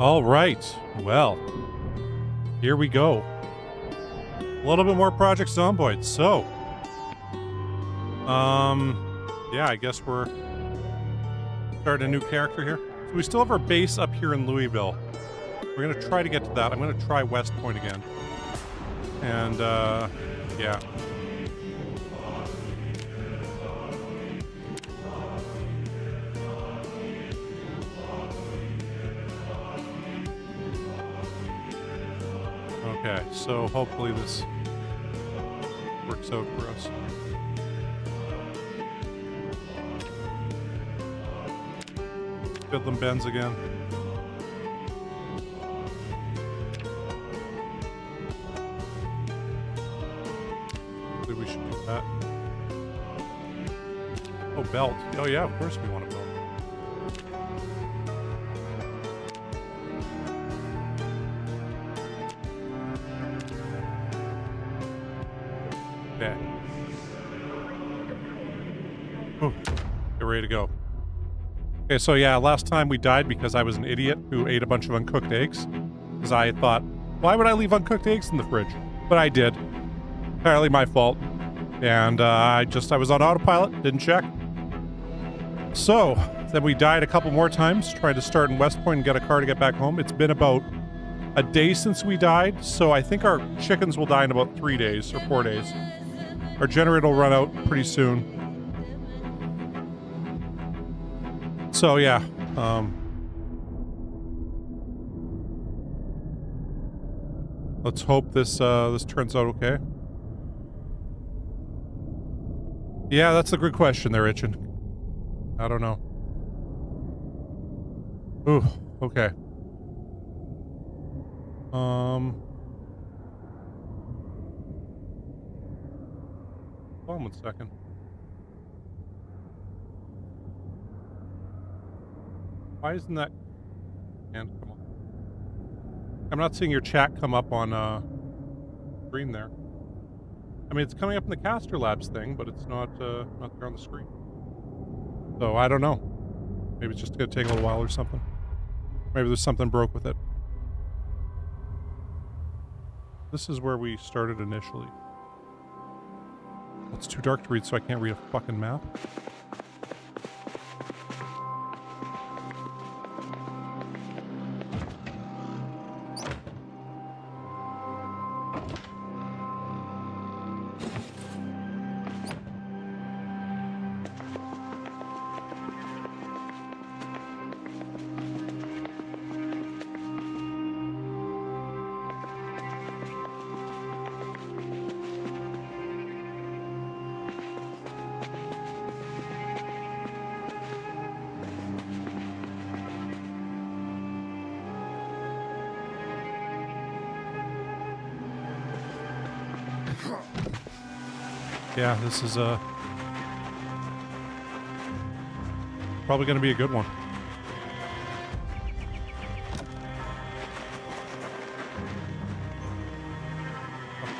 All right. Well, here we go. A little bit more Project Zomboid. So, yeah, I guess we're starting a new character here. So we still have our base up here in Louisville. We're gonna try to get to that. I'm gonna try West Point again. And, yeah. Okay, so hopefully this works out for us. Get them bends again. Maybe we should do that. Oh, belt. Oh yeah, of course we want a belt. Okay. Ooh, get ready to go. Okay, so yeah, last time we died because I was an idiot who ate a bunch of uncooked eggs. Because I thought, why would I leave uncooked eggs in the fridge? But I did. Entirely my fault. And I was on autopilot, didn't check. So, then we died a couple more times, trying to start in West Point and get a car to get back home. It's been about a day since we died, so I think our chickens will die in about 3 days or 4 days. Our generator will run out pretty soon. So yeah, let's hope this turns out okay. Yeah, that's a good question there, Itchin. I don't know. Ooh, okay. Hold on 1 second. Why isn't that hand come on? I'm not seeing your chat come up on screen there. I mean, it's coming up in the Caster Labs thing, but it's not there on the screen. So I don't know. Maybe it's just gonna take a little while or something. Maybe there's something broke with it. This is where we started initially. It's too dark to read, so I can't read a fucking map. Yeah, this is probably going to be a good one.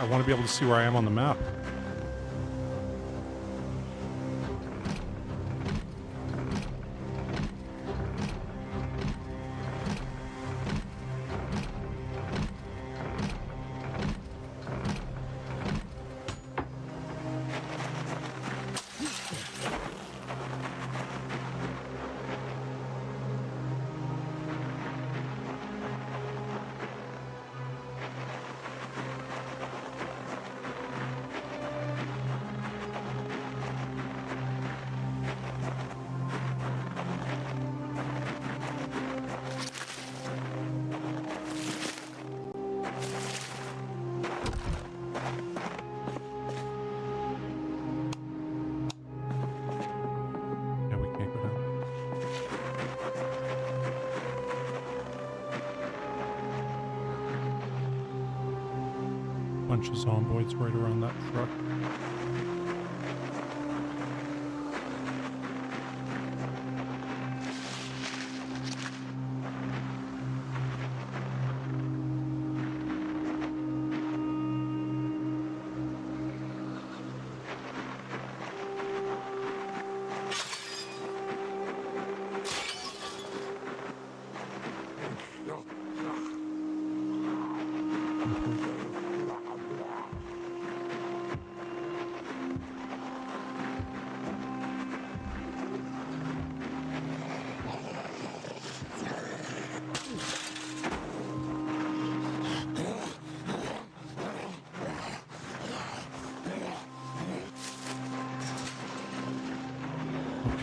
I want to be able to see where I am on the map. Bunch of zomboids right around that truck.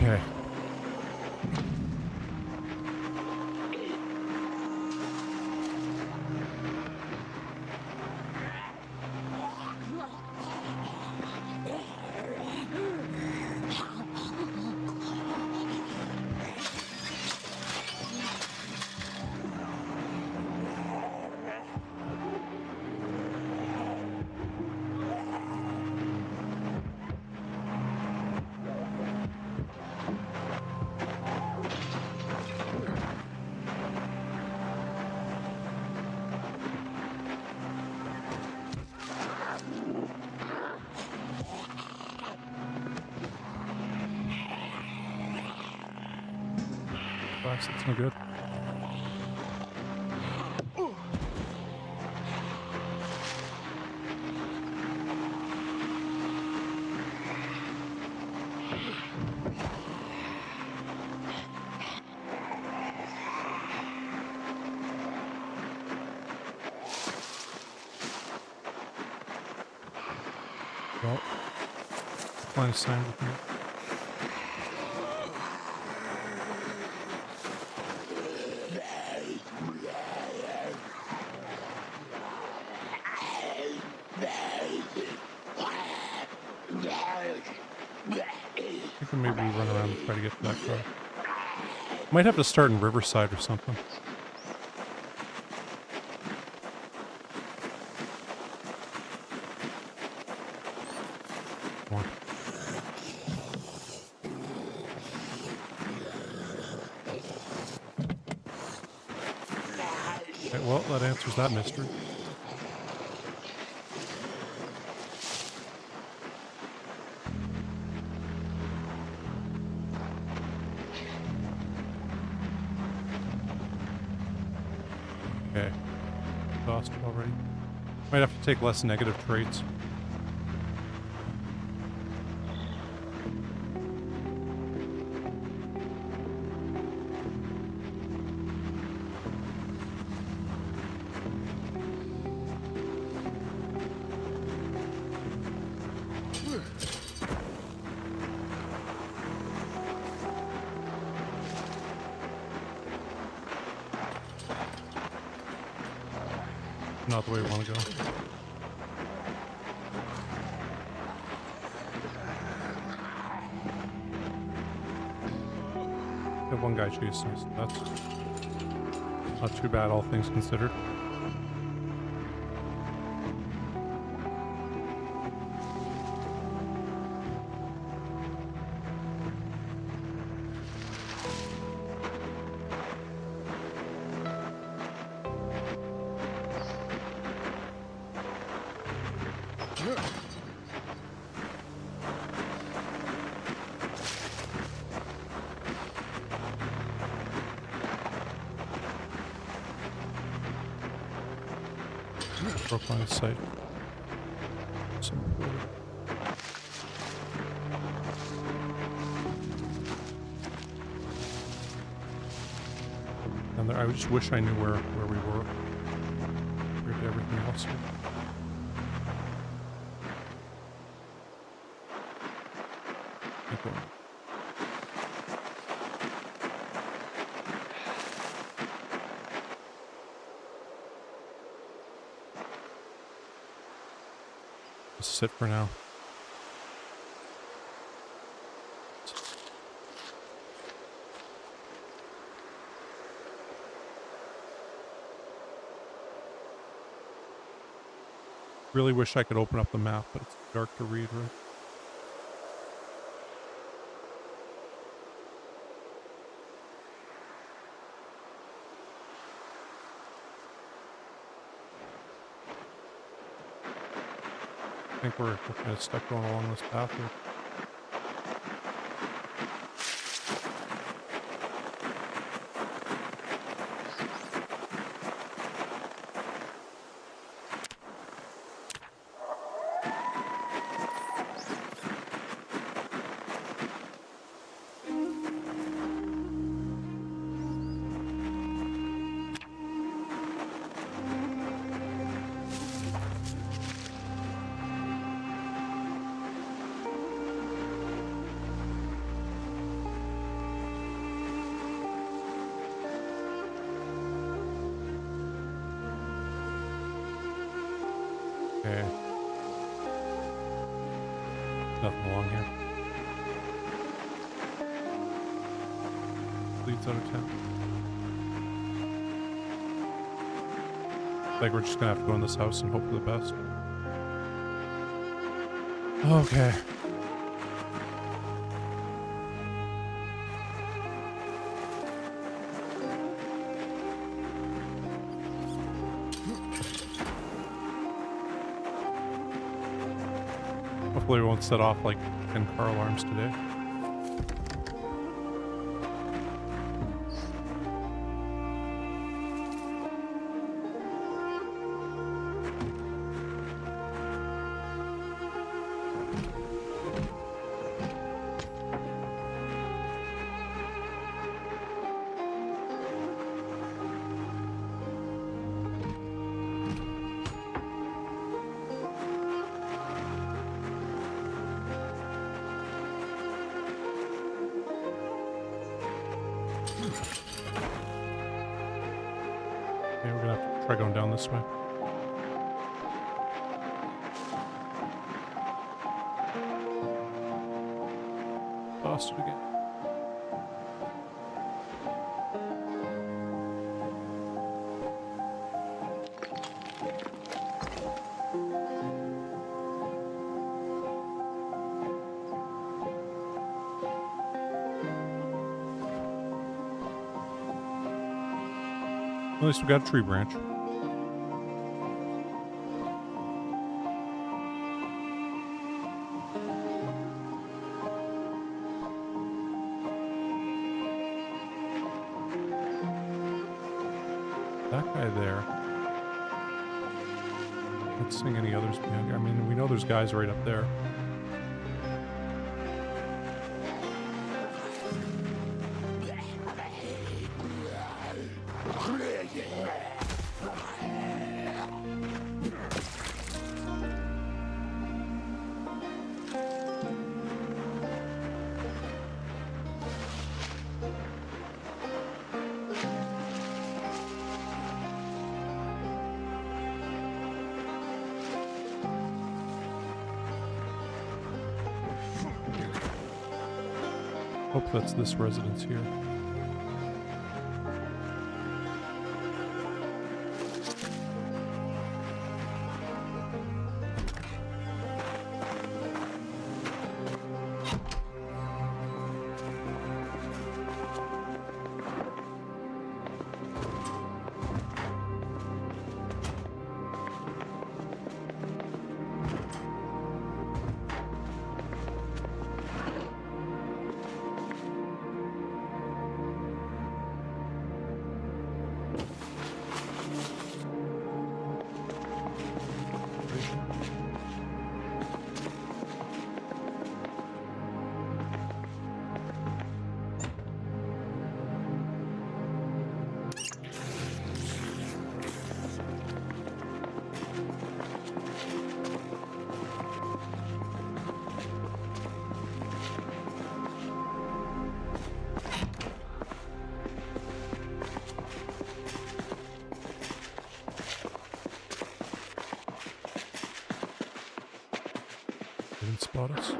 Okay. That's no good. Well, find a sign with me. I can maybe run around and try to get to that car. Might have to start in Riverside or something. Come on. Okay, well, that answers that mystery. Okay. Exhausted already. Might have to take less negative traits. Not the way we want to go. Got one guy chasing us. That's not too bad, all things considered. Broke line of sight. And there, I just wish I knew where we were. Compared to everything else here. Keep going. Just sit for now. Really wish I could open up the map, but it's dark to read, right? I think we're kind of stuck going along this path here. Nothing along here. Leads out of town. I think we're just gonna have to go in this house and hope for the best. Okay. Hopefully we won't set off like 10 car alarms today. Okay, we're gonna have to try going down this way. Lost it again. At least we got a tree branch. That guy there. Not seeing any others behind here. I mean, we know there's guys right up there. Hope that's this residence here. They didn't spot us.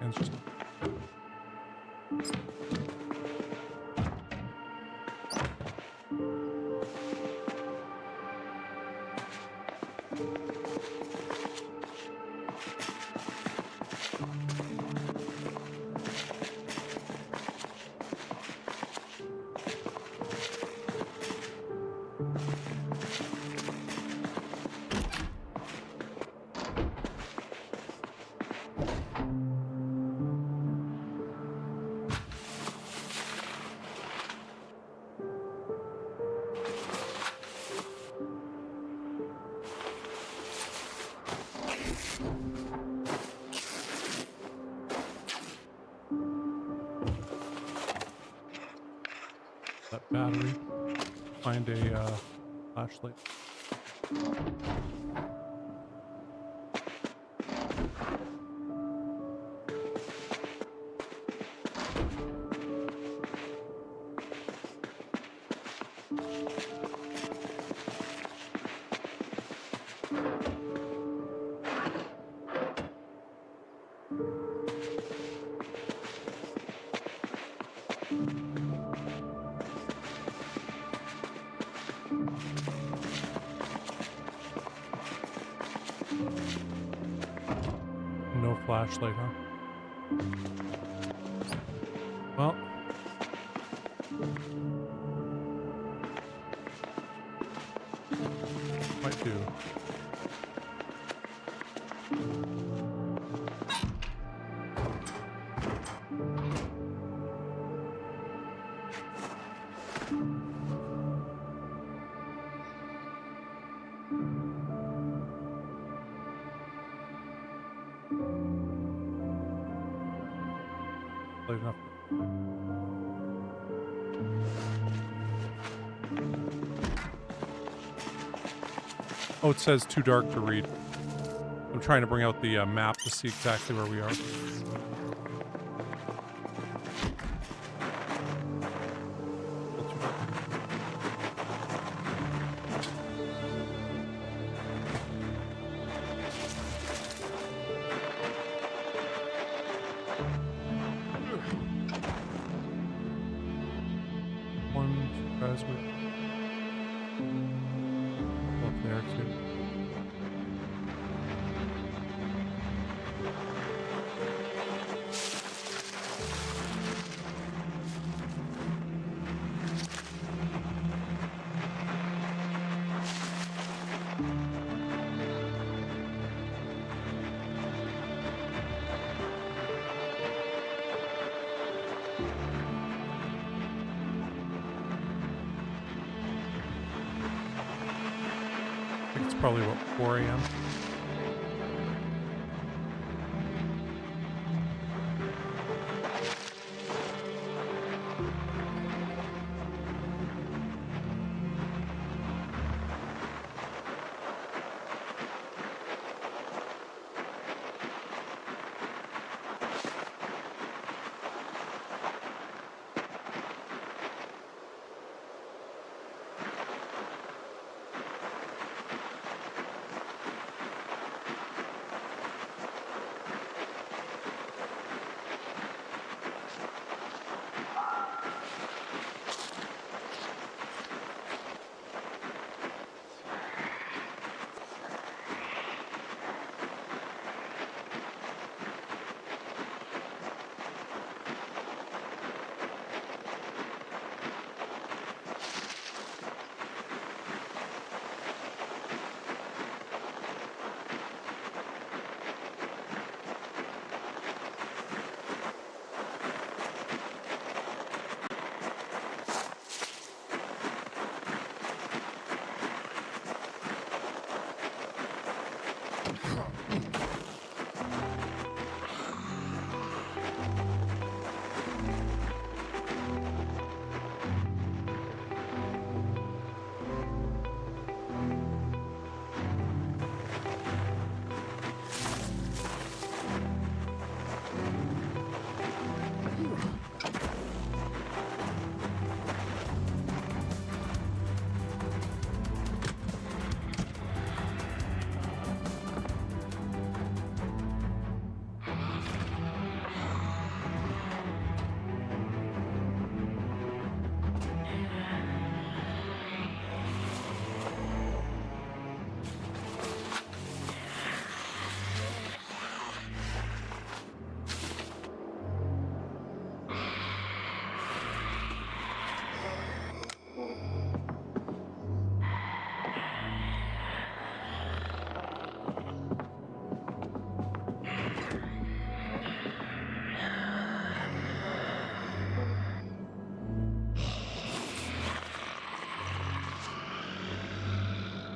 And it's just battery. Find a flashlight. No flashlight, huh? Well. Might do. Light enough. Oh, it says too dark to read. I'm trying to bring out the map to see exactly where we are. Up there too. It's probably what, 4 a.m.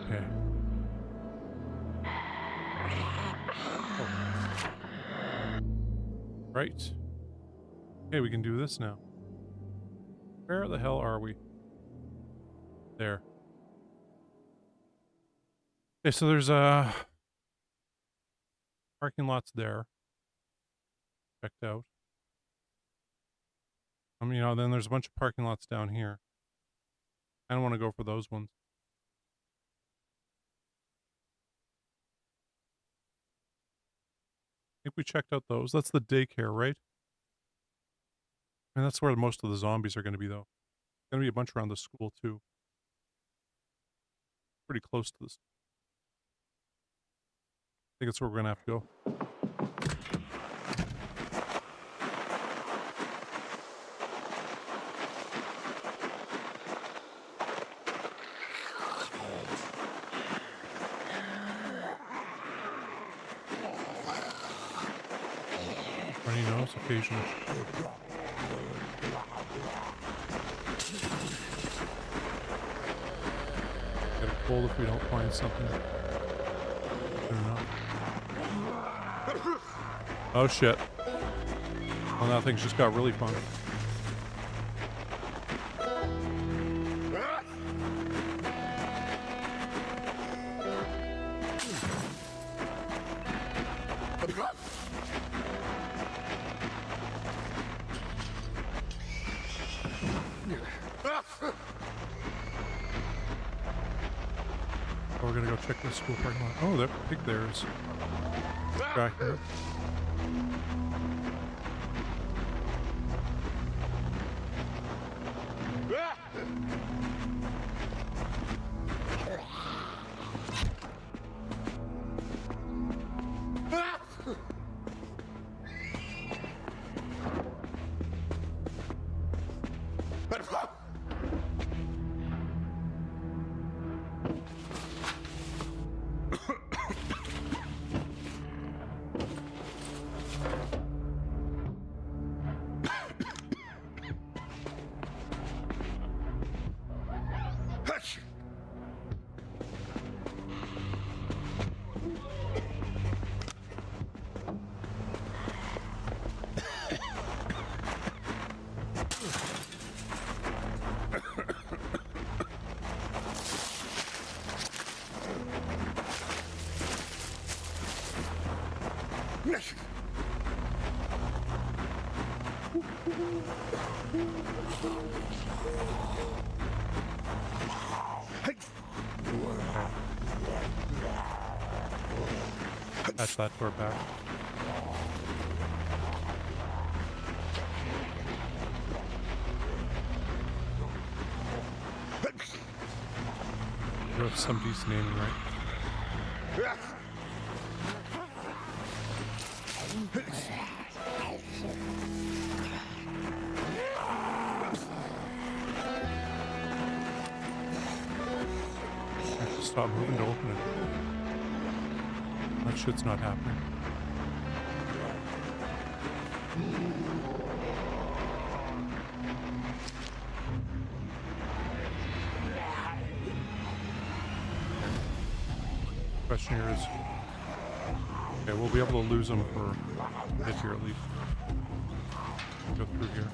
Okay. Oh. Right. Okay, we can do this now. Where the hell are we? There. Okay, so there's parking lots there. Checked out. You know, then there's a bunch of parking lots down here. I don't want to go for those ones. I think we checked out those. That's the daycare, right? And that's where most of the zombies are going to be, though. Going to be a bunch around the school, too. Pretty close to this. I think that's where we're going to have to go. Runny nose, occasionally. Get a cold if we don't find something. Good enough. Oh shit. Well, now things just got really fun. Oh, we're gonna go check the school parking lot. Oh, that pig there's back here. That's that door back. You have some decent aiming, right? I have to stop moving to open it. That shit's not happening. Question here is, okay, we'll be able to lose them for a bit here at least. Go through here.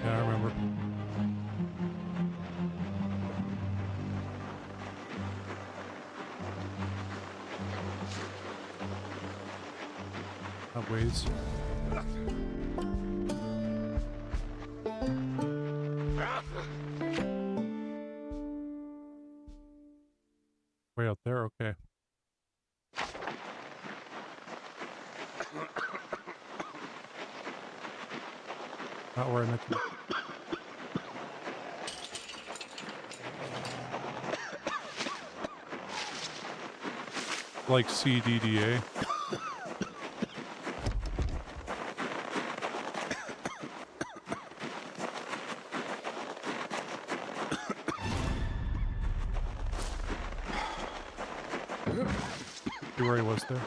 Yeah, I remember. That weighs. Way out there, okay. Not where I meant to be. Like CDDA. See where he was there.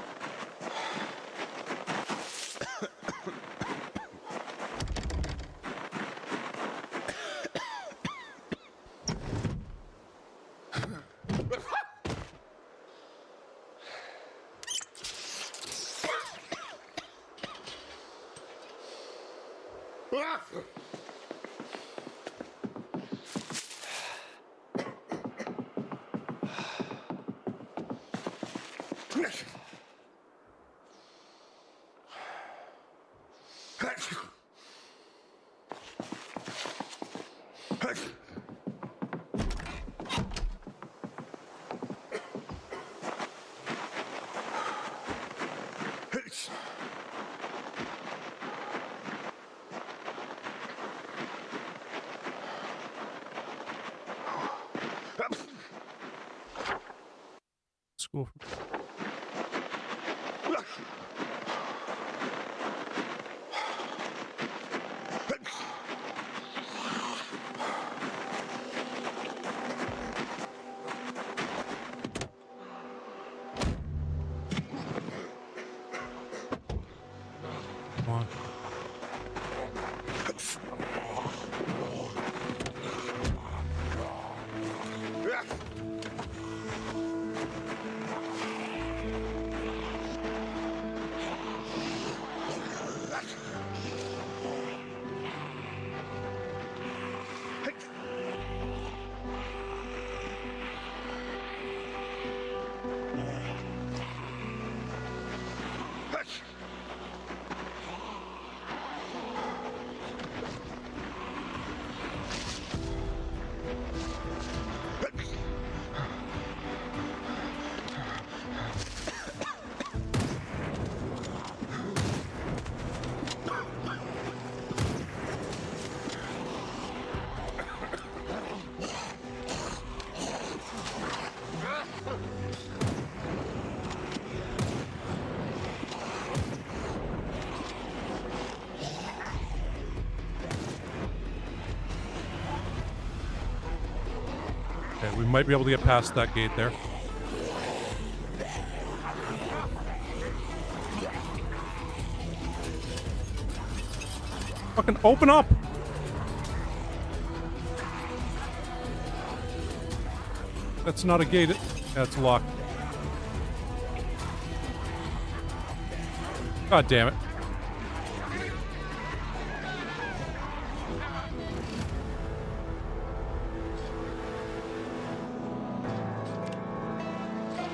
School. Come on. Okay, we might be able to get past that gate there. Fucking open up! That's not a gate. That's locked. God damn it.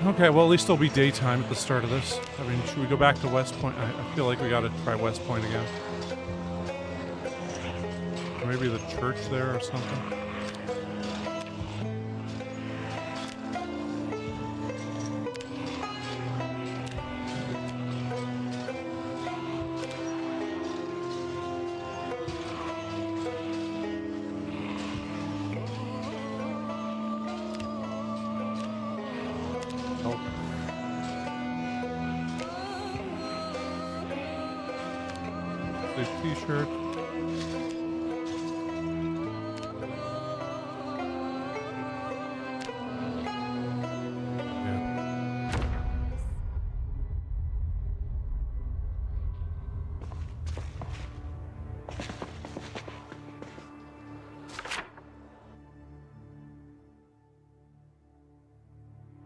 Okay, well, at least it'll be daytime at the start of this. I mean, should we go back to West Point? I feel like we gotta try West Point again. Or maybe the church there or something. T-shirt. Yeah.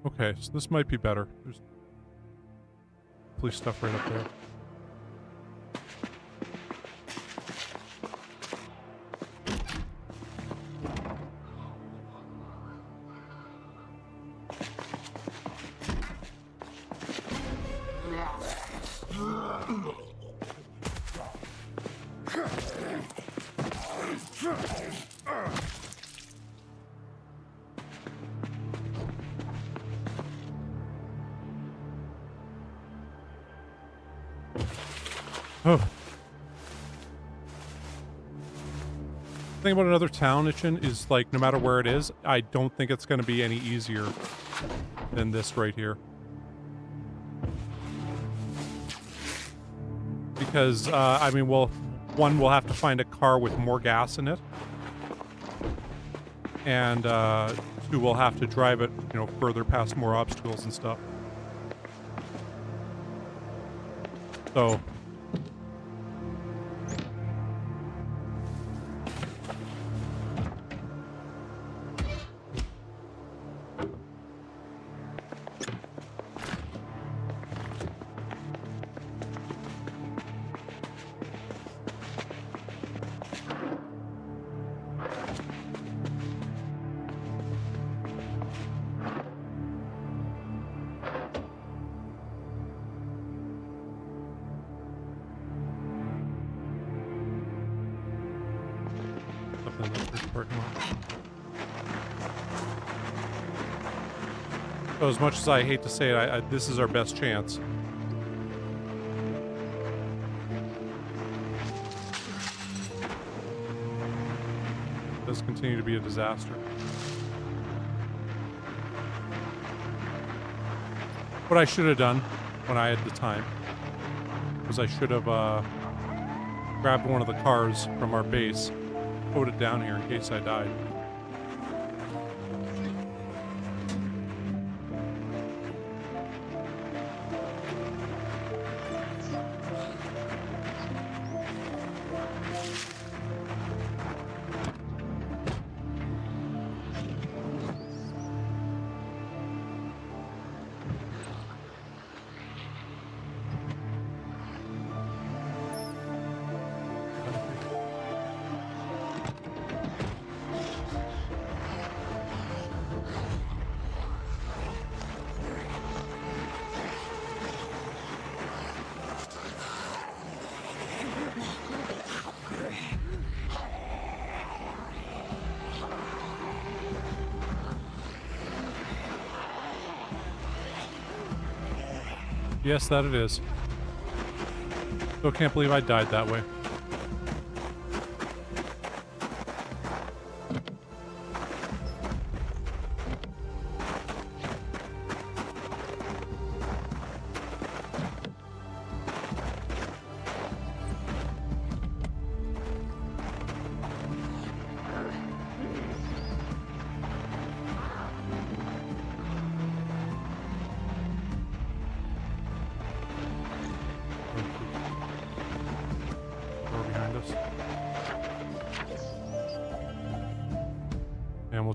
Okay, so this might be better. There's police stuff right up there. Oh. The thing about another town, Itchin, is like no matter where it is, I don't think it's going to be any easier than this right here. because, I mean, one, we'll have to find a car with more gas in it. And, two, we'll have to drive it, you know, further past more obstacles and stuff. So... So as much as I hate to say it, this is our best chance. It does continue to be a disaster. What I should have done when I had the time was I should have grabbed one of the cars from our base, put it down here in case I died. Yes, that it is. Still can't believe I died that way.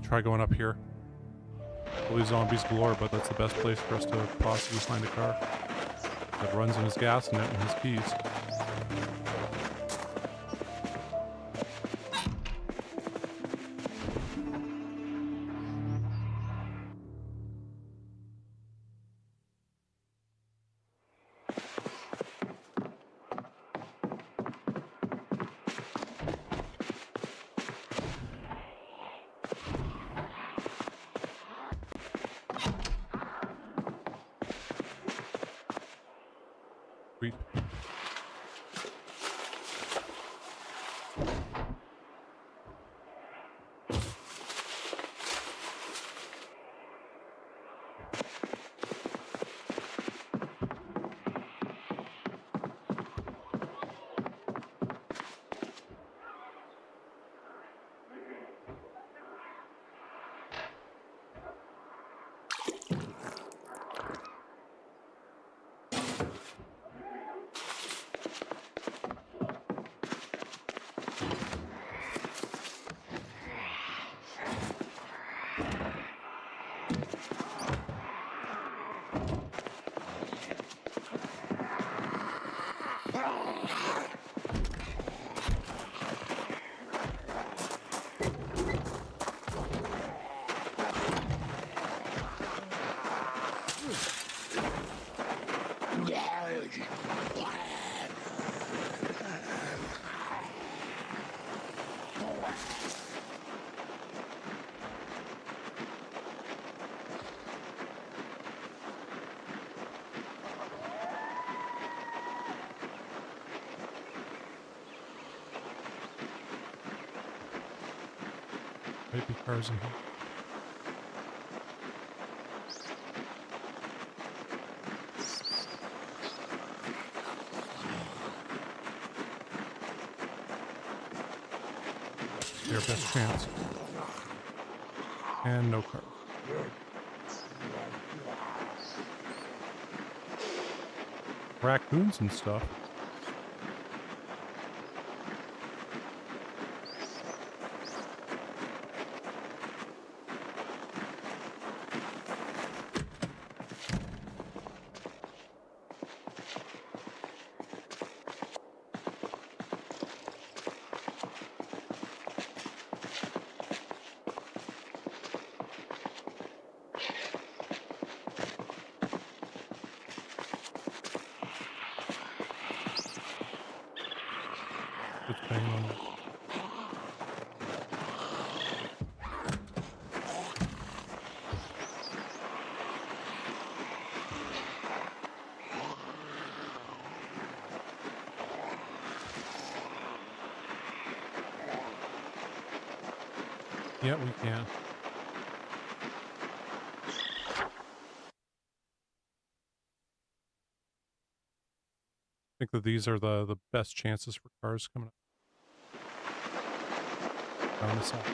Try going up here. Probably zombies galore, but that's the best place for us to possibly find a car that runs in his gas net and his keys. Sweet. Might be cars in here. Their best chance. And no cars. Raccoons and stuff. It's banging on that. Yeah, we can. I think that these are the best chances for cars coming up. Found this out.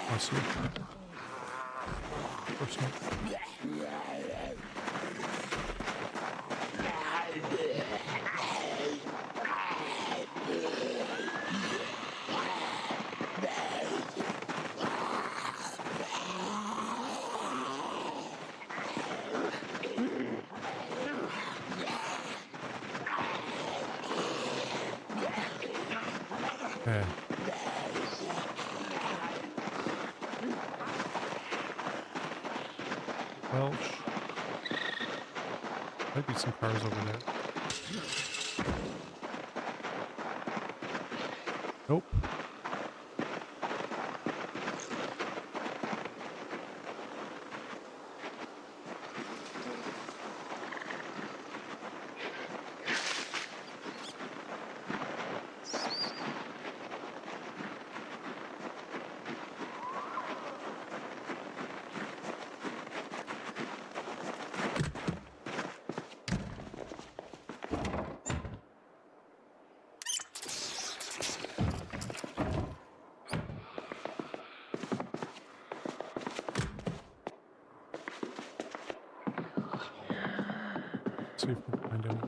Awesome. Personal. Okay. Welch. Might be some cars over there. Nope. See if we can find any.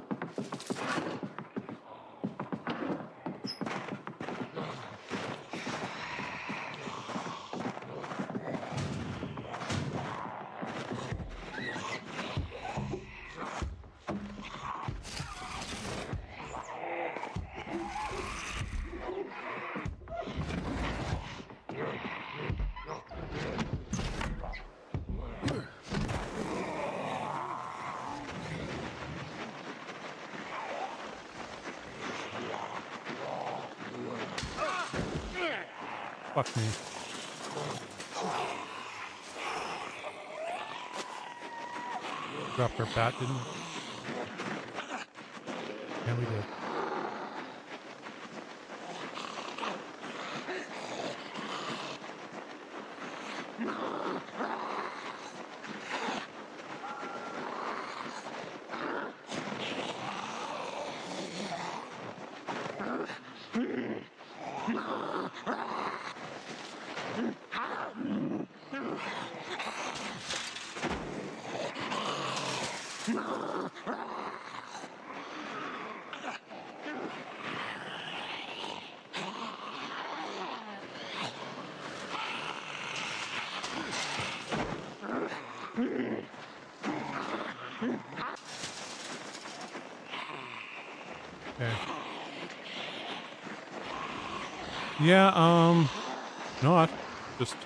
Fuck me. Dropped our bat, didn't we? Yeah, we did. Okay. Yeah, not. Just...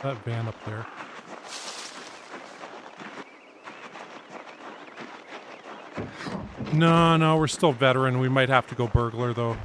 That van up there. No, we're still veteran. We might have to go burglar, though.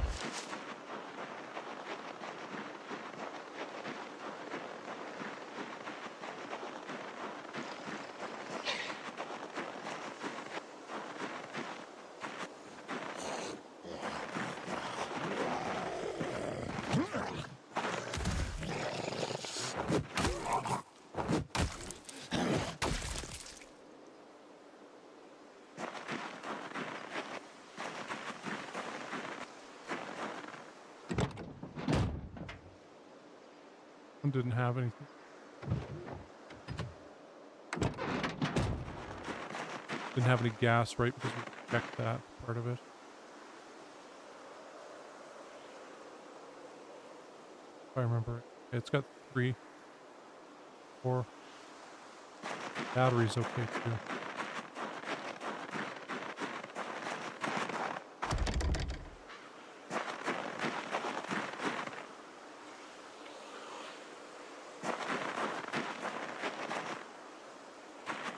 Didn't have anything. Didn't have any gas, right? Because we checked that part of it. If I remember. It's got 3, 4. Battery's okay too.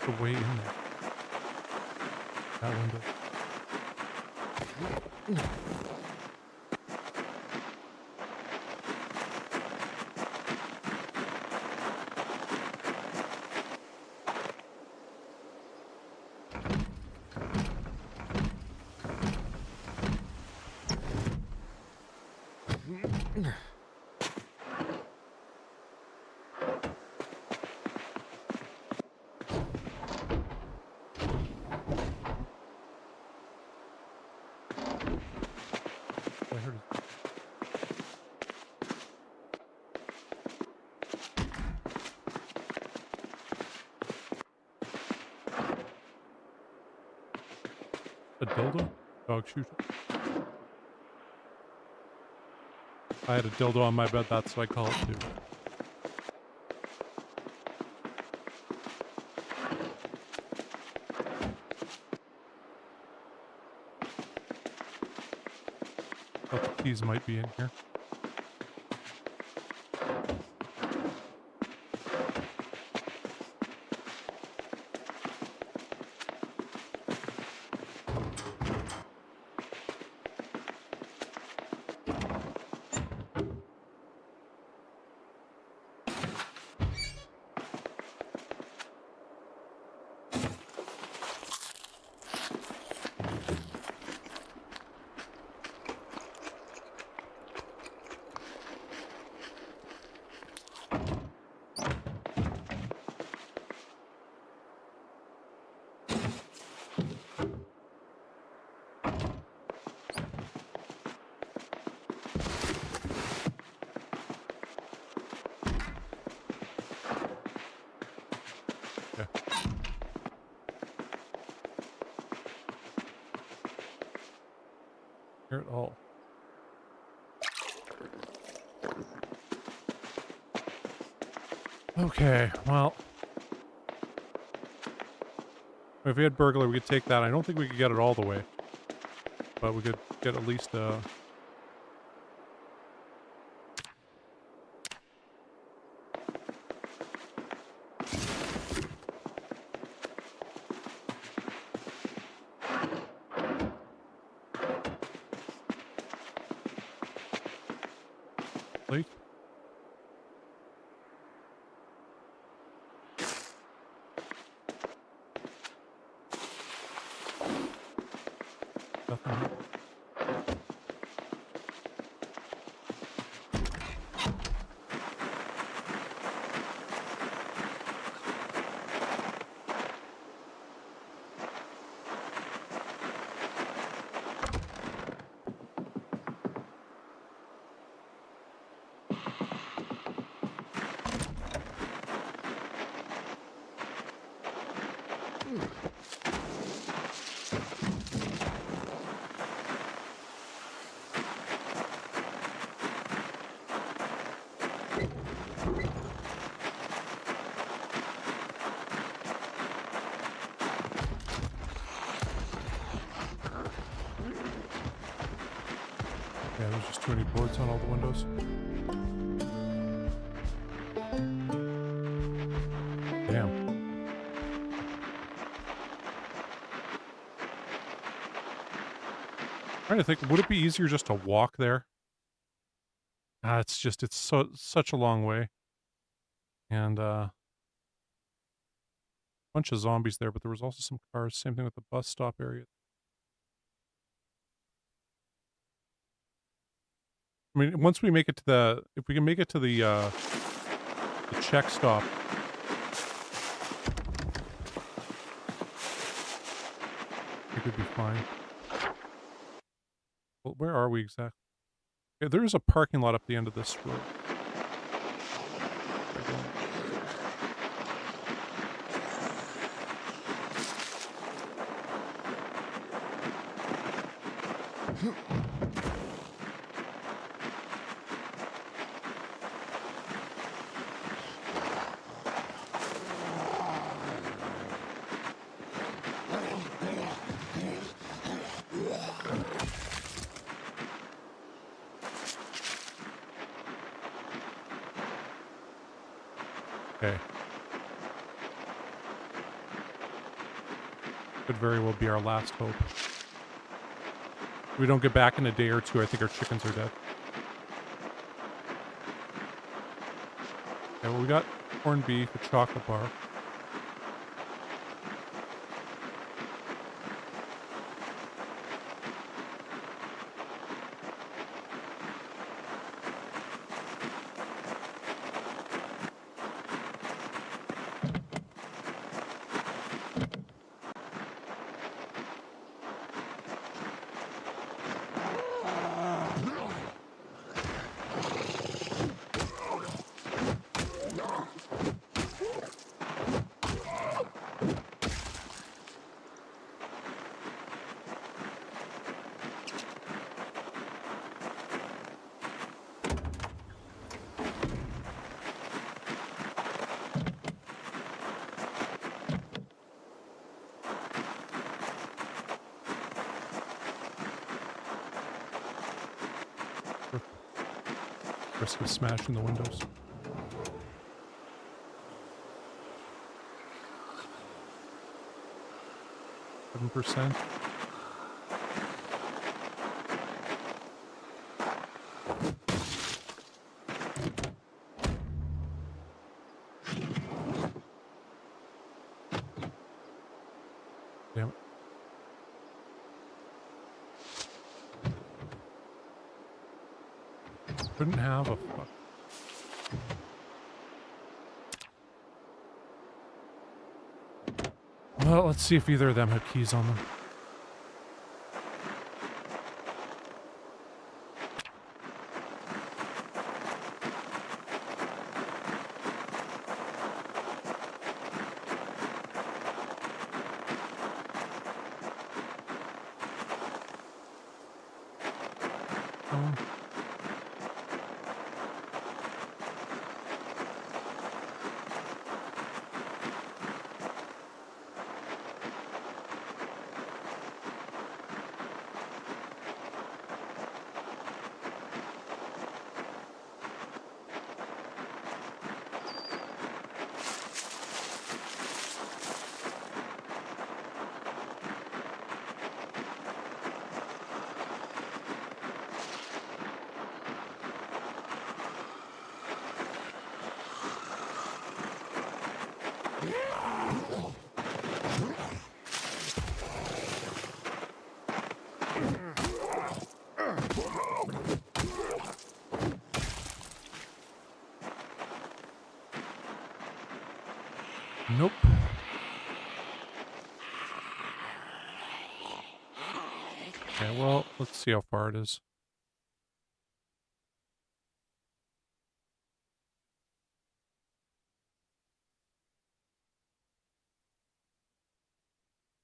The way in there. That window. I heard it. A dildo? Dog shooter? I had a dildo on my bed, that's what I call it too. Thought the keys might be in here. Here at all. Okay, well, if we had burglar, we could take that. I don't think we could get it all the way, but we could get at least plate. Nothing here. Yeah, there's just too many boards on all the windows. Damn. Trying to think, would it be easier just to walk there? It's such a long way. And bunch of zombies there, but there was also some cars. Same thing with the bus stop area. I mean, once we make it to if we can make it to the check stop, I think we'd be fine. Well, where are we exactly? Yeah, there is a parking lot up the end of this road. Okay. Could very well be our last hope. If we don't get back in a day or two, I think our chickens are dead. Okay, well, we got corned beef, a chocolate bar. Risk of smashing the windows. %. Damn it. Couldn't have a fuck. Well, let's see if either of them have keys on them. Nope. Okay, well, let's see how far it is.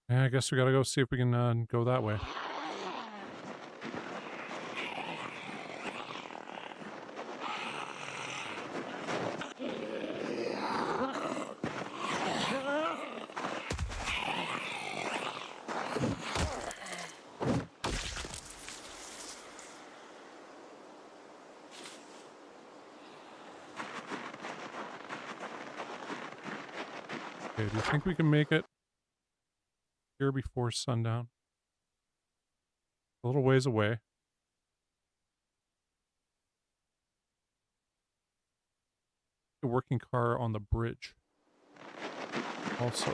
Yeah, I guess we gotta go see if we can go that way. Okay, do you think we can make it here before sundown? A little ways away. The working car on the bridge. Also.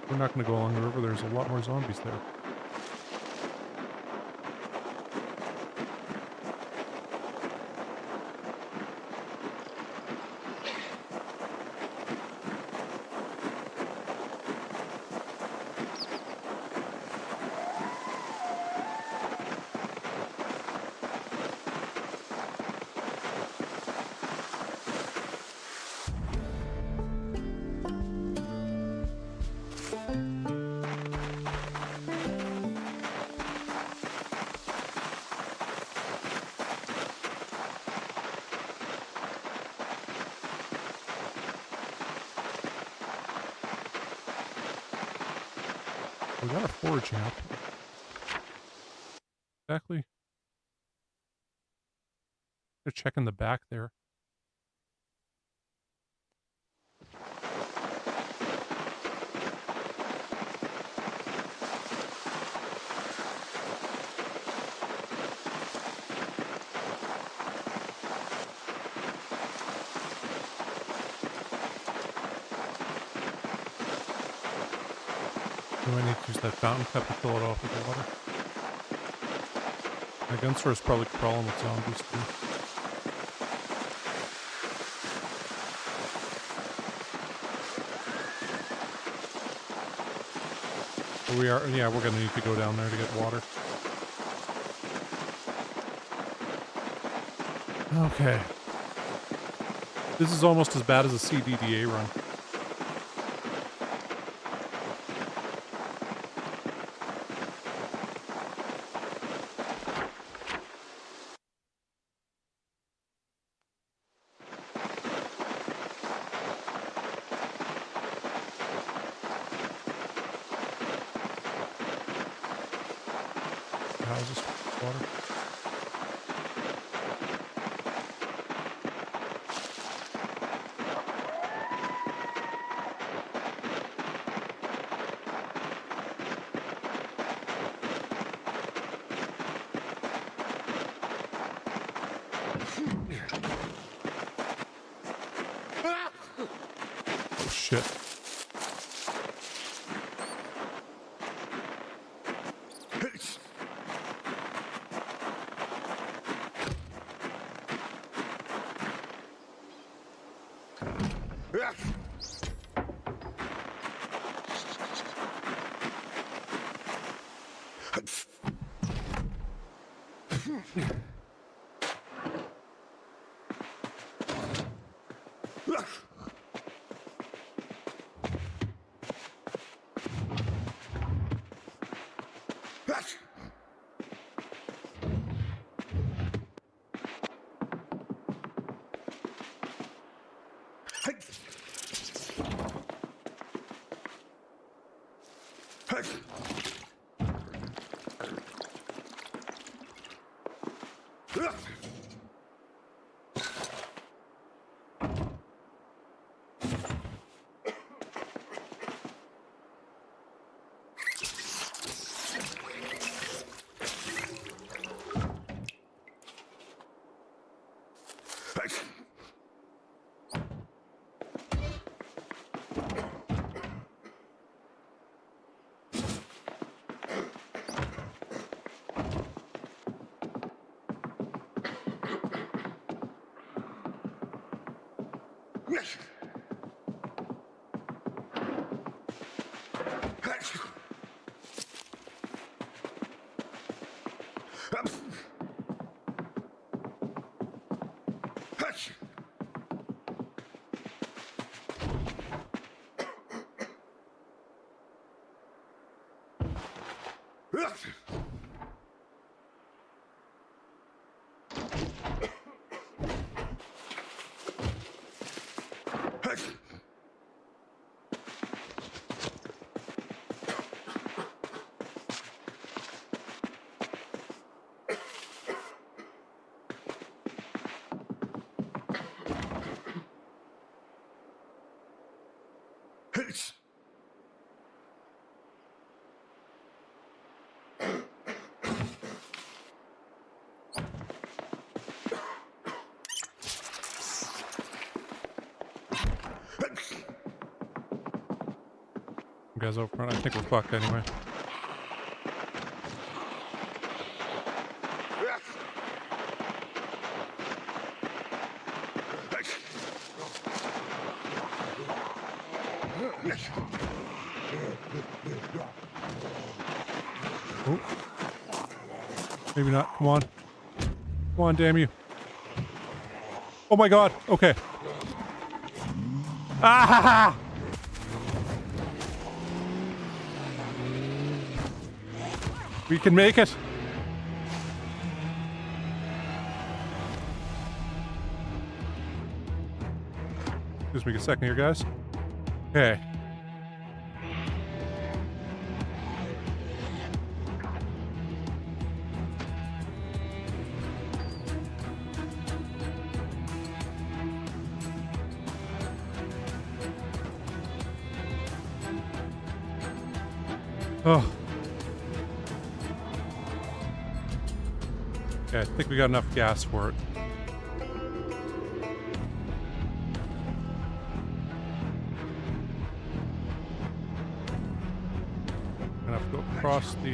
We're not going to go along the river. There's a lot more zombies there. We got a foraging up. Exactly. They're checking the back there. Do I need to use that fountain cup to fill it off with the water? My gunstore's probably crawling with zombies too. But we are, yeah, we're gonna need to go down there to get water. Okay. This is almost as bad as a CDDA run. How's this water? Oh shit. Guys over front, I think we're fucked anyway. Oh. Maybe not. Come on. Come on, damn you. Oh my god. Okay. Ah! We can make it. Just make a second here, guys. Okay. Oh. Okay, I think we got enough gas for it. Gonna have to go across the,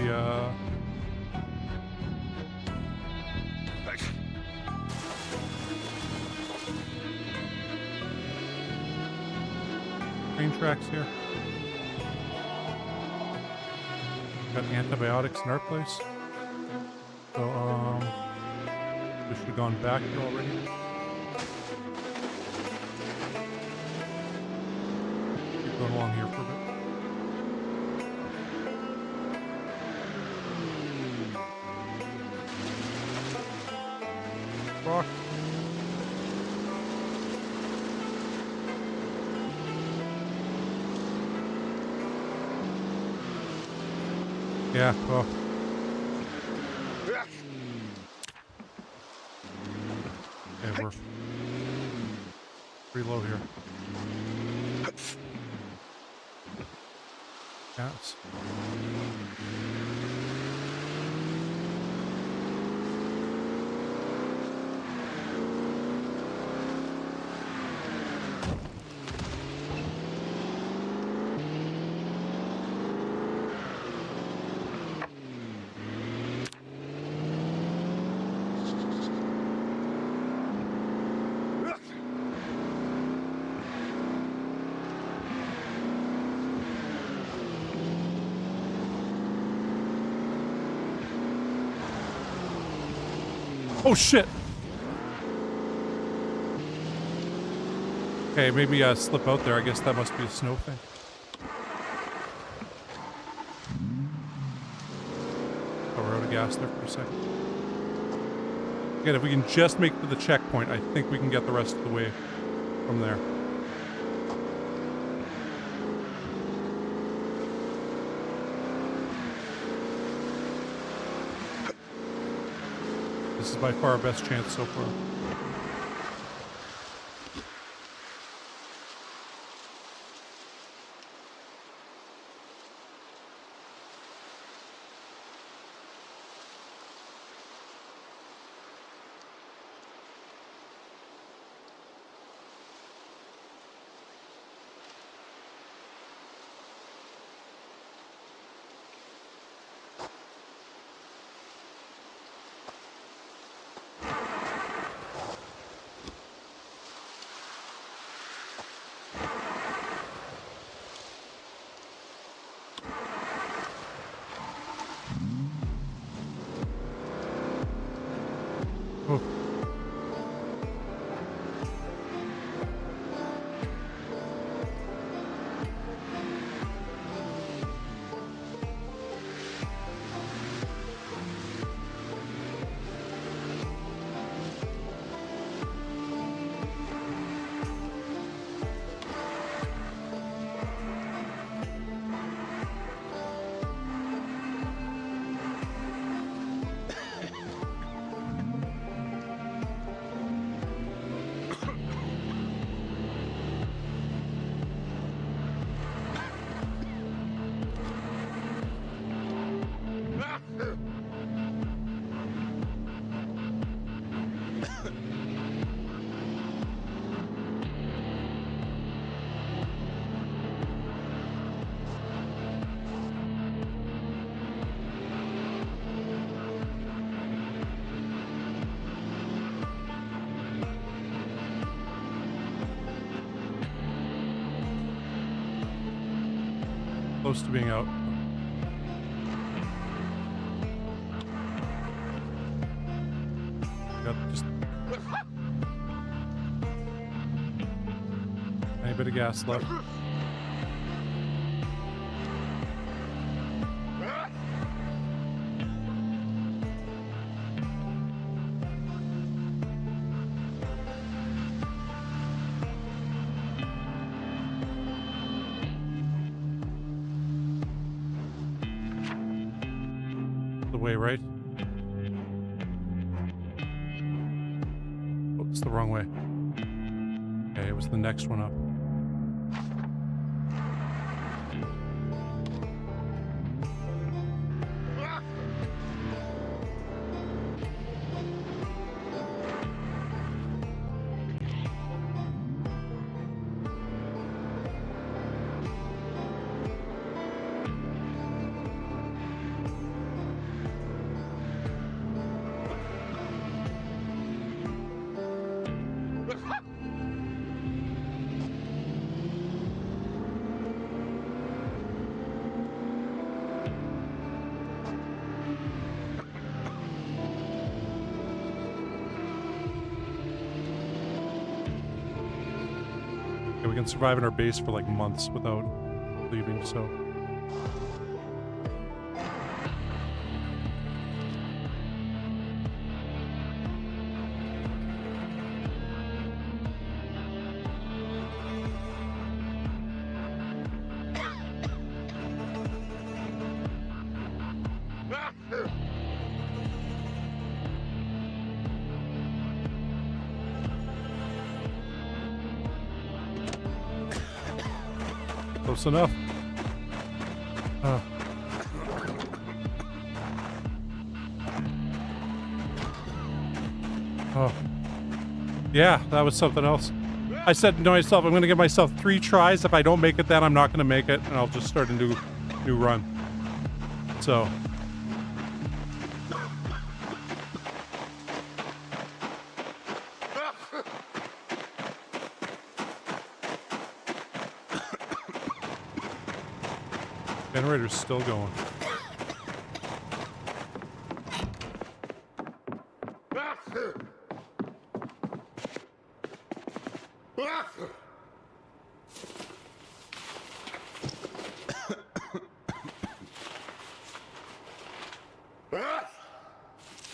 train tracks here. Got antibiotics in our place. So, we should have gone back here already. Keep going along here for a bit. Rock. Yeah, well. Okay, we're pretty low here. Gas. Oh shit! Okay, maybe slip out there. I guess that must be a snow thing. Oh, we're out of gas there for a second. Again, if we can just make it to the checkpoint, I think we can get the rest of the way from there. This is by far our best chance so far. Oh. Close to being out. Got just a bit of gas left. The way, right? Oh, it's the wrong way. Okay, it was the next one up. We can survive in our base for like months without leaving, so. Close enough. Oh. Yeah, that was something else. I said to myself, I'm going to give myself 3 tries. If I don't make it, then I'm not going to make it, and I'll just start a new run. So. Generator's still going.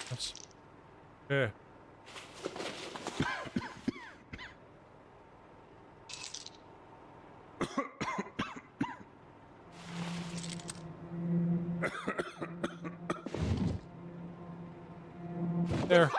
Yes. Yeah. There.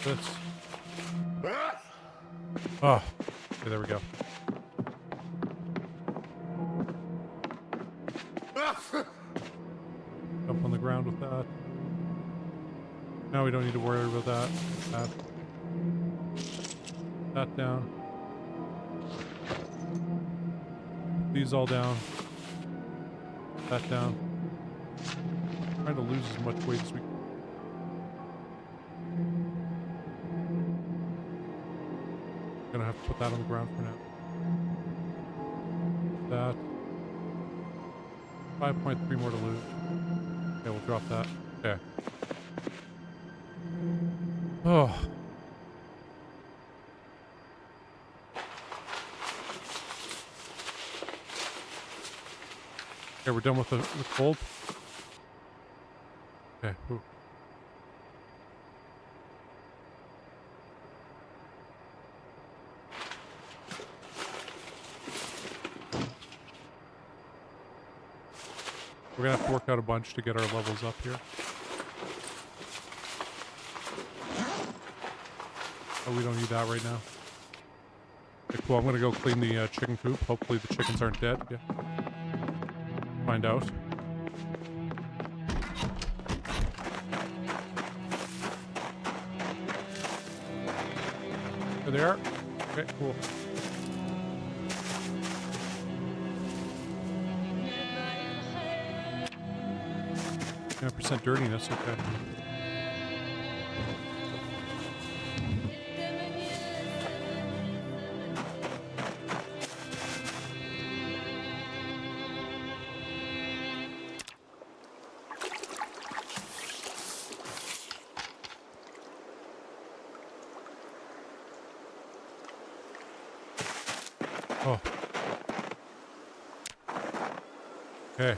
This. Oh, okay, there we go. Jump on the ground with that. Now we don't need to worry about that. That down. These all down. That down. Trying to lose as much weight as we can. Gonna have to put that on the ground for now. That. 5.3 more to lose. Okay, we'll drop that. Okay. Oh. Okay, we're done with the gold. Okay. Ooh. We're gonna have to work out a bunch to get our levels up here. Oh, we don't need that right now. Okay, cool. I'm gonna go clean the chicken coop. Hopefully the chickens aren't dead. Yeah. Find out. There they are. Okay, cool. 10% dirtiness, okay. Oh. Okay.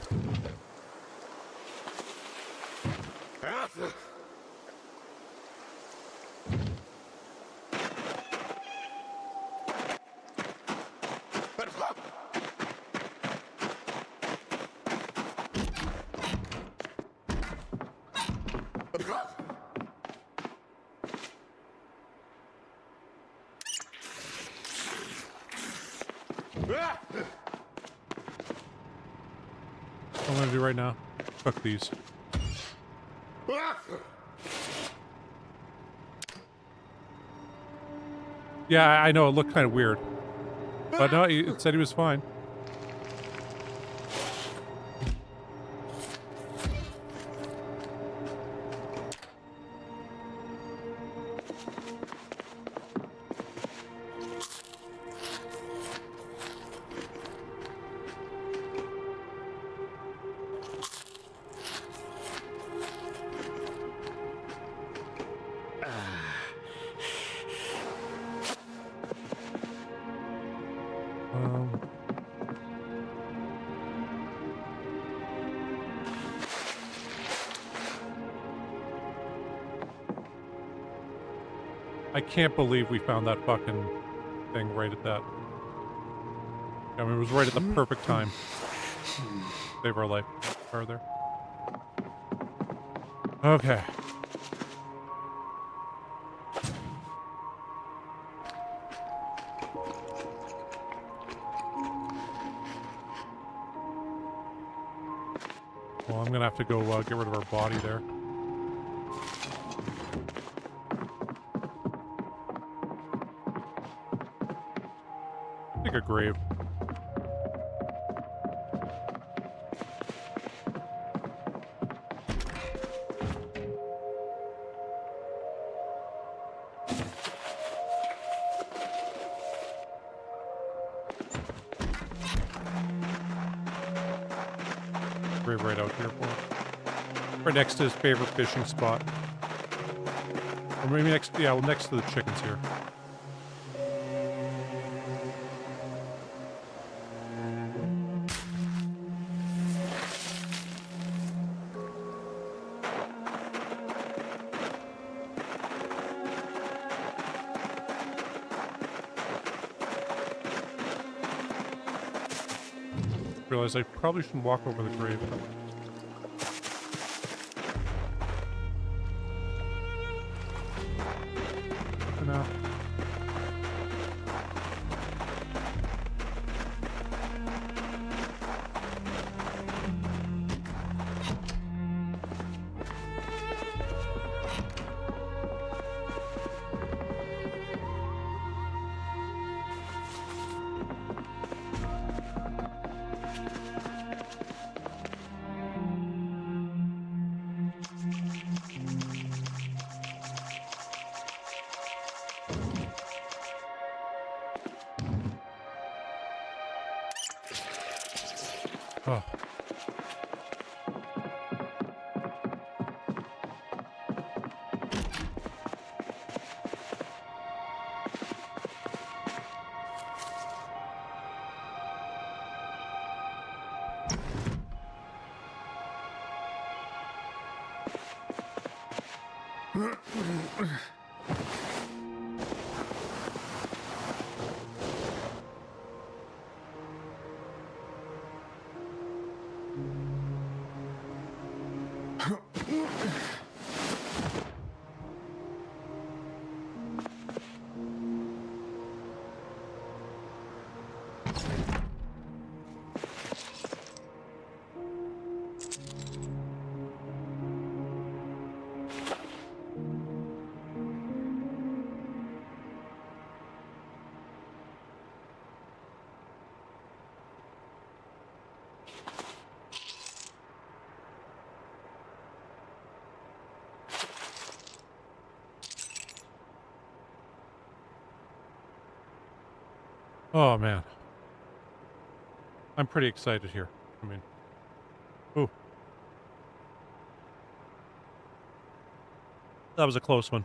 What I'm gonna do right now, cook these. Yeah, I know, it looked kind of weird. But no, it said he was fine. I can't believe we found that fucking thing right at that. I mean, it was right at the perfect time. Save our life further. Okay. Well, I'm gonna have to go get rid of our body there. Like a grave. Grave right out here for him. Right next to his favorite fishing spot. Or maybe next, yeah, well, next to the chickens here. Realize I probably shouldn't walk over the grave. No. Oh. Oh, man. I'm pretty excited here. I mean, ooh. That was a close one.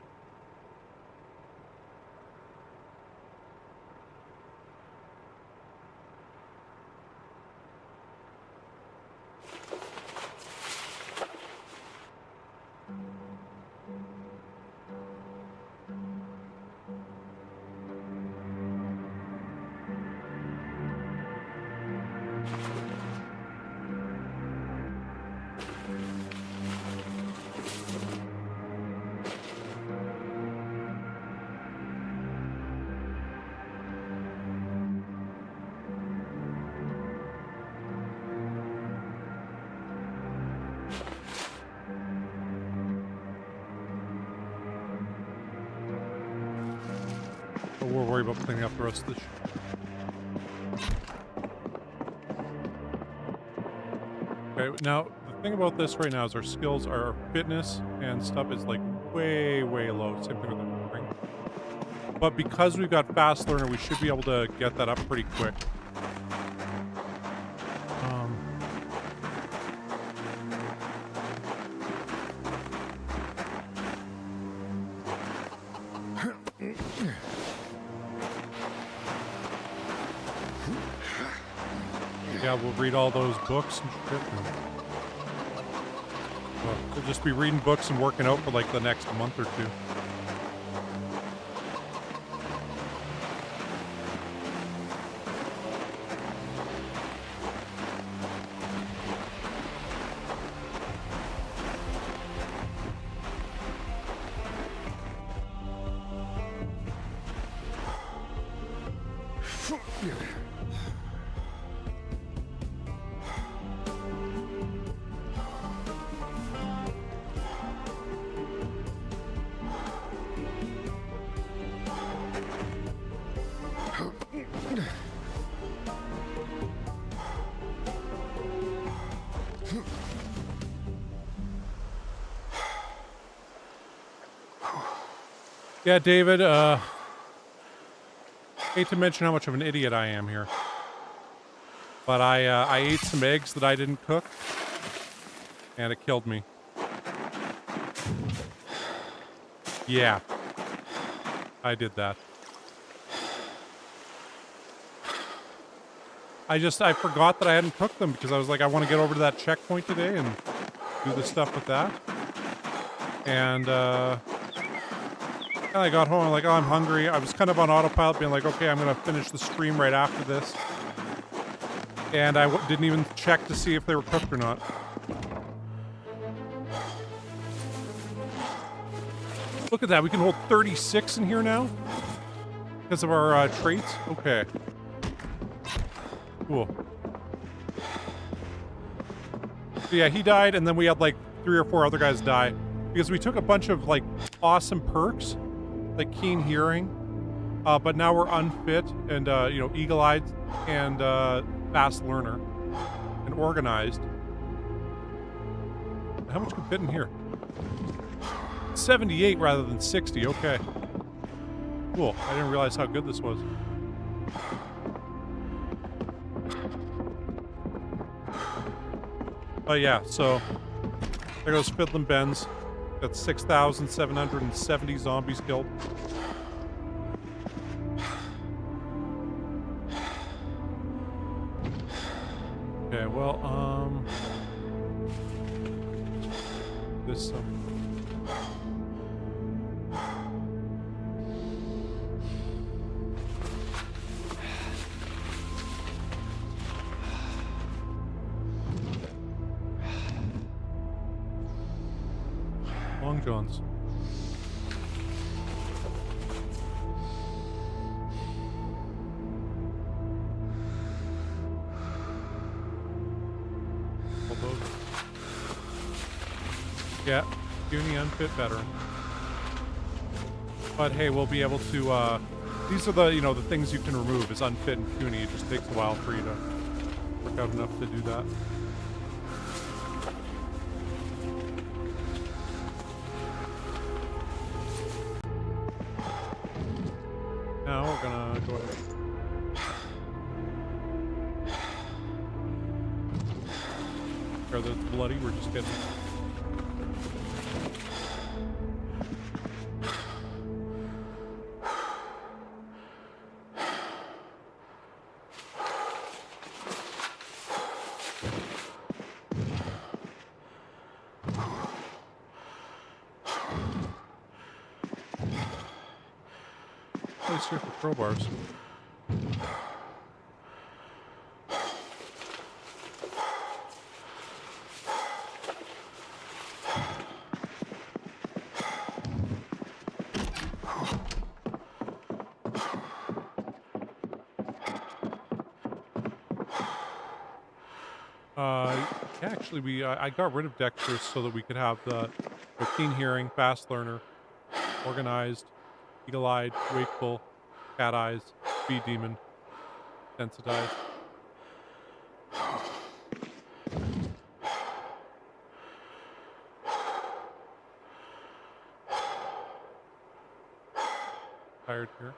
But we'll worry about cleaning up the rest of this. Okay, now the thing about this right now is our skills, our fitness and stuff is like way, way low. Same thing with the ring. But because we've got fast learner, we should be able to get that up pretty quick. Yeah, we'll read all those books and shit. We'll just be reading books and working out for like the next month or two. Yeah, David, hate to mention how much of an idiot I am here. But I ate some eggs that I didn't cook, and it killed me. Yeah, I did that. I forgot that I hadn't cooked them because I was like, I want to get over to that checkpoint today and do the stuff with that. And I got home, I'm like, oh, I'm hungry. I was kind of on autopilot being like, okay, I'm going to finish the stream right after this. And I didn't even check to see if they were cooked or not. Look at that, we can hold 36 in here now? Because of our traits? Okay. Cool. So yeah, he died, and then we had like 3 or 4 other guys die. Because we took a bunch of like awesome perks, like keen hearing, but now we're unfit and, you know, eagle-eyed and fast learner and organized. How much can fit in here? 78 rather than 60, okay. Cool, I didn't realize how good this was. Oh yeah, so there goes Fiddlin' Ben's. Got 6,770 zombies killed. Okay, well, this, Long Johns. Yeah, puny unfit veteran. But hey, we'll be able to, these are the, you know, the things you can remove is unfit and puny. It just takes a while for you to work out enough to do that. Now we're gonna go ahead. Are those bloody? We're just getting. Place here for crowbars. Actually, I got rid of Dexterous so that we could have the keen hearing, fast learner, organized, eagle-eyed, wakeful, cat eyes, speed demon, sensitized. Tired here.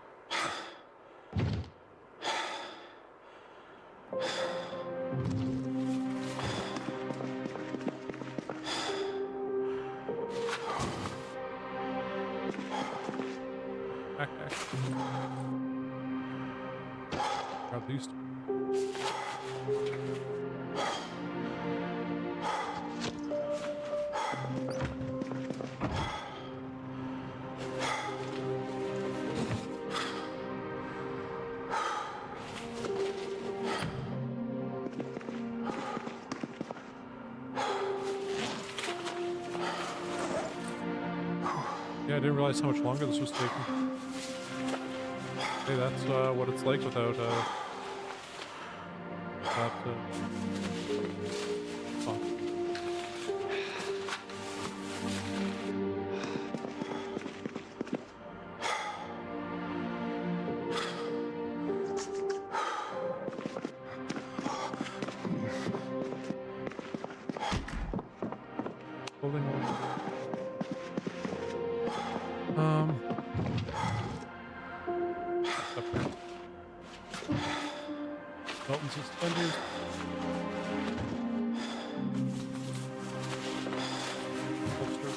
At least. Yeah, I didn't realize how much longer this was taking. Hey, that's what it's like without oh. building one. Up here. Belt and suspenders. Holster.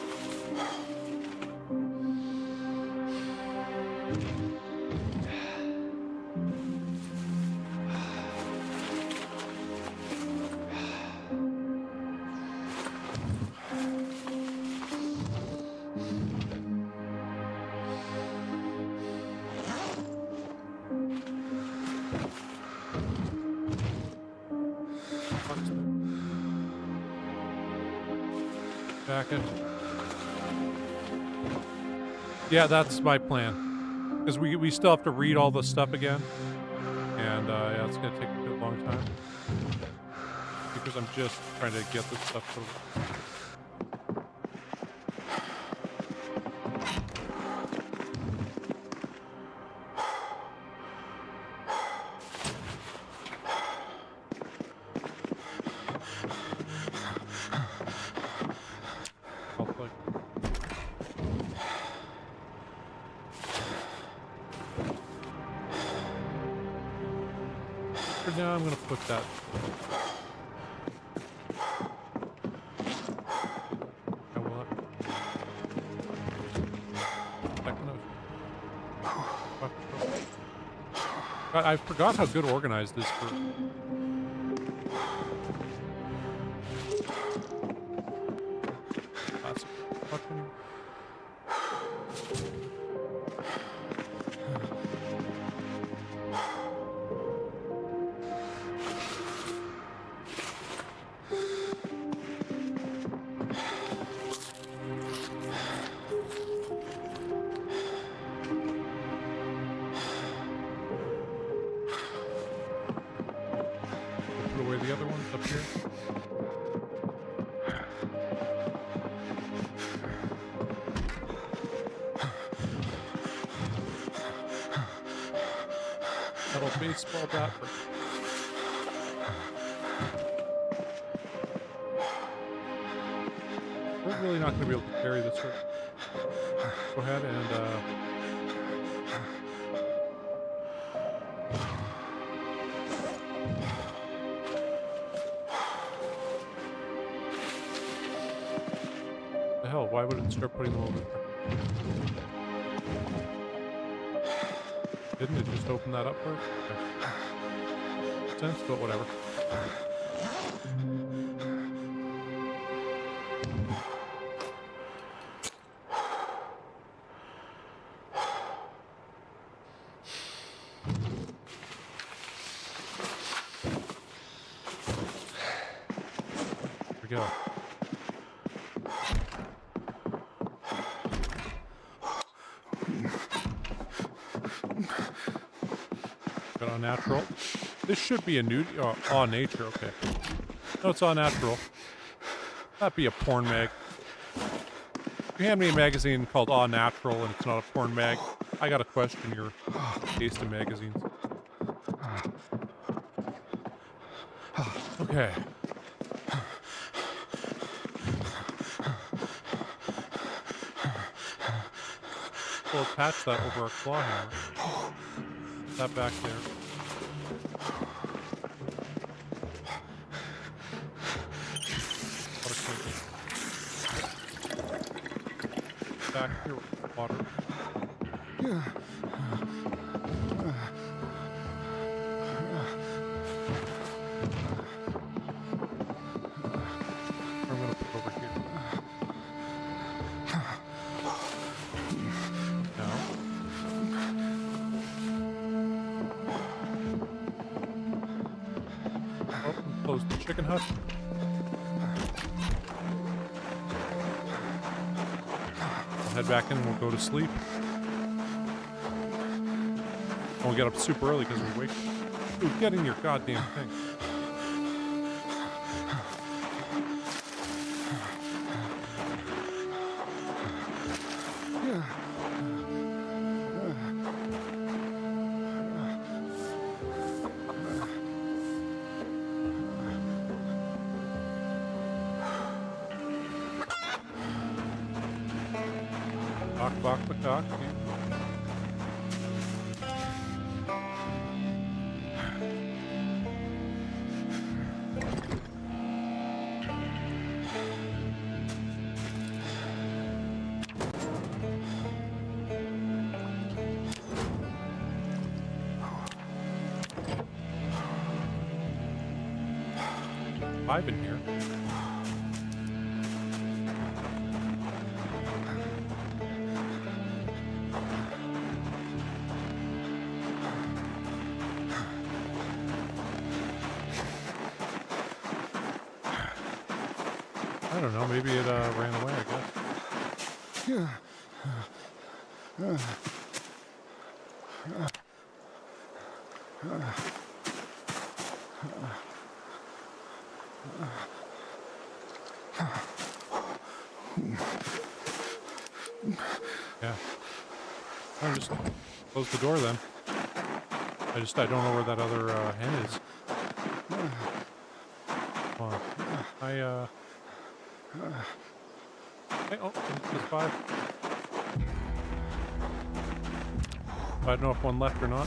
Jacket. Yeah, that's my plan. Because we still have to read all the stuff again. And yeah, it's going to take a good long time. Because I'm just trying to get this stuff over. For now, I'm going to put that. I will. God, I forgot how good organized this group. The other one's up here. Metal baseball bat. We're really not going to be able to carry this right. Go ahead and the hell, why would it start putting them over there? Didn't it just open that up first? Okay. Sense, but whatever. Here we go. Got on natural. This should be a nude. On nature, okay. No, it's on natural. That'd be a porn mag. If you hand me a magazine called All Natural and it's not a porn mag, I gotta question your taste in magazines. Okay. We'll attach that over our claw hammer. Put that back there. Back here with water. I'm gonna put over here. Now. Oh, close the chicken hut. Head back in and we'll go to sleep. And we'll get up super early because we wake. Dude, get in your goddamn thing. Bok the cock. I've been here. I don't know, maybe it ran away, I guess. Yeah. I'll just close the door then. I don't know where that other hen is. Come on. Hey, oh, there's 5. I don't know if one left or not.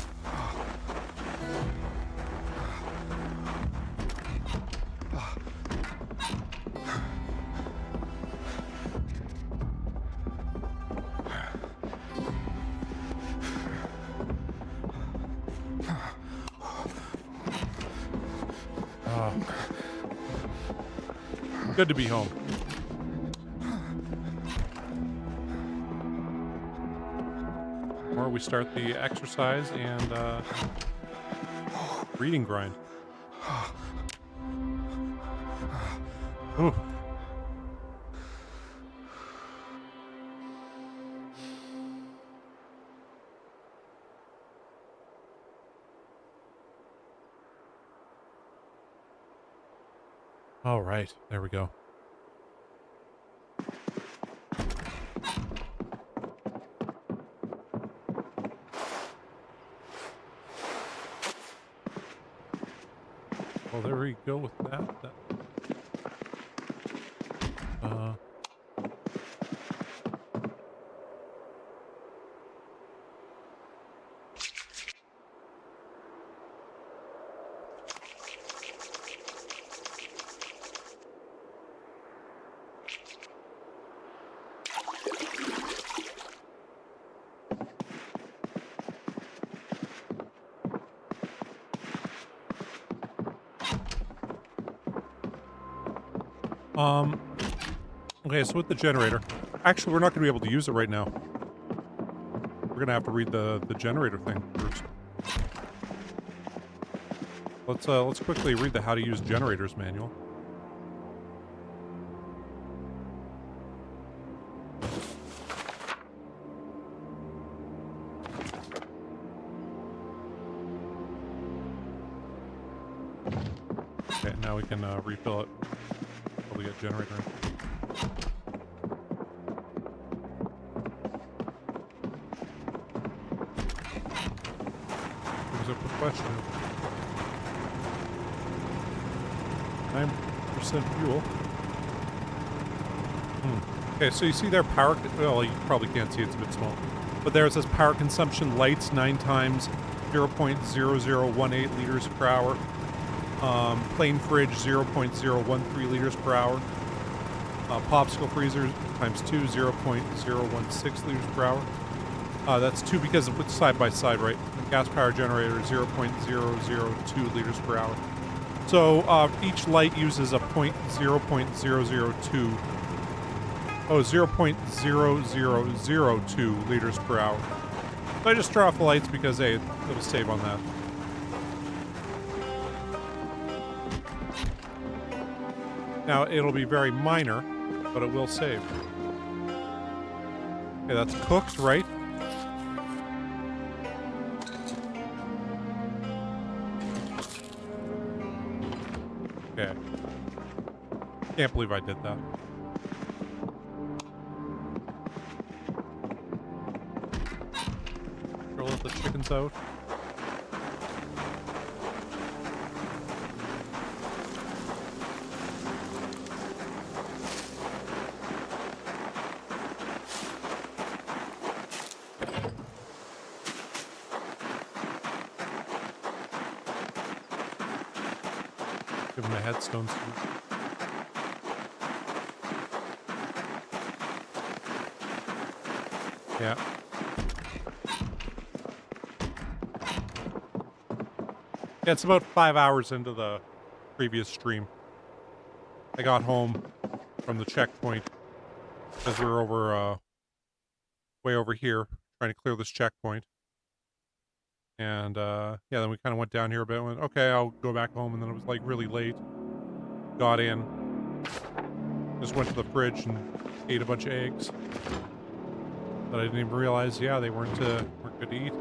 Good to be home. Or we start the exercise and reading grind. Ooh. All right, there we go. Well, there we go with that. Okay, so with the generator, actually, we're not going to be able to use it right now. We're going to have to read the generator thing first. Let's quickly read the how to use generators manual. Okay, now we can refill it. Probably get generator in. Brings up the question of 9% fuel. Okay, so you see their power, well, you probably can't see, it's a bit small. But there it says power consumption lights 9 times 0.0018 liters per hour. Plain fridge 0.013 liters per hour. Popsicle freezer times 2, 0.016 liters per hour. That's 2 because it's side by side, right? And gas power generator 0.002 liters per hour. So each light uses a 0.002. Oh, 0.0002 liters per hour. So I just turn off the lights because, hey, it'll save on that. Now, it'll be very minor, but it will save. Okay, that's cooked, right? Okay. Can't believe I did that. Let the chickens out. Give him a headstone salute. Yeah. Yeah, it's about 5 hours into the previous stream. I got home from the checkpoint because we were over, way over here trying to clear this checkpoint. And, yeah, then we kind of went down here a bit and went, okay, I'll go back home. And then it was like really late. Got in. Just went to the fridge and ate a bunch of eggs. But I didn't even realize, yeah, they weren't good to eat.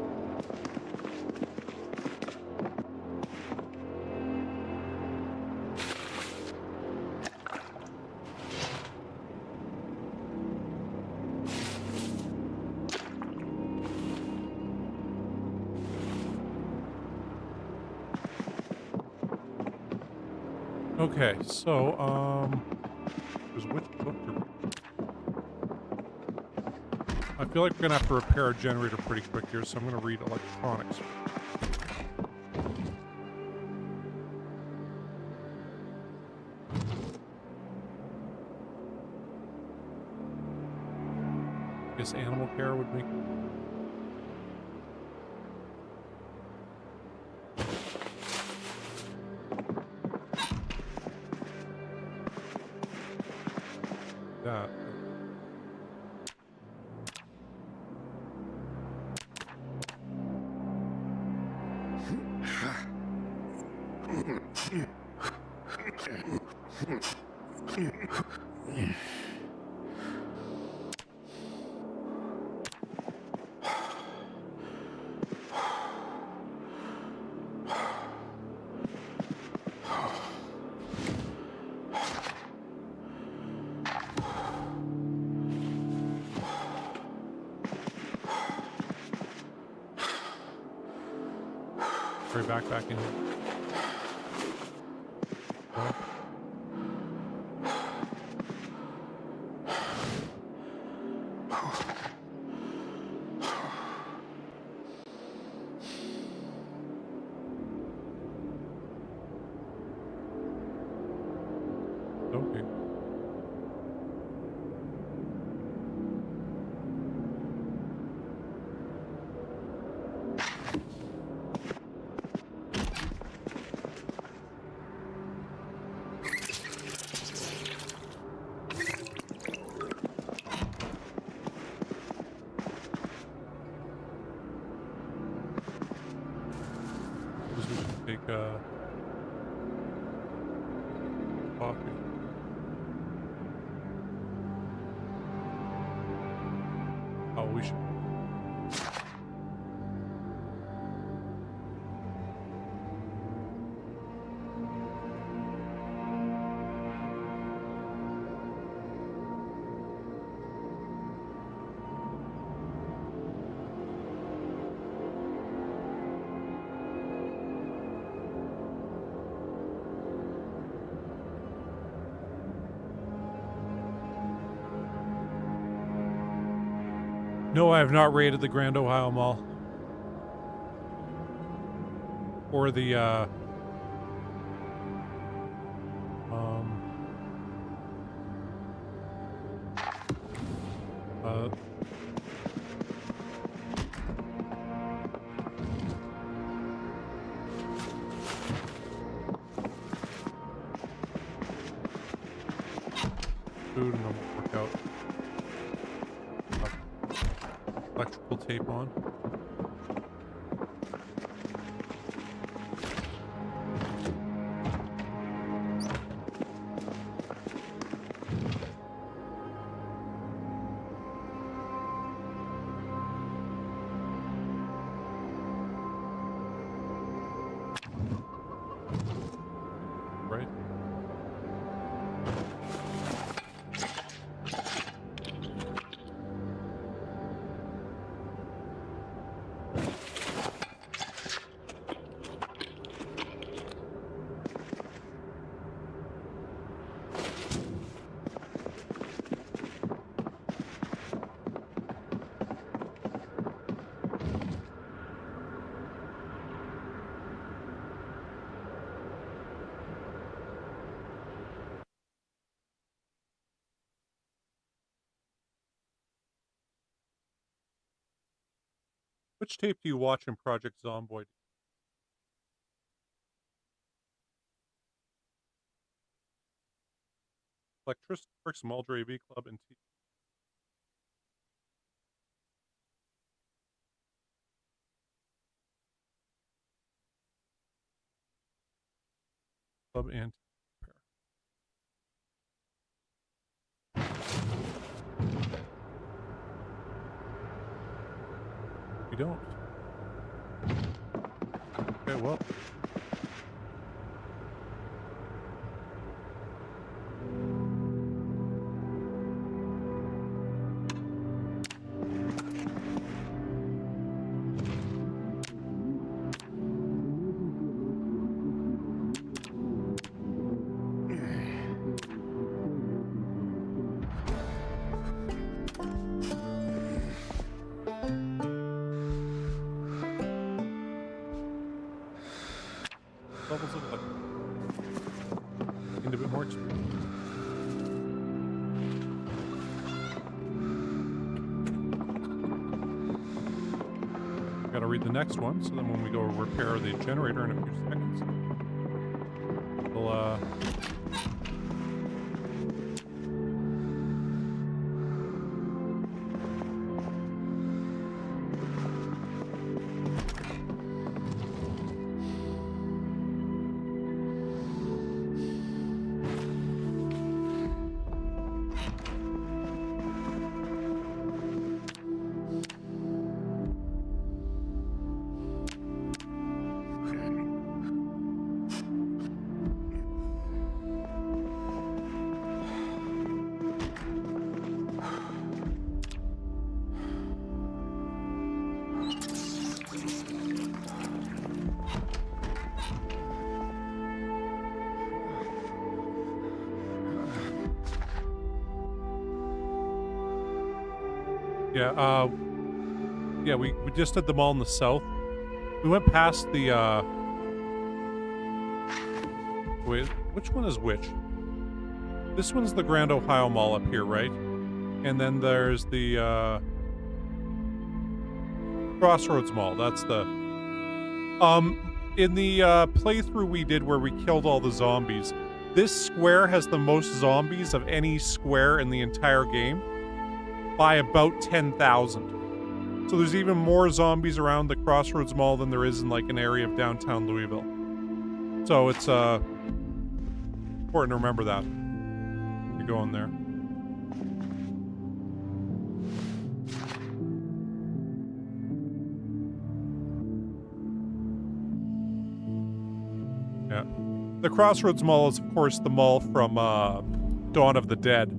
Okay, so, which book to read? I feel like we're gonna have to repair a generator pretty quick here, so I'm gonna read electronics. I guess animal care would make that. Back in. Oh. Okay. Take coffee. Oh, we should. No, I have not raided the Grand Ohio Mall. Or the, food and a workout. Electrical tape on. Right. Which tape do you watch in Project Zomboid? Electricity Works, Mulder AV Club, and T Club and we don't. Okay, well. Levels of like need a bit more experience. Gotta read the next one, so then when we go repair the generator in a few seconds, we'll yeah, yeah, we just did them all in the south. We went past the wait, which one is which? This one's the Grand Ohio Mall up here, right? And then there's the Crossroads Mall. That's the in the playthrough we did where we killed all the zombies, this square has the most zombies of any square in the entire game by about 10,000. So there's even more zombies around the Crossroads Mall than there is in like an area of downtown Louisville. So it's important to remember that. You're going there. Yeah. The Crossroads Mall is, of course, the mall from Dawn of the Dead.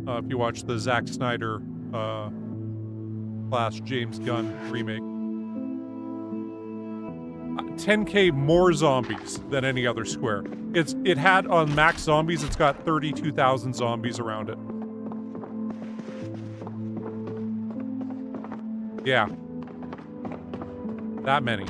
If you watch the Zack Snyder / James Gunn remake. 10k more zombies than any other square. It had on max zombies, it's got 32,000 zombies around it. Yeah. That many.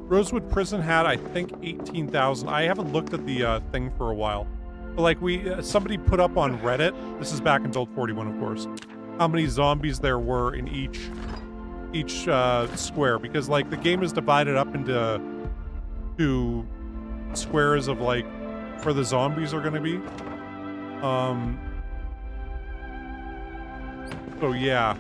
Rosewood Prison had, I think, 18,000. I haven't looked at the thing for a while. But like somebody put up on Reddit, this is back in Build 41, of course, how many zombies there were in each square, because like the game is divided up into two squares of like where the zombies are going to be. So yeah,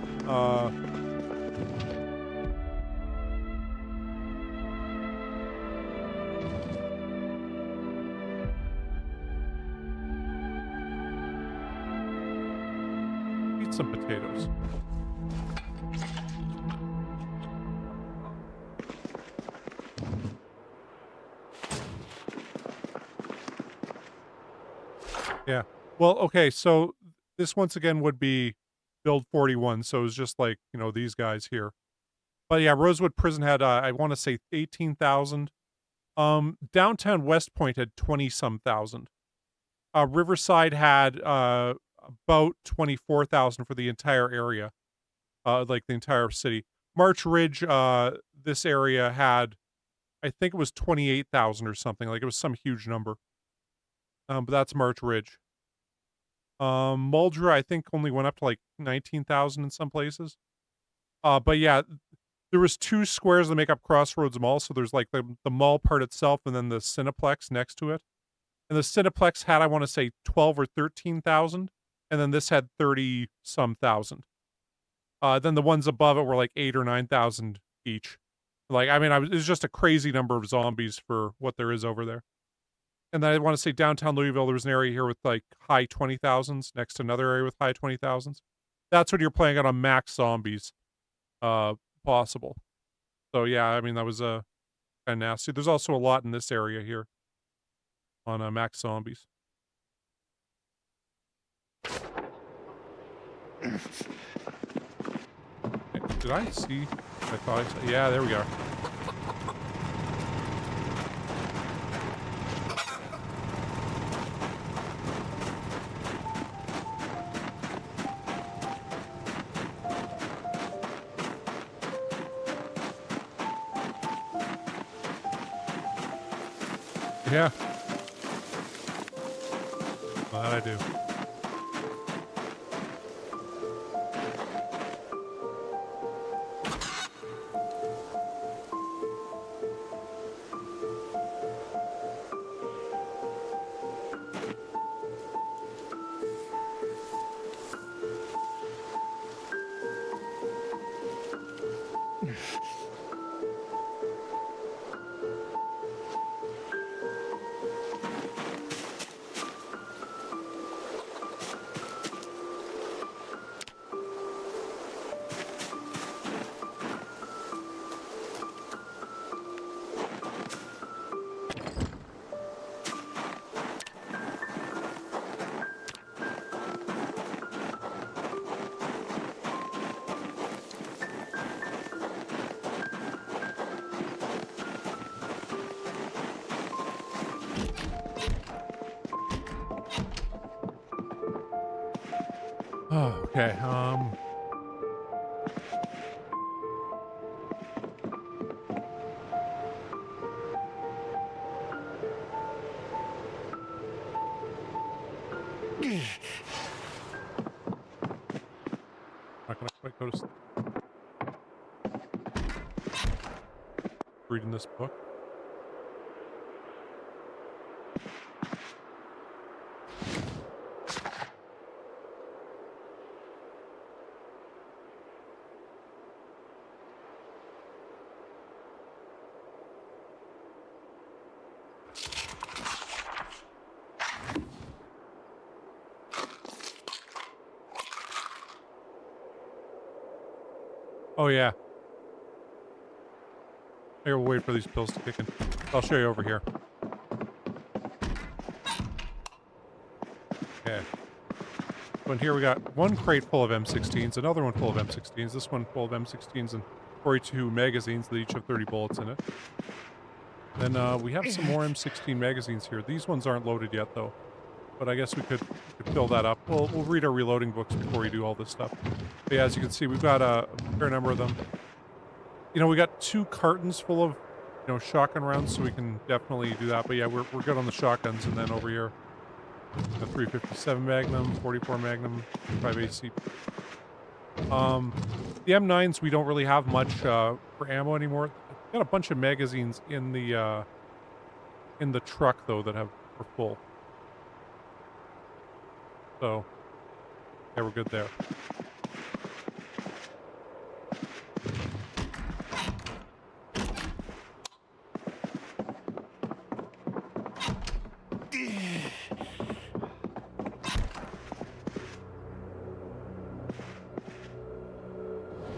eat some potatoes. Yeah. Well, okay, so this once again would be Build 41, so it's just like, you know, these guys here. But yeah, Rosewood Prison had, I want to say 18,000. Downtown West Point had 20 some thousand. Riverside had about 24,000 for the entire area, like the entire city. March Ridge, this area had, I think it was 28,000 or something. Like it was some huge number. But that's March Ridge. Muldra, I think, only went up to like 19,000 in some places. But yeah, there was two squares that make up Crossroads Mall. So there's like the mall part itself and then the Cineplex next to it. And the Cineplex had, I want to say, 12 or 13,000, and then this had 30 some thousand. Then the ones above it were like 8 or 9,000 each. Like, I mean, it was just a crazy number of zombies for what there is over there. And then I want to say downtown Louisville, there was an area here with like high 20,000s next to another area with high 20,000s. That's when you're playing out on max zombies, possible. So yeah, I mean, that was kind of nasty. There's also a lot in this area here on max zombies. Did I see? I thought I saw. Yeah, there we go. Yeah. Well, that I do. Oh, okay. Not gonna quite go to sleep. Reading this book. Oh yeah. Here, we'll wait for these pills to kick in. I'll show you over here. Okay. So in here we got one crate full of M16s, another one full of M16s, this one full of M16s and 42 magazines that each have 30 bullets in it. Then we have some more M16 magazines here. These ones aren't loaded yet though, but I guess we could fill that up. We'll read our reloading books before we do all this stuff. But yeah, as you can see, we've got a fair number of them. You know, we got 2 cartons full of, you know, shotgun rounds, so we can definitely do that. But yeah, we're good on the shotguns. And then over here, the 357 Magnum, 44 Magnum, 5 AC. The M9s we don't really have much for ammo anymore. Got a bunch of magazines in the truck though that are full. So yeah, we're good there.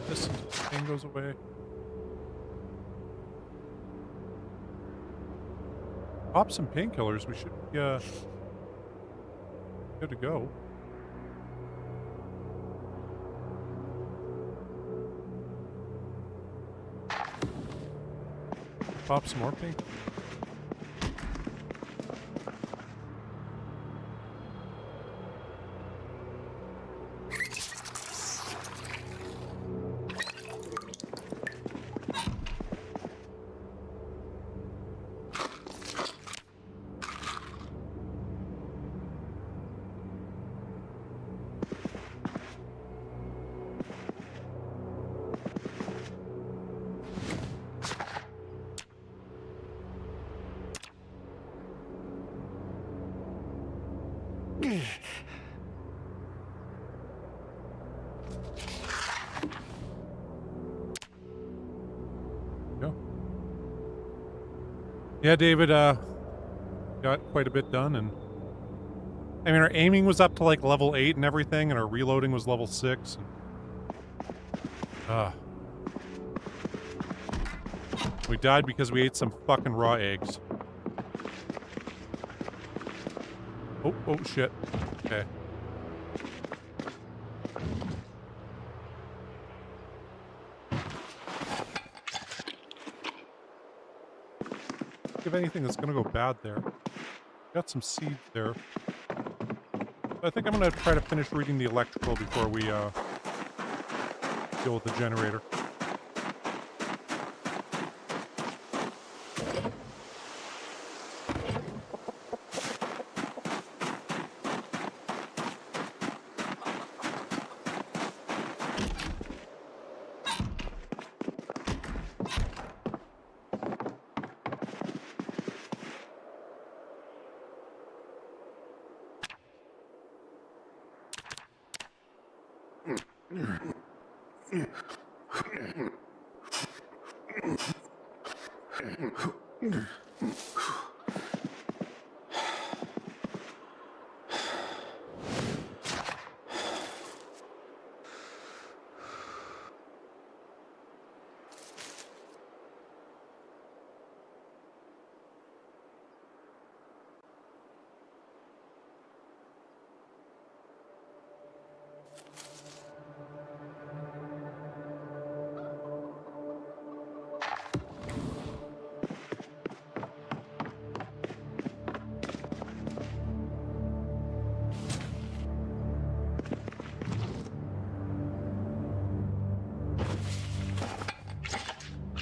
This thing goes away. Pop some painkillers. We should be good to go. Pop some more paint. Yeah, David, got quite a bit done, and I mean, our aiming was up to like level 8 and everything, and our reloading was level 6. And, we died because we ate some fucking raw eggs. Oh shit. Okay. If anything that's gonna go bad there. Got some seeds there. I think I'm gonna try to finish reading the electrical before we deal with the generator.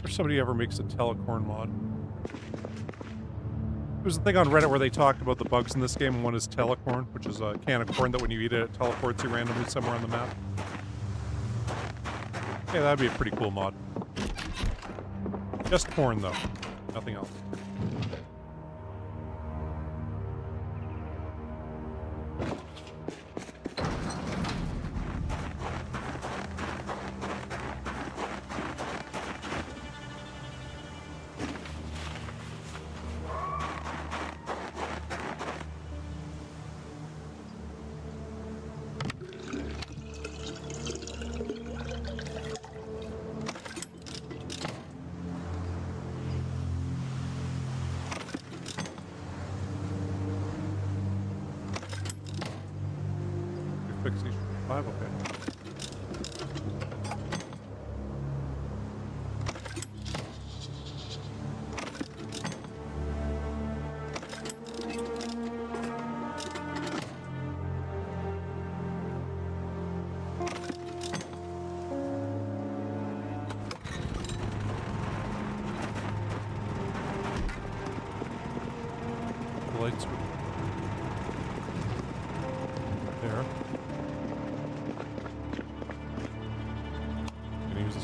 Somebody ever makes a telecorn mod. There's a thing on Reddit where they talked about the bugs in this game, and one is telecorn, which is a can of corn that when you eat it, it teleports you randomly somewhere on the map. Yeah, that'd be a pretty cool mod. Just corn, though. Nothing else.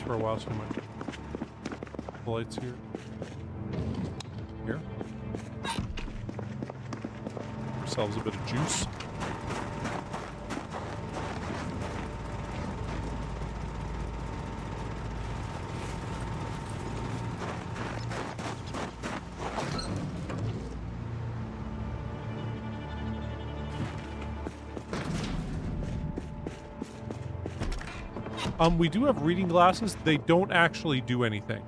For a while, so much. The lights here. Here. Ourselves a bit of juice. We do have reading glasses. They don't actually do anything.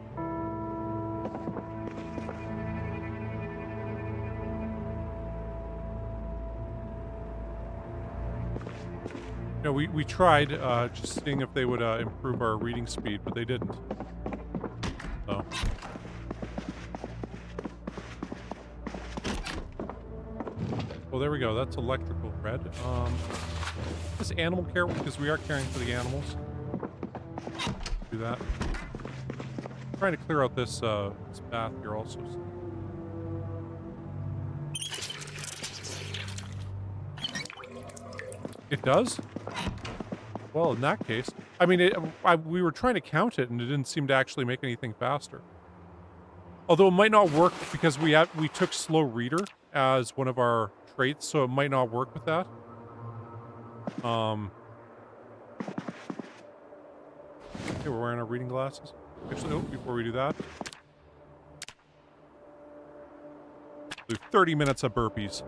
You know, we tried just seeing if they would improve our reading speed, but they didn't. So. Oh, there we go. That's electrical red. This animal care, because we are caring for the animals. Do that. Trying to clear out this this bath here also. It does? Well, in that case, I mean, we were trying to count it, and it didn't seem to actually make anything faster. Although it might not work because we took slow reader as one of our traits, so it might not work with that. Okay, we're wearing our reading glasses. Actually, oh, before we do that, do 30 minutes of burpees.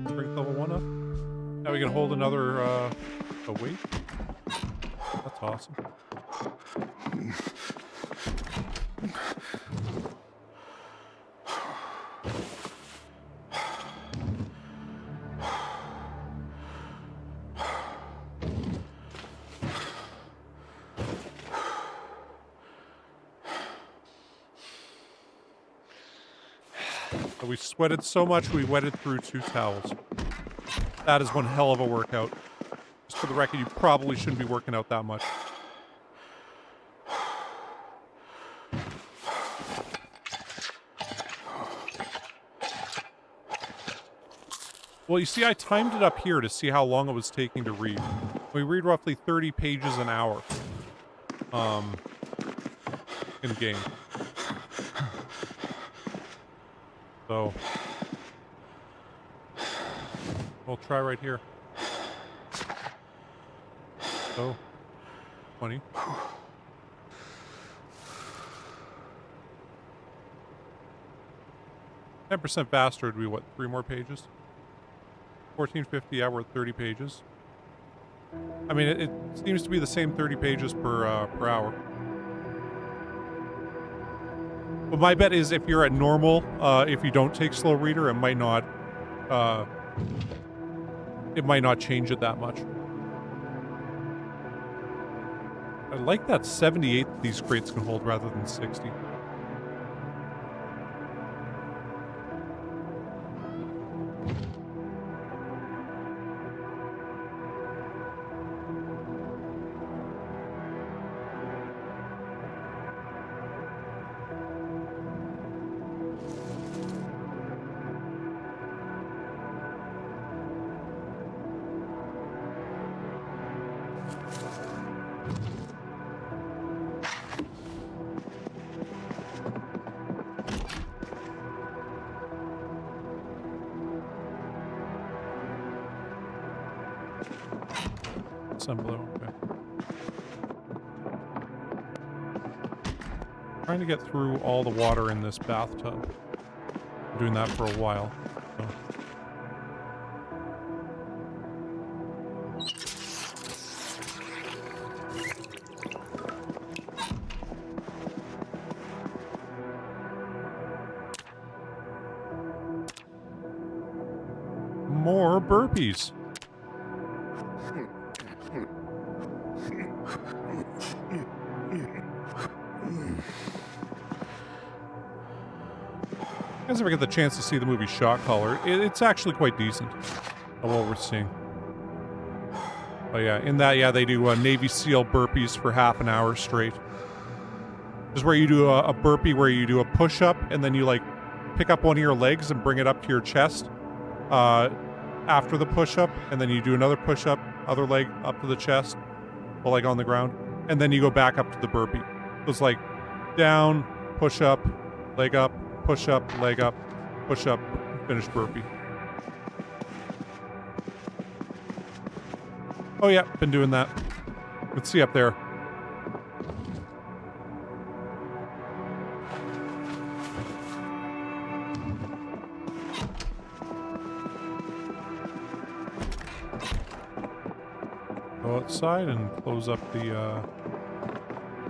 Strength level 1 up. Now we can hold another a weight. That's awesome. We sweated so much we wetted through 2 towels. That is one hell of a workout. Just for the record, you probably shouldn't be working out that much. Well, you see, I timed it up here to see how long it was taking to read. We read roughly 30 pages an hour. In game. So, we'll try right here. So, 20. %, faster would be what, 3 more pages? 1450, yeah, we're at 30 pages. I mean, it seems to be the same 30 pages per hour. But my bet is if you're at normal, if you don't take slow reader, it might not change it that much. I like that 78 these crates can hold rather than 60. Blue, okay. Trying to get through all the water in this bathtub. I'm doing that for a while. More burpees. You guys ever get the chance to see the movie Shot Caller? It's actually quite decent of what we're seeing. But yeah, in that, yeah, they do Navy SEAL burpees for half an hour straight. This is where you do a burpee where you do a push-up and then you like pick up one of your legs and bring it up to your chest after the push-up, and then you do another push-up, other leg up to the chest, or like on the ground, and then you go back up to the burpee. So it's like down, push-up, leg up, push-up, leg up, push-up, finish burpee. Oh yeah, been doing that. Let's see up there. Go outside and close up the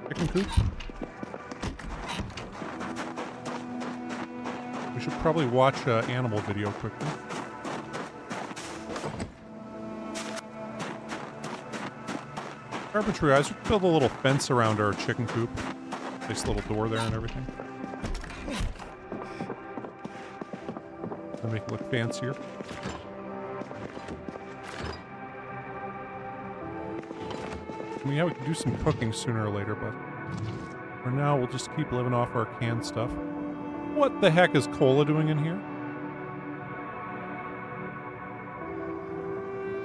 chicken coop. We should probably watch an animal video quickly. Carpentry guys, we can build a little fence around our chicken coop. Nice little door there and everything. To make it look fancier. I mean, yeah, we can do some cooking sooner or later, but for now, we'll just keep living off our canned stuff. What the heck is Cola doing in here?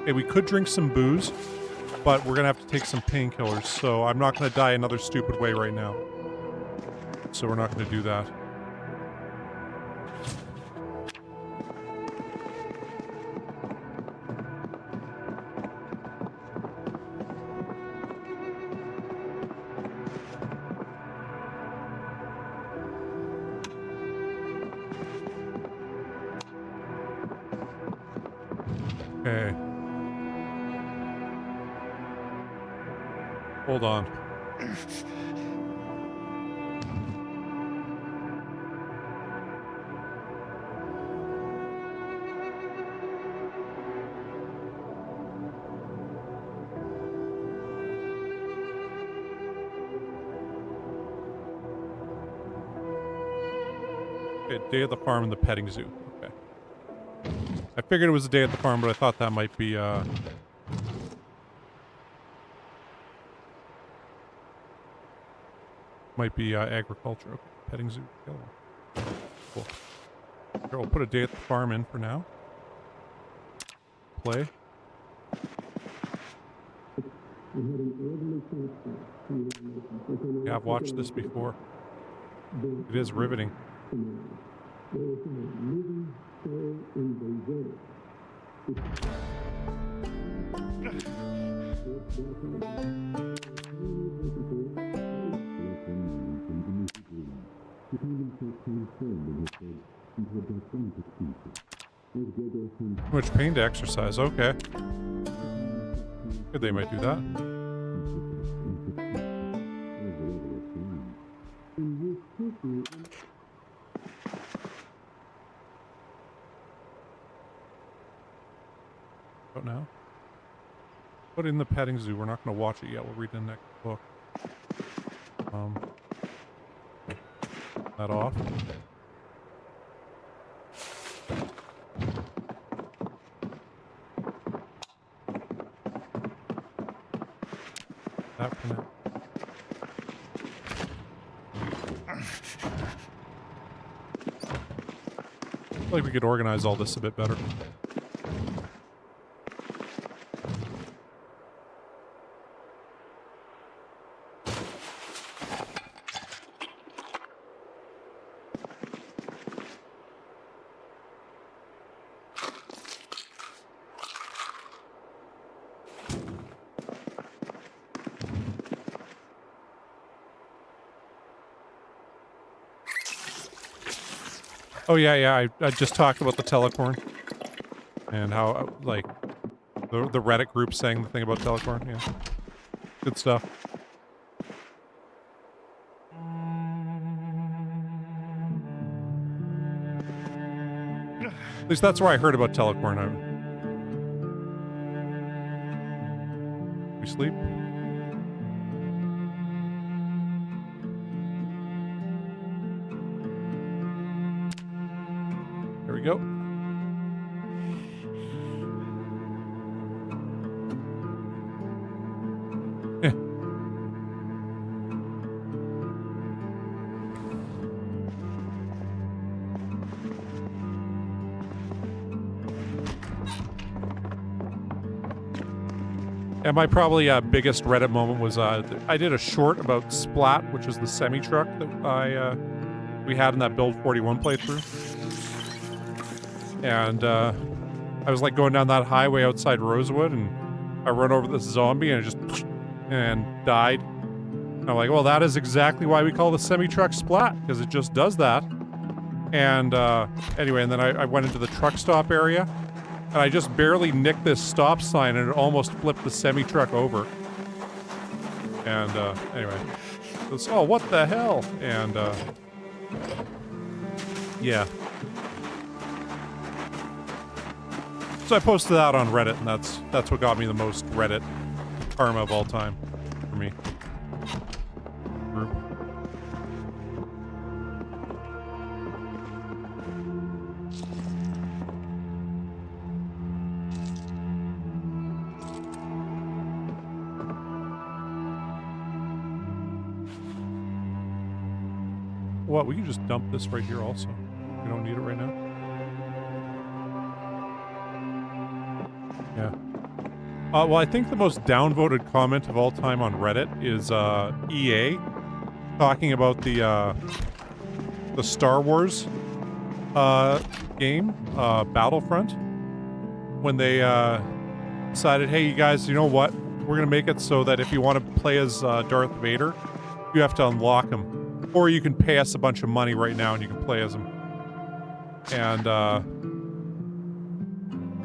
Okay, we could drink some booze, but we're gonna have to take some painkillers, so I'm not gonna die another stupid way right now. So we're not gonna do that. Okay. Hold on. Okay, day at the farm and the petting zoo. Okay. I figured it was a day at the farm, but I thought that might be, agriculture. Okay, petting zoo. Cool. Here, we'll put a day at the farm in for now. Play. Yeah, I've watched this before. It is riveting. Too much pain to exercise, okay. Good, they might do that. What now? Put in the petting zoo. We're not going to watch it yet. We'll read the next book. That off. That for now. I feel like we could organize all this a bit better. Oh yeah, I just talked about the telecorn and how like the Reddit group saying the thing about telecorn. Yeah, good stuff. At least that's where I heard about telecorn. We sleep. There we go. Yeah. And my probably biggest Reddit moment was I did a short about Splat, which is the semi-truck that we had in that Build 41 playthrough. And I was like going down that highway outside Rosewood, and I run over this zombie and it just died. And I'm like, well, that is exactly why we call the semi-truck Splat, because it just does that. And anyway, and then I went into the truck stop area, and I just barely nicked this stop sign, and it almost flipped the semi-truck over. And anyway, it was, oh, what the hell? And yeah. So I posted that on Reddit, and that's what got me the most Reddit karma of all time. for me. Group. What? We can just dump this right here also. We don't need it right now. Yeah. Well, I think the most downvoted comment of all time on Reddit is EA talking about the Star Wars game, Battlefront, when they decided, hey, you guys, you know what? We're gonna make it so that if you want to play as Darth Vader, you have to unlock him, or you can pay us a bunch of money right now and you can play as him. And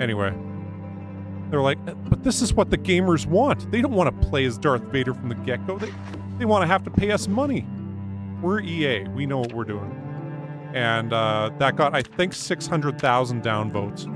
anyway. They're like, but this is what the gamers want. They don't want to play as Darth Vader from the get-go. They want to have to pay us money. We're EA. We know what we're doing. And that got, I think, 600,000 downvotes.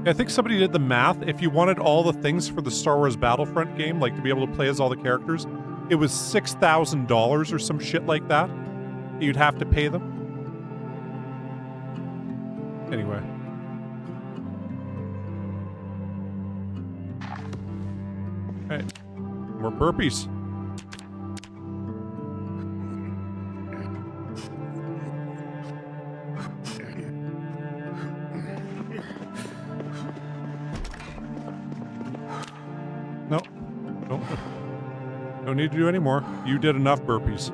I think somebody did the math. If you wanted all the things for the Star Wars Battlefront game, like to be able to play as all the characters, it was $6,000 or some shit like that. You'd have to pay them. Anyway. Alright. More burpees. Don't need to do any more. You did enough burpees.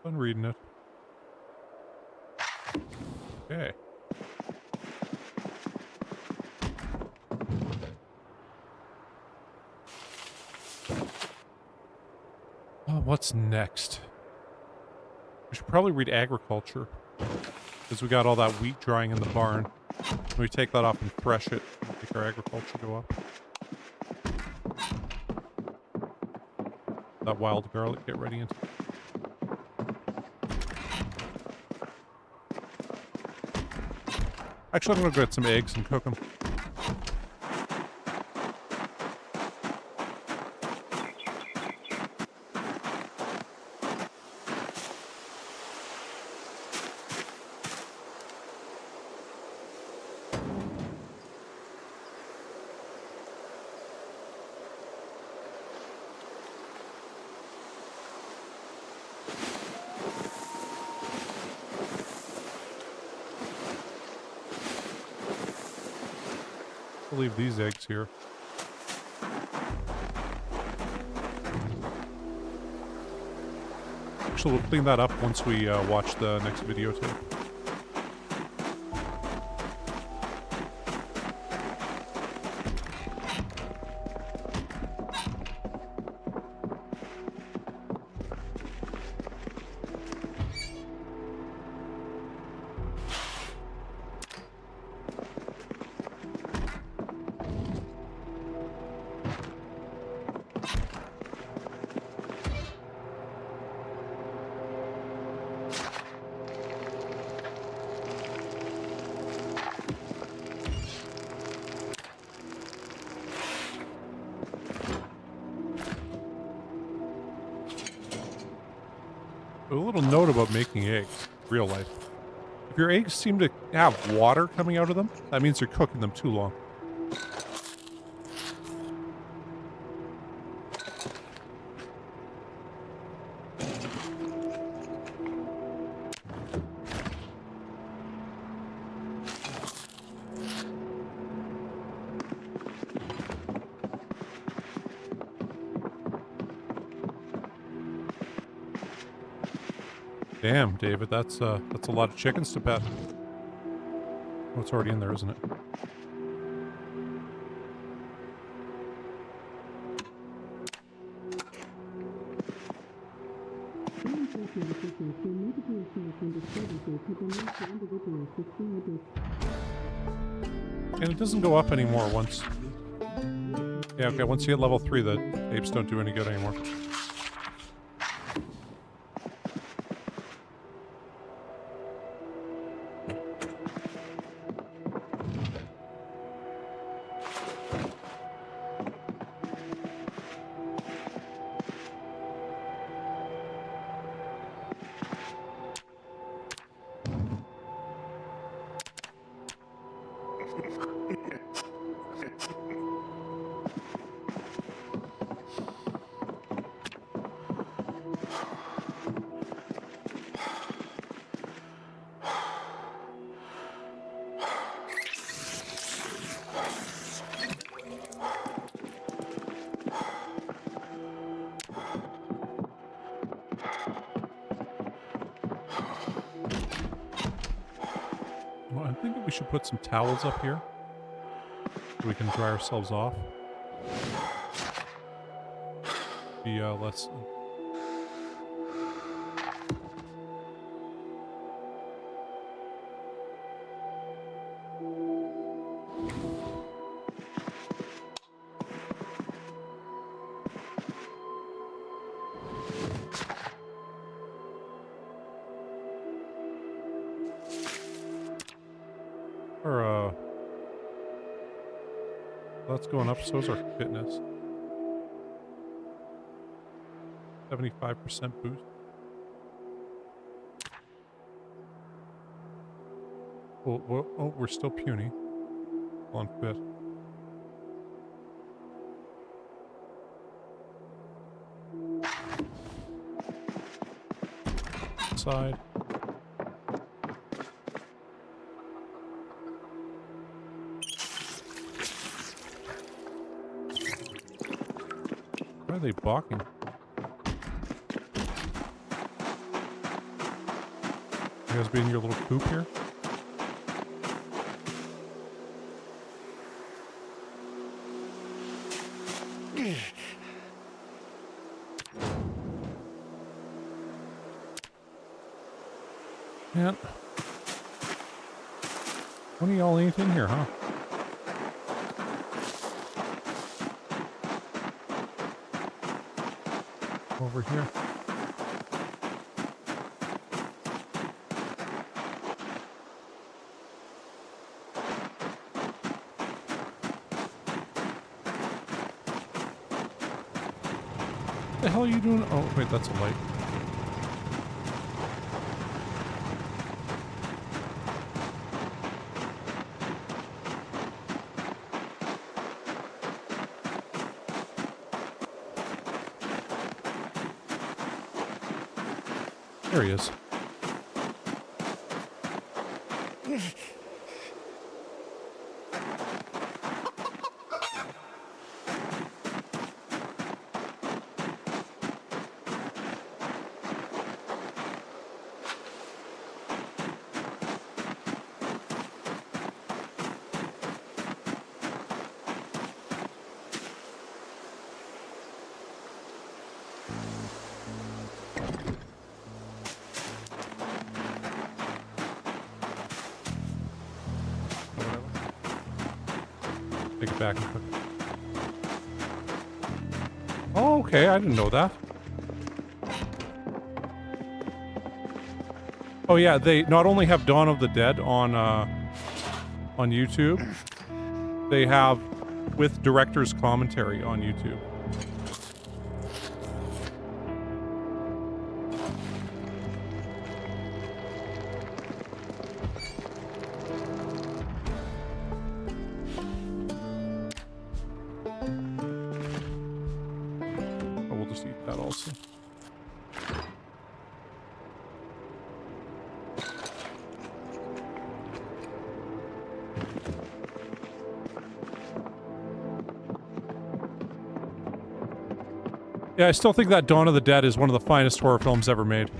Fun reading it. Okay. Oh, what's next? We should probably read agriculture. Because we got all that wheat drying in the barn. When we take that off and thresh it, make our agriculture go up. That wild garlic, get ready into. Actually, I'm gonna go get some eggs and cook them. I'll leave these eggs here. Actually, we'll clean that up once we watch the next video too. A little note about making eggs, real life. If your eggs seem to have water coming out of them, that means you're cooking them too long. Damn, David, that's a lot of chickens to pet. Oh, it's already in there, isn't it? And it doesn't go up anymore once... Yeah, okay, once you hit level 3, the apes don't do any good anymore. Well, I'm thinking we should put some towels up here so we can dry ourselves off. Be less... Or, that's going up, so is our fitness. 75% boost. Oh, we're still puny. On fit. Side. Why are they balking? You guys be in your little coop here? Man. One of y'all ain't in here, huh? Over here. What the hell are you doing? Oh, wait, that's a light. There he is. Take it back and cook it. Oh, okay, I didn't know that. Oh yeah, they not only have Dawn of the Dead on YouTube, they have with director's commentary on YouTube. Also. Yeah, I still think that Dawn of the Dead is one of the finest horror films ever made.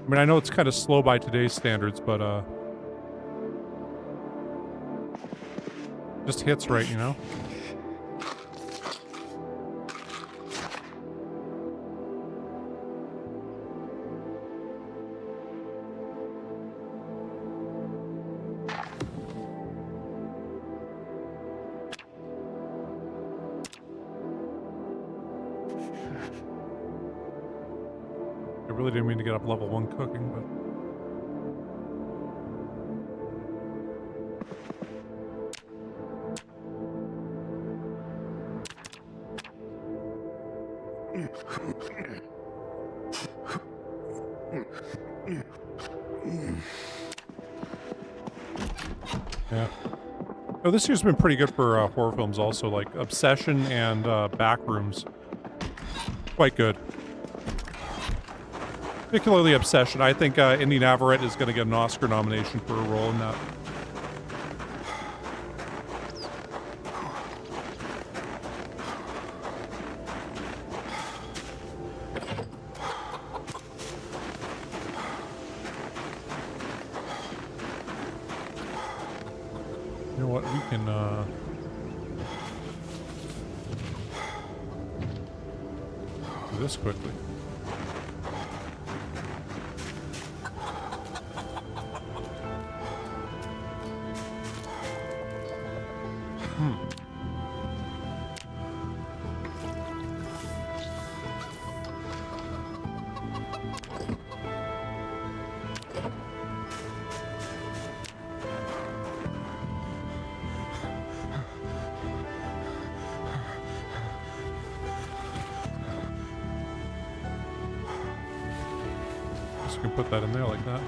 I mean, I know it's kind of slow by today's standards, but, just hits right, you know? I really didn't mean to get up level 1 cooking, but... Yeah. Oh, this year's been pretty good for horror films also, like Obsession and Backrooms. Quite good. Particularly Obsession. I think Indy Navarrete is going to get an Oscar nomination for a role in that. You know what? We can, do this quickly. You can put that in there like that.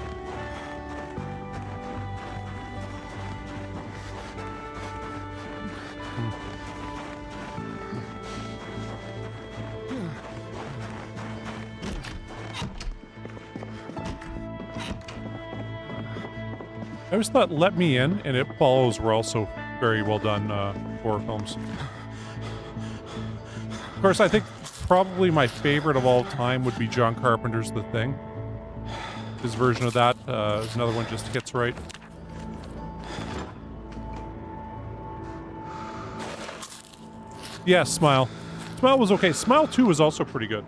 I always thought Let Me In and It Follows were also very well done horror films. Of course, I think probably my favorite of all time would be John Carpenter's The Thing. His version of that is another one just hits right. Yeah, Smile. Smile was okay. Smile 2 was also pretty good.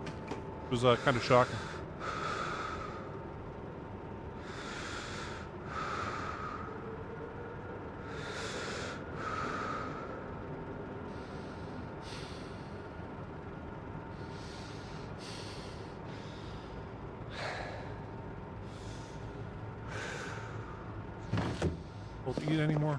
It was kind of shocking. Don't eat anymore.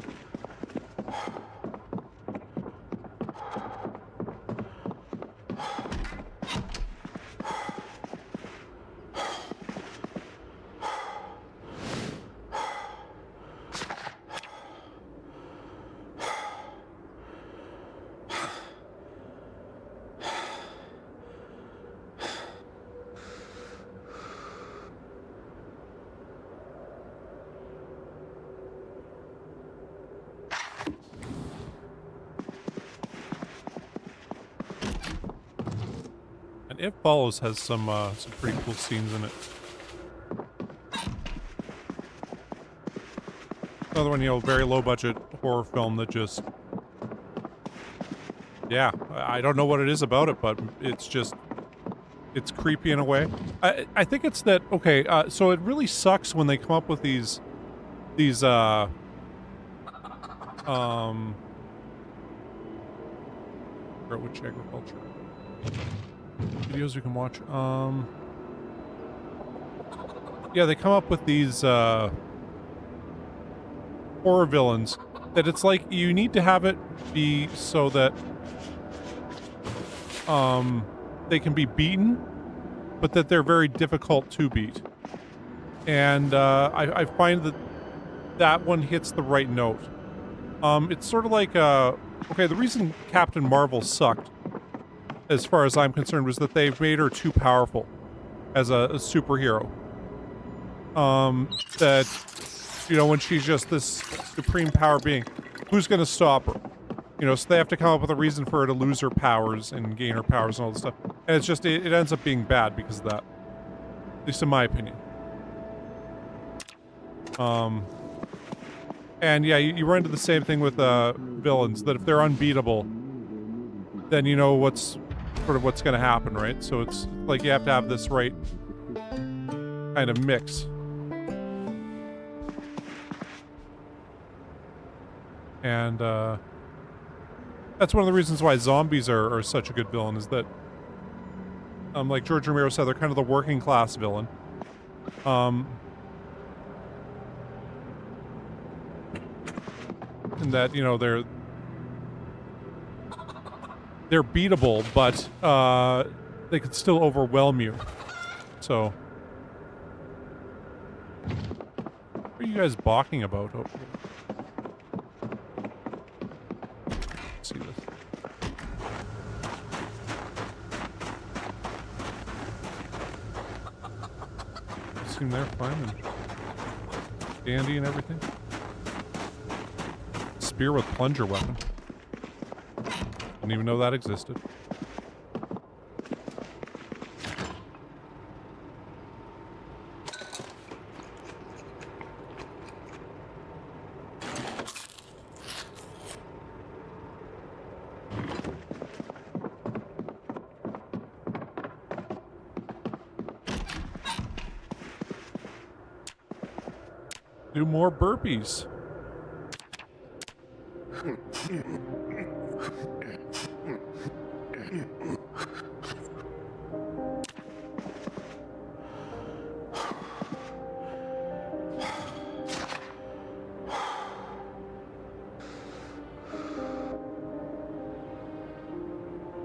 And It Follows has some pretty cool scenes in it. Another one, you know, very low budget horror film that just, yeah, I don't know what it is about it, but it's just, it's creepy in a way. I think it's that, okay, so it really sucks when they come up with these which agriculture videos you can watch. Yeah, they come up with these horror villains that it's like you need to have it be so that they can be beaten, but that they're very difficult to beat. And I find that that one hits the right note. It's sort of like okay, the reason Captain Marvel sucked, as far as I'm concerned, was that they've made her too powerful as a superhero. That, you know, when she's just this supreme power being, who's going to stop her? You know, so they have to come up with a reason for her to lose her powers and gain her powers and all this stuff. And it's just, it ends up being bad because of that. At least in my opinion. And yeah, you run into the same thing with villains, that if they're unbeatable, then you know what's going to happen, right? So it's like you have to have this right kind of mix. And that's one of the reasons why zombies are such a good villain, is that like George Romero said, they're kind of the working class villain. And that, you know, they're beatable, but they could still overwhelm you. So what are you guys balking about over here? Let's see this. Assume they're fine and dandy and everything. Spear with plunger weapon. Didn't even know that existed. Do more burpees.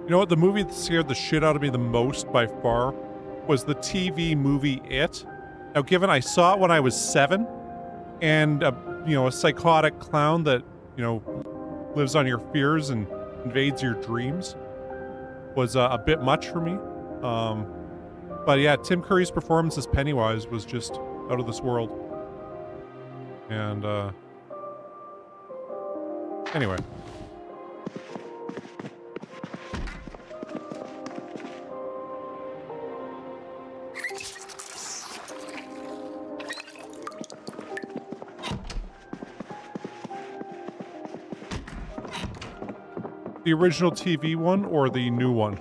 You know what? The movie that scared the shit out of me the most by far was the TV movie It. Now, given I saw it when I was 7, and you know, a psychotic clown that, you know, lives on your fears and invades your dreams was a bit much for me. But yeah, Tim Curry's performance as Pennywise was just out of this world. And anyway. The original TV one or the new one?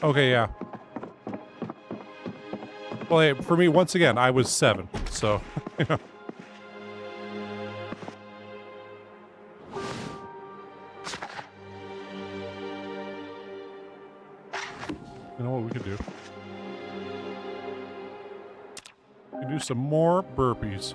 Okay, yeah. Well, hey, for me, once again, I was 7, so, you know. You know what we could do? We can do some more burpees.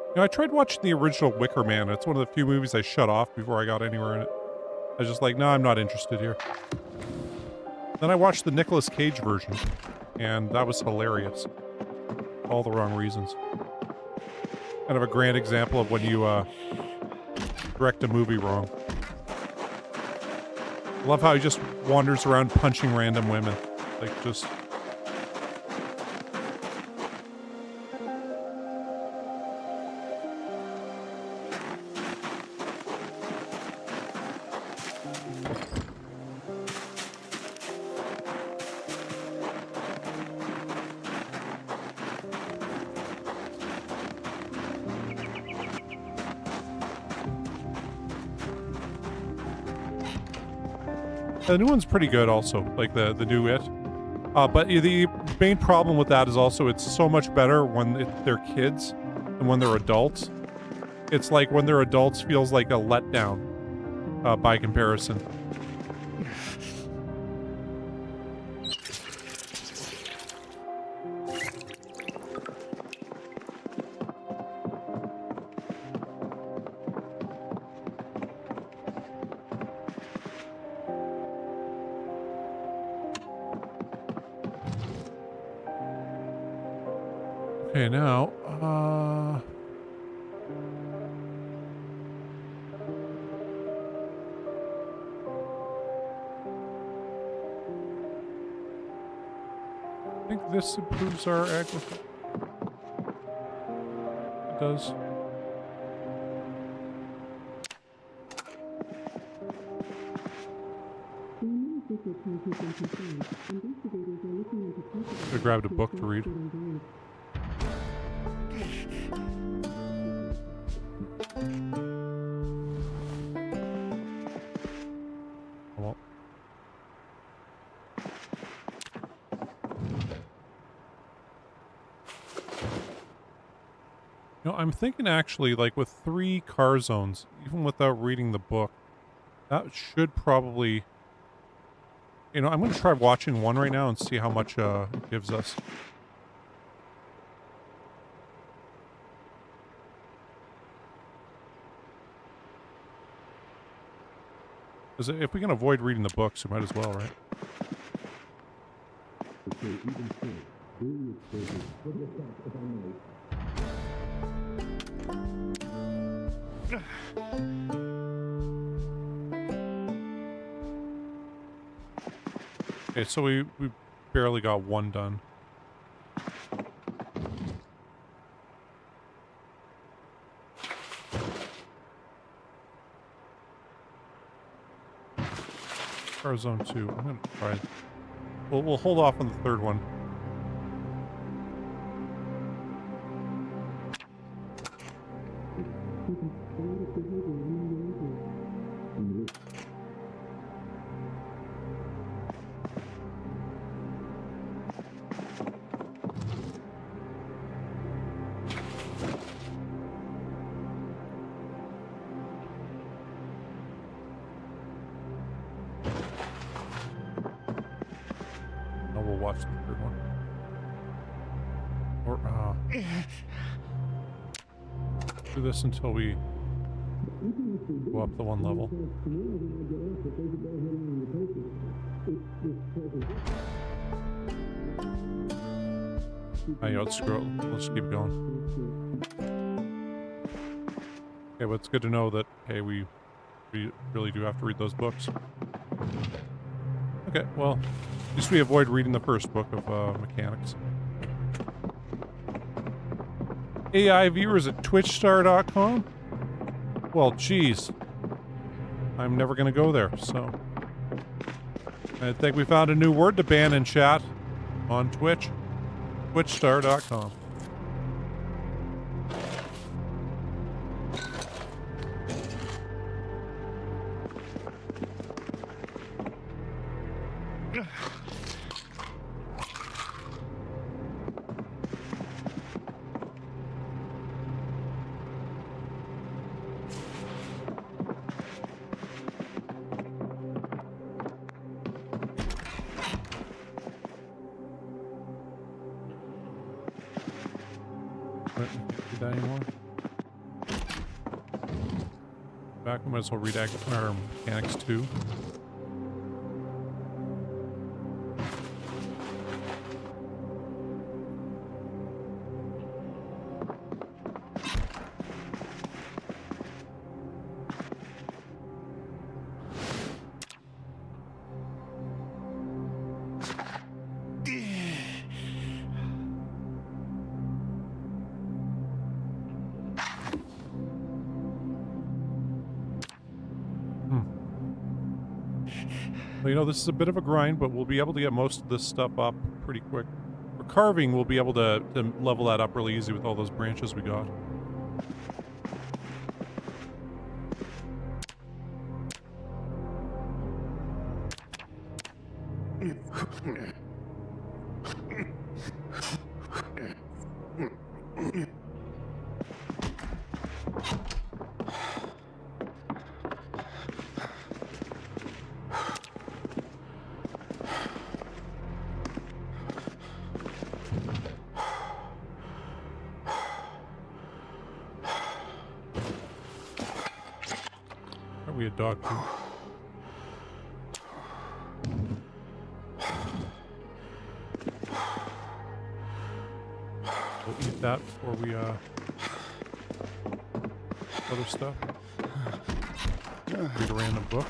You know, I tried watching the original Wicker Man. It's one of the few movies I shut off before I got anywhere in it. I was just like, no, I'm not interested here. Then I watched the Nicolas Cage version, and that was hilarious. All the wrong reasons. Kind of a grand example of when you direct a movie wrong. I love how he just wanders around punching random women. Like, just... The new one's pretty good also, like the new It. But the main problem with that is also it's so much better when they're kids than when they're adults. It's like when they're adults feels like a letdown by comparison. Okay, now, I think this improves our agriculture. It does. I grabbed a book to read. Well. You know, I'm thinking actually, like with 3 car zones, even without reading the book, that should probably... You know, I'm going to try watching one right now and see how much it gives us. Because if we can avoid reading the books, we might as well, right? Okay, so we barely got one done. Car zone 2. I'm gonna try. We'll hold off on the third one. Watch the third one. Or, do this until we go up the one level. Let's scroll. Let's keep going. Okay, but it's good to know that, hey, we really do have to read those books. Okay, well, at least we avoid reading the first book of mechanics. AI viewers at twitchstar.com? Well, geez. I'm never going to go there, so... I think we found a new word to ban in chat on Twitch. twitchstar.com. Back, we might as well read our mechanics too. Well, you know, this is a bit of a grind, but we'll be able to get most of this stuff up pretty quick. For carving, we'll be able to level that up really easy with all those branches we got. We a dog too. We'll eat that before we, other stuff. Read a random book.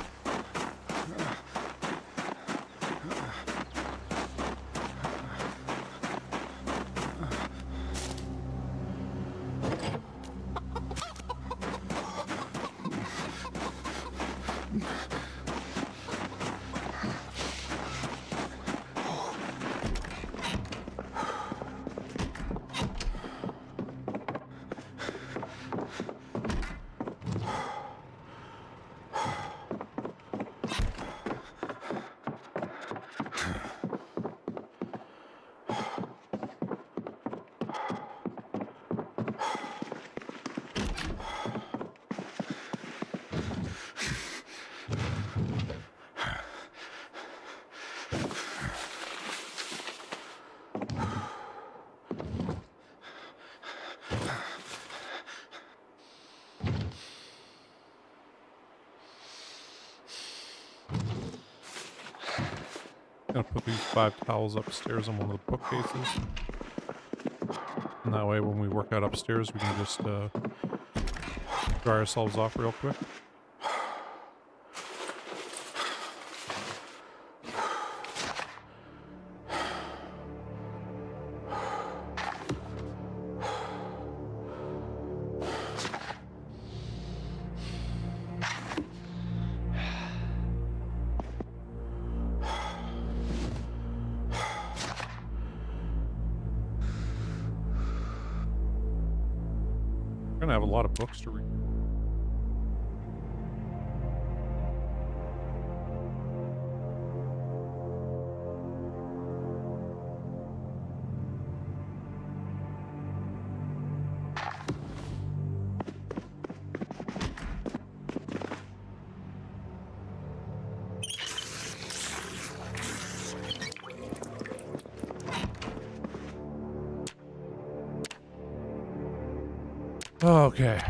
Gonna put these 5 towels upstairs on one of the bookcases. And that way when we work out upstairs, we can just dry ourselves off real quick. We're gonna have a lot of books to read. Okay.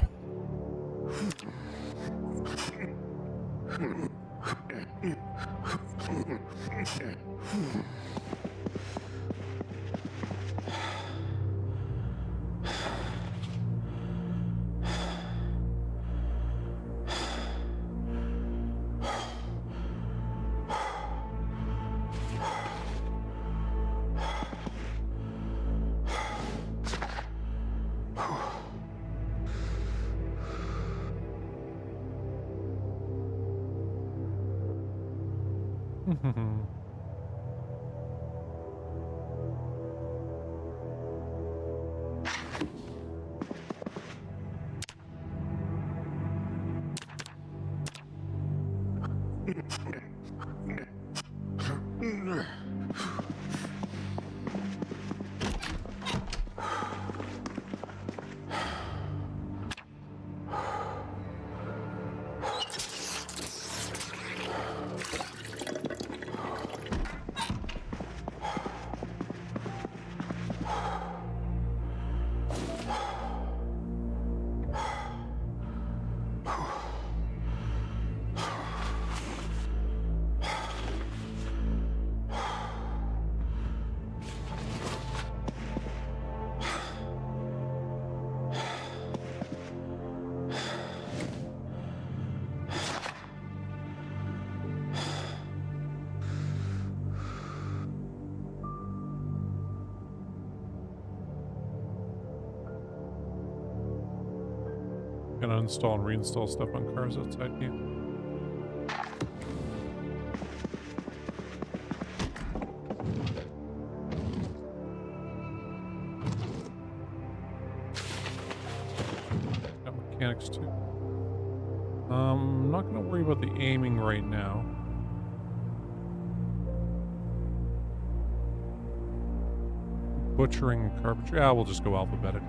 Gonna install and reinstall stuff on cars outside here. Got mechanics too. I'm not gonna worry about the aiming right now. Butchering and carpentry. Yeah, we'll just go alphabetically.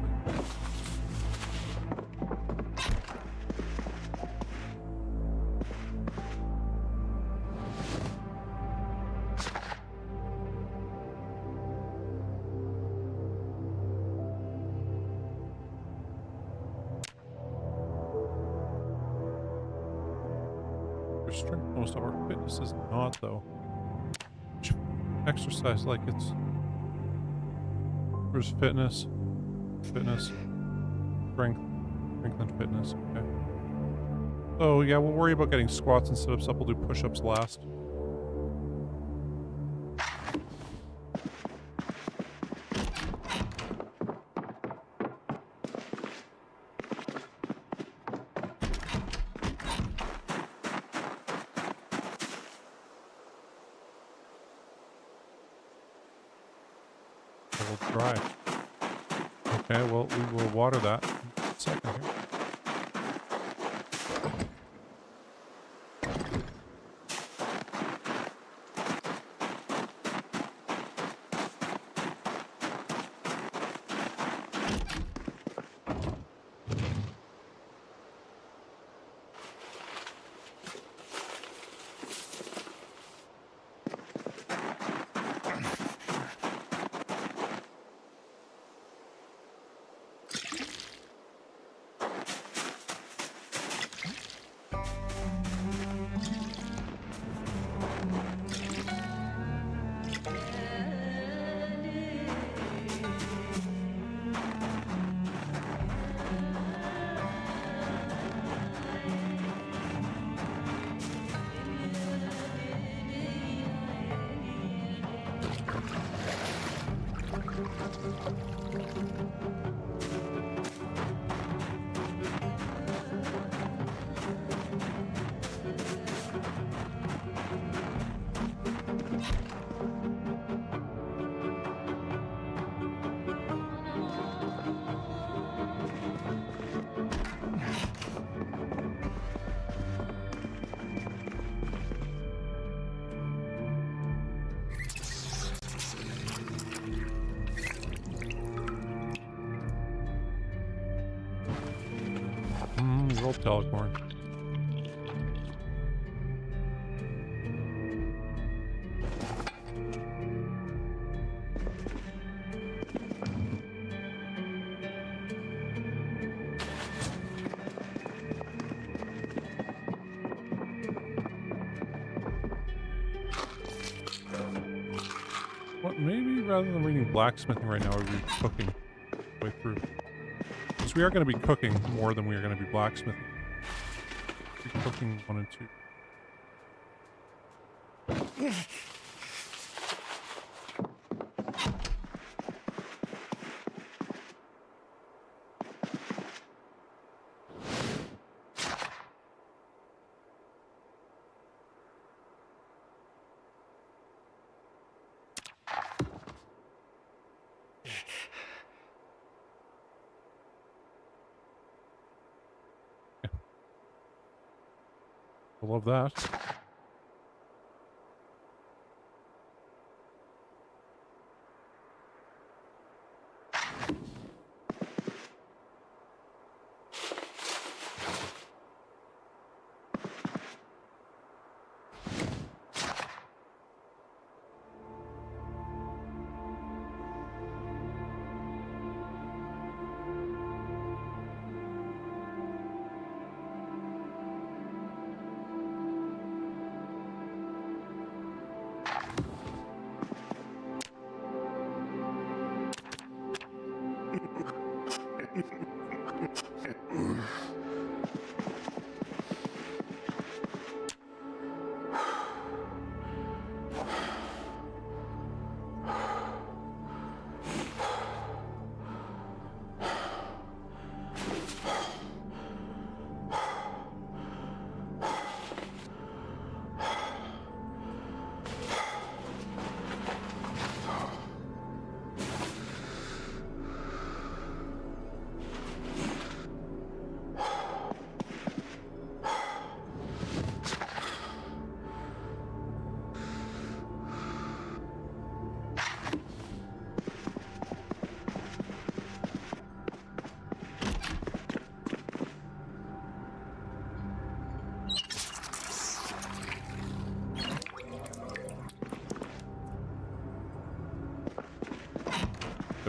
Strength, most of our fitness is not, though. Exercise like it's... Where's fitness? Fitness. Strength. Strength and fitness. Okay. So, yeah, we'll worry about getting squats and sit-ups up. We'll do push-ups last. Dry. Okay, well, we will water that in a second here. Roll telecorn. What, maybe rather than reading blacksmithing right now, we'd be cooking way through. Because we are going to be cooking more than we are going to be blacksmithing. We're cooking 1 and 2. I love that.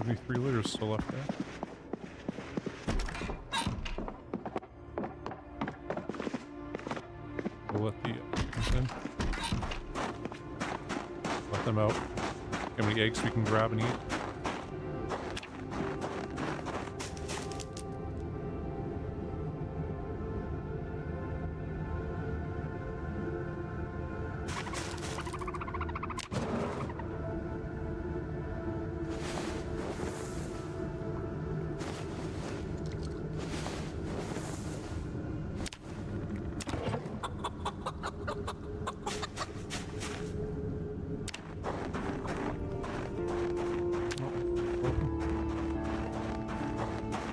Be 3 liters still left there. We'll let the chickens in. Let them out. How many eggs we can grab and eat?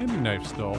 handy knife still.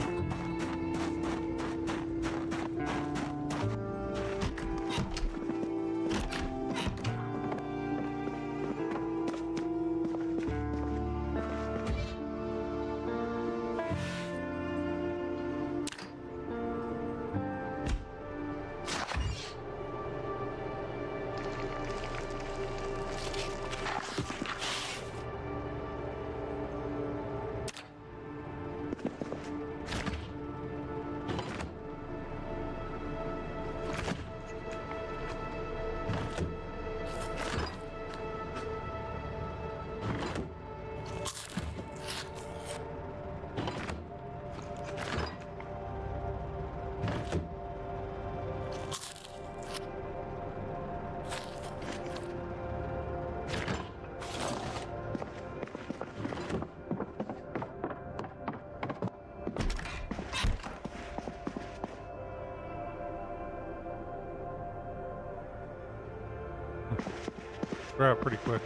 We're out pretty quick.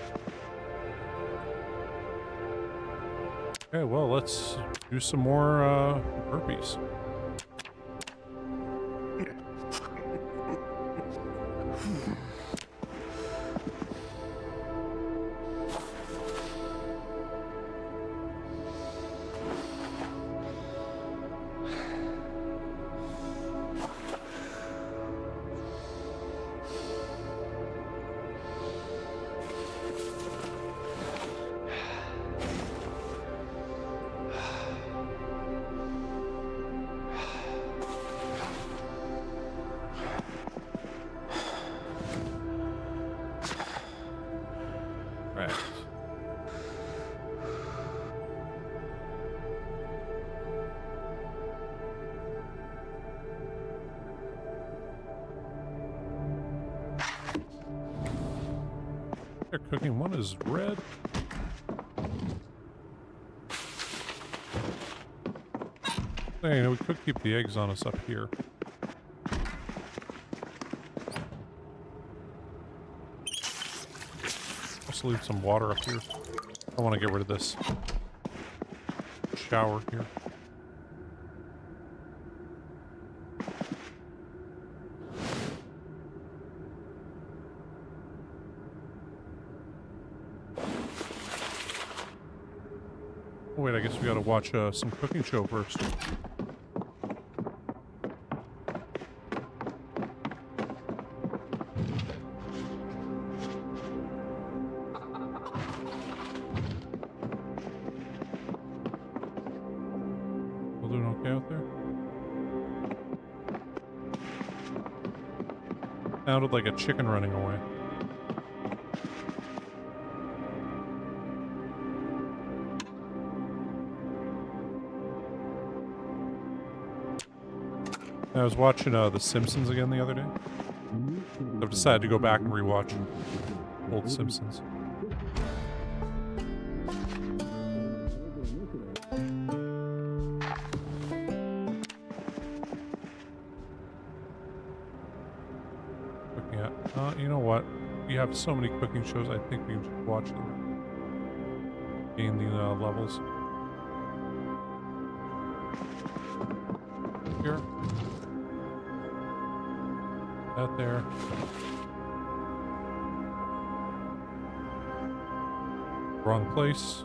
Okay, well, let's do some more burpees. Right. They're cooking. One is red. Hey, we could keep the eggs on us up here. Let's leave some water up here. I want to get rid of this shower here. Oh, wait, I guess we gotta watch some cooking show first. All doing okay out there? Sounded like a chicken running away. I was watching The Simpsons again the other day. I've decided to go back and rewatch old Simpsons. Looking at, you know what? We have so many cooking shows, I think we can just watch them. Gain the levels. Here. Out there. Wrong place.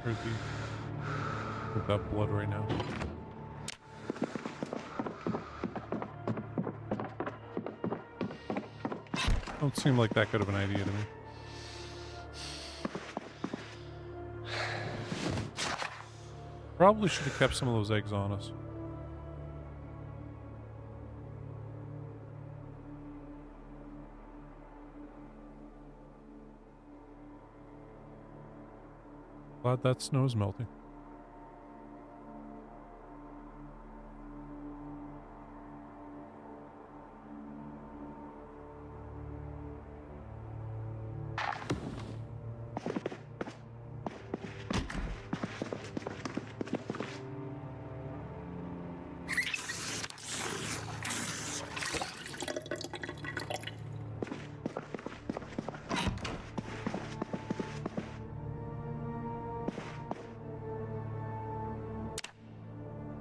Here's the with that blood right now. Don't seem like that good of an idea to me. Probably should have kept some of those eggs on us. Glad that snow's melting.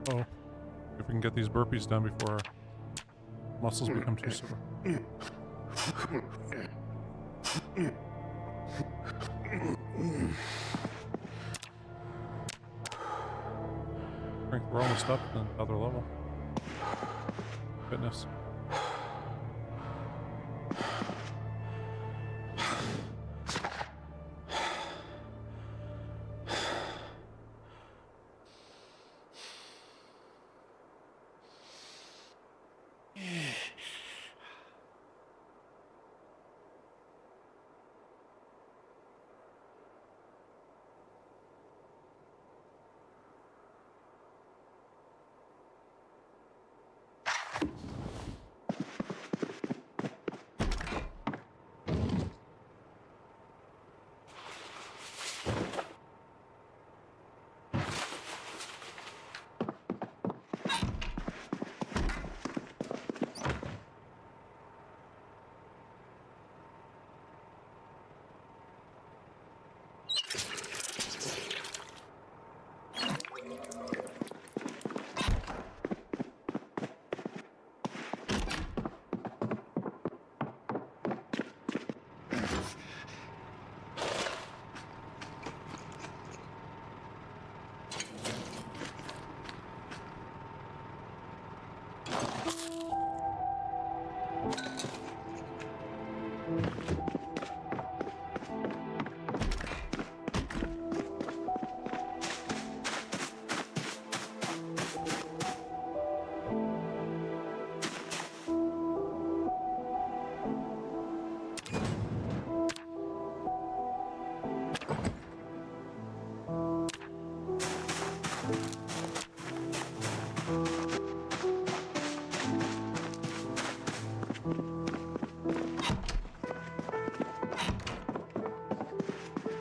Oh, if we can get these burpees done before our muscles become too sore. We're almost up to another level. Fitness.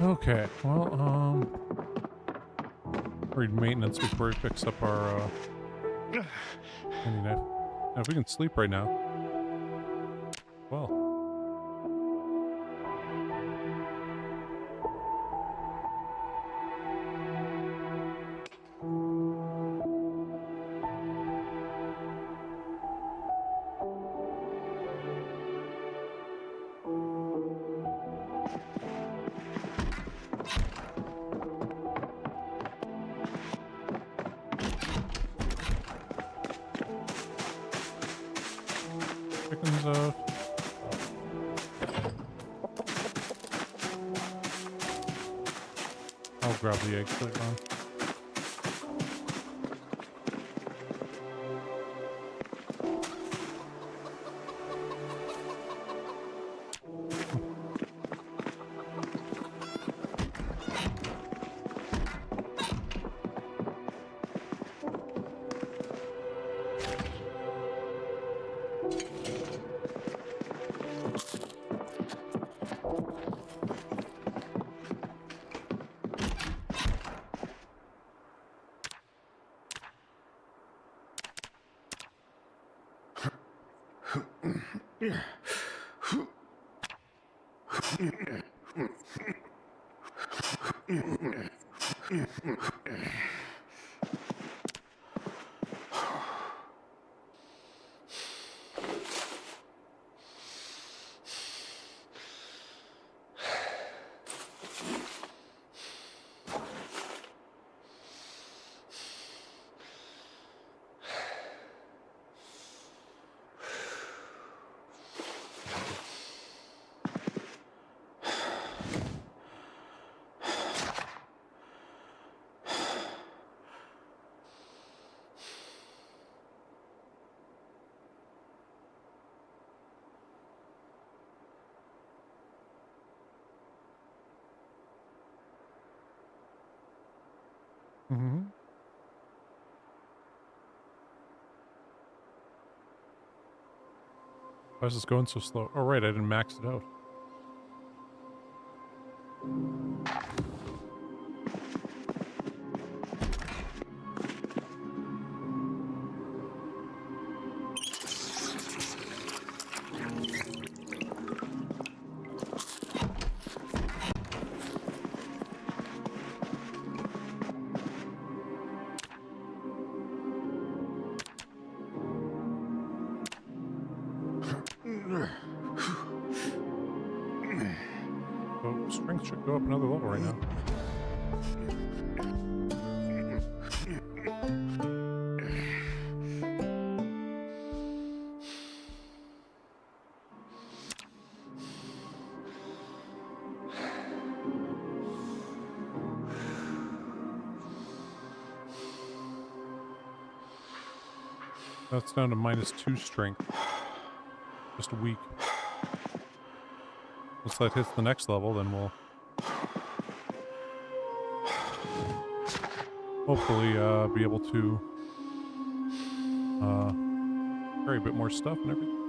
Okay, well, read maintenance before he picks up our, handy knife. Now, if we can sleep right now, well. Chickens out. I'll grab the eggs later on. Mm-hmm. Why is this going so slow? Oh, right, I didn't max it out. So strength should go up another level right now. That's down to -2 strength. Just a week. Once that hits the next level, then we'll hopefully be able to carry a bit more stuff and everything.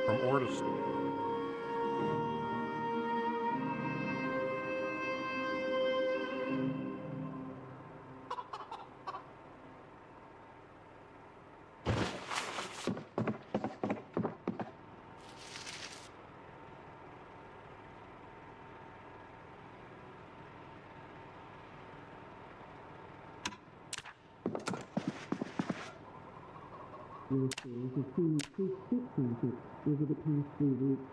From ore to stone. Over the past 3 weeks,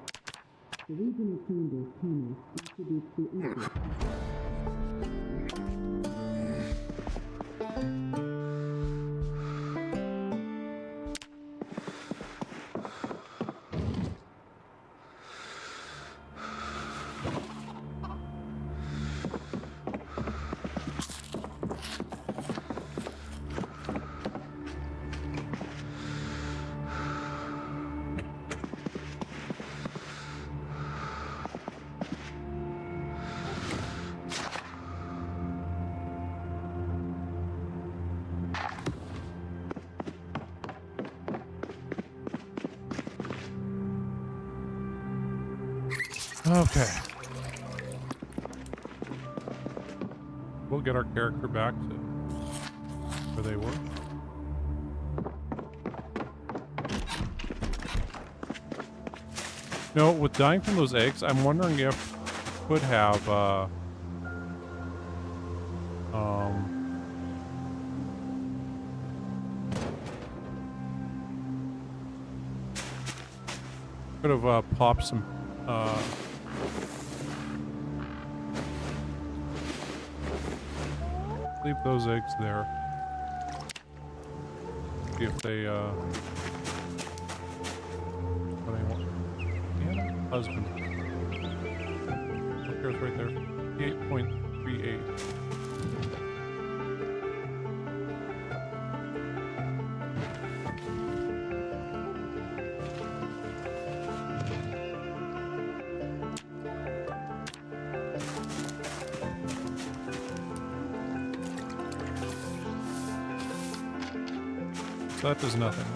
the regional chamber's panel attributes the effort. Okay. We'll get our character back to where they were. No, with dying from those eggs, I'm wondering if I could have popped some leave those eggs there. See if they what I want. Yeah, husband. Here's right there. 8.38. So that does nothing.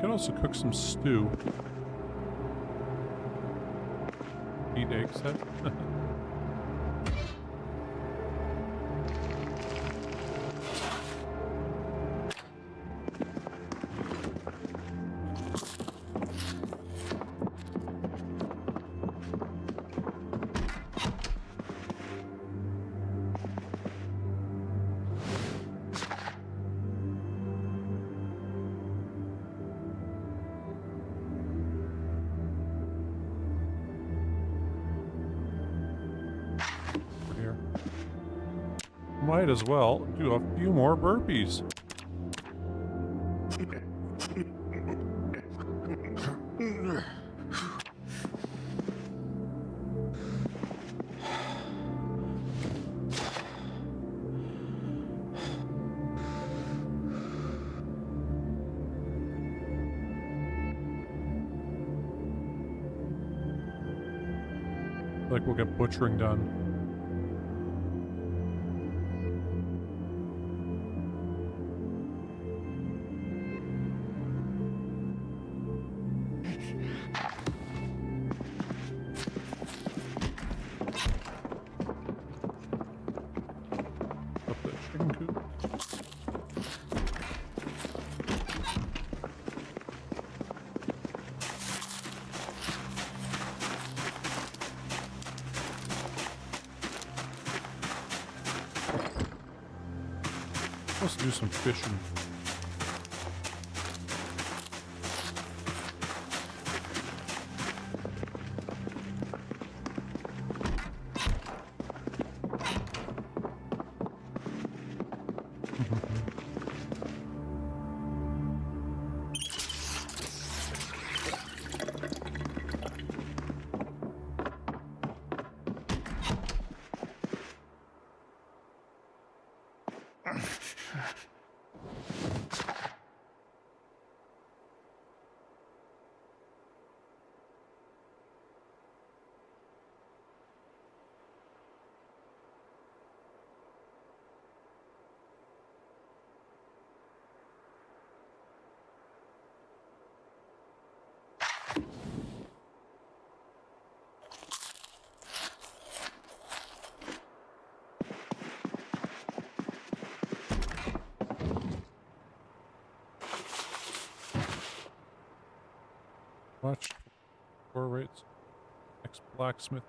could also cook some stew. Eat egg set. Here. Might as well do a few more burpees. Like we'll get butchering done. Up the chicken coop. Supposed to do some fishing. Watch for rates. Next blacksmith.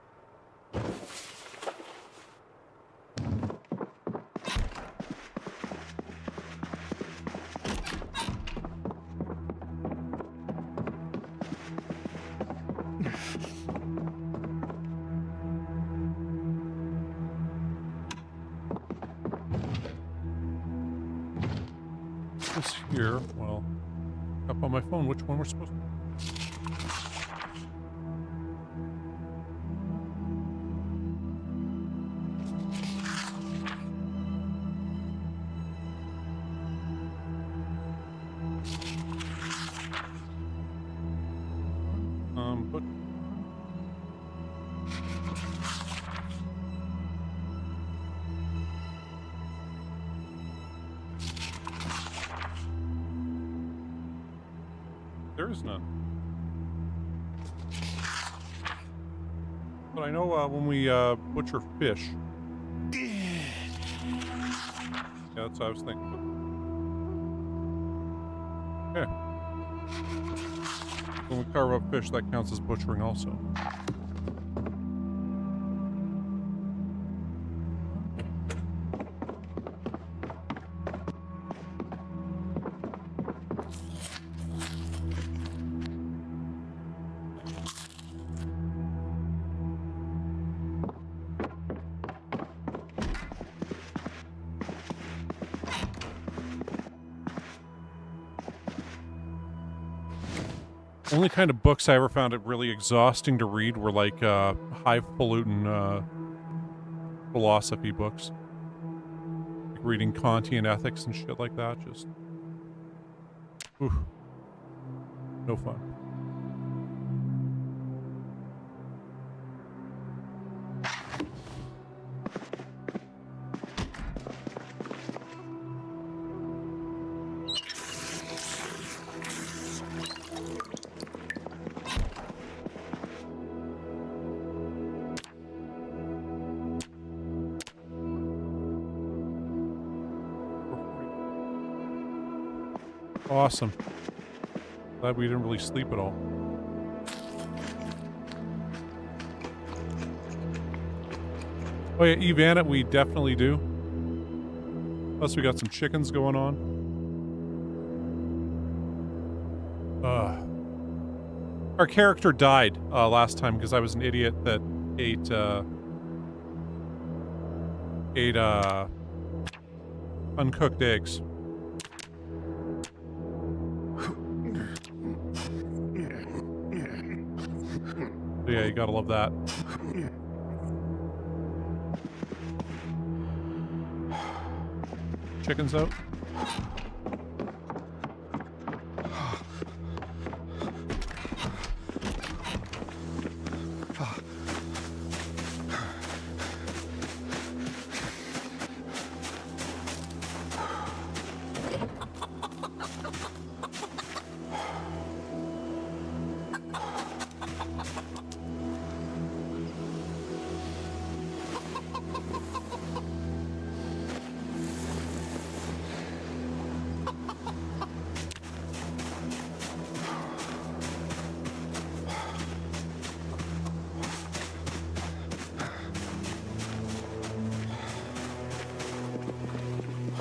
This here, well, up on my phone, which one we're supposed to. But there is none. But I know when we butcher fish. Yeah, that's what I was thinking. Okay. When we carve up fish, that counts as butchering also. Only kind of books I ever found it really exhausting to read were like highfalutin philosophy books. Like reading Kantian ethics and shit like that. Just, oof, no fun. Awesome. Glad we didn't really sleep at all. Oh yeah, Evan it, we definitely do. Plus we got some chickens going on. Our character died last time because I was an idiot that ate uncooked eggs. So yeah, you gotta love that. Chickens out.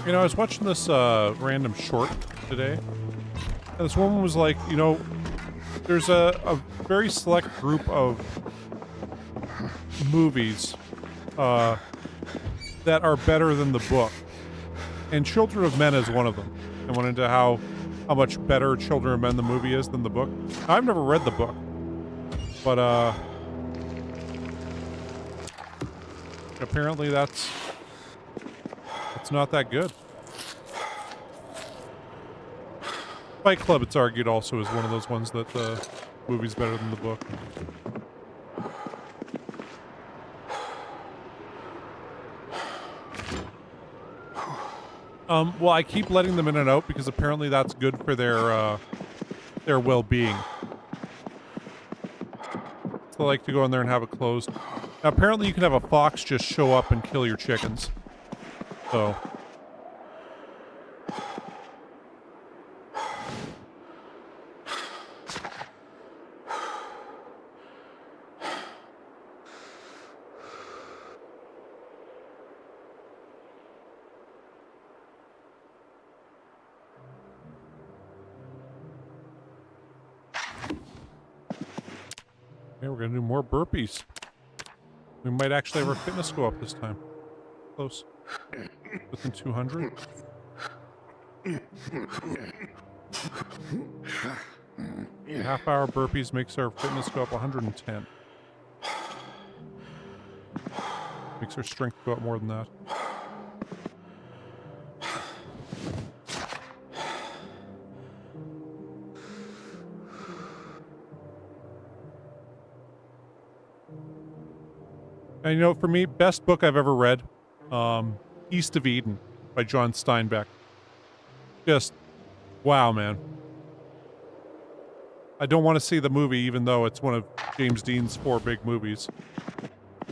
You know, I was watching this random short today, and this woman was like, you know, there's a very select group of movies that are better than the book, and Children of Men is one of them. I went into how much better Children of Men the movie is than the book. I've never read the book, but apparently that's not that good. Fight Club, it's argued, also is one of those ones that the movie's better than the book. Well, I keep letting them in and out because apparently that's good for their well-being. So I like to go in there and have it closed. Now, apparently you can have a fox just show up and kill your chickens. So... Okay, we're gonna do more burpees. We might actually have our fitness go up this time. Close. Within 200. Half-hour burpees makes our fitness go up 110. Makes our strength go up more than that. And you know, for me, best book I've ever read, East of Eden by John Steinbeck. Just, wow, man. I don't want to see the movie, even though it's one of James Dean's 4 big movies.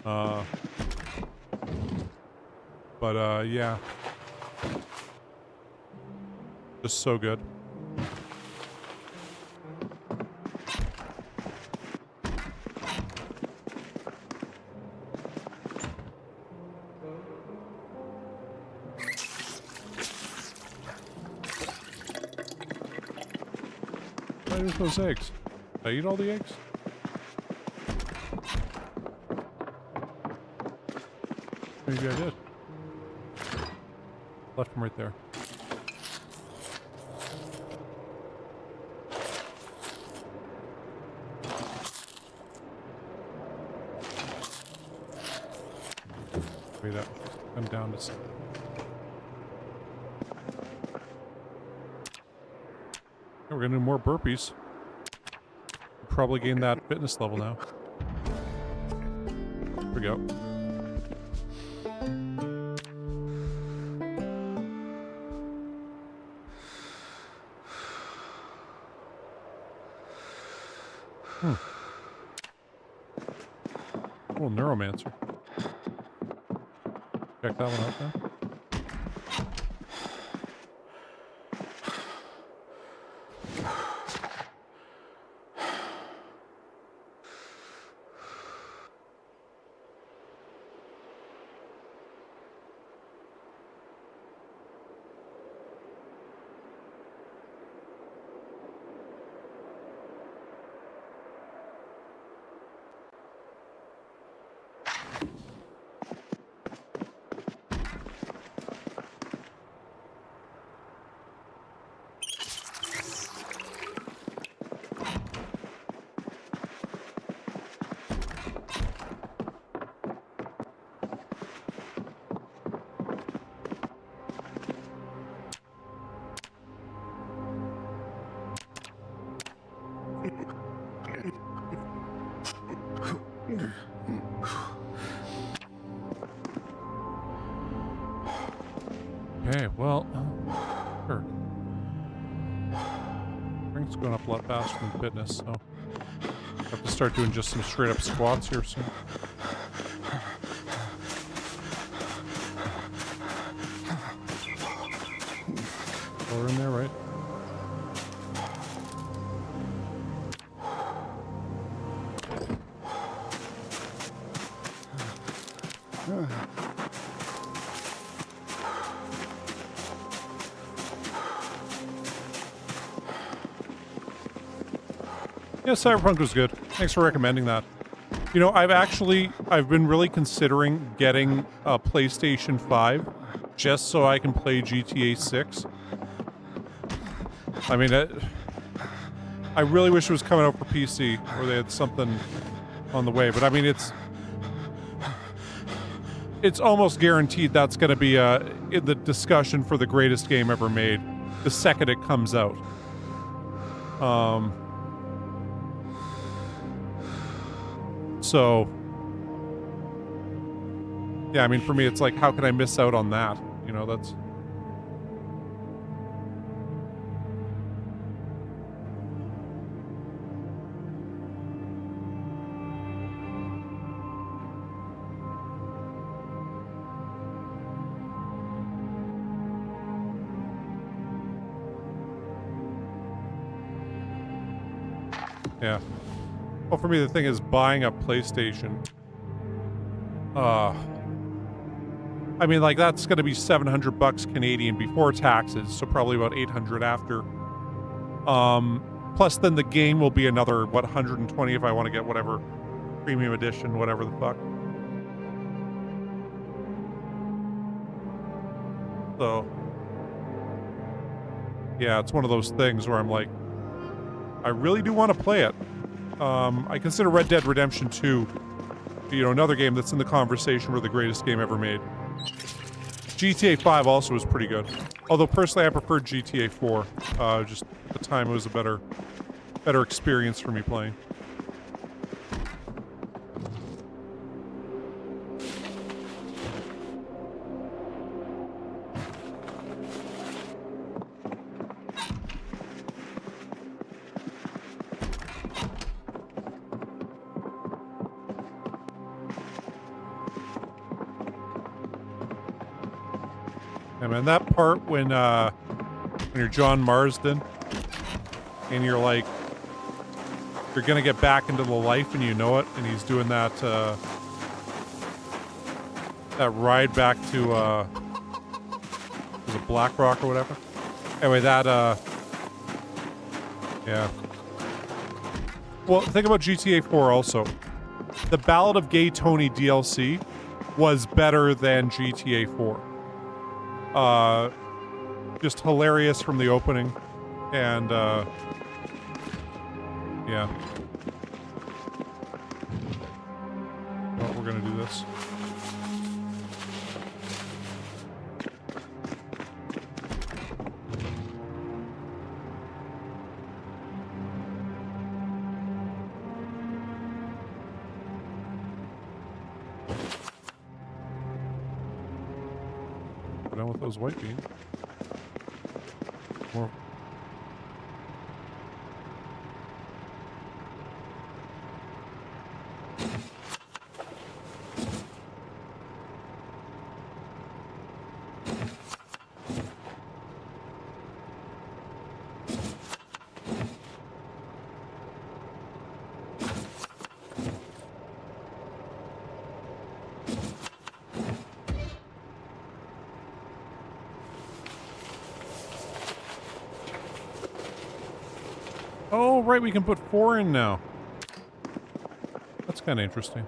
Yeah. Just so good. Where's those eggs? Did I eat all the eggs? Maybe I did. Left them right there. Wait up. I'm down to... We're gonna do more burpees. We'll probably gain that fitness level now. Here we go. Oh, Neuromancer. Check that one out then. Okay, well, sure. Strength's going up a lot faster than fitness, so I have to start doing just some straight up squats here soon. We're in there, right? Yeah, Cyberpunk was good. Thanks for recommending that. You know, I've been really considering getting a PlayStation 5 just so I can play GTA 6. I mean, I really wish it was coming out for PC or they had something on the way, but I mean, it's almost guaranteed that's going to be in the discussion for the greatest game ever made the second it comes out. So, yeah, I mean, for me, it's like, how can I miss out on that? You know, that's... Yeah. Well, for me, the thing is buying a PlayStation. I mean, like, that's going to be $700 Canadian before taxes, so probably about 800 after. Plus, then the game will be another, what, 120 if I want to get whatever premium edition, whatever the fuck. So, yeah, it's one of those things where I'm like, I really do want to play it. I consider Red Dead Redemption 2, you know, another game that's in the conversation for the greatest game ever made. GTA 5 also was pretty good. Although, personally, I preferred GTA 4. Just at the time, it was a better experience for me playing. And that part when you're John Marsden and you're like, you're gonna get back into the life and you know it, and he's doing that that ride back to was it Black Rock or whatever? Anyway, that yeah. Well, think about GTA 4 also. The Ballad of Gay Tony DLC was better than GTA 4. Just hilarious from the opening, and yeah. Well, we're gonna do this. We're done with those white beans. More. Oh, right, we can put 4 in now. That's kind of interesting.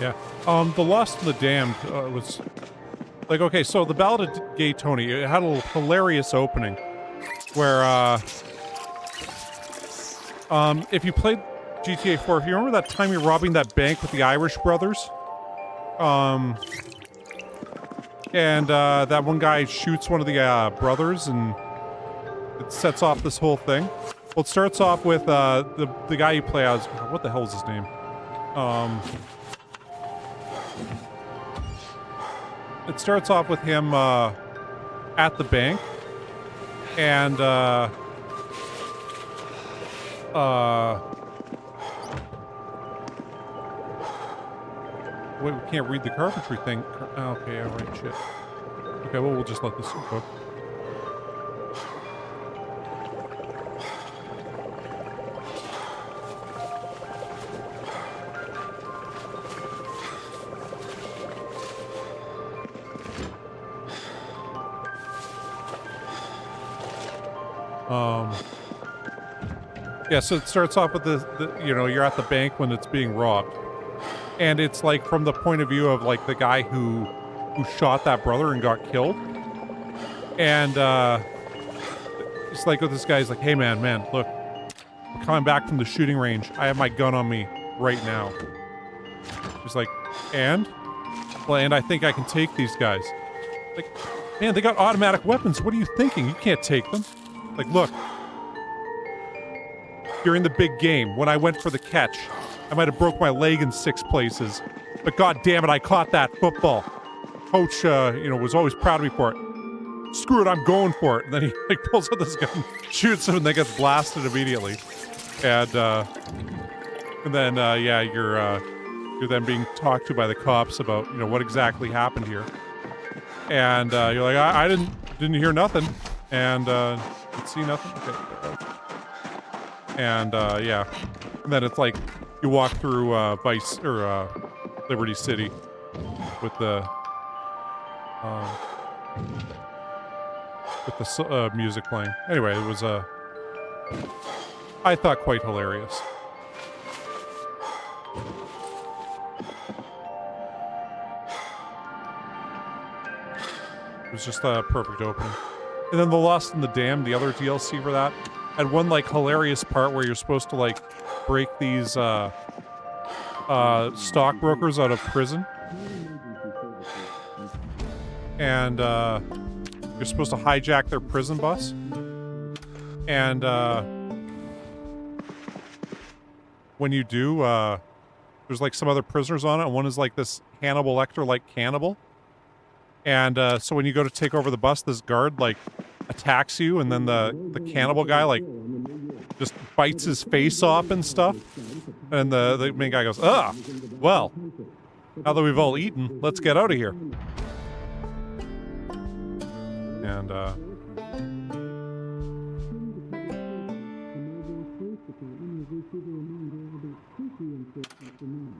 Yeah. The Lost and the Damned was like, okay, so the Ballad of Gay Tony, it had a hilarious opening where if you played GTA 4, if you remember that time you're robbing that bank with the Irish brothers, and that one guy shoots one of the brothers and it sets off this whole thing. Well, it starts off with the guy you play as. What the hell is his name? It starts off with him at the bank, and wait, we can't read the carpentry thing. Okay, alright, shit. Okay, well, we'll just let this cook. Yeah, so it starts off with the you know, you're at the bank when it's being robbed. And it's like from the point of view of like the guy who shot that brother and got killed. And it's like with this guy's like, hey man, look, I'm coming back from the shooting range. I have my gun on me right now. He's like, and? Well, and I think I can take these guys. Like, man, they got automatic weapons. What are you thinking? You can't take them. Like, look. During the big game, when I went for the catch, I might have broke my leg in 6 places, but god damn it, I caught that football. Coach, you know, was always proud of me for it. Screw it, I'm going for it. And then he like pulls out this gun, shoots him, and then gets blasted immediately. And then yeah, you're then being talked to by the cops about, you know, what exactly happened here. And you're like, I didn't hear nothing, and didn't see nothing. Okay. And yeah, and then it's like you walk through Vice or Liberty City with the music playing. Anyway, it was I thought quite hilarious. It was just a perfect opening. And then The Lost and the Damned, the other DLC for that, had one like hilarious part where you're supposed to like break these stockbrokers out of prison, and you're supposed to hijack their prison bus, and when you do, there's like some other prisoners on it, and one is like this Hannibal Lecter like cannibal, and so when you go to take over the bus, this guard like attacks you, and then the cannibal guy like just bites his face off and stuff, and the main guy goes, well, now that we've all eaten, let's get out of here. And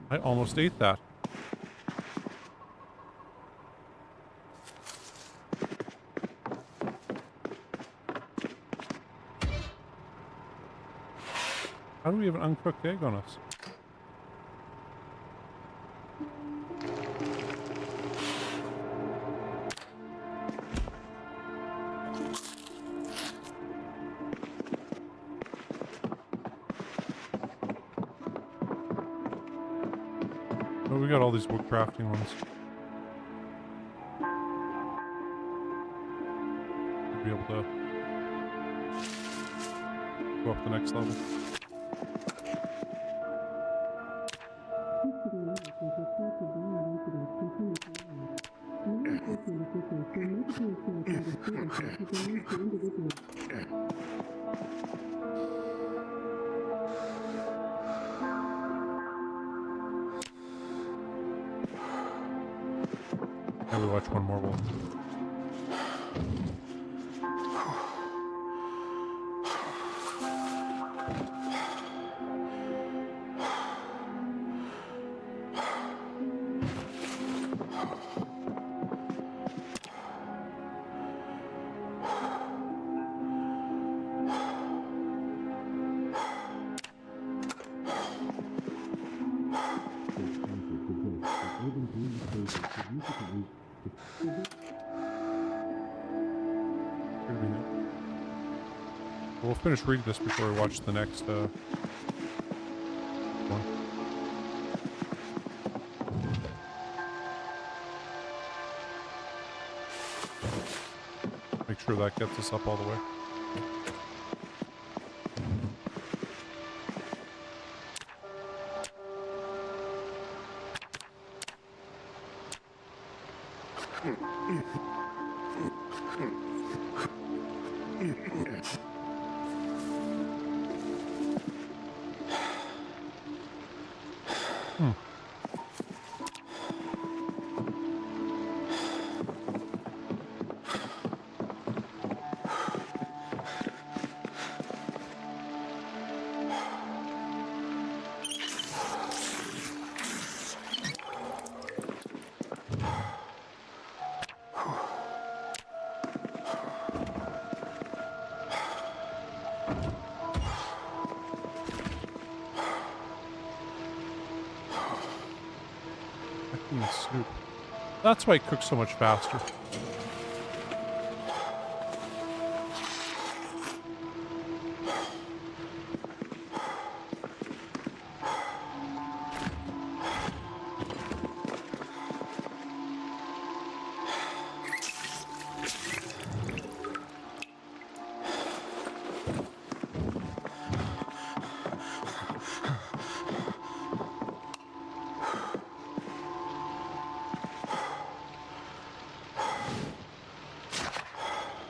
I almost ate that. How do we have an uncooked egg on us? Oh, we got all these wood crafting ones. We'll be able to go up the next level. And we watch one more wolf. urban green space is significantly distributed. We'll finish reading this before we watch the next one. Make sure that gets us up all the way. Soup. That's why it cooks so much faster.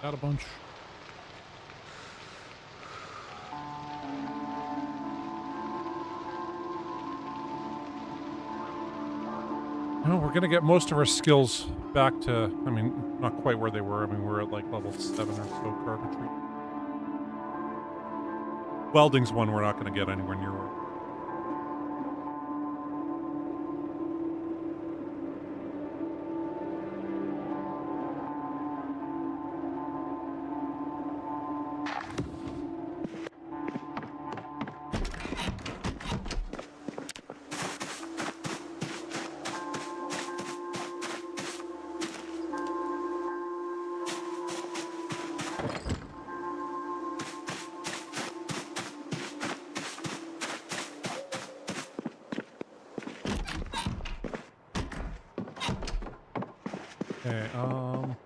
Got a bunch. No, we're gonna get most of our skills back to, I mean, not quite where they were. I mean, we're at like level 7 or so carpentry. Welding's one we're not gonna get anywhere near where. Okay, how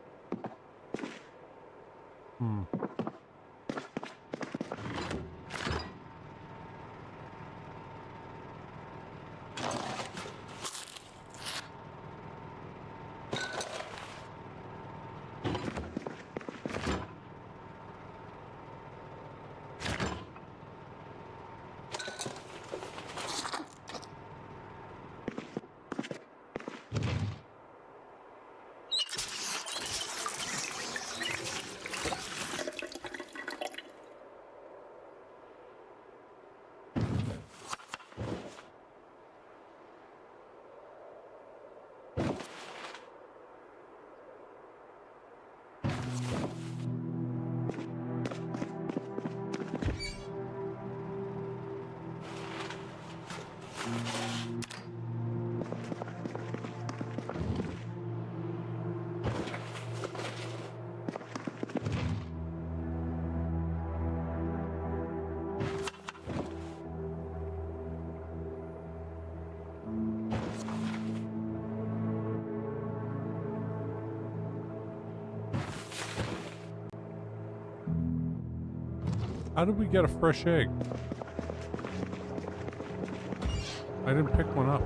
did we get a fresh egg? I didn't pick one up.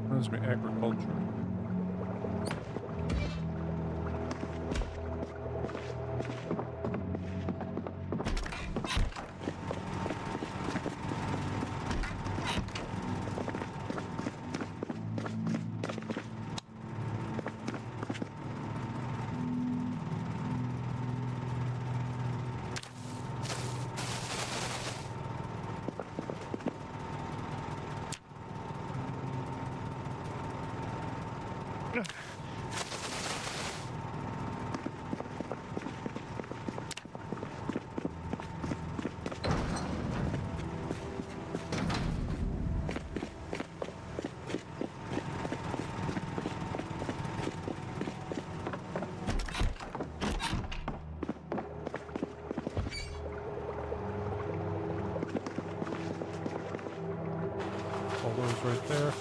Reminds me of agriculture. All those right there.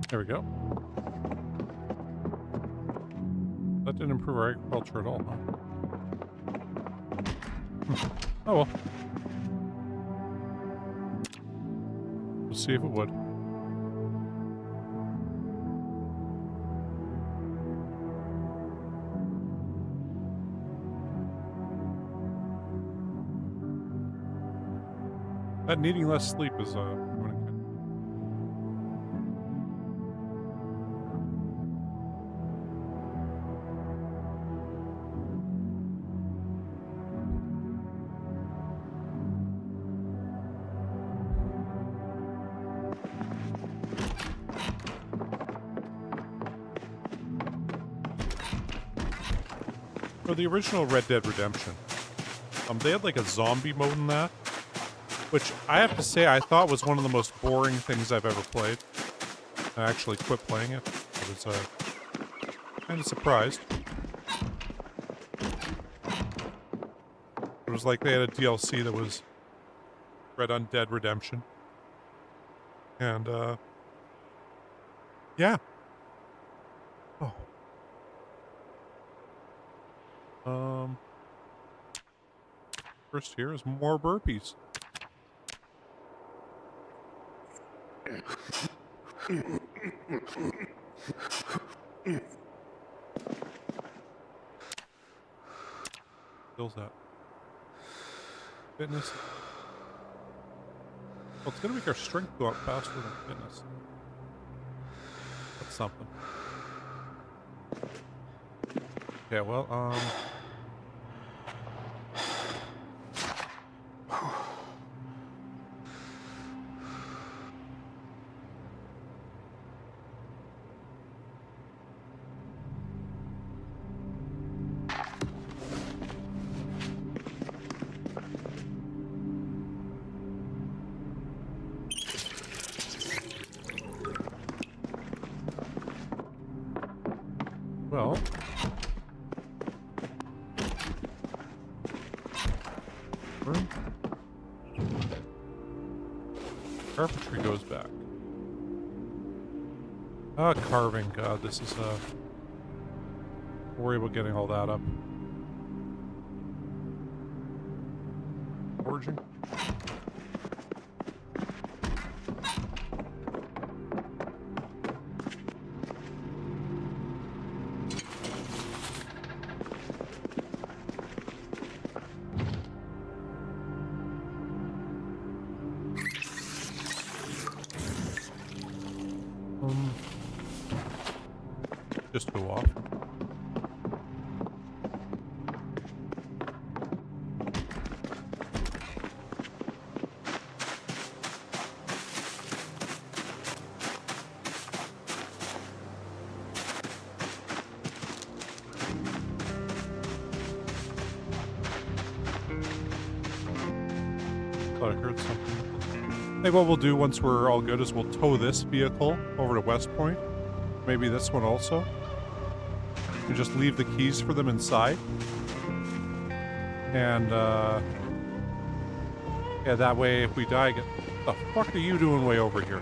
There we go. That didn't improve our agriculture at all, huh? Oh well. We'll see if it would. That needing less sleep is for the original Red Dead Redemption, they had like a zombie mode in that, which I have to say I thought was one of the most boring things I've ever played. I actually quit playing it. I was kind of surprised. It was like they had a DLC that was Red Undead Redemption. And, yeah. Oh. First here is more burpees. Feels that. Fitness. Well, it's gonna make our strength go up faster than fitness. That's something. Okay, well, well, carpentry goes back. Ah, carving. God, this is worry about getting all that up. Forging. Just go off. Thought I heard something. Hey, what we'll do once we're all good is we'll tow this vehicle over to West Point. Maybe this one also. and just leave the keys for them inside. And, yeah, that way if we die, the fuck are you doing way over here?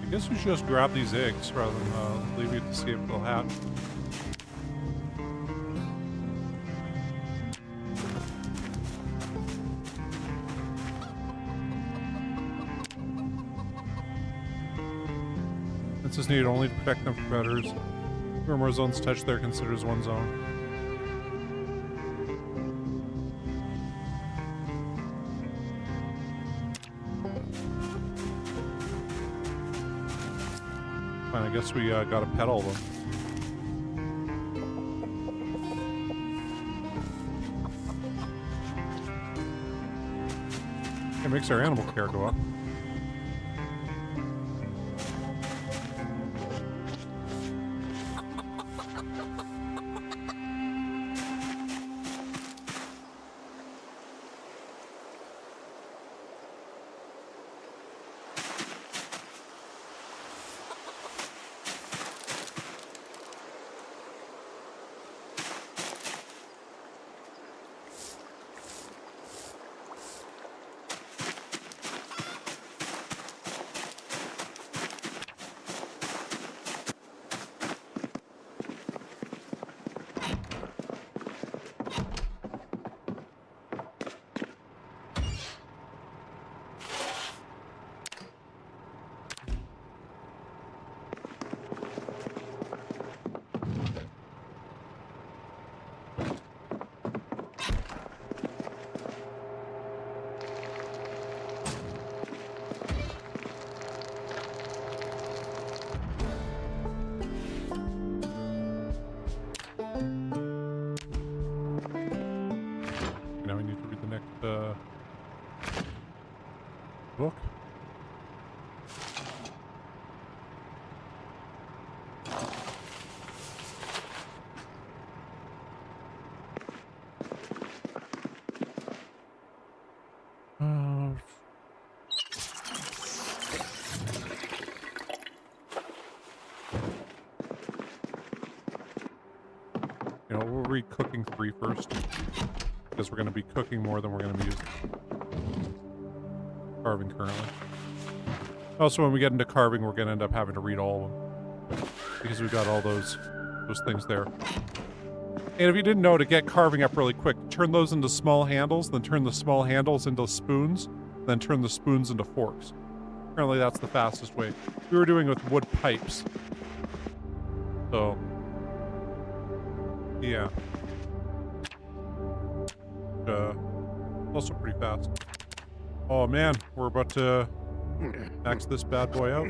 I guess we should just grab these eggs rather than leave it to see if they'll hatch. This is needed only to protect them from predators. Where more zones touch, they're considered as one zone. Fine, I guess we gotta pet all of them. It makes our animal care go up. Now we need to read the next book. You know, we'll read Cooking 3 first, because we're going to be cooking more than we're going to be using carving currently. Also, when we get into carving, we're going to end up having to read all of them, because we've got all those things there. And if you didn't know, to get carving up really quick, turn those into small handles, then turn the small handles into spoons, then turn the spoons into forks. Apparently that's the fastest way. We were doing it with wood pipes. So, yeah. Also pretty fast. Oh man, we're about to max this bad boy out.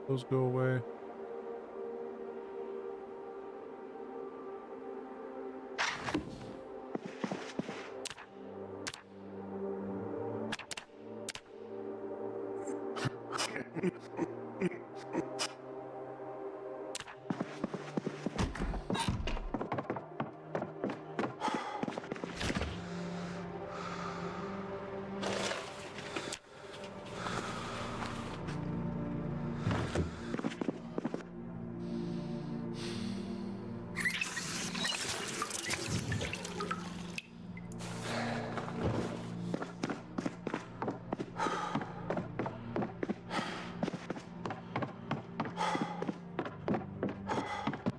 Those go away.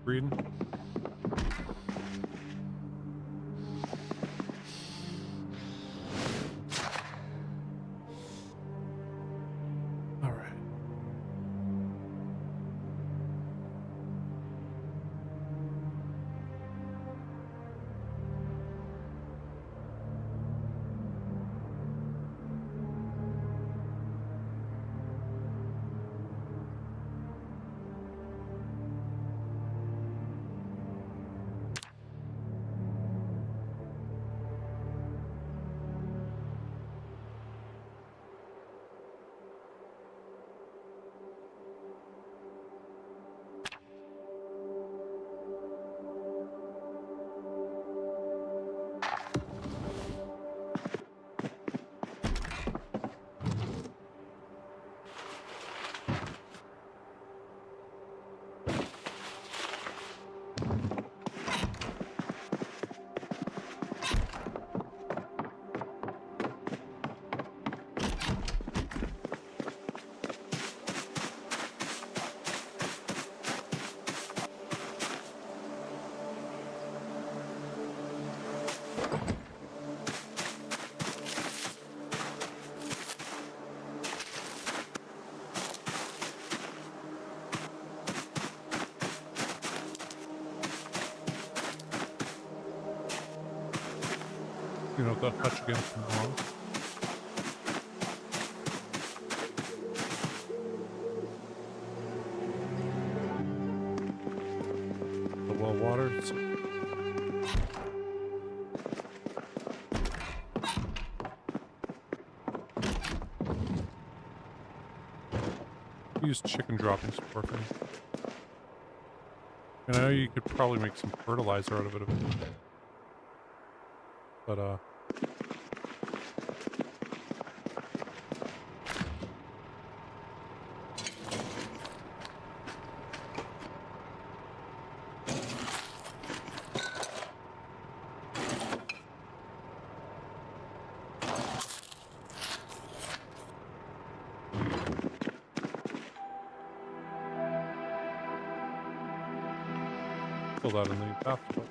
Breeding. All right. You know, the hutch again from wrong. The well watered. Use chicken droppings for working. And I know you could probably make some fertilizer out of it. But, fill that in the bathtub.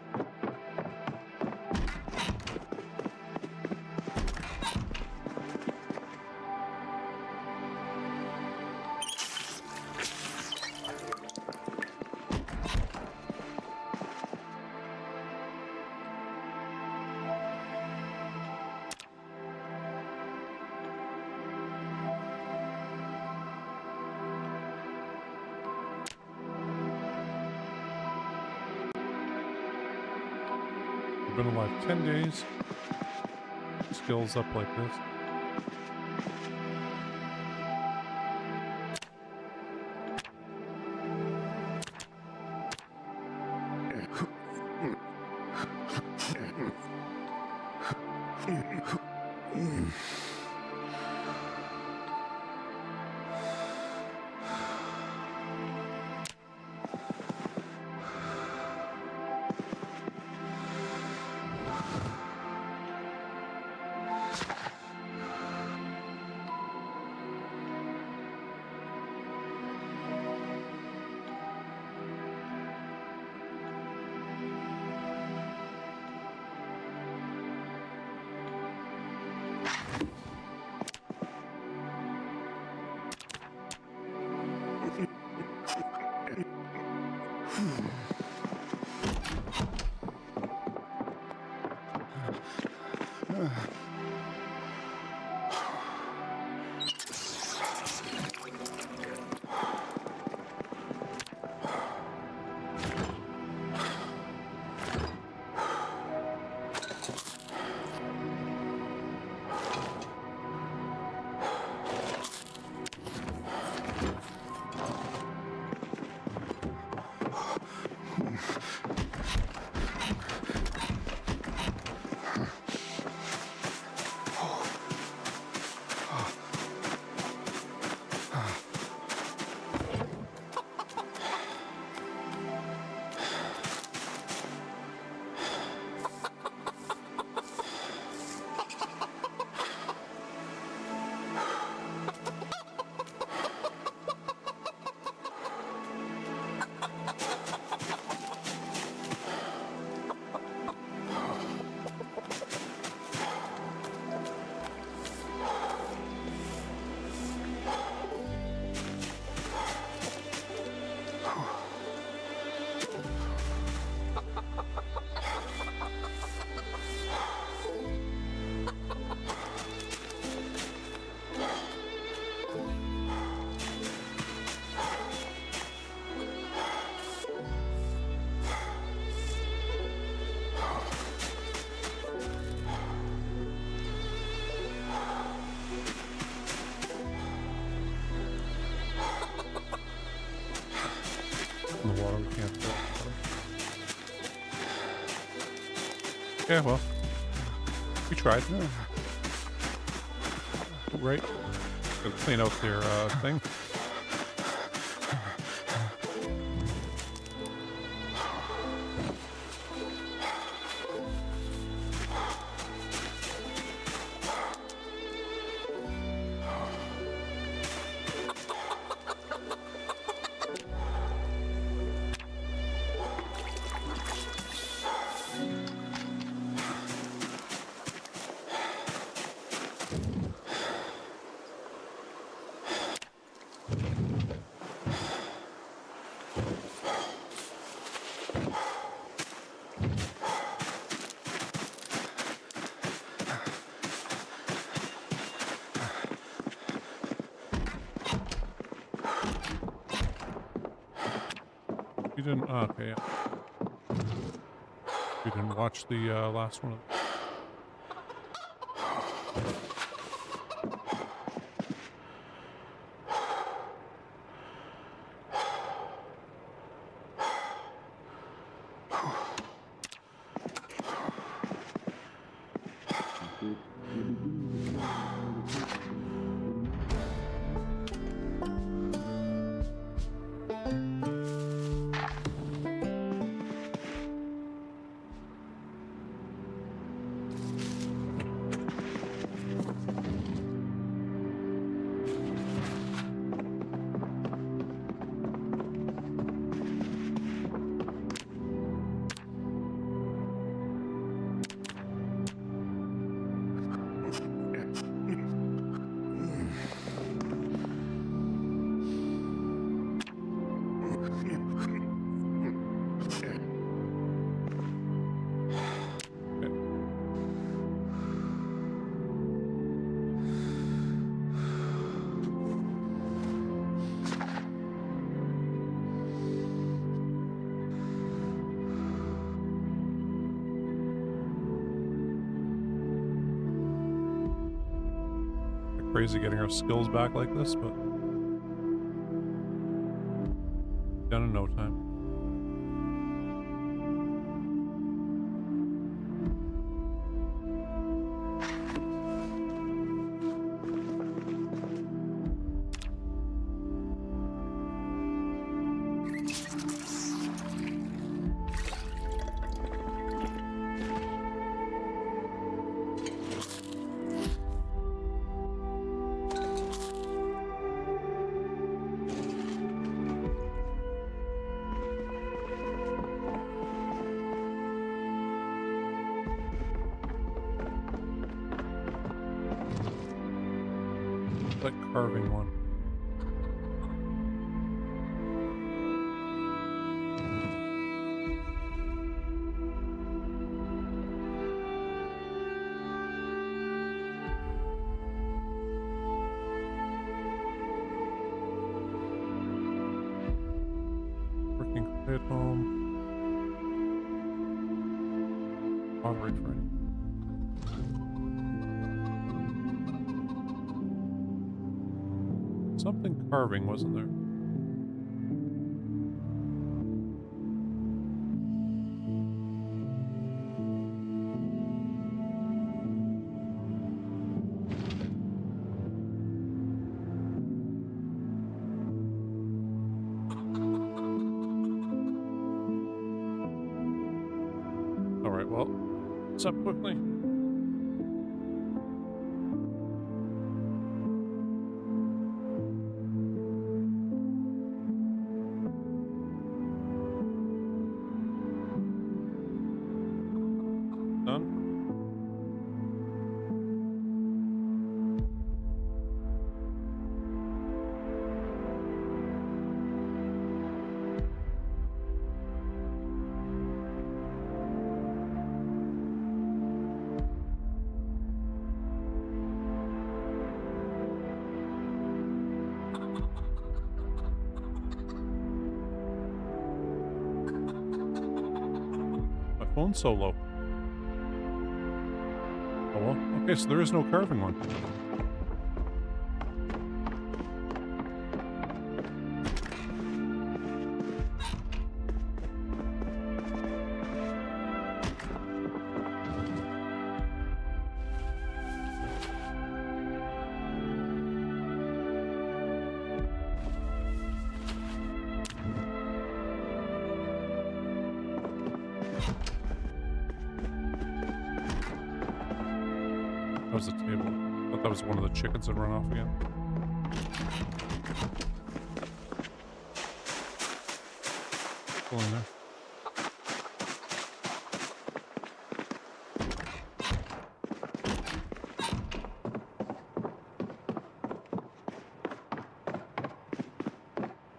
I've been alive 10 days. Skills up like this. in the water. We can't do it. Yeah, well, we tried. Right. Gotta clean out their thing. You didn't. Oh, okay, yeah. We didn't watch the last one. Crazy getting our skills back like this, but done in no time. That carving one. Working stay at home. Poverty training. Something carving, wasn't there? Alright, well, what's up quickly? Done? My phone's so low. Oh well. Okay, so there is no carving one. was a table. I thought that was one of the chickens that run off again. Still in there.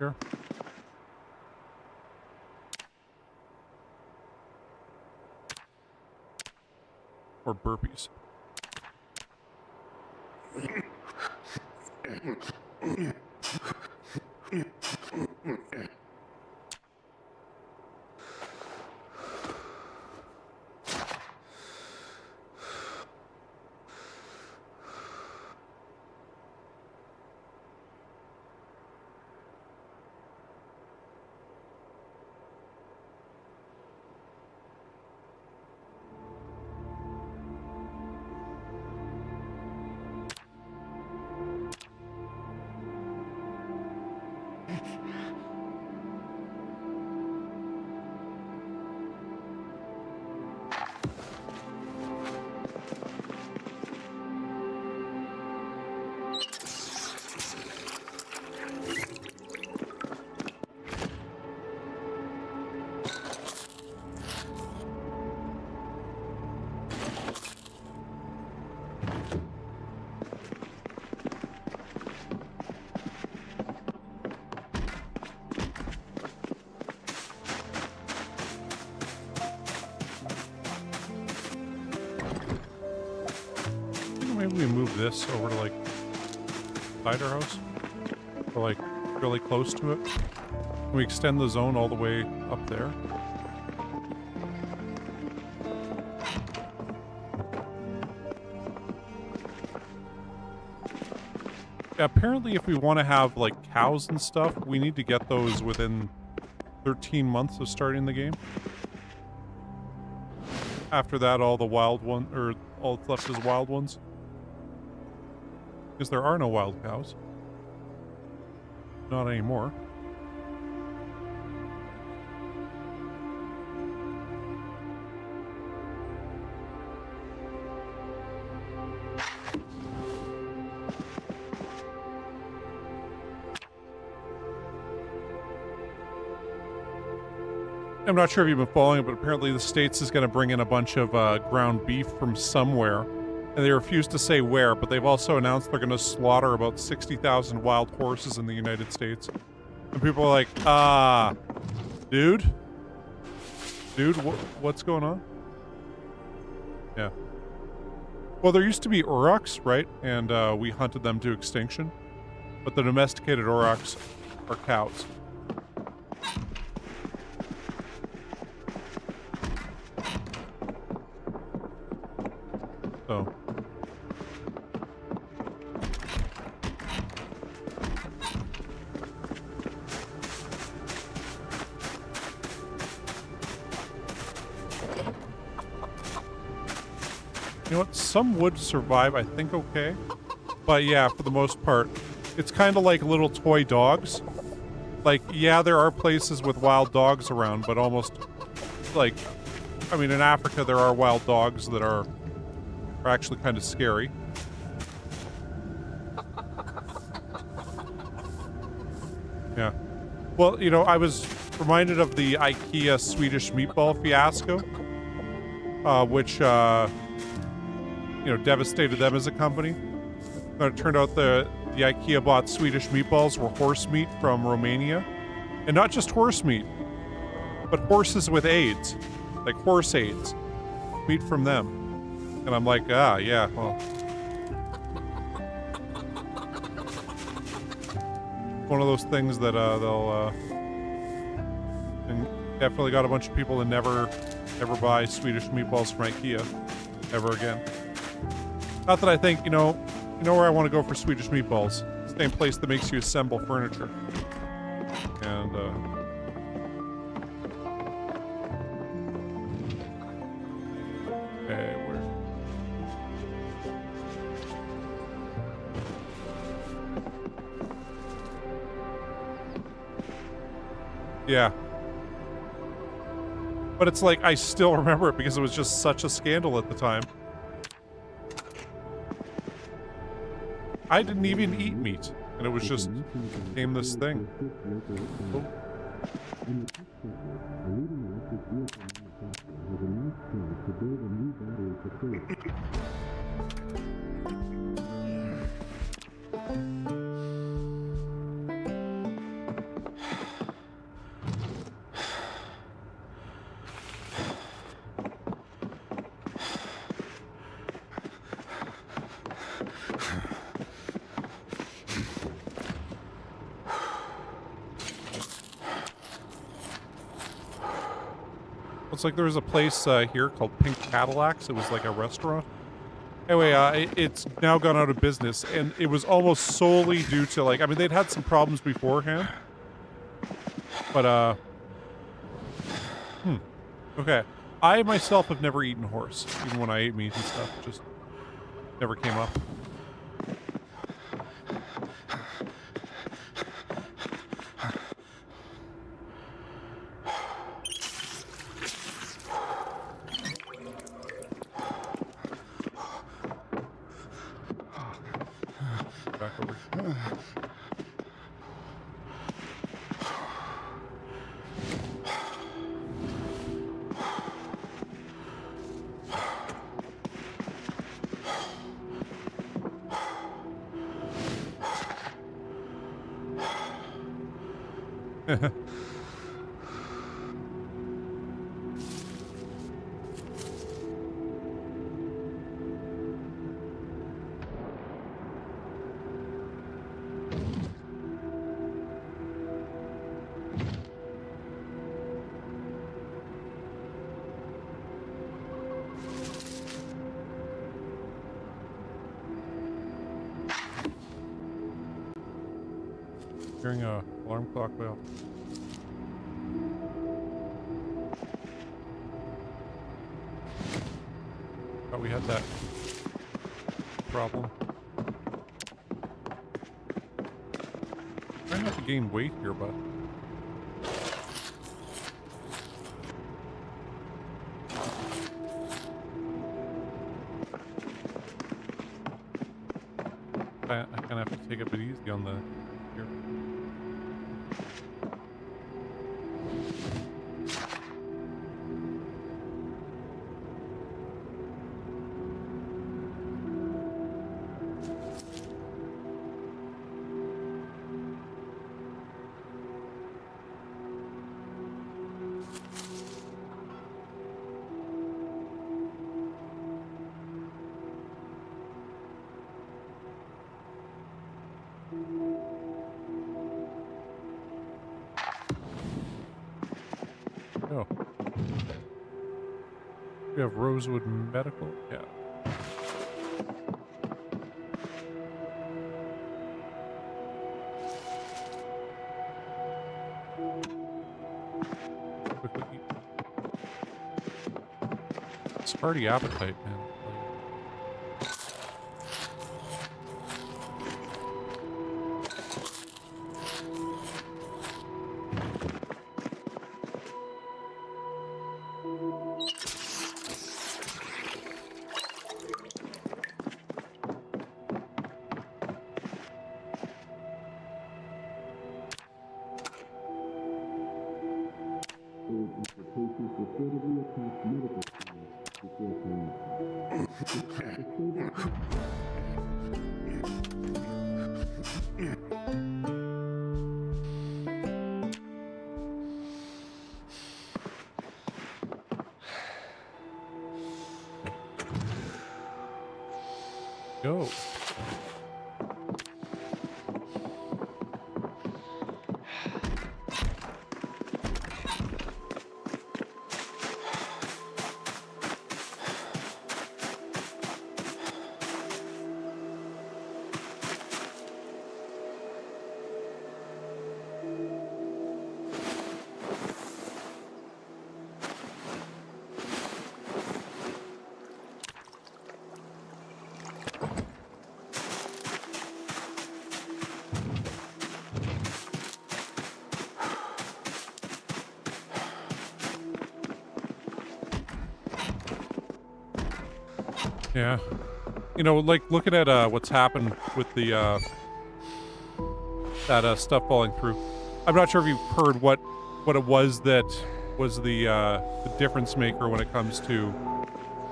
Here. Or burpees. Maybe we move this over to like inside our house, or like really close to it. Can we extend the zone all the way up there? Yeah, apparently if we want to have like cows and stuff, we need to get those within 13 months of starting the game. After that, all the wild one, or all that's left is wild ones. Because there are no wild cows. Not anymore. I'm not sure if you've been following it, but apparently the States is going to bring in a bunch of ground beef from somewhere. And they refuse to say where, but they've also announced they're going to slaughter about 60,000 wild horses in the United States. And people are like, dude? Dude, what's going on? Yeah. Well, there used to be aurochs, right? And we hunted them to extinction. But the domesticated aurochs are cows. So... You know what? Some would survive, I think, okay. But yeah, for the most part, it's kind of like little toy dogs. Like, yeah, there are places with wild dogs around, but almost, like, I mean, in Africa, there are wild dogs that are actually kind of scary. Yeah. Well, you know, I was reminded of the IKEA Swedish meatball fiasco, which, you know, devastated them as a company. But it turned out the IKEA bought Swedish meatballs were horse meat from Romania. And not just horse meat, but horses with AIDS. Like horse AIDS. Meat from them. And I'm like, yeah, well. One of those things that they'll and definitely got a bunch of people to never buy Swedish meatballs from IKEA ever again. Not that I think, you know where I want to go for Swedish meatballs. Same place that makes you assemble furniture. And okay, where? Yeah. But it's like, I still remember it because it was just such a scandal at the time. I didn't even eat meat, and it was just became this thing. Oh. In the tech sector, a leading electric vehicle manufacturer has announced plans to build a new battery facility. It's like there was a place here called Pink Cadillacs. It was like a restaurant. Anyway, it's now gone out of business, and it was almost solely due to, like, I mean, they'd had some problems beforehand, but, okay. I myself have never eaten horse, even when I ate meat and stuff. It just never came up. Back over here. Hearing a alarm clock bell. Thought we had that problem. Trying not to gain weight here, but I kind of have to take it a bit easy on the here. Oh. We have Rosewood Medical? Yeah. Quickly eat. Sparty appetite, man. The patients reportedly attacked medical staff before Go. Yeah. You know, like looking at what's happened with the that stuff falling through. I'm not sure if you've heard what it was that was the difference maker when it comes to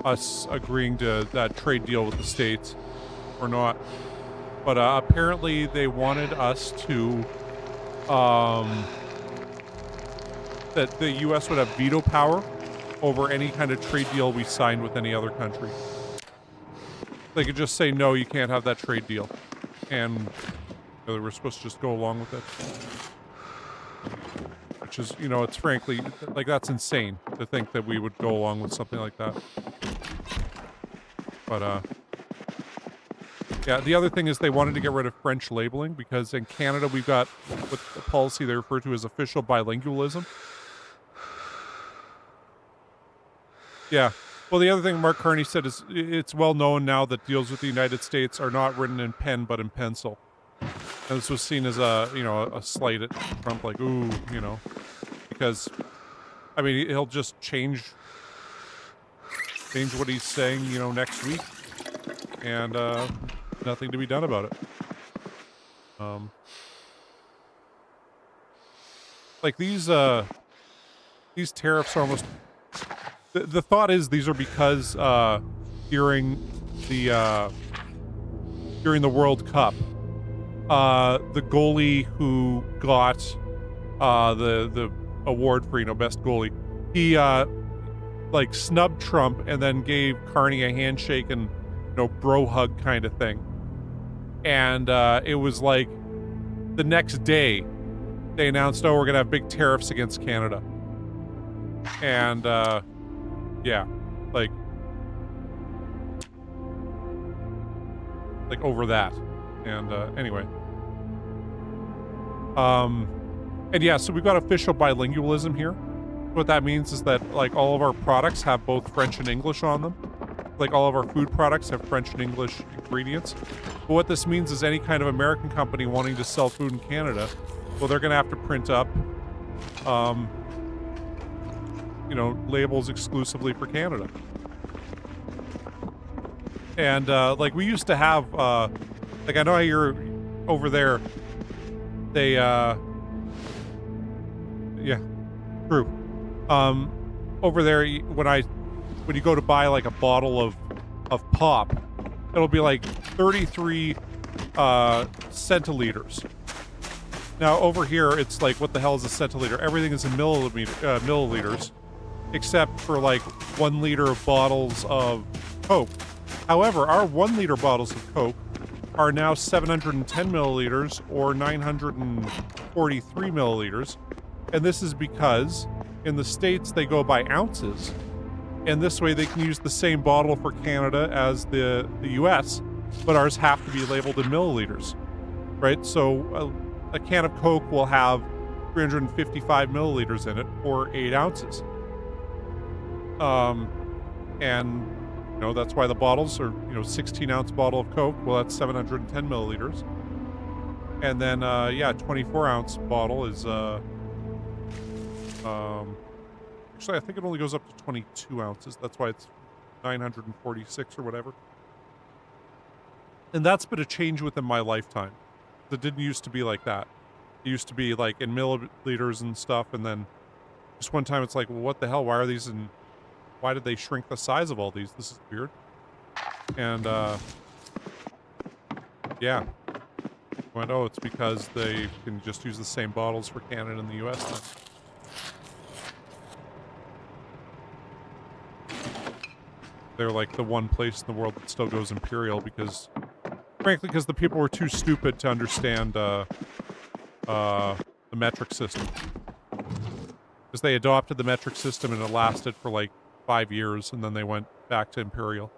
us agreeing to that trade deal with the States or not. But apparently they wanted us to that the U.S. would have veto power over any kind of trade deal we signed with any other country. They could just say, no, you can't have that trade deal. And they were supposed to just go along with it. Which is, you know, it's frankly, like, that's insane to think that we would go along with something like that. But, yeah, the other thing is they wanted to get rid of French labeling because in Canada we've got what the policy they refer to as official bilingualism. Yeah. Well, the other thing Mark Carney said is it's well known now that deals with the United States are not written in pen but in pencil. And this was seen as a, you know, a slight at Trump, like, ooh, you know, because, I mean, he'll just change what he's saying, you know, next week, and nothing to be done about it. Like these tariffs are almost. The thought is these are because during the World Cup, the goalie who got the award for, you know, best goalie, he like snubbed Trump and then gave Carney a handshake and, you know, bro hug kind of thing. And it was like the next day they announced, oh, we're gonna have big tariffs against Canada. And yeah, like over that. And anyway. And yeah, so we've got official bilingualism here. What that means is that, like, all of our products have both French and English on them. Like, all of our food products have French and English ingredients. But what this means is any kind of American company wanting to sell food in Canada, well, they're gonna have to print up, you know, labels exclusively for Canada. And, like, we used to have, like, I know how you're over there, they, yeah, true. Over there, when you go to buy, like, a bottle of pop, it'll be, like, 33, centiliters. Now, over here, it's like, what the hell is a centiliter? Everything is in milliliters, except for, like, 1 liter of bottles of Coke. However, our 1 liter bottles of Coke are now 710 milliliters or 943 milliliters. And this is because in the States they go by ounces. And this way they can use the same bottle for Canada as the US, but ours have to be labeled in milliliters, right? So a can of Coke will have 355 milliliters in it or 8 ounces. And you know, that's why the bottles are, you know, 16-ounce bottle of Coke. Well, that's 710 milliliters. And then, yeah, 24-ounce bottle is, actually, I think it only goes up to 22 ounces. That's why it's 946 or whatever. And that's been a change within my lifetime. It didn't used to be like that. It used to be, like, in milliliters and stuff, and then just one time it's like, well, what the hell? Why are these in... Why did they shrink the size of all these? This is weird. And, yeah. Went, oh, it's because they can just use the same bottles for Canada and the US then. They're like the one place in the world that still goes imperial because, frankly, because the people were too stupid to understand, the metric system. Because they adopted the metric system and it lasted for like 5 years, and then they went back to imperial.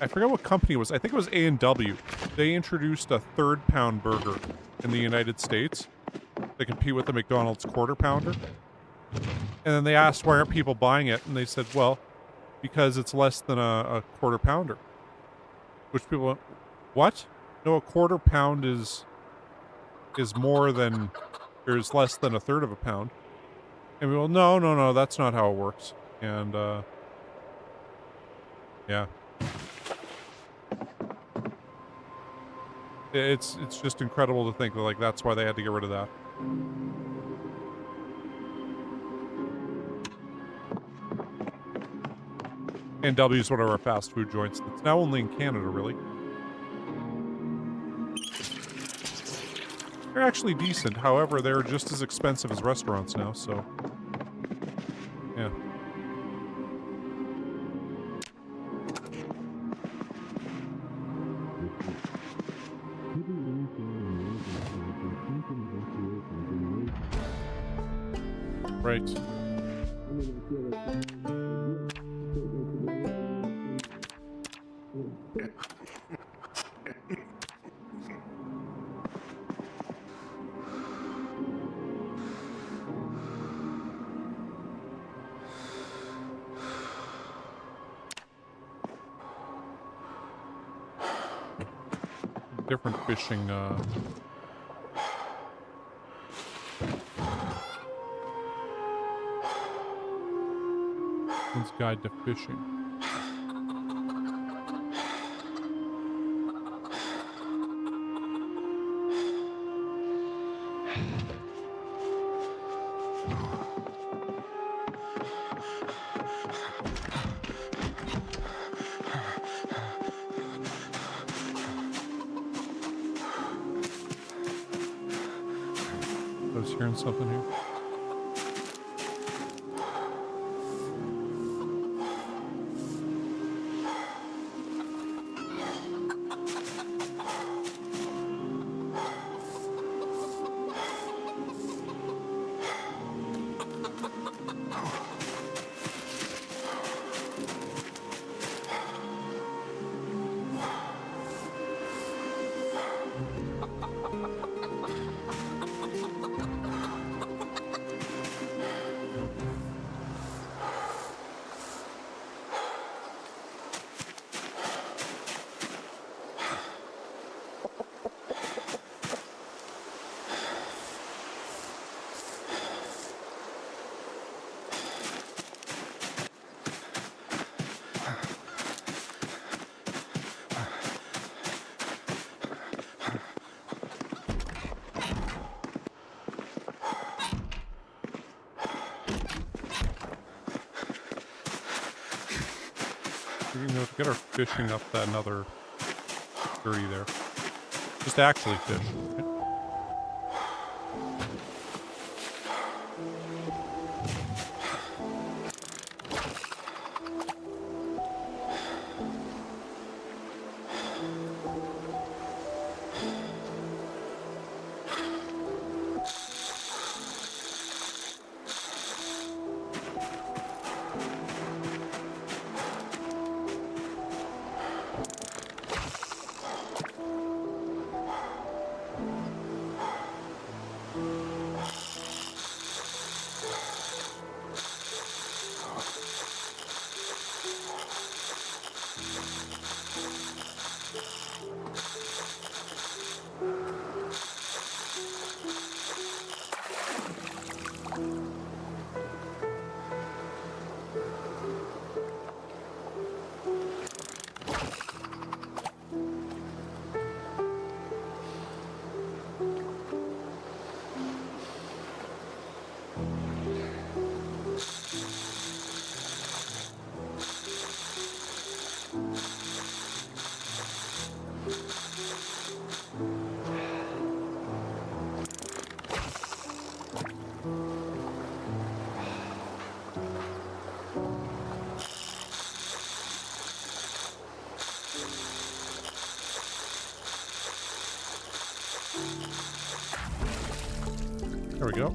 I forget what company it was. I think it was A&W. They introduced a 3rd-pound burger in the United States. They compete with the McDonald's Quarter Pounder. And then they asked, why aren't people buying it? And they said, well, because it's less than a Quarter Pounder. Which people went, what? No, a quarter pound is more than, or is less than a third of a pound. And we will, no, no, no, that's not how it works. And, yeah. It's just incredible to think that, like, that's why they had to get rid of that. And W's one of our fast food joints that's now only in Canada, really. They're actually decent. However, they're just as expensive as restaurants now, so yeah. Right. Different fishing, One's Guide to Fishing. I was hearing something here. You know, to get our fishing up that another 30 there. Just to actually fish. Right? There we go.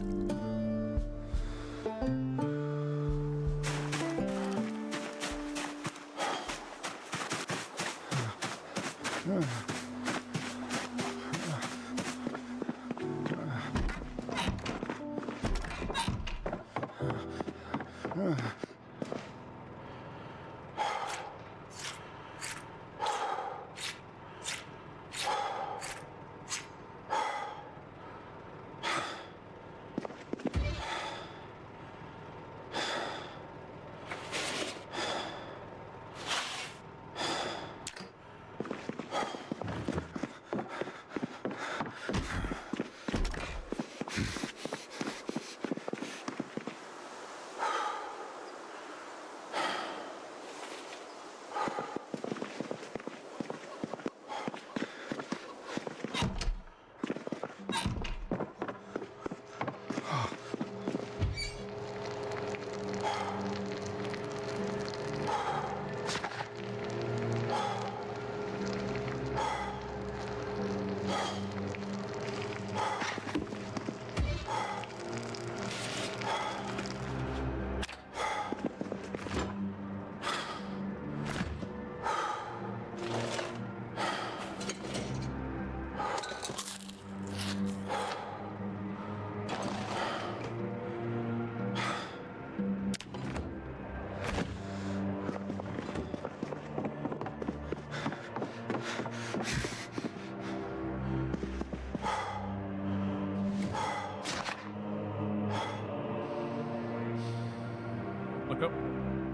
Look up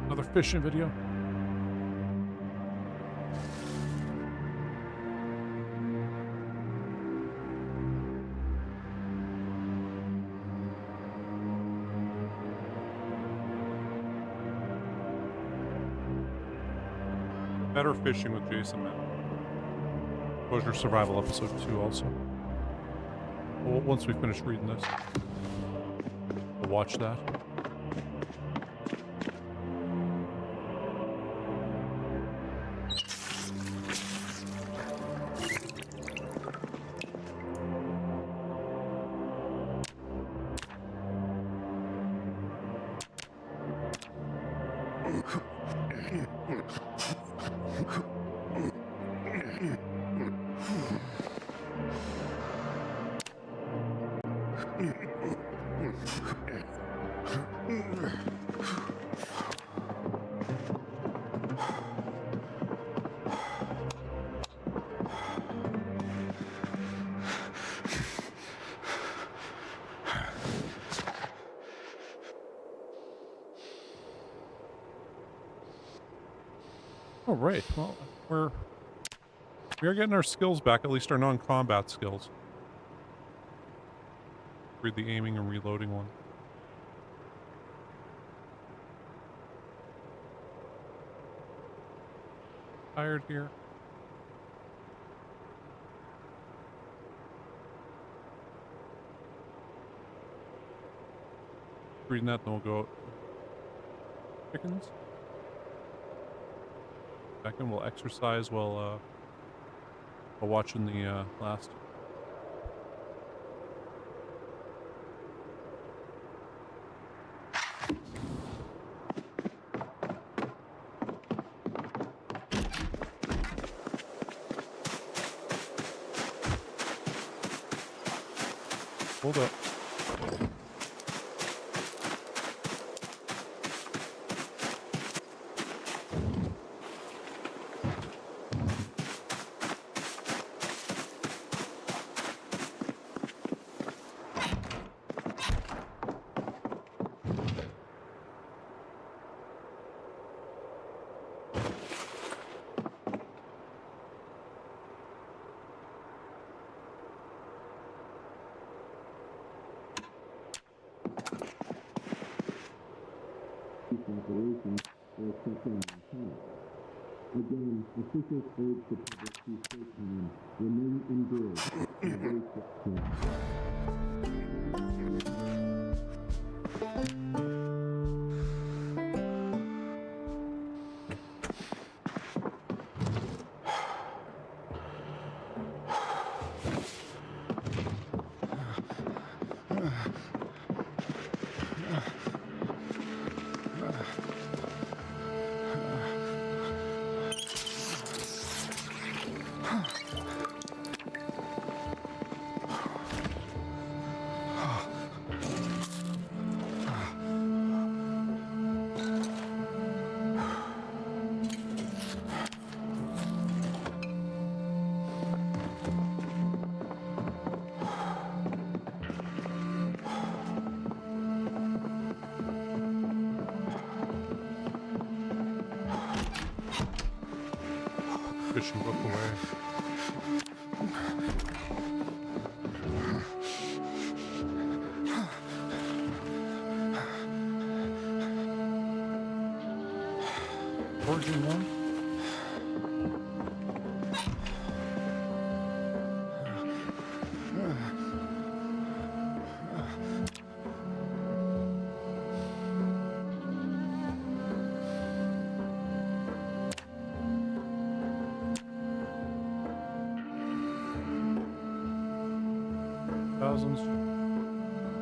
another fishing video. Better fishing with Jason, man. Exposure Survival episode 2 also. Well, once we finish reading this, we'll watch that. All right, well, we are getting our skills back, at least our non-combat skills. Read the aiming and reloading one. Tired here. Reading that, then we'll go out. Chickens. Second, we'll exercise while watching the last. Hold up. Operations or shut down entirely. Again, officials urge the public to stay calm, remain indoors, and wait for change. Fishing book away. Origin one.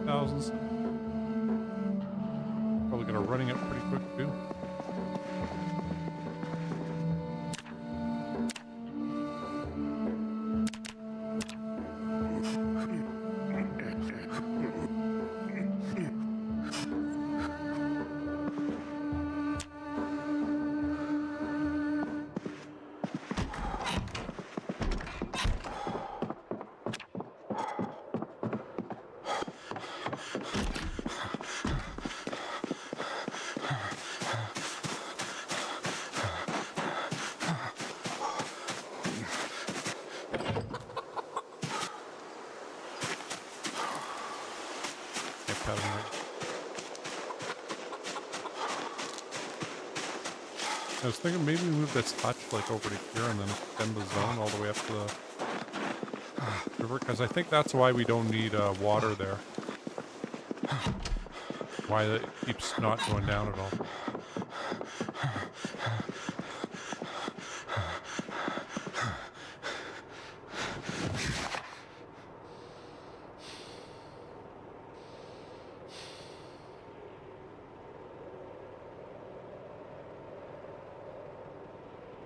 Thousands. Probably gonna running it pretty quick too. having right. I was thinking maybe move this hutch like over to here and then extend the zone all the way up to the river, because I think that's why we don't need water there. Why it keeps not going down at all.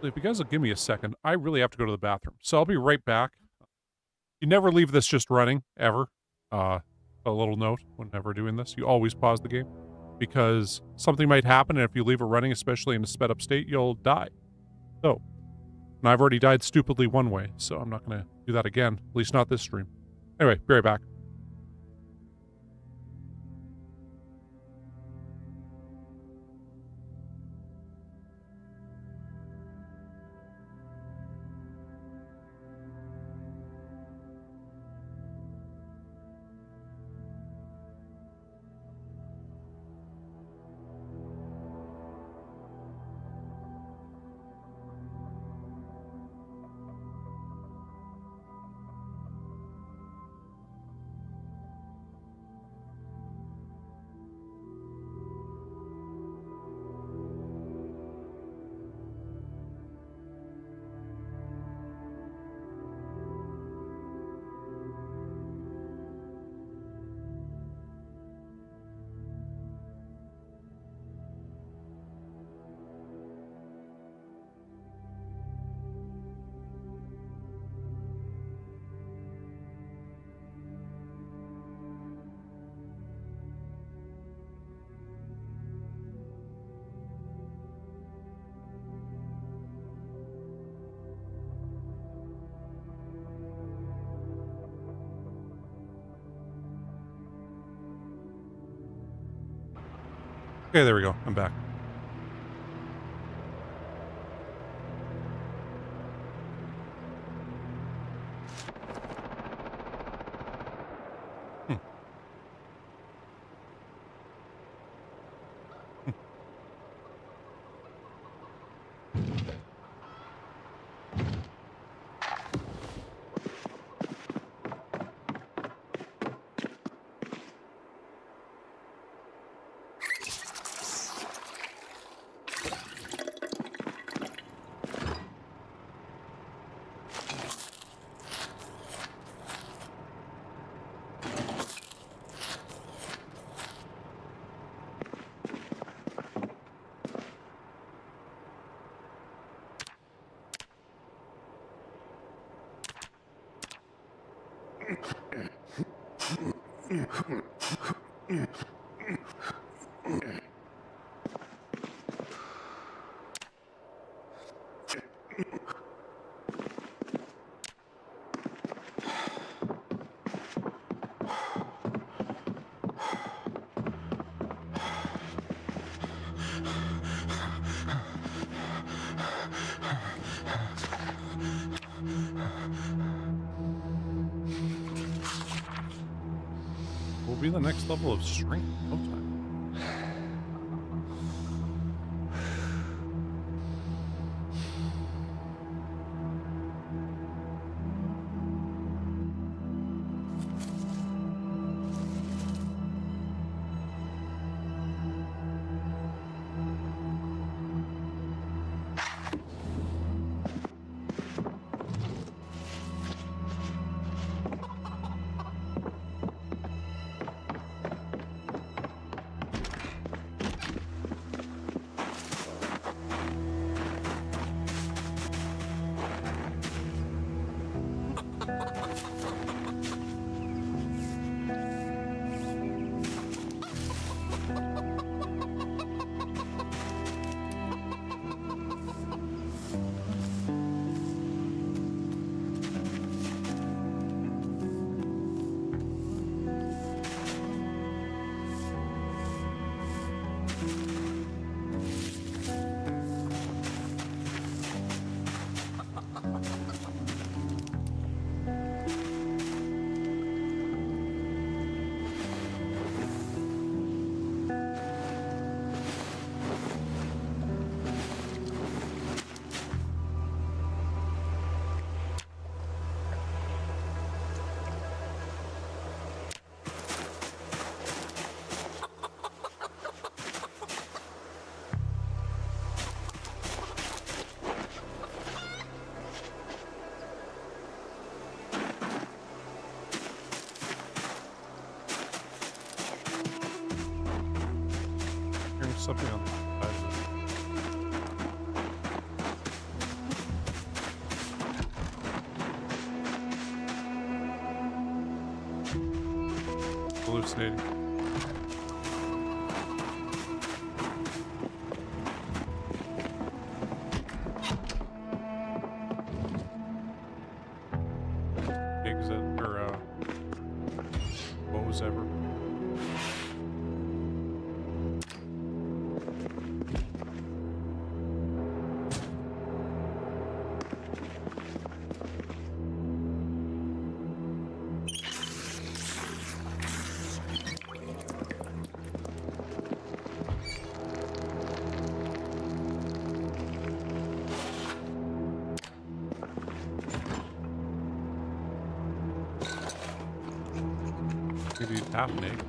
If you guys will give me a second, I really have to go to the bathroom. So I'll be right back. You never leave this just running, ever. A little note, whenever doing this, you always pause the game. Because something might happen, and if you leave it running, especially in a sped up state, you'll die. So, and I've already died stupidly one way, so I'm not going to do that again. At least not this stream. Anyway, be right back. Okay, there we go. I'm back. Will be the next level of strength in no time. something on the side of it. Hallucinating. Pigs or woes ever. Maybe half an egg.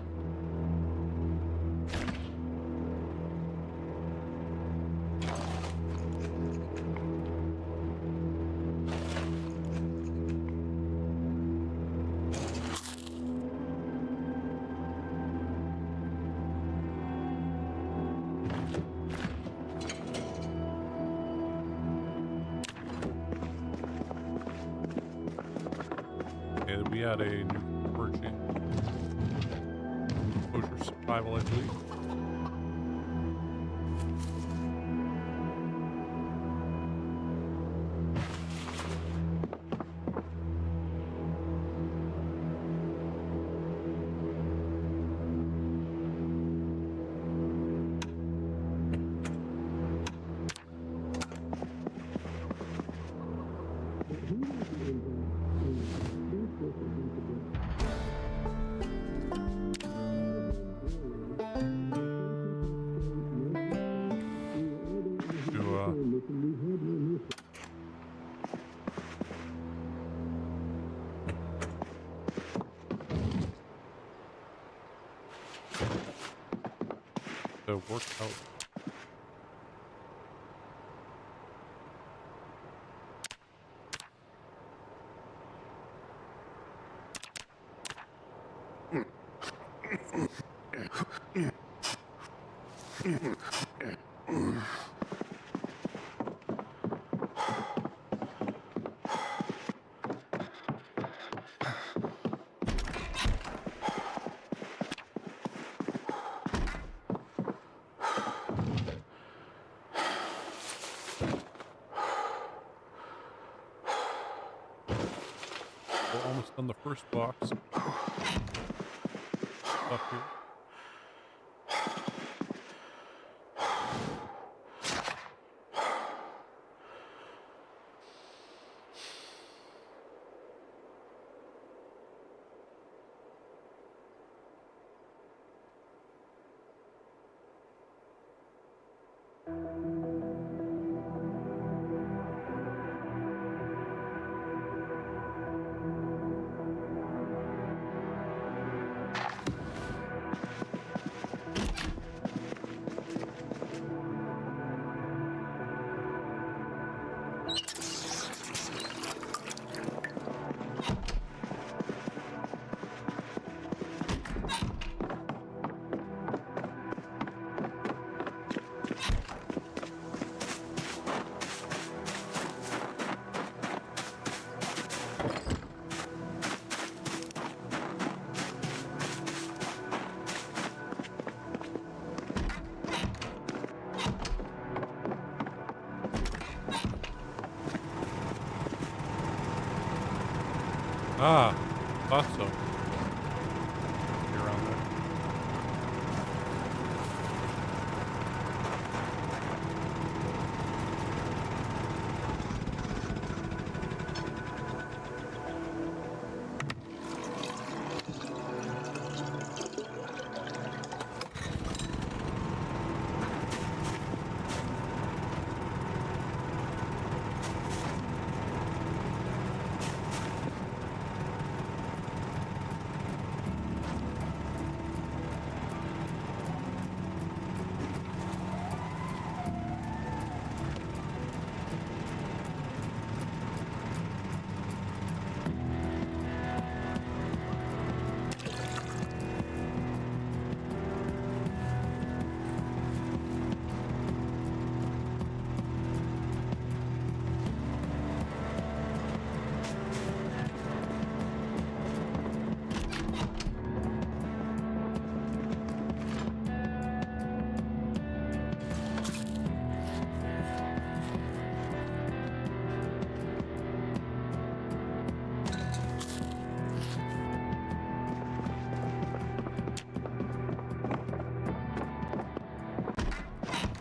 Okay, we had a new emerging kosher survival, I believe. To work out. We're almost on the first box. Up here. Ah, thought so. Be around there.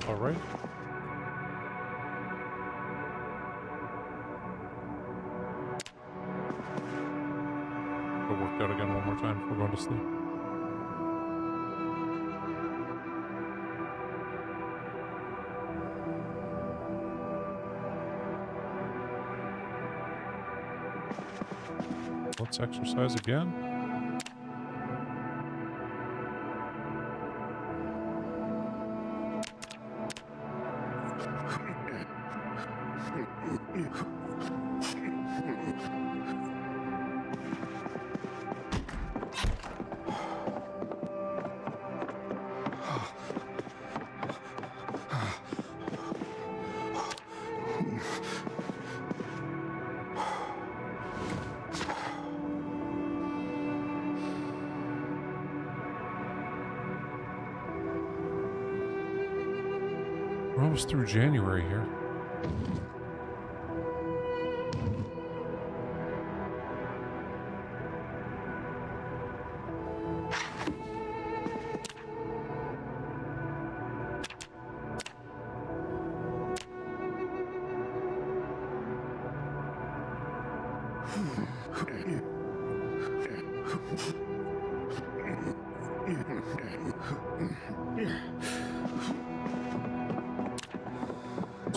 All right. Go work out again one more time before going to sleep. Let's exercise again. We're almost through January here.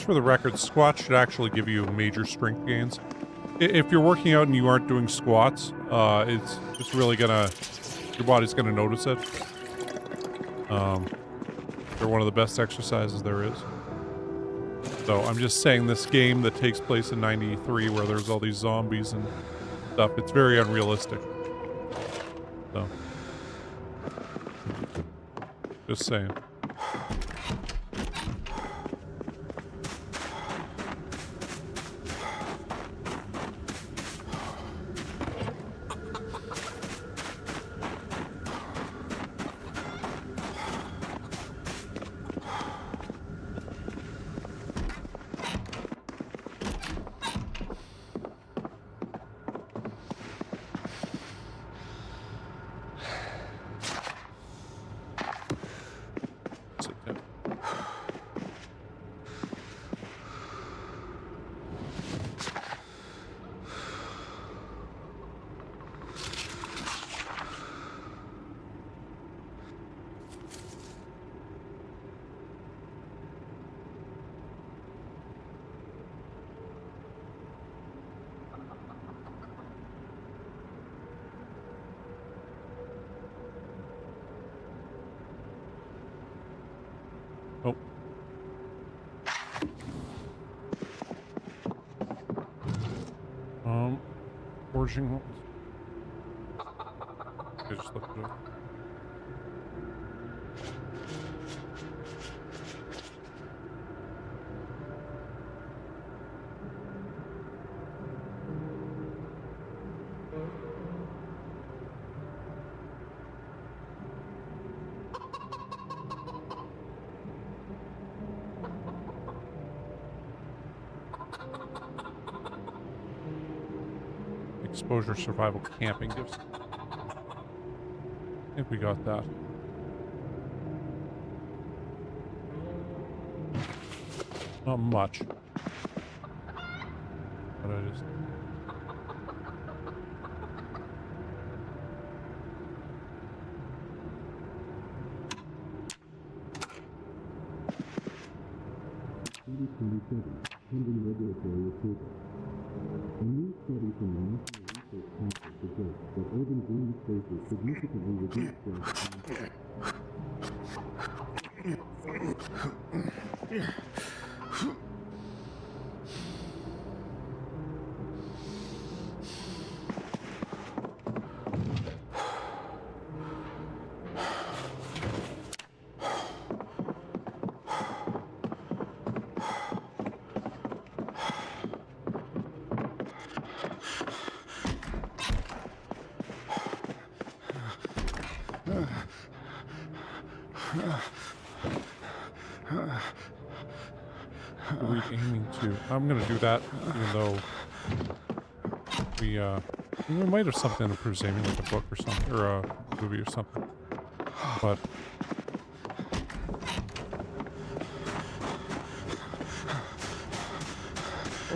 For the record, squats should actually give you major strength gains. If you're working out and you aren't doing squats, it's really gonna, your body's gonna notice it. They're one of the best exercises there is. So I'm just saying, this game that takes place in '93, where there's all these zombies and stuff, it's very unrealistic. So, just saying. Forging. I just looked it up. Exposure survival camping gifts. I think we got that. Not much. But I just... pending regulatory approval. A new study from the National Research Council suggests that urban green spaces significantly reduce stress. What are we aiming to? I'm gonna do that, even though we might have something that improves aiming, like a book or something, or a movie or something. But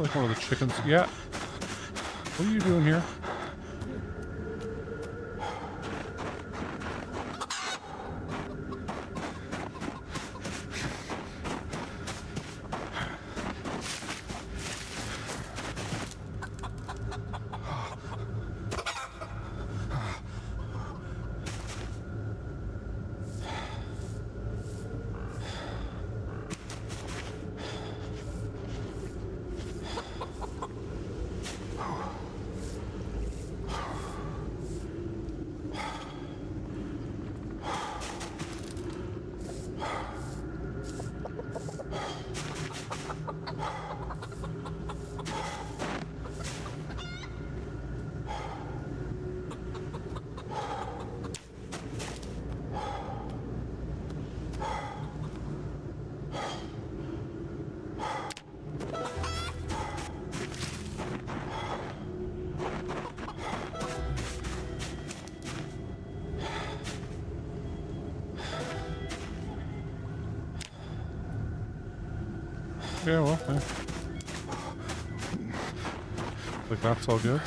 Like one of the chickens. Yeah. What are you doing here? Yeah, well, yeah. Like that's all good.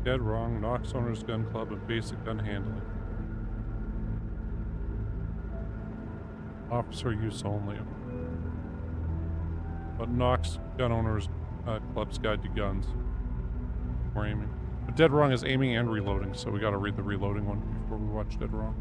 Dead wrong. Knox Owners Gun Club and basic gun handling. Officer use only. But Knox Gun Owners Club's Guide to Guns. We're aiming. But Dead Wrong is aiming and reloading, so we gotta read the reloading one before we watch Dead Wrong.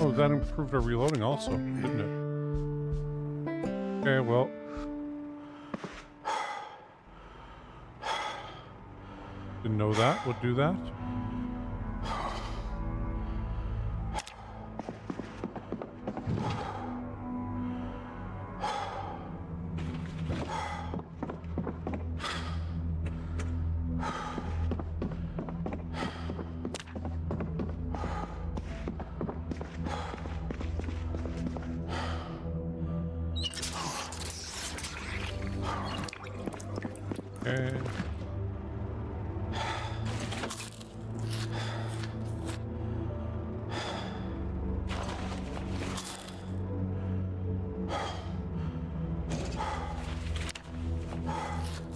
Oh, that improved our reloading also, didn't it? Okay, well. Didn't know that would do that. Okay.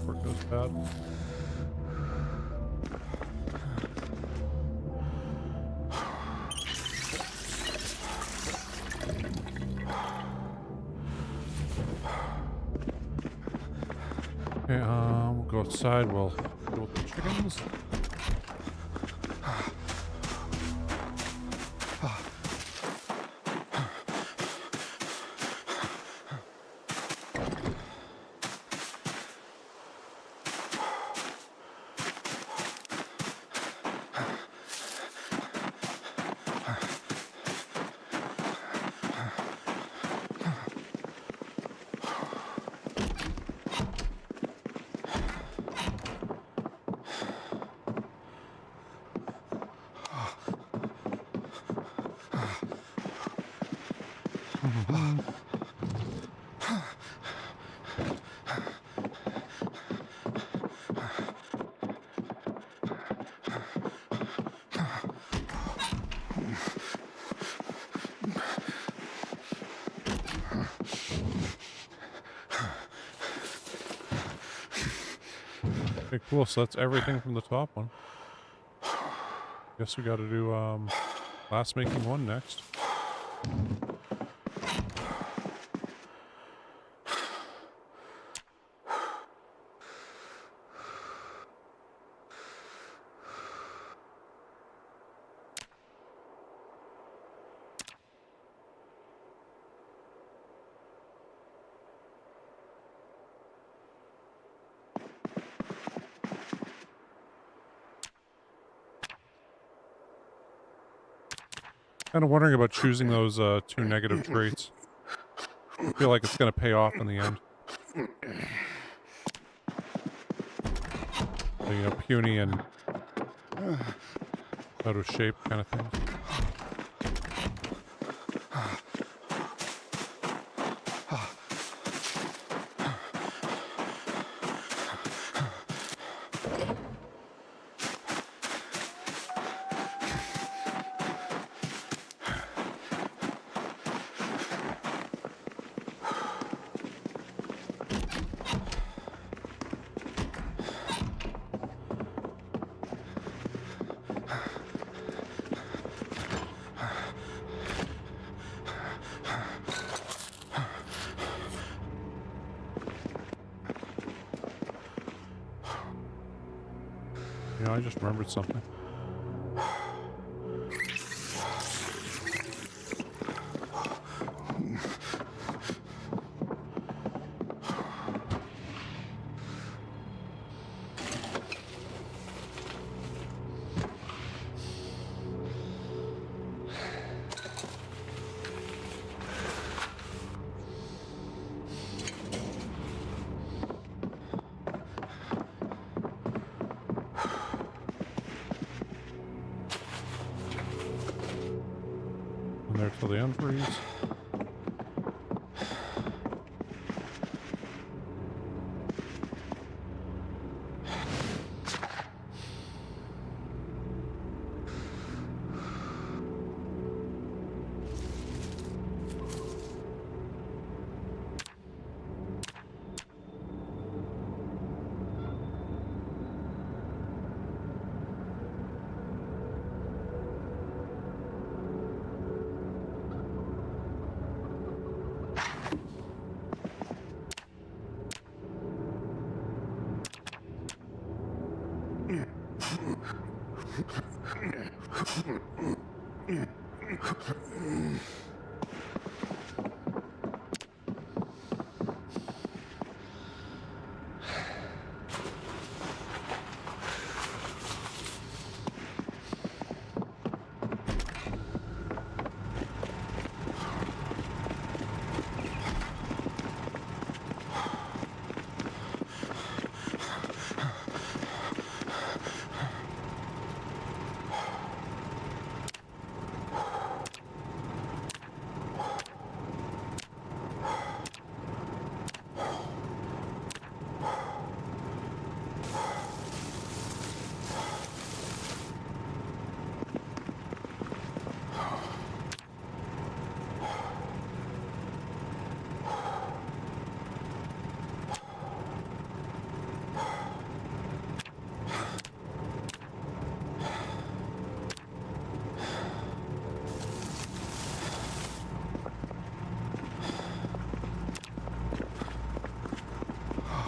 Where goes that? Okay, we'll go outside. We'll deal with the chickens. Okay, cool. So that's everything from the top one. Guess we got to do glass making one next. Kind of wondering about choosing those 2 negative traits. I feel like it's going to pay off in the end. So, you know, puny and out of shape kind of things. You know, I just remembered something. And there till the unfreeze.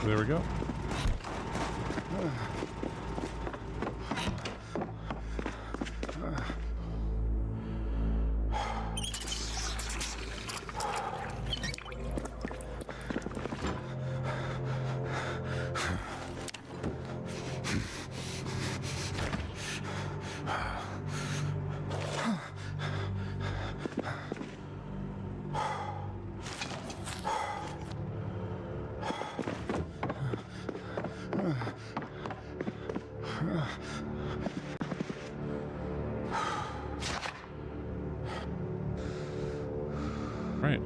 There we go. Right.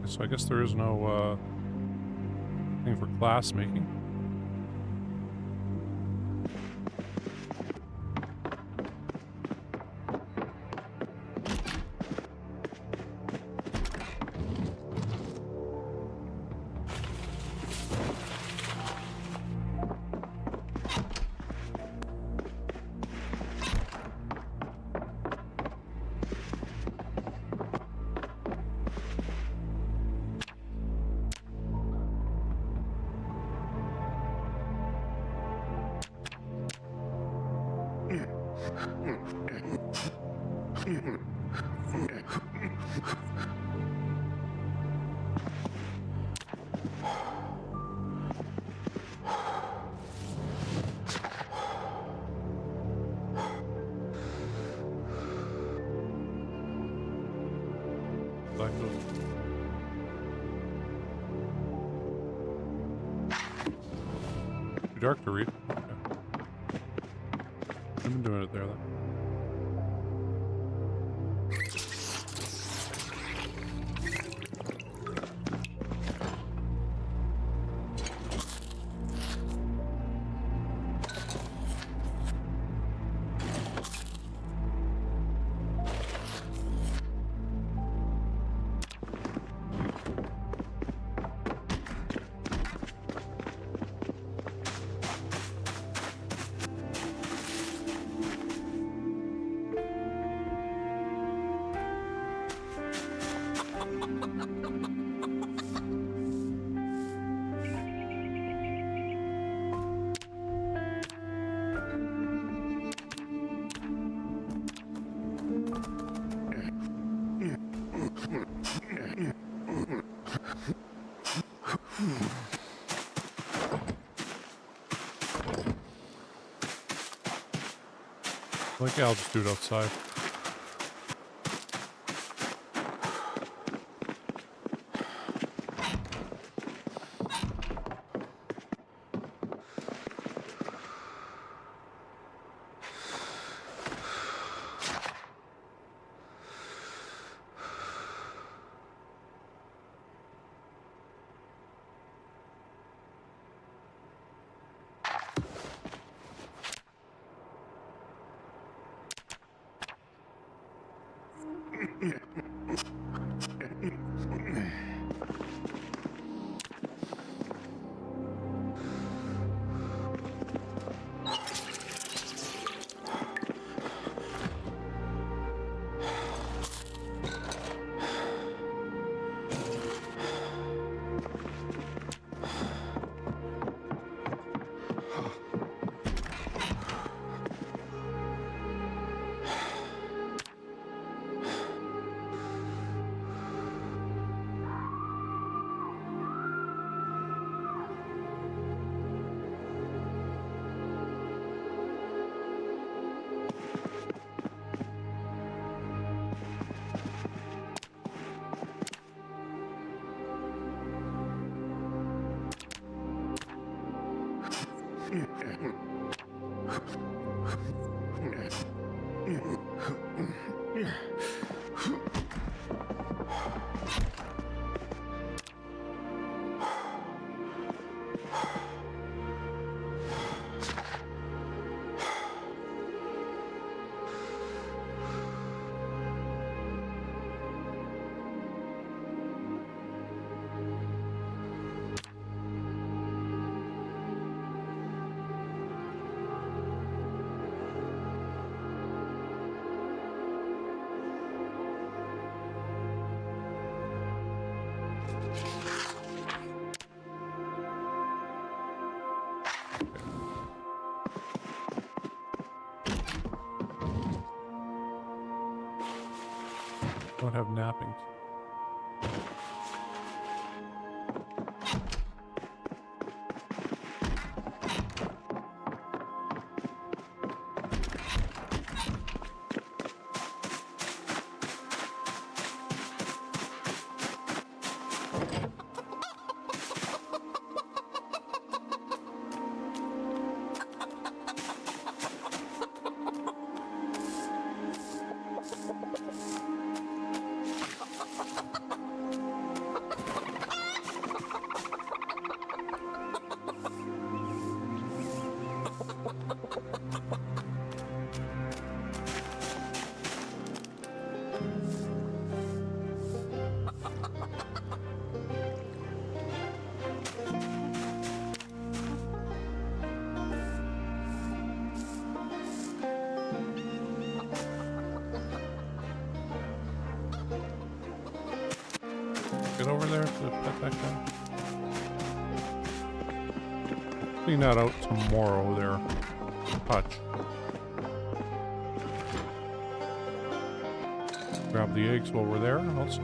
so I guess there is no thing for glass making. Like those. Too dark to read. Okay. I've been doing it there then. Like, yeah, I'll just do it outside. Don't have nappings. over there to pet that guy? Clean that out tomorrow there. Touch. Grab the eggs while we're there also.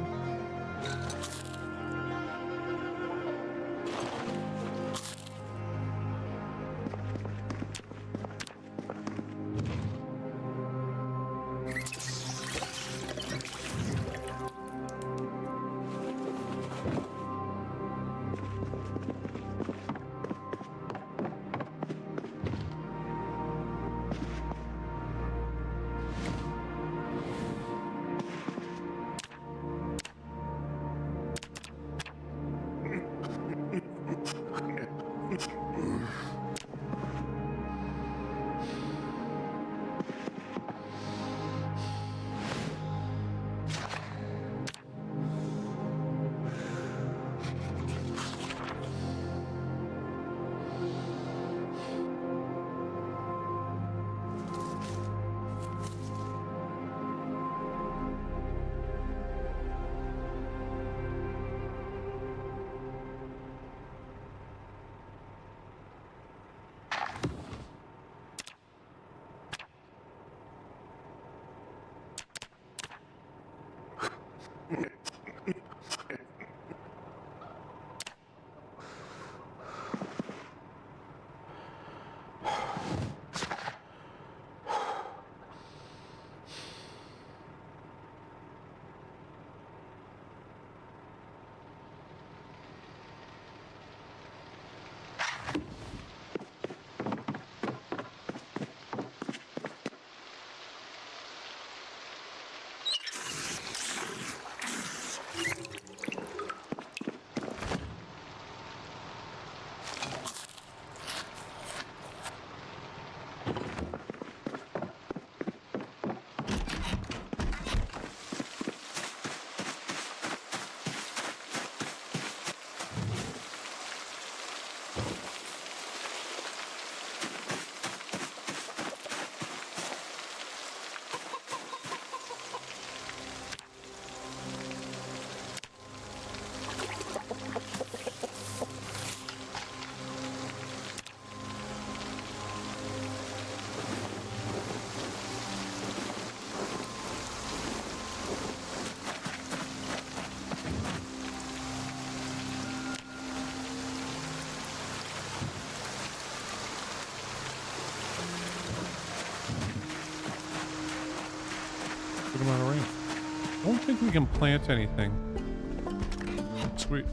Good amount of rain. I don't think we can plant anything. Sweet.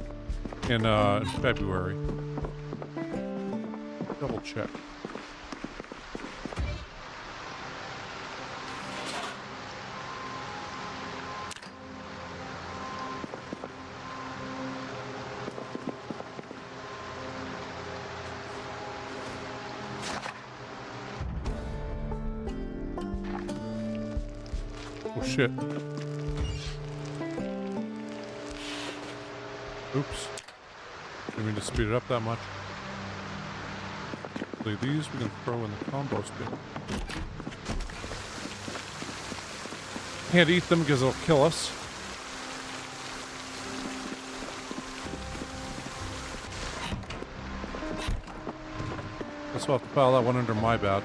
In February. Double check. Oh shit. Oops. Didn't mean to speed it up that much. These we can throw in the compost bin. Can't eat them because it'll kill us. Guess we'll have to file that one under my bad.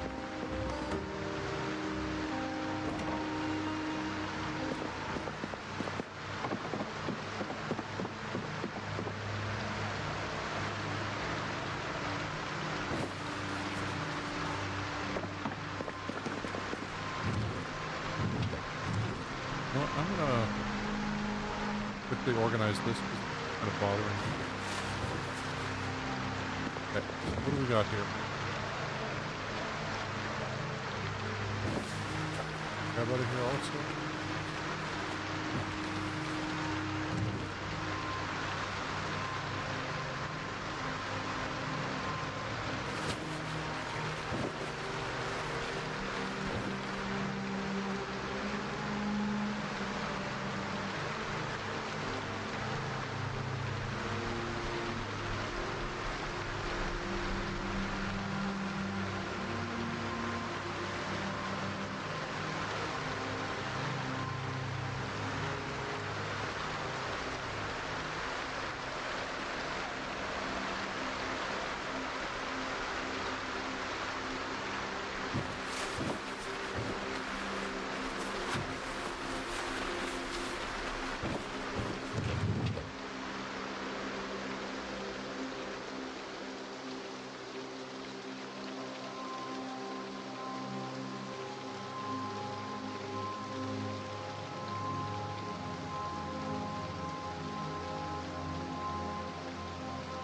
I'm gonna quickly organize this because it's kind of bothering me. Okay, so what do we got here? Grab out of here also.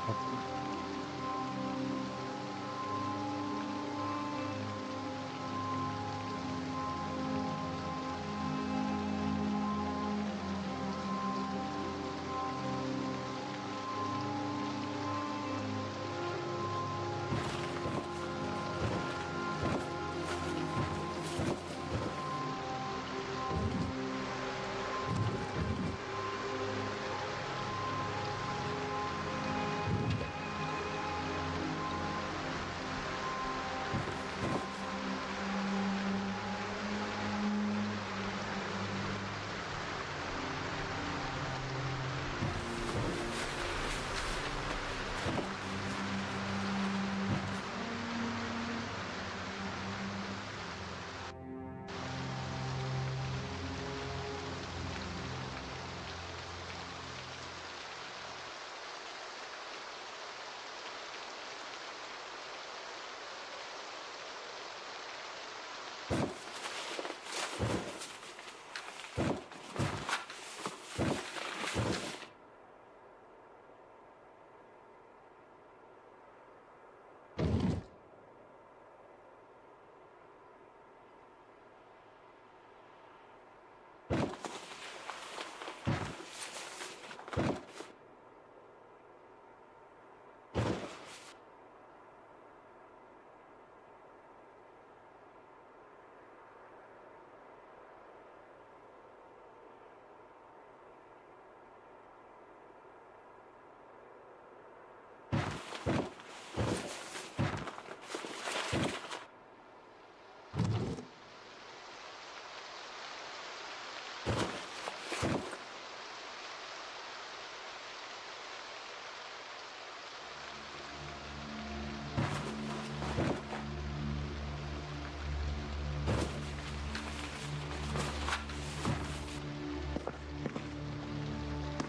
Oh.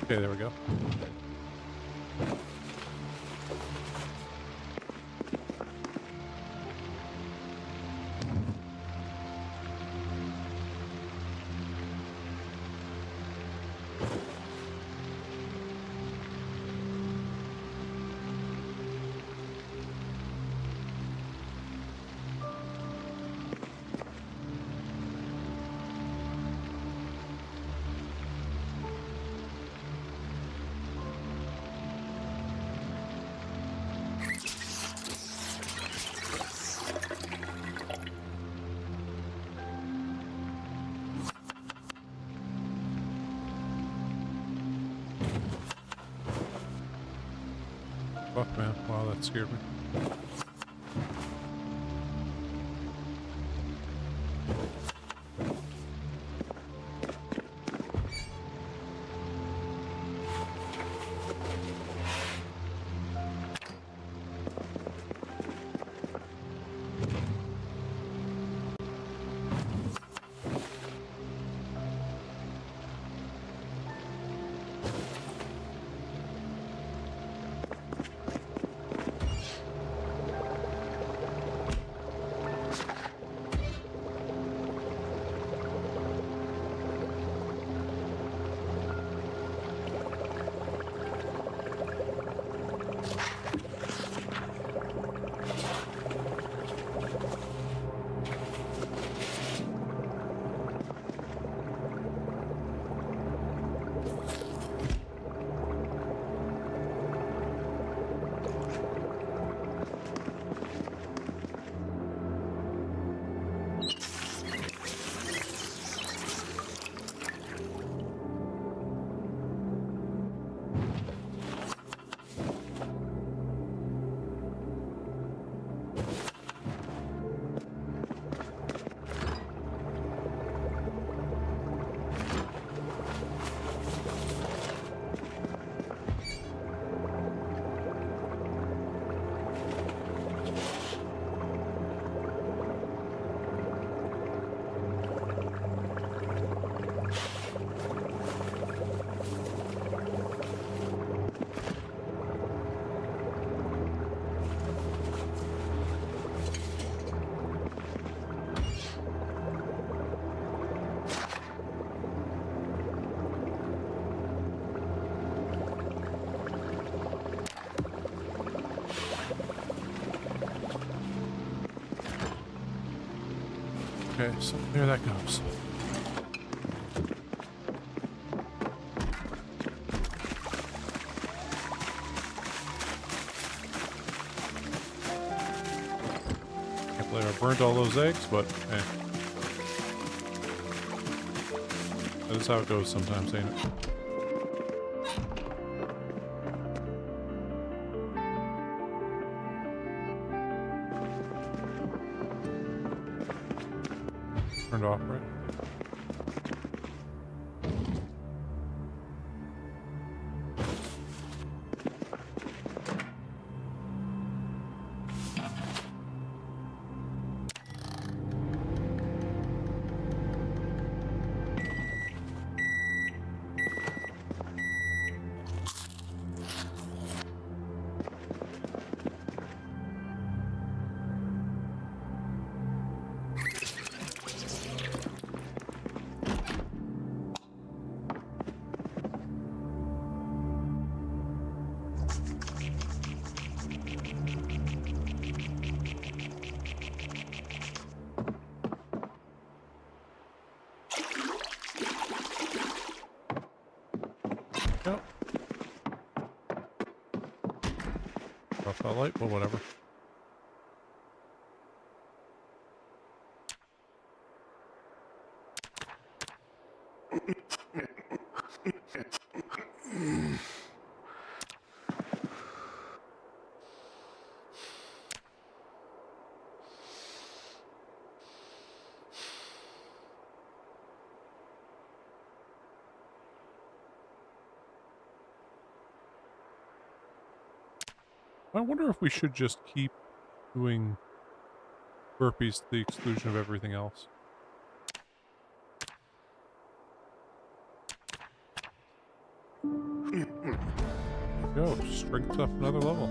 Okay, there we go. Fuck, man. Wow, that scared me. Okay, so there that goes. Can't believe I burned all those eggs, but hey. That is how it goes sometimes, ain't it? Turned off, right? Yep. Off that light, well, whatever. I wonder if we should just keep doing burpees to the exclusion of everything else. There we go, strength up another level.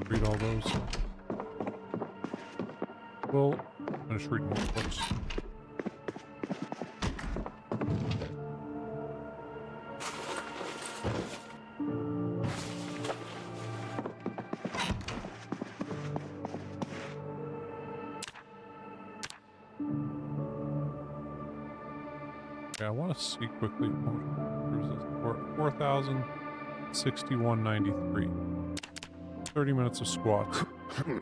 Read all those. Well, finish reading more books. Okay, I want to see quickly. How much is this? 4,061.93. 30 minutes of squats. Okay,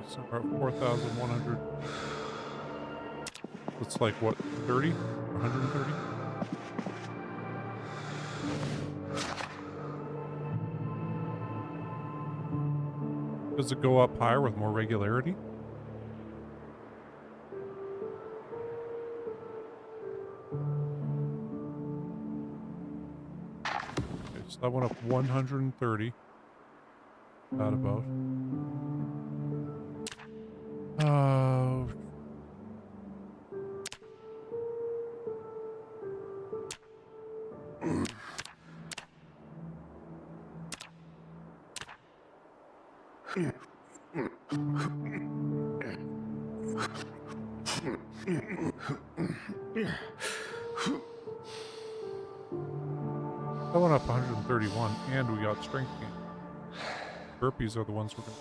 so we're at 4,100. It's like what, 30? 130? Does it go up higher with more regularity? Okay, so that went up 130. that about? Uh, that went up 131, and we got strength gain. Burpees are the ones we're gonna...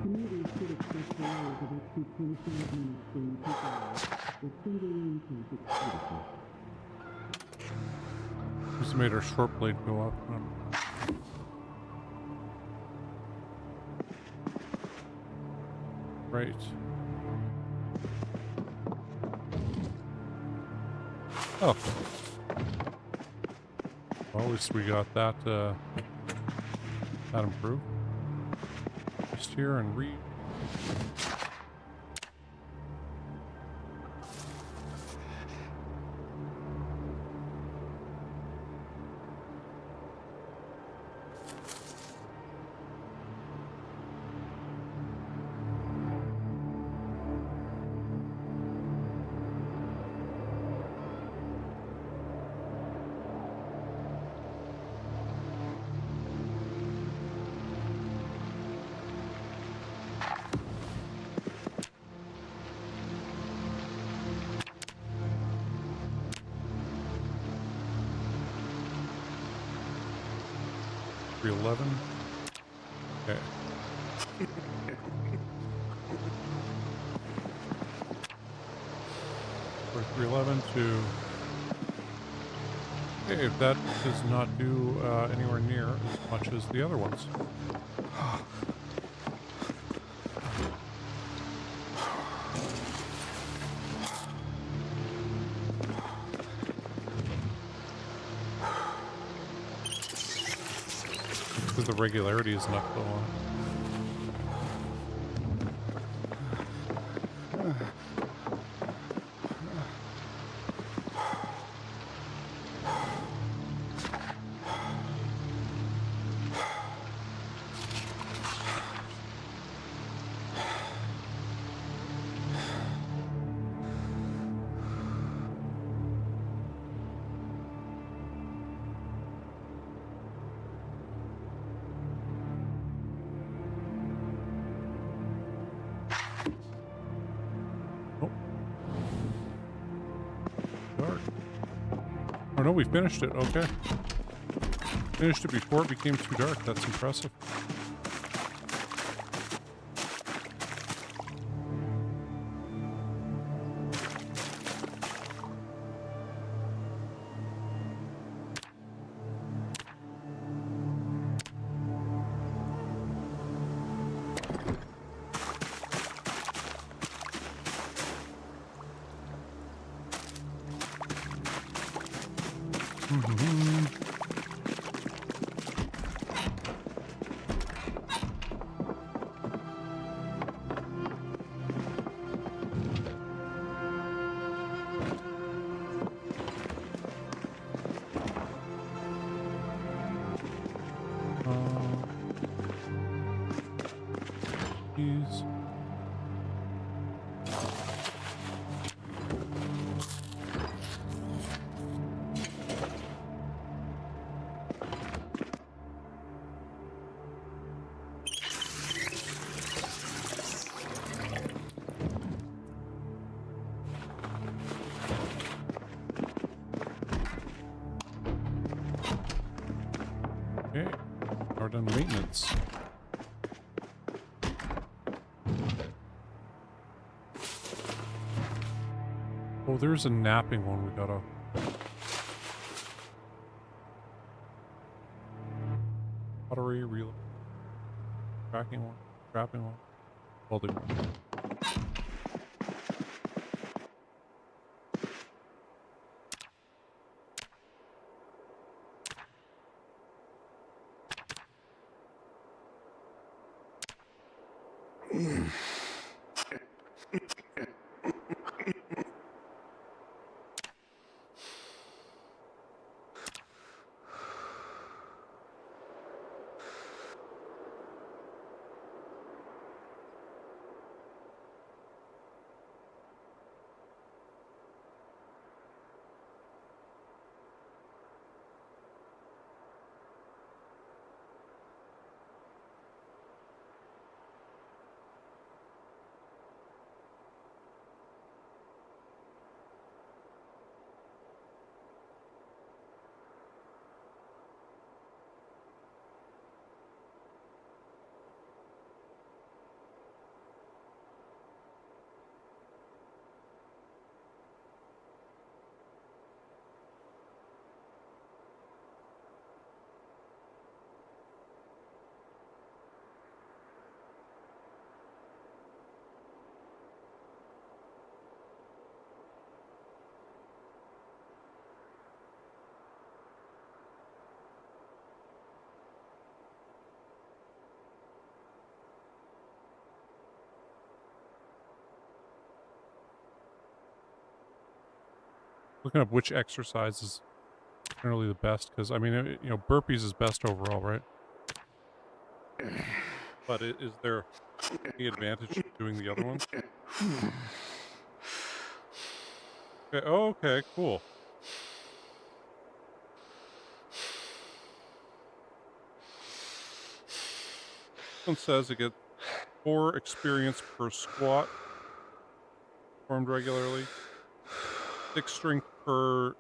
Commuters should expect delays of up to 25 minutes during peak hours. The single lane traffic critical. Just made our short blade go up. Right. Oh. Well, at least we got that, that improved. Just here and read. $311. Okay. For 311 to... Okay, that does not do anywhere near as much as the other ones. Because the regularity is not so long. Oh no, we finished it. Okay. Finished it before it became too dark. That's impressive. These. Okay, we're done maintenance. Oh, there's a napping one we gotta... Pottery, reel, tracking one, trapping one, welding one. Looking up which exercise is generally the best, because, I mean, you know, burpees is best overall, right? But is there any advantage to doing the other ones? Okay, oh, okay, cool. This one says it gets 4 experience per squat, performed regularly, 6 strength per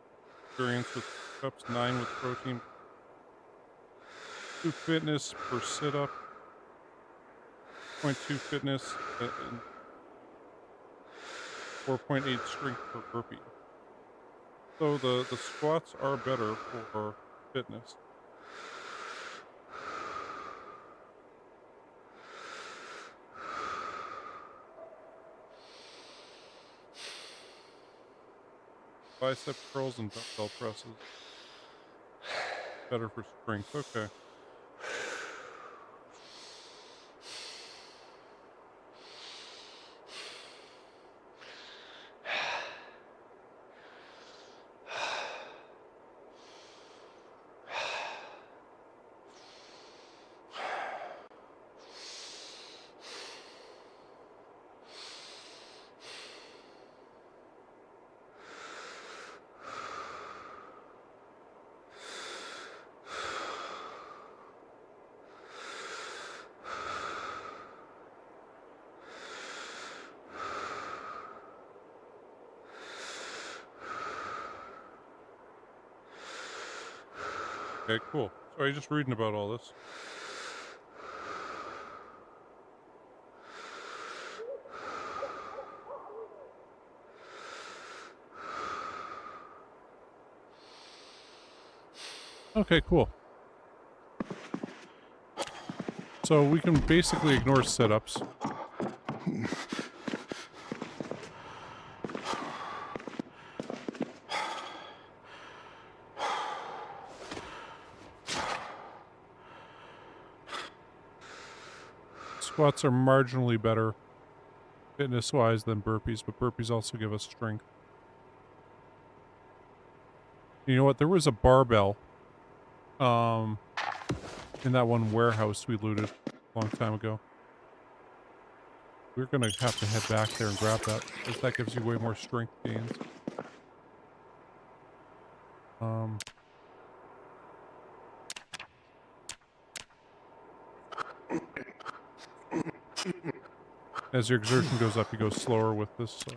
experience with push-ups, 9 with protein, 2 fitness per sit-up, 0.2 fitness, and 4.8 strength per burpee. So the squats are better for fitness. Bicep curls and dumbbell presses. Better for strength. Okay. Okay, cool. Sorry, just reading about all this. Okay, cool. So we can basically ignore sit-ups. Squats are marginally better fitness-wise than burpees, but burpees also give us strength. You know what? There was a barbell in that one warehouse we looted a long time ago. We're gonna have to head back there and grab that, because that gives you way more strength gains. As your exertion goes up, you go slower with this, so.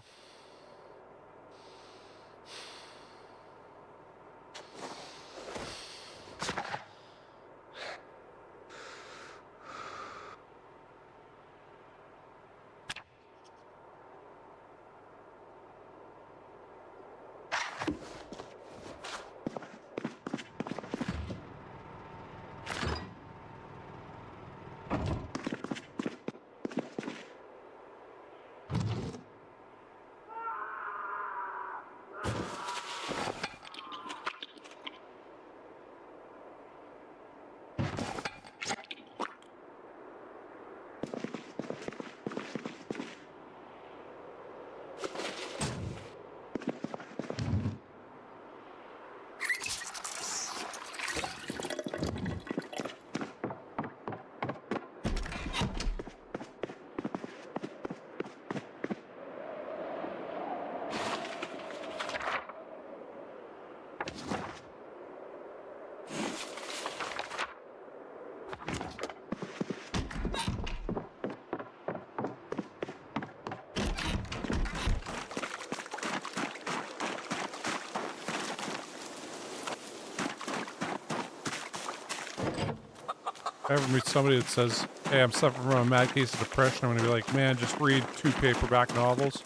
I ever meet somebody that says, hey, I'm suffering from a mad case of depression, I'm gonna be like, man, just read 2 paperback novels.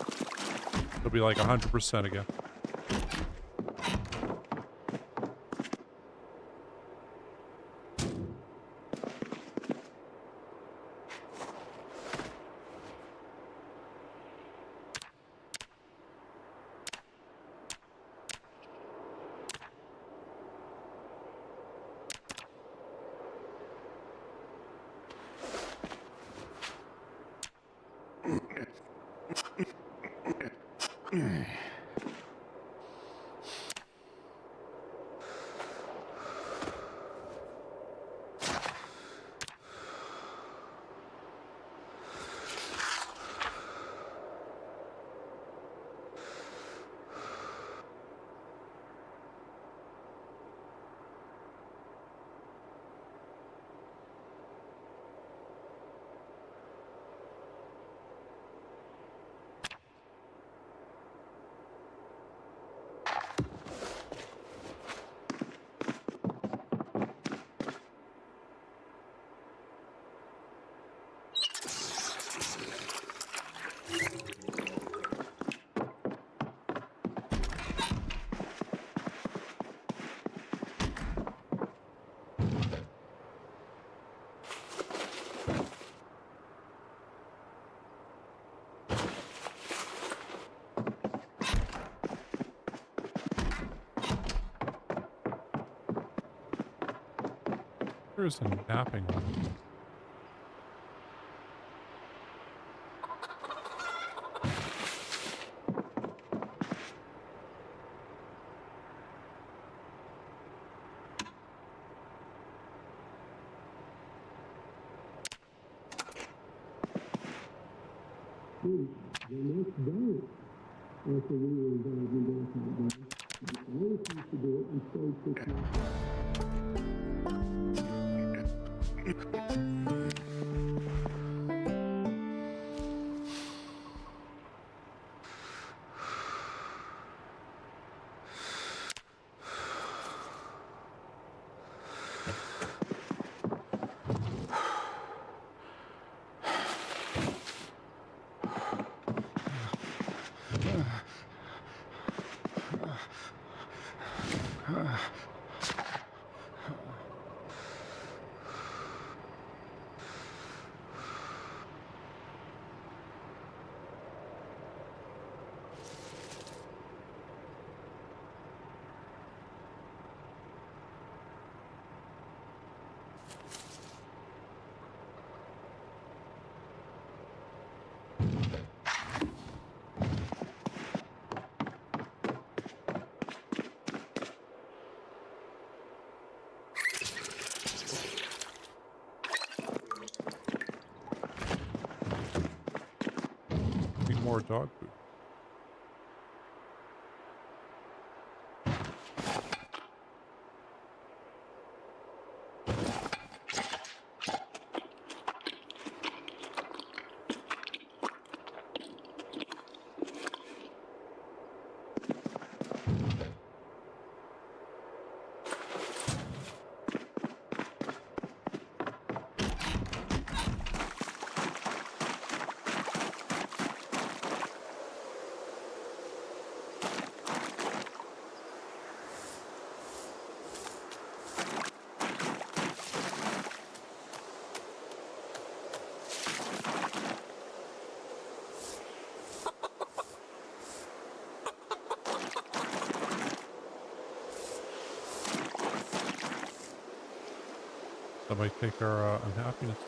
It'll be like 100% again. There's a napping one. The next day, after we were involved in that, I refused to do it and stayed 6 months. Need more dog food. That might take our unhappiness.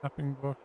Tapping book.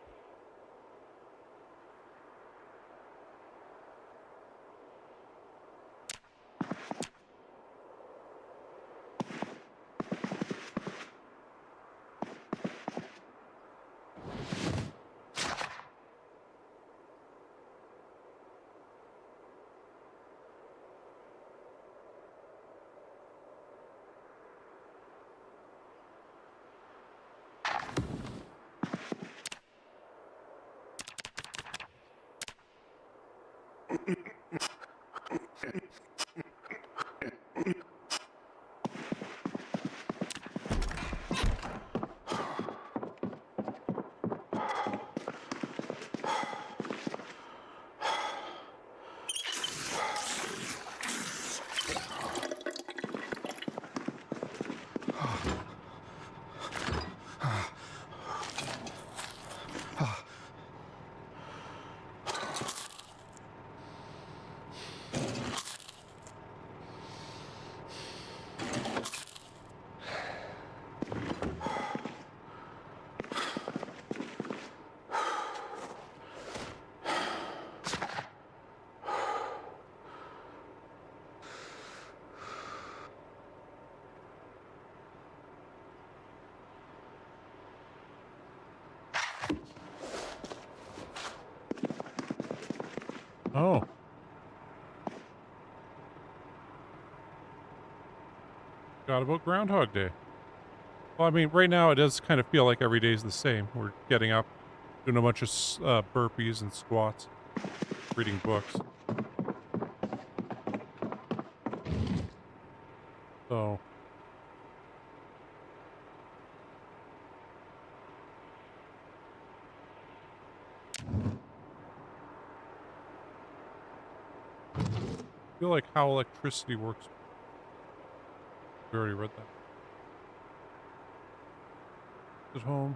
Oh. Forgot about Groundhog Day. Well, I mean, right now it does kind of feel like every day is the same. We're getting up, doing a bunch of burpees and squats, reading books. So. I feel like how electricity works. We already read that. At home.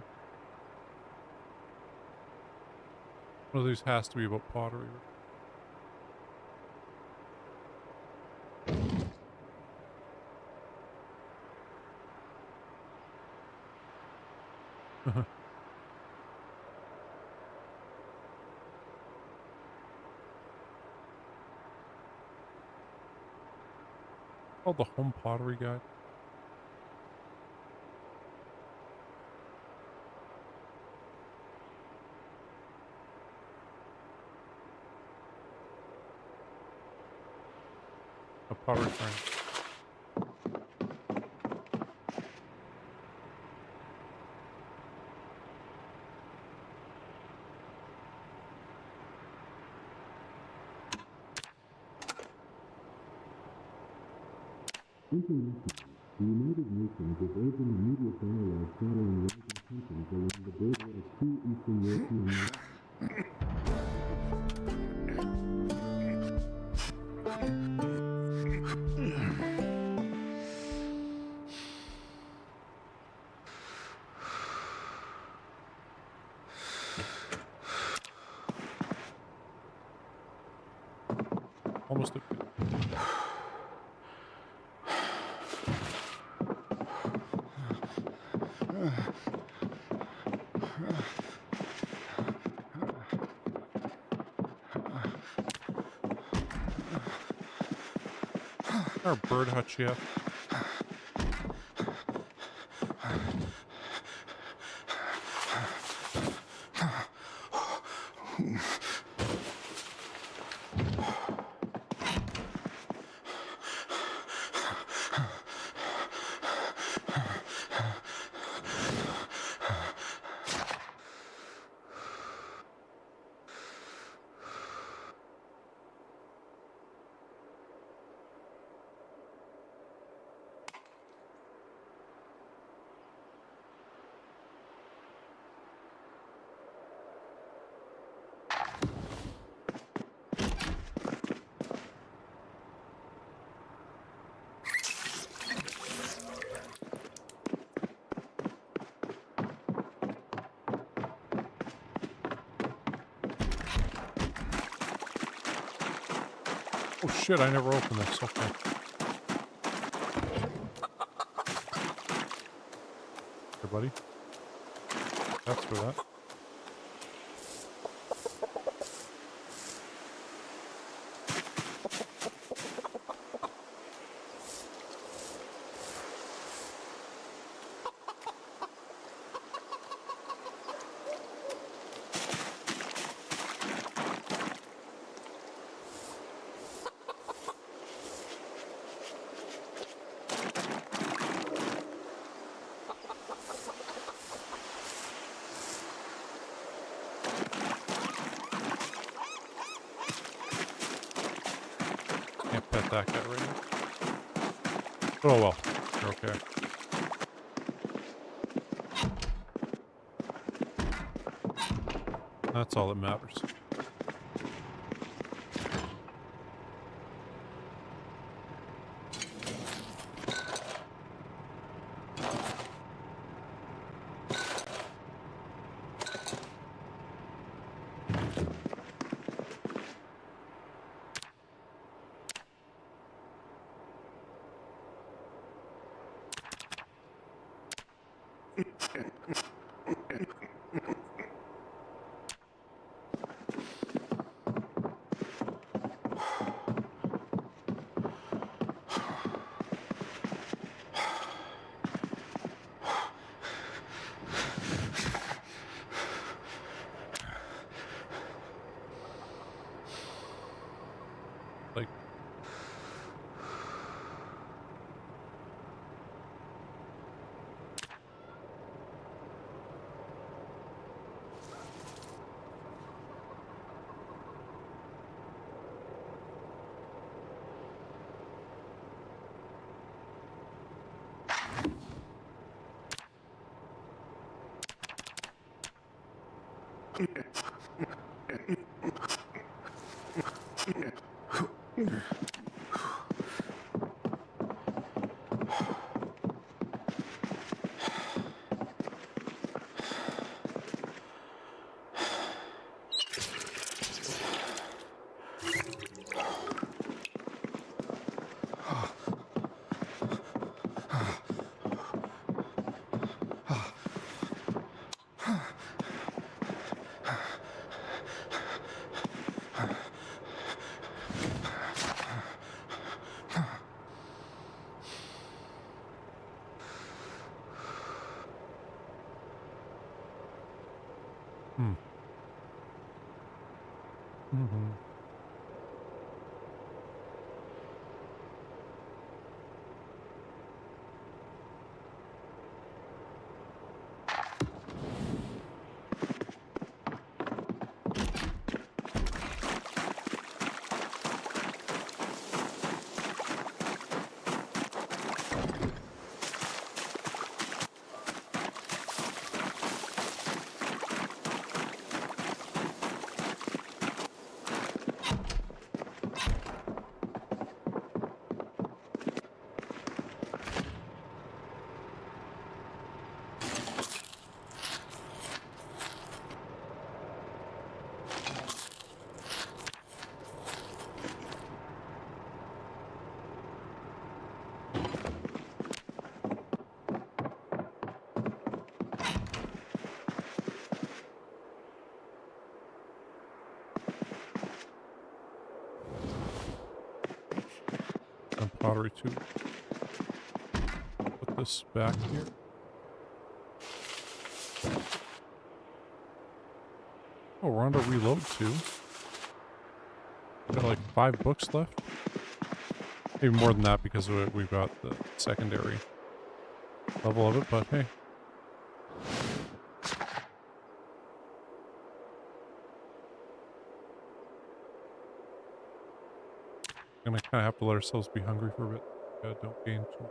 One of these has to be about pottery. Called the Home Pottery Guide. A pottery frame. Internationally, the United Nations is urging immediate dialogue following rising tensions along the border of two Eastern European nations. Almost a our bird hutch yet. Oh shit, I never opened this. Okay. Here, buddy. That's for that. that guy right now. Oh well, you're okay. That's all that matters. Like, mm-hmm. And pottery too. Put this back here. Oh, we're on to reload too. Got like 5 books left. Maybe more than that because we've got the secondary level of it, but hey. Gonna kind of have to let ourselves be hungry for a bit. Don't gain too.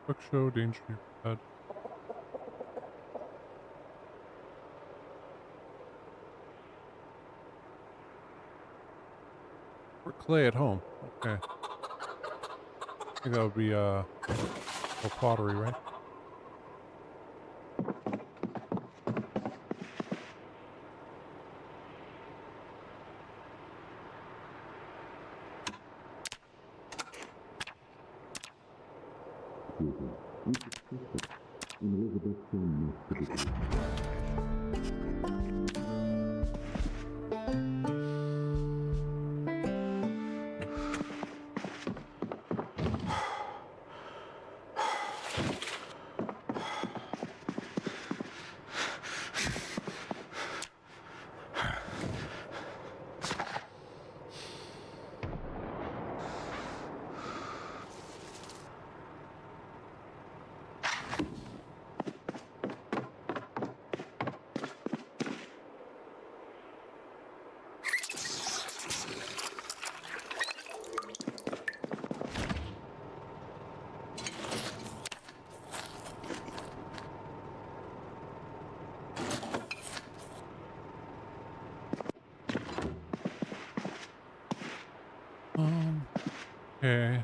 Quick show, danger to your head. For clay at home. Okay. I think that would be or pottery, right? And Elizabeth's son must be dead. Okay.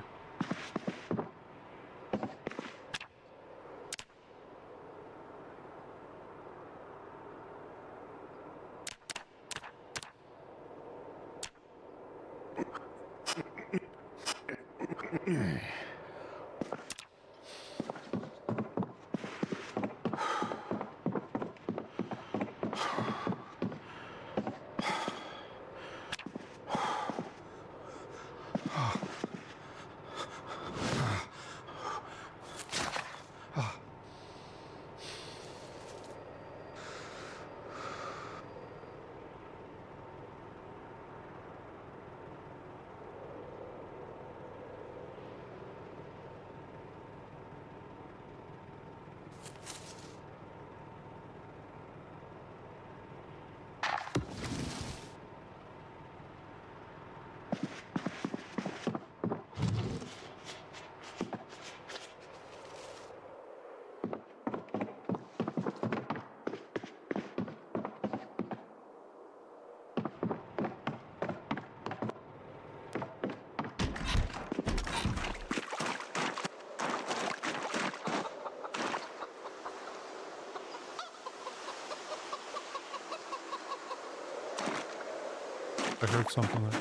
I heard something there.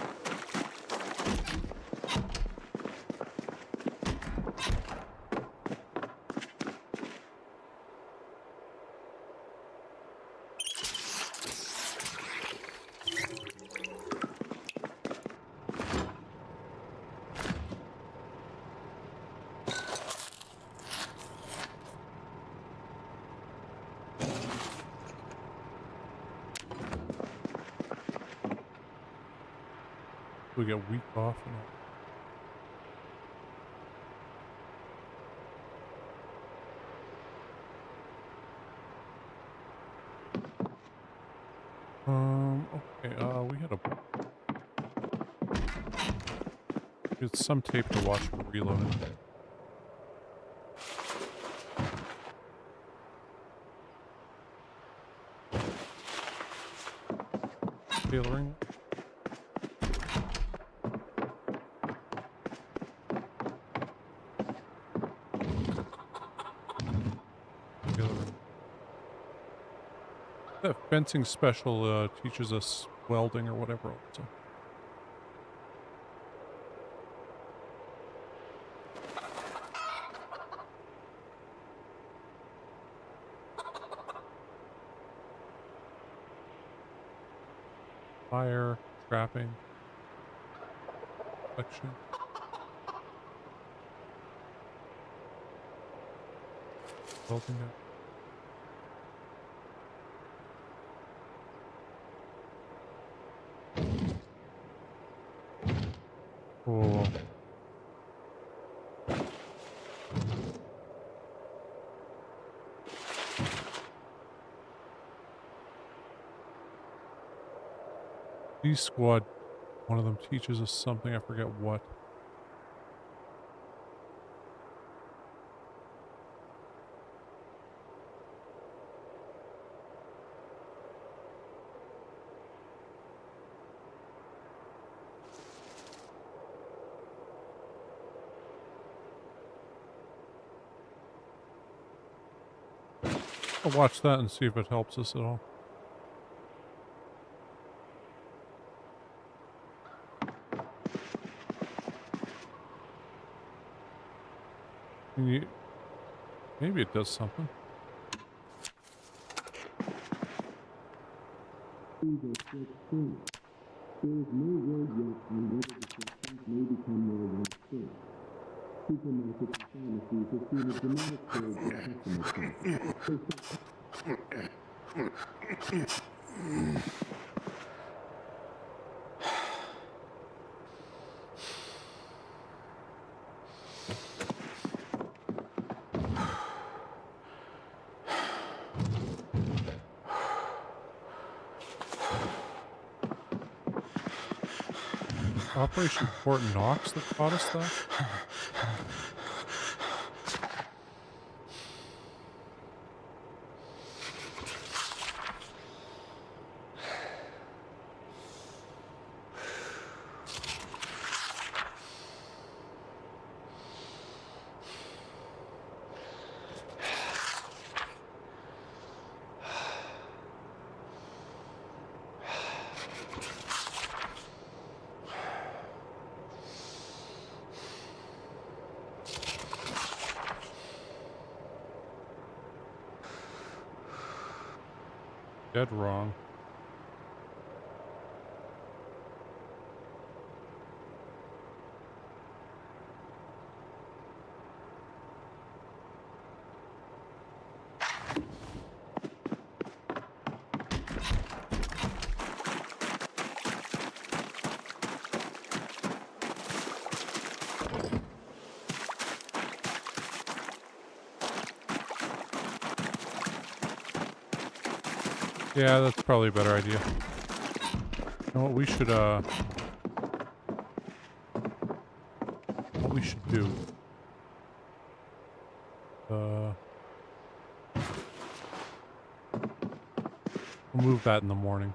We get week off and all. Okay, we had some tape to watch for reloading. Tailoring. Tailoring. That fencing special teaches us welding or whatever also. Fire, trapping, reflection. Welding it. Oh. D squad, one of them teaches us something, I forget what. I'll watch that and see if it helps us at all. Maybe it does something. These are strict things. There is no word yet on whether the sections may become more widespread. Supermarkets and pharmacies have seen a dramatic surge in customer traffic. Operation Fort Knox that taught us that? Dead wrong. Yeah, that's probably a better idea. You know what we should do? We'll move that in the morning.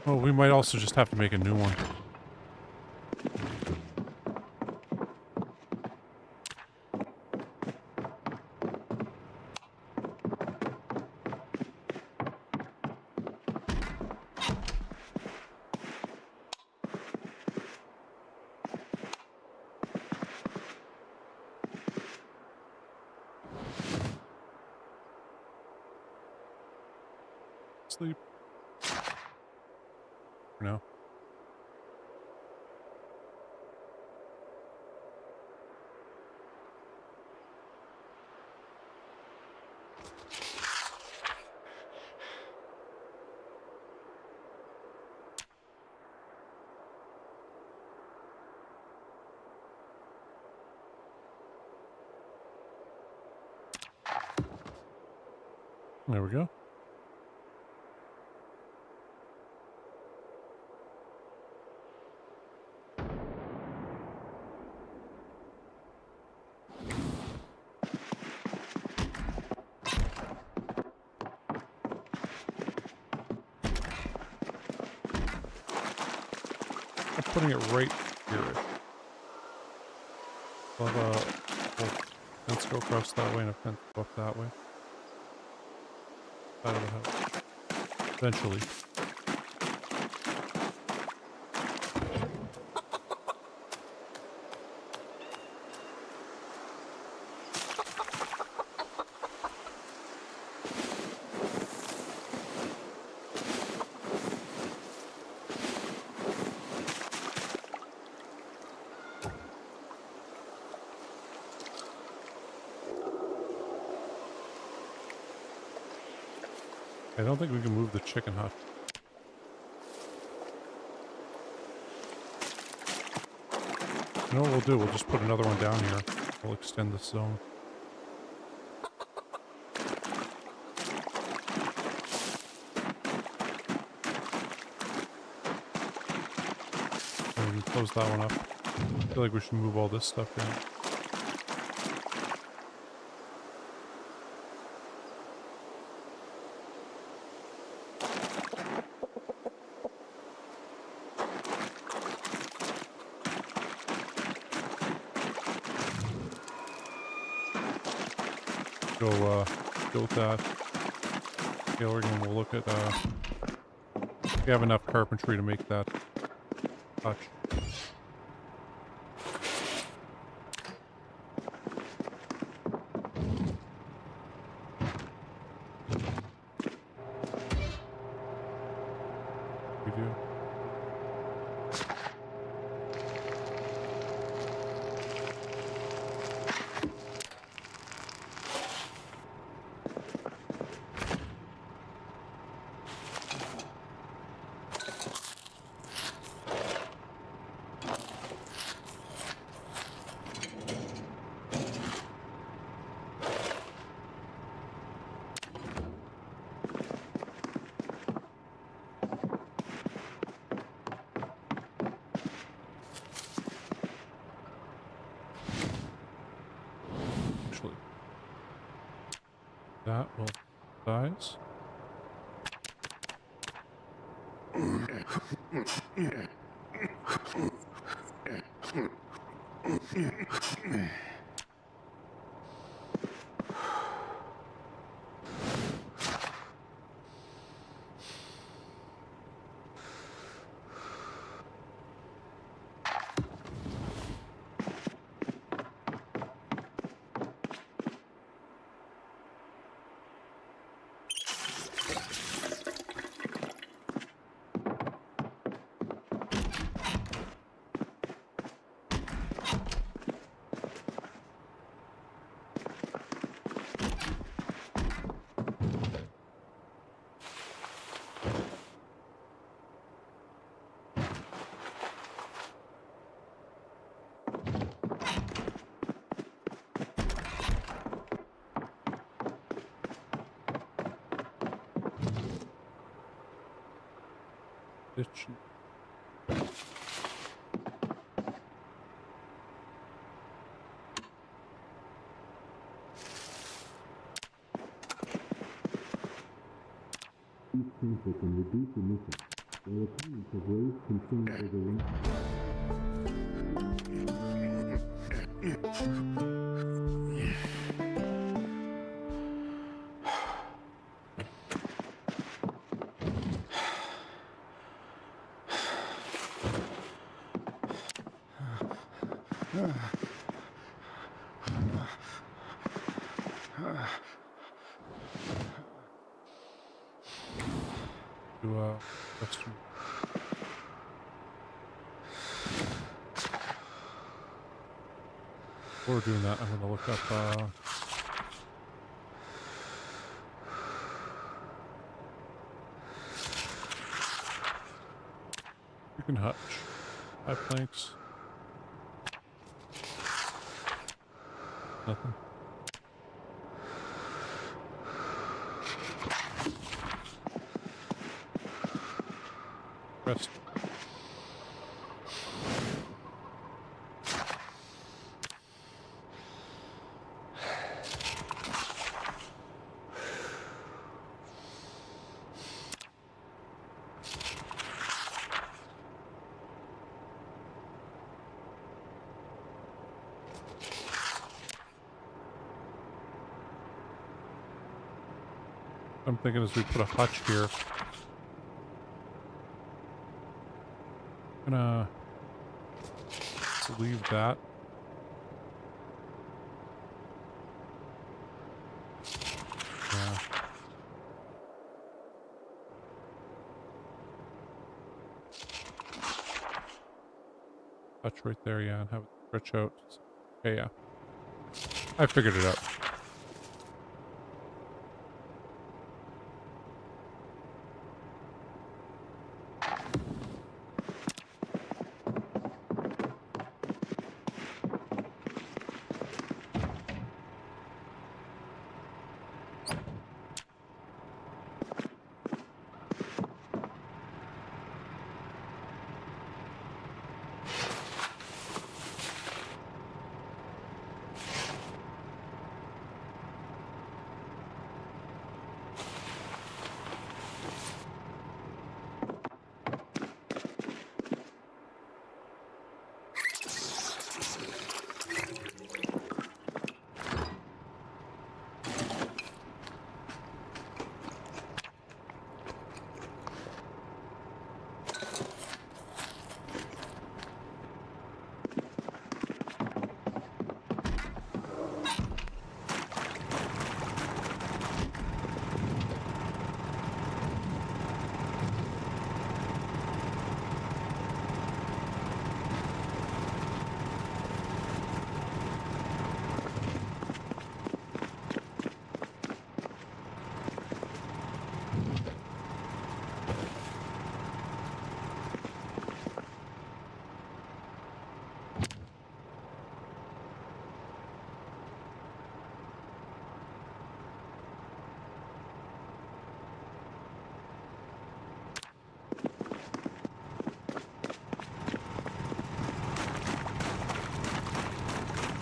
Well, we might also just have to make a new one. Sleep. No. There we go. I'm putting it right here. We'll have a fence go across that way and a fence go up that way. Side of the house. Eventually. I don't think we can move the chicken hut. You know what we'll do? We'll just put another one down here. We'll extend this zone. Okay, we close that one up. I feel like we should move all this stuff in. Go with that. Again, we'll look at, we have enough carpentry to make that touch. We do. Actually, that will size. Ditch. These conflicts can reduce emissions, while opponents have raised concerns over Western. While we're doing that, I'm going to look up, chicken hutch. 5 planks. Nothing. Rest. I'm thinking as we put a hutch here, I'm gonna leave that. Yeah. Hutch right there, yeah, and have it stretch out. Okay, yeah. I figured it out.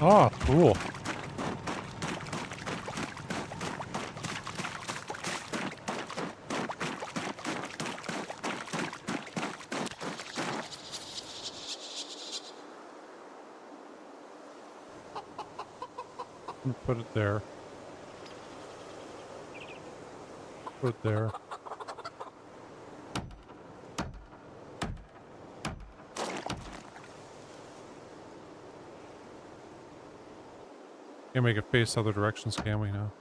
Oh, cool. Put it there. Put it there. Can't make it face other directions, can we now?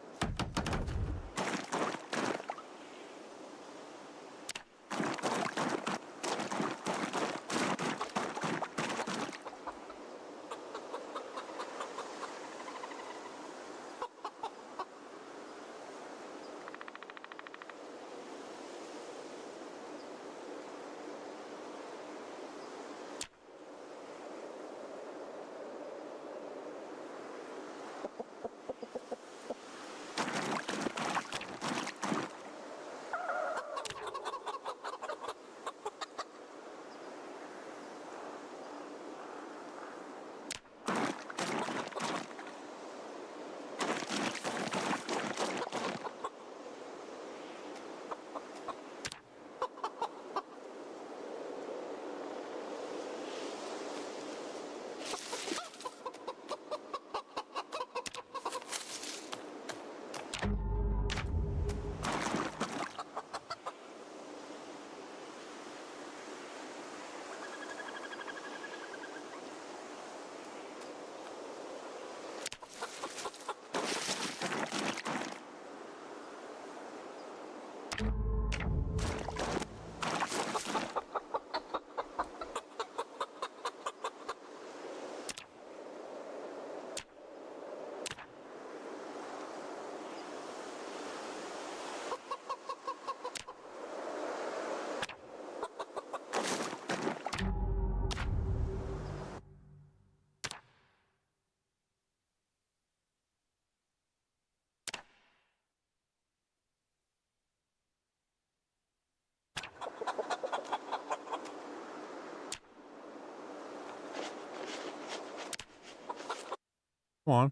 Come on.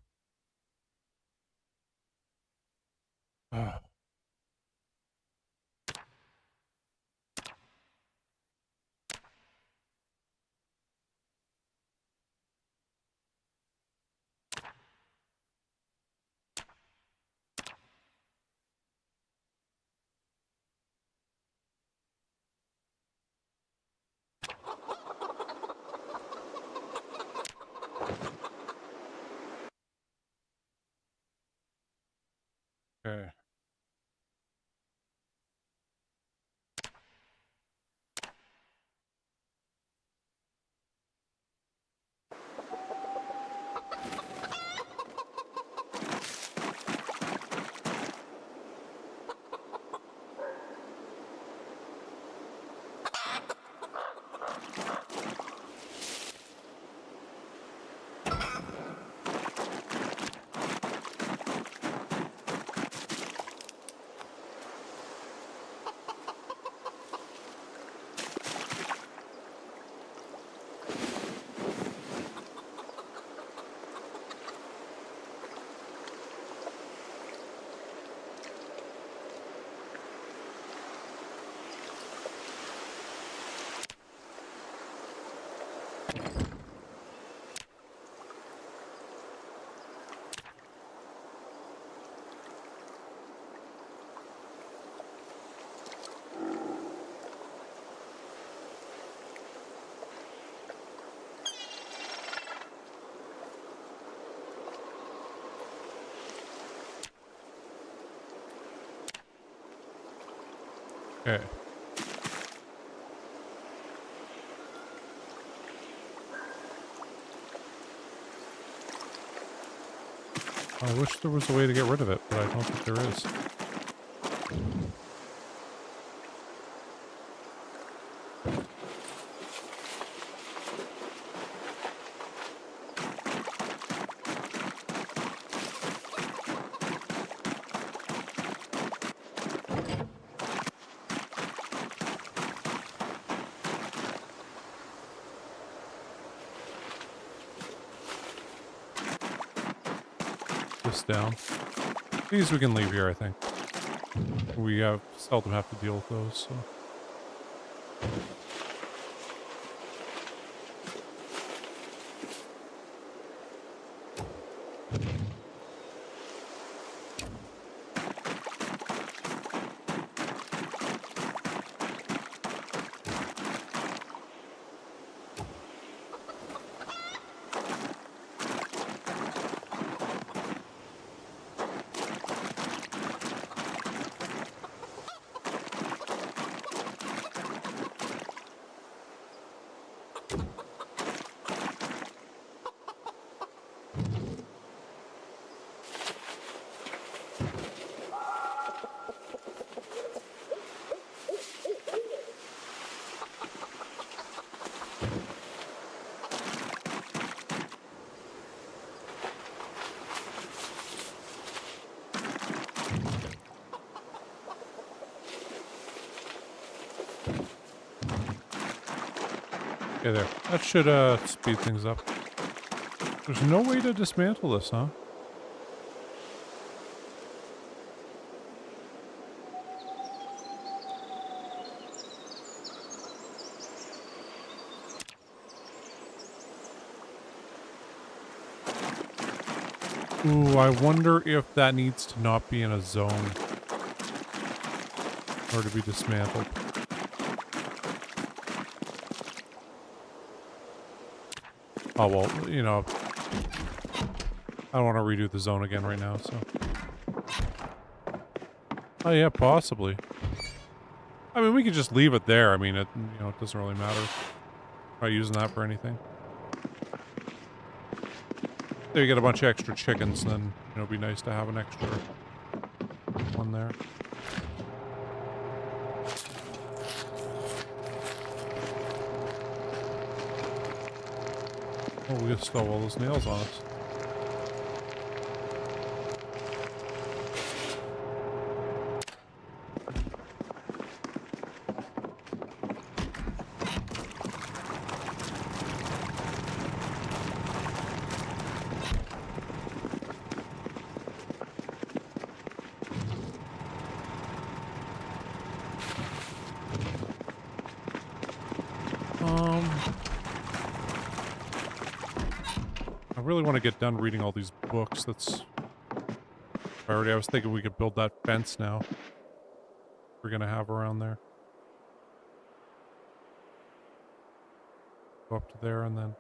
Okay. Okay. I wish there was a way to get rid of it, but I don't think there is. this down. These we can leave here, I think. We seldom have to deal with those, so. Okay, there. That should speed things up. There's no way to dismantle this, huh? Ooh, I wonder if that needs to not be in a zone or to be dismantled. Oh, well, you know, I don't want to redo the zone again right now, so. Oh, yeah, possibly. I mean, we could just leave it there. I mean, it doesn't really matter. I'm not using that for anything. There you get a bunch of extra chickens, then, it'd be nice to have an extra one there. Oh, we still have all those nails on us. I really want to get done reading all these books. That's priority. I was thinking we could build that fence now. We're gonna have around there. Go up to there and then.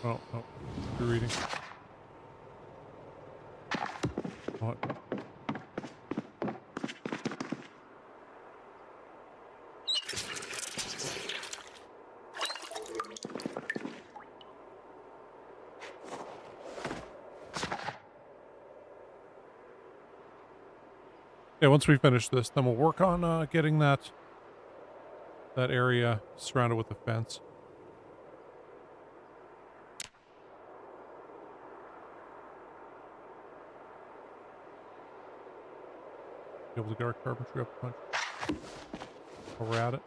Oh, you're reading. What? Yeah, once we finish this, then we'll work on getting that area surrounded with a fence. Be able to get our carpentry up a bunch while we're at it.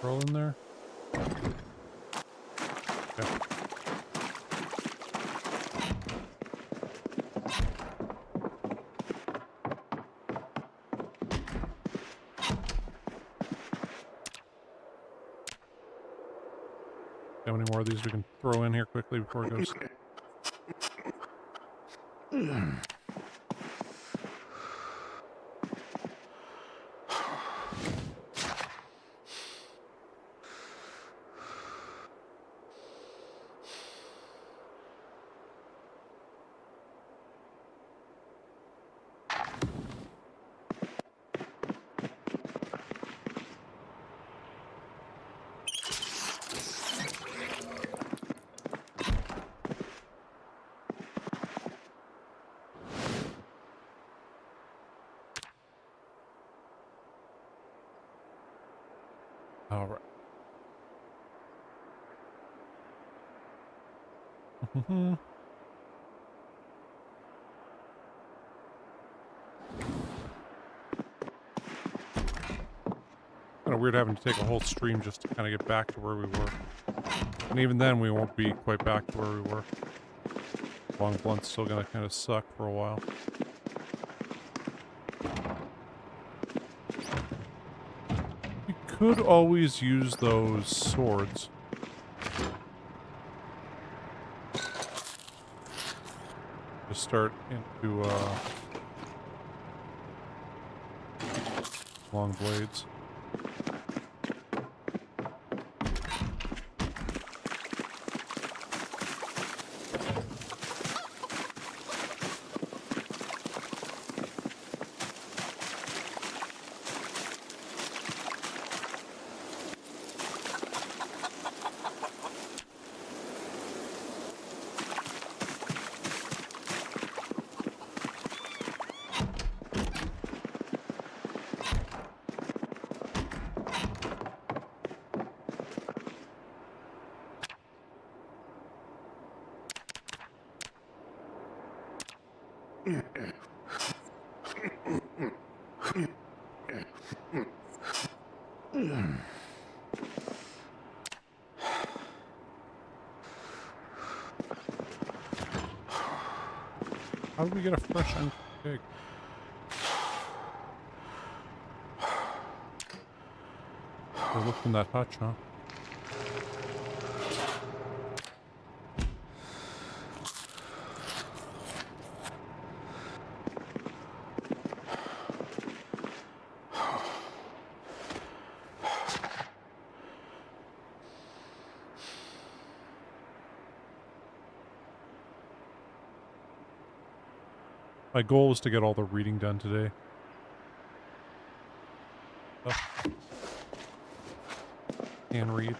Roll in there. Okay. How many more of these we can throw in here quickly before it goes? All right. Kind of weird having to take a whole stream just to kind of get back to where we were. And even then, we won't be quite back to where we were. Long Blunt's still gonna kind of suck for a while. You could always use those swords. To start into, long blades. How did we get a fresh pig? We're looking that hutch, huh? My goal was to get all the reading done today. Oh. Can read.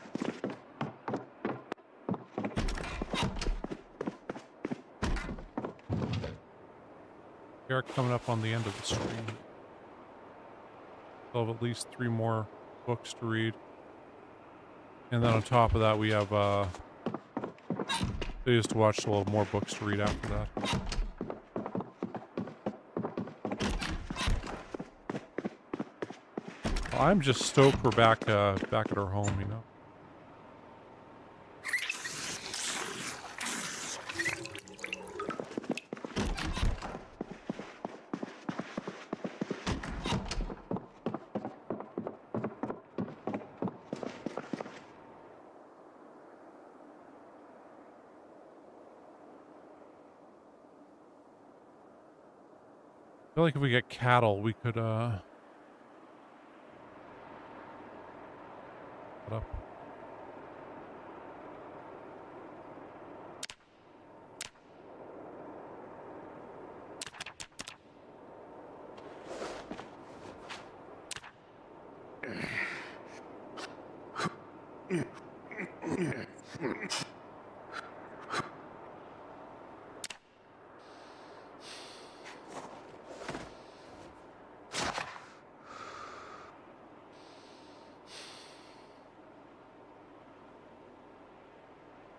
We are coming up on the end of the stream. We'll have at least 3 more books to read. And then on top of that, we have days to watch, so we'll have more books to read after that. Well, I'm just stoked we're back at our home, you know. I feel like if we get cattle, we could, put up.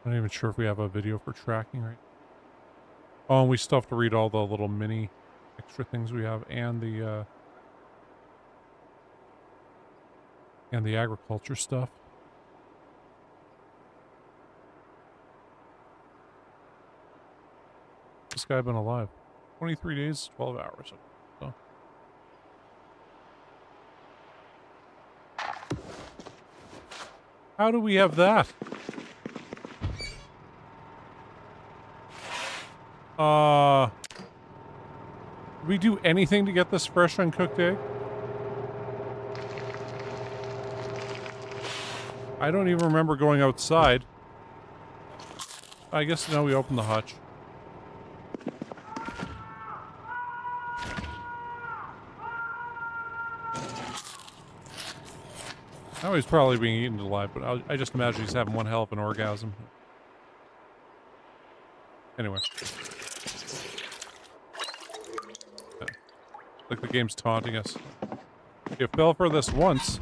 I'm not even sure if we have a video for tracking right. Oh, and we still have to read all the little mini extra things we have and the agriculture stuff. This guy been alive 23 days, 12 hours. So. How do we have that? Did we do anything to get this fresh uncooked egg? I don't even remember going outside. I guess now we open the hutch. Now he's probably being eaten alive, but I just imagine he's having one hell of an orgasm. Anyway. Yeah. Like the game's taunting us. You fell for this once.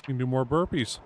You can do more burpees.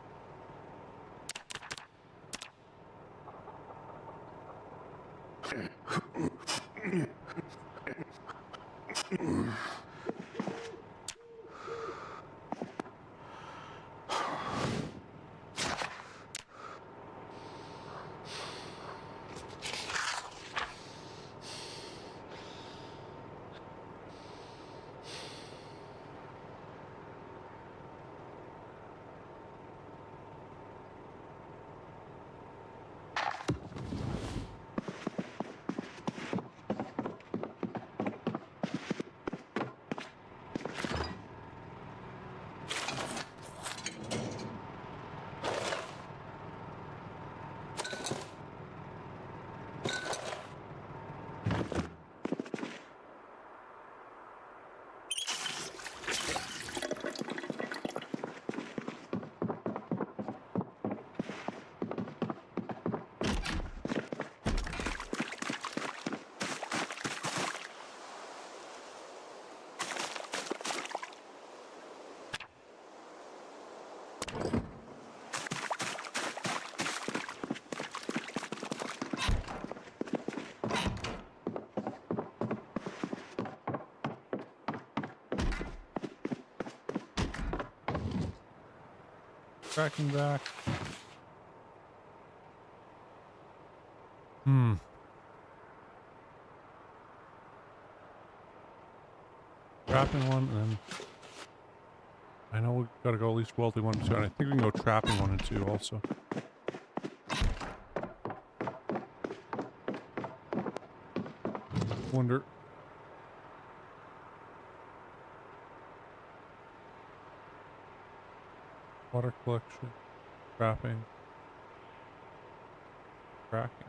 Tracking back. Trapping one, and then I know we gotta go at least welding 1 and 2, and I think we can go trapping 1 and 2 also. Wonder. Water collection, trapping, tracking.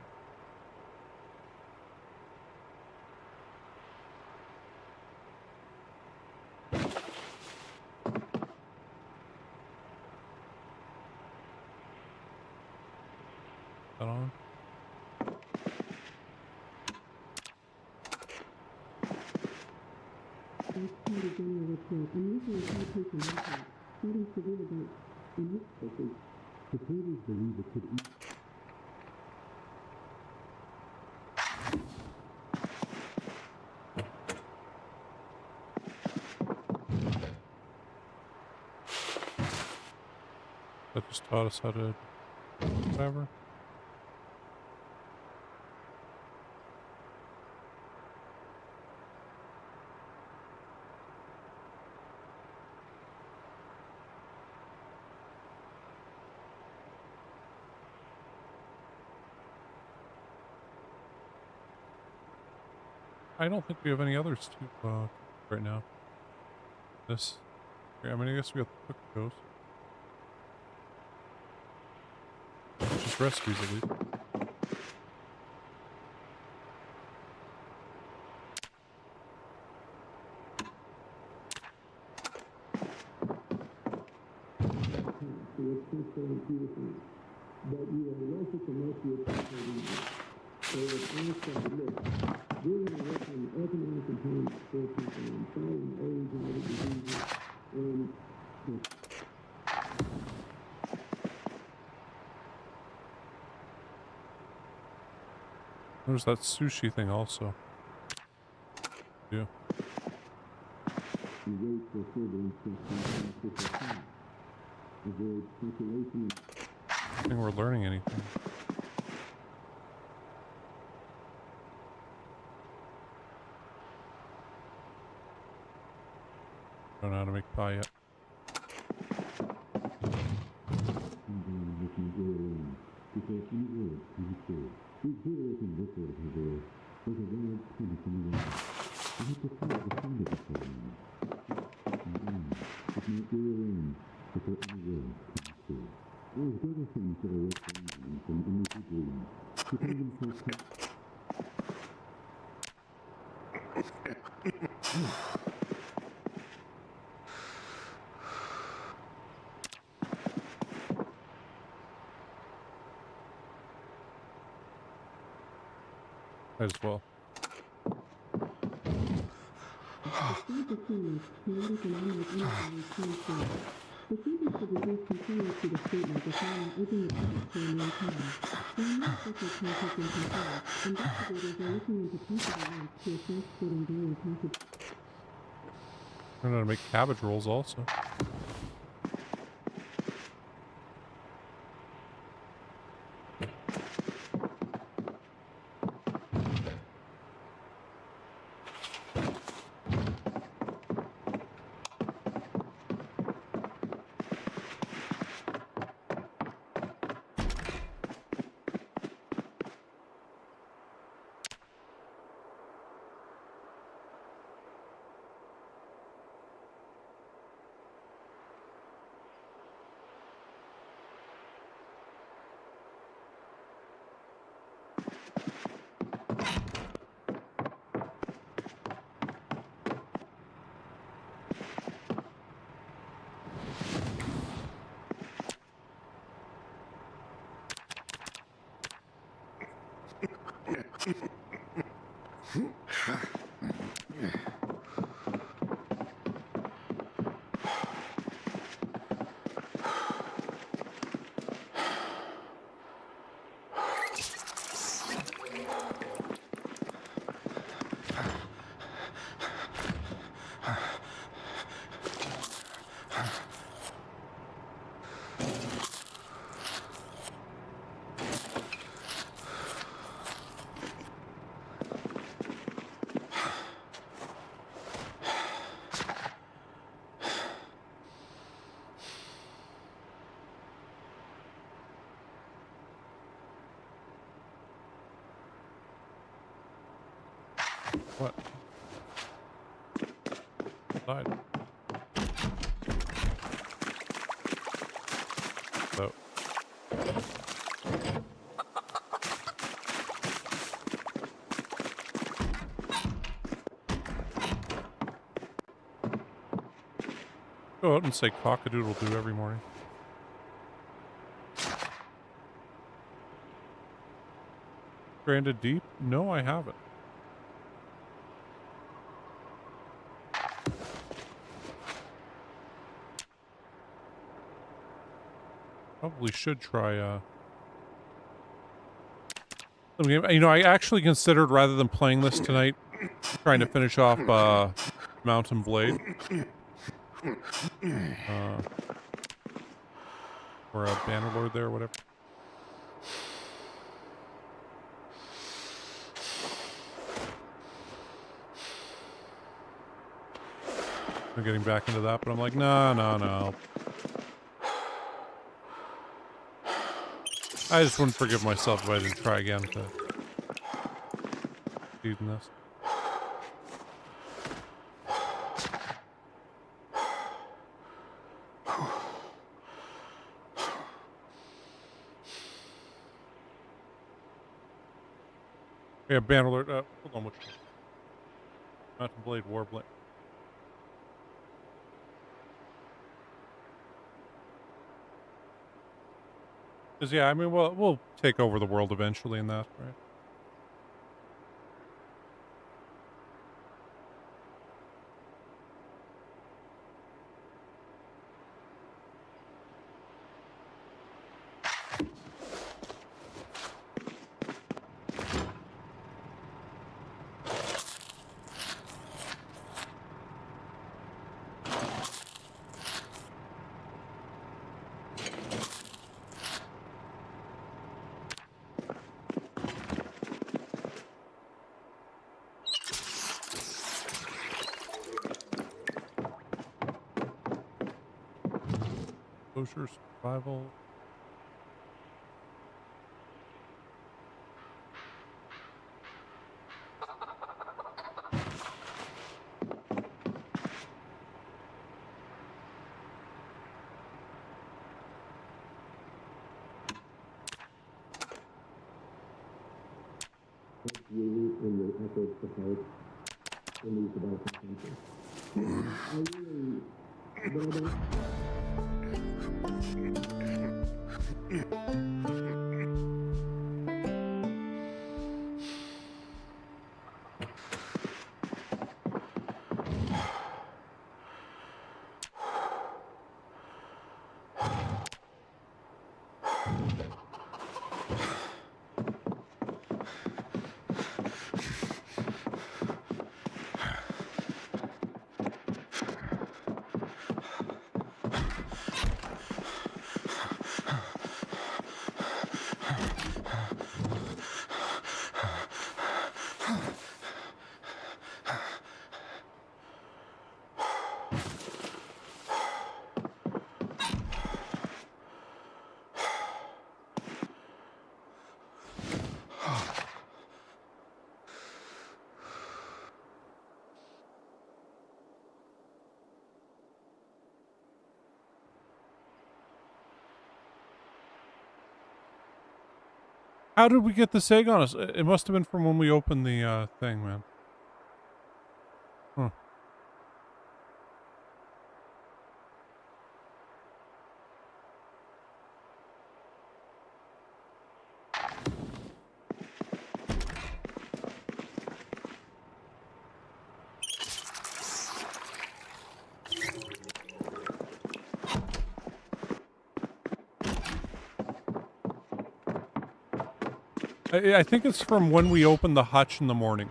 That on? Potatoes believe it could eat. That just taught us how to whatever. I don't think we have any others to right now. This, I mean, I guess we have to cook those. Just recipes at least. But you are welcome to make your personal. So it's also look. Doing the work on economic components for people and fighting AIDS and other diseases and There's that sushi thing also. Yeah. and wait for further instructions from official staff. Avoid speculation. I don't think we're learning anything. Don't know how to make pie yet. Might as well. I don't know how to make cabbage rolls also. What? Died. So. Go out and say cock-a-doodle-doo every morning. Stranded deep? No, I haven't. Probably should try, some game. You know, I actually considered, rather than playing this tonight, trying to finish off, Mountain Blade. Or a Bannerlord there, or whatever. I'm getting back into that, but I'm like, no. I just wouldn't forgive myself if I didn't try again to succeed in this. Yeah, Bannerlord, hold on, which one? Mountain Blade Warblade. Because, yeah, I mean, we'll take over the world eventually in that, right? Closure, survival. You in your efforts to help in these developing countries. I really, but How did we get this egg on us? It must have been from when we opened the thing, man. Huh. I think it's from when we opened the hutch in the morning.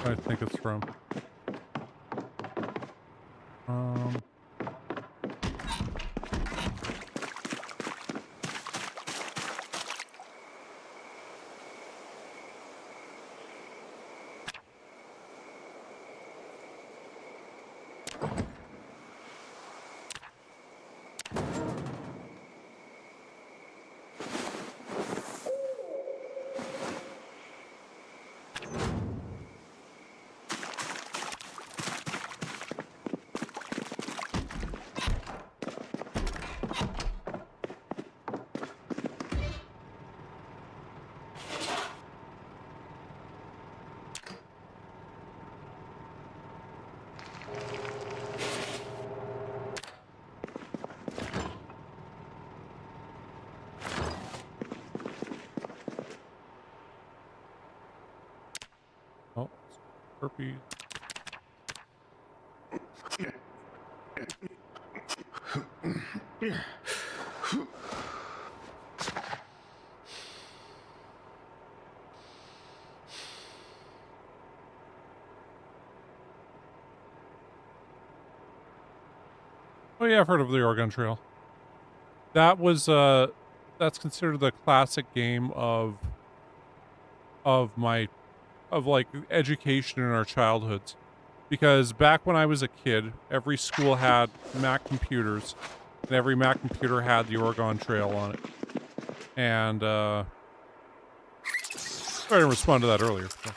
I think it's from. Oh, herpes. Oh yeah, I've heard of the Oregon Trail. That was that's considered the classic game of like education in our childhoods. Because back when I was a kid, every school had Mac computers, and every Mac computer had the Oregon Trail on it. And I didn't respond to that earlier. So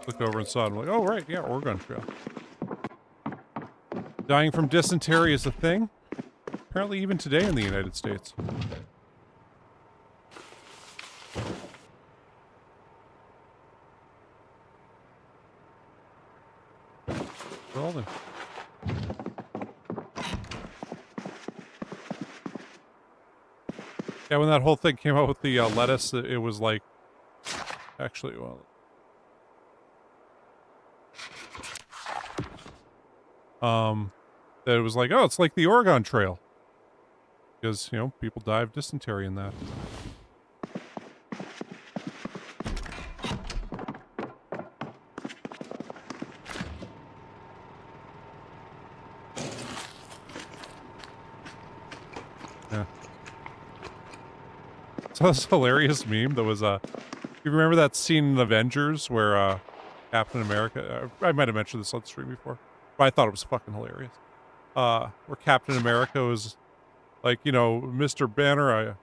looked over and saw it. I'm like, oh right, yeah, Oregon Trail. Dying from dysentery is a thing. Apparently even today in the United States. Well then. Yeah, when that whole thing came out with the lettuce, it was like... Actually, well... that it was like, oh, it's like the Oregon Trail. Because, you know, people die of dysentery in that. saw this hilarious meme that was, you remember that scene in Avengers where, Captain America, I might have mentioned this on stream before, but I thought it was fucking hilarious. Where Captain America was like, you know, Mr. Banner,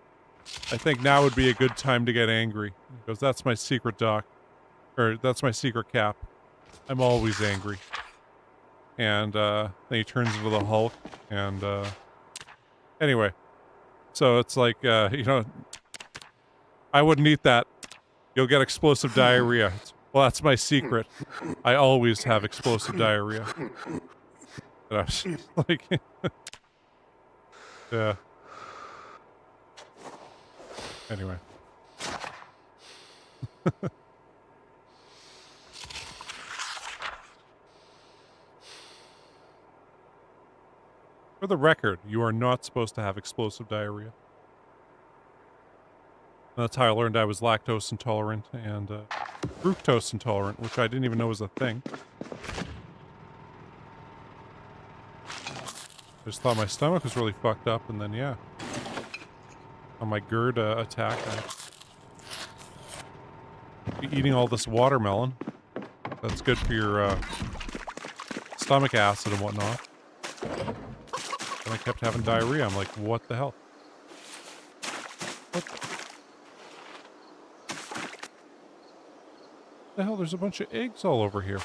I think now would be a good time to get angry. He goes, that's my secret doc. Or, that's my secret cap. I'm always angry. And, then he turns into the Hulk, and, anyway. So it's like, you know, I wouldn't eat that. You'll get explosive diarrhea. Well, that's my secret. I always have explosive diarrhea. And I was just like, yeah. Anyway. For the record, you are not supposed to have explosive diarrhea. That's how I learned I was lactose intolerant and fructose intolerant, which I didn't even know was a thing. I just thought my stomach was really fucked up, and then, yeah. On my GERD attack, I'd be eating all this watermelon. That's good for your stomach acid and whatnot. And I kept having diarrhea. I'm like, what the hell? What the hell? There's a bunch of eggs all over here.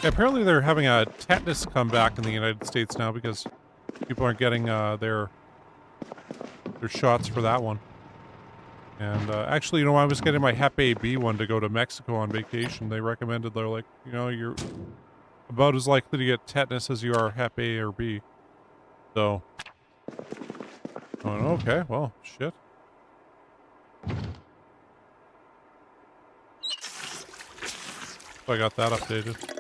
Yeah, apparently they're having a tetanus comeback in the United States now because people aren't getting their shots for that one. And actually, you know, I was getting my Hep A/B one to go to Mexico on vacation. They recommended, they're like, you know, you're about as likely to get tetanus as you are Hep A or B. So, oh, okay, well, shit. So I got that updated.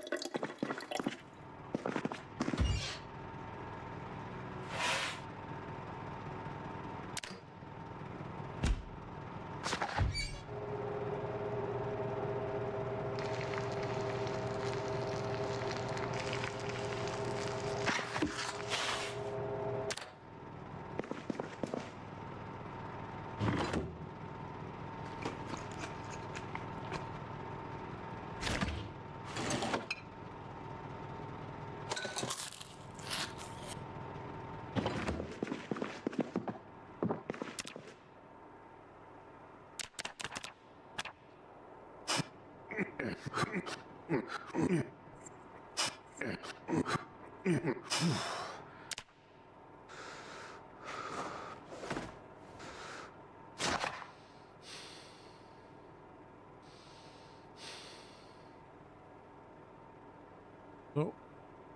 So,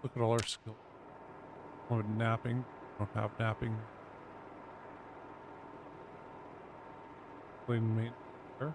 look at all our skills. Oh, napping. Don't have napping. Clean meat. Sure.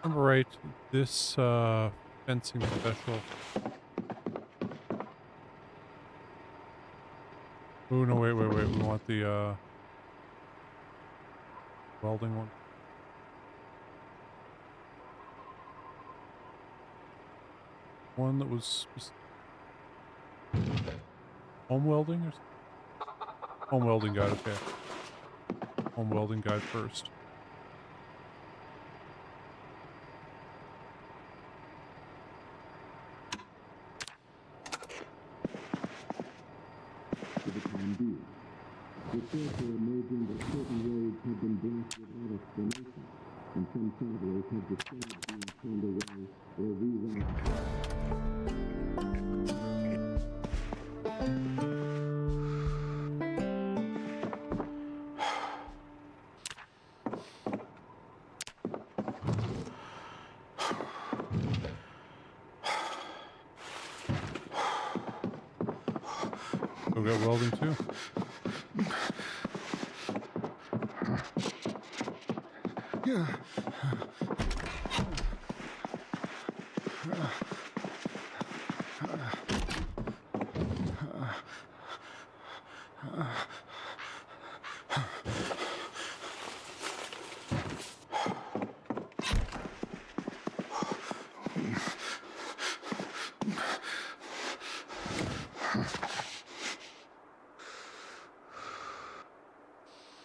Remember right, this, fencing special. Oh, no, wait, we want the, Welding one. One that was home welding or home welding guide, okay. Home welding guide first. For the time being, it's therefore emerging that certain roads have been blocked without explanation, and some travelers have described being turned away or rerouted. We got welding too.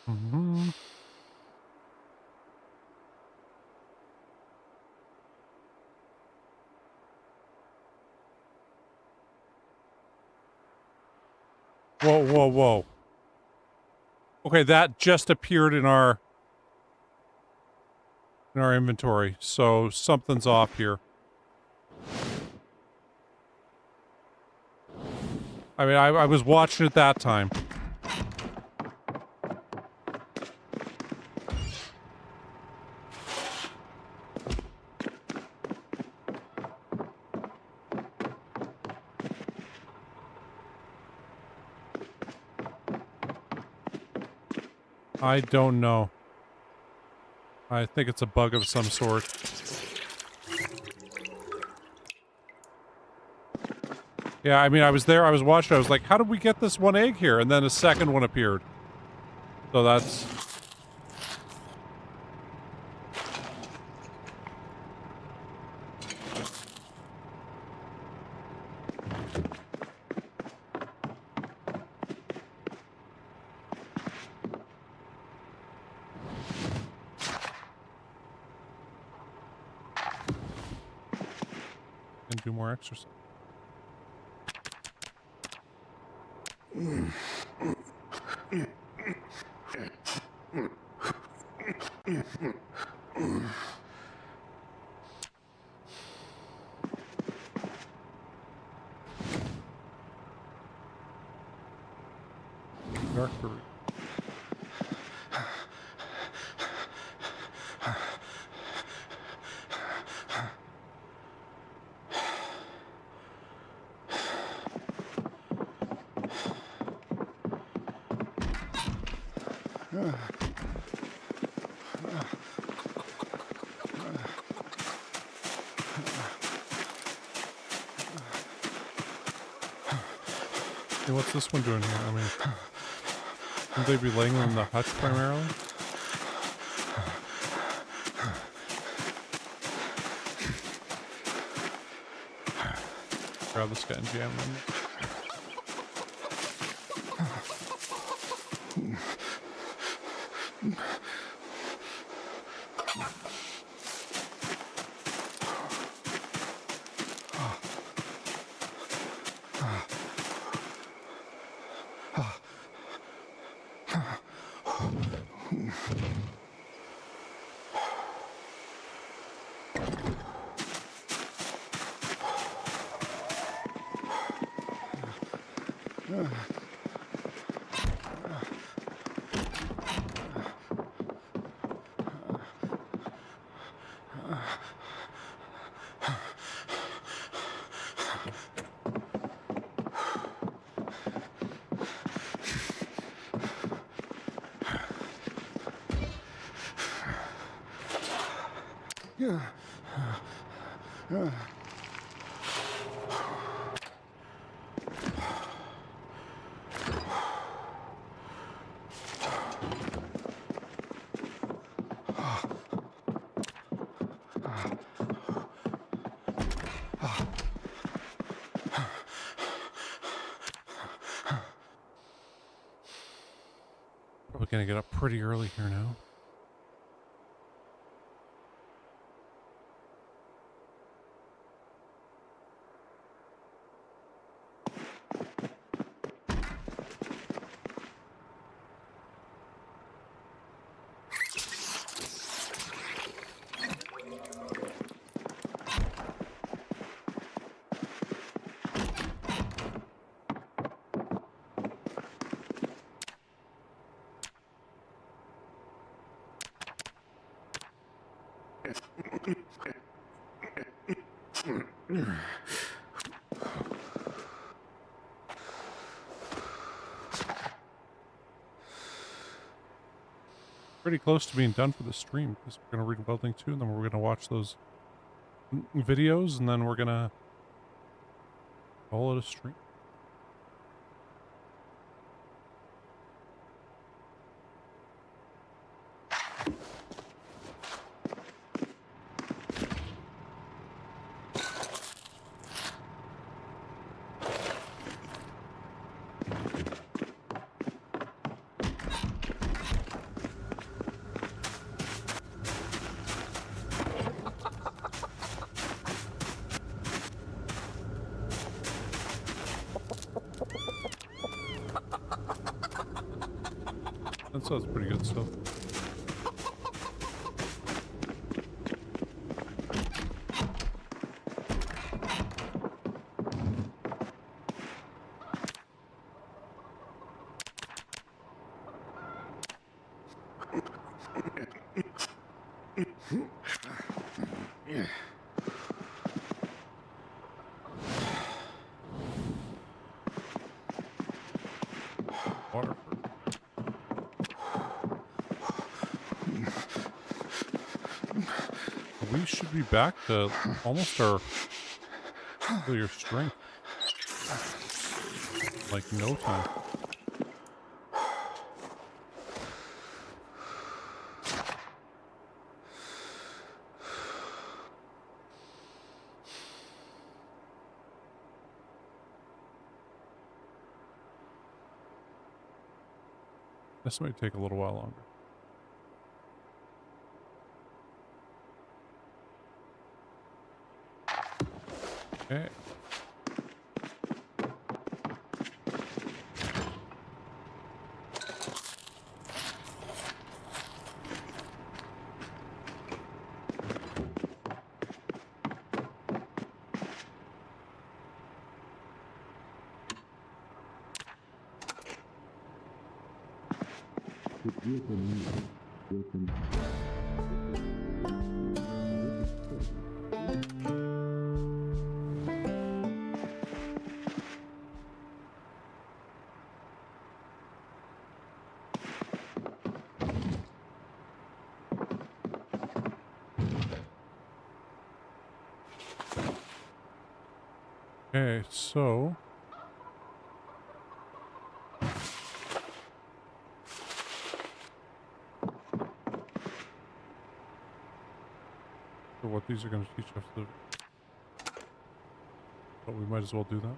Mm-hmm. Whoa, whoa, whoa. Okay, that just appeared in our inventory, so something's off here. I mean, I was watching it that time. I don't know. I think it's a bug of some sort. Yeah, I mean, I was there, I was watching, I was like, how did we get this one egg here? And then a second one appeared. So that's... And do more exercise. Darkberry. Hey, what's this one doing here? I mean, shouldn't they be laying on the hutch primarily? Grab this guy and jam him. Probably gonna get up pretty early here now. Pretty close to being done for the stream because we're gonna read Welding 2 and then we're gonna watch those videos and then we're gonna call it a stream. That sounds pretty good still. Water. We should be back to almost our your strength. Like no time. This might take a little while longer. Okay. Okay, so what these are going to teach us to, but we might as well do that.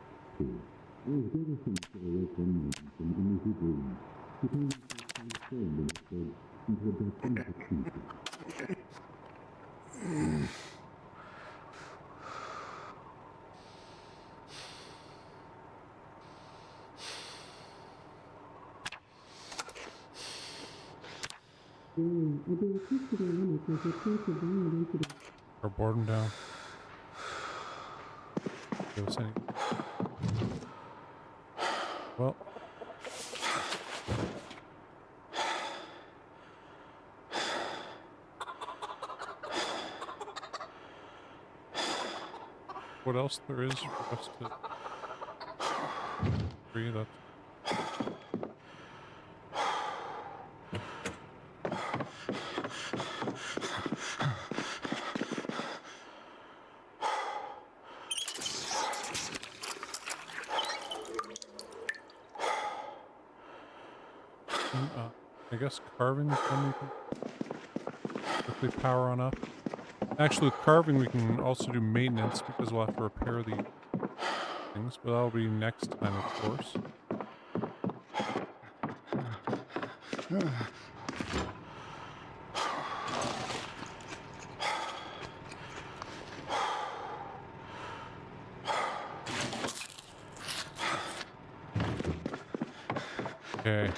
Or board them down. Give us any. Well. What else there is for us to free that. I guess carving is one we can quickly power on up. Actually, with carving, we can also do maintenance because we'll have to repair the things, but that'll be next time, of course. Okay.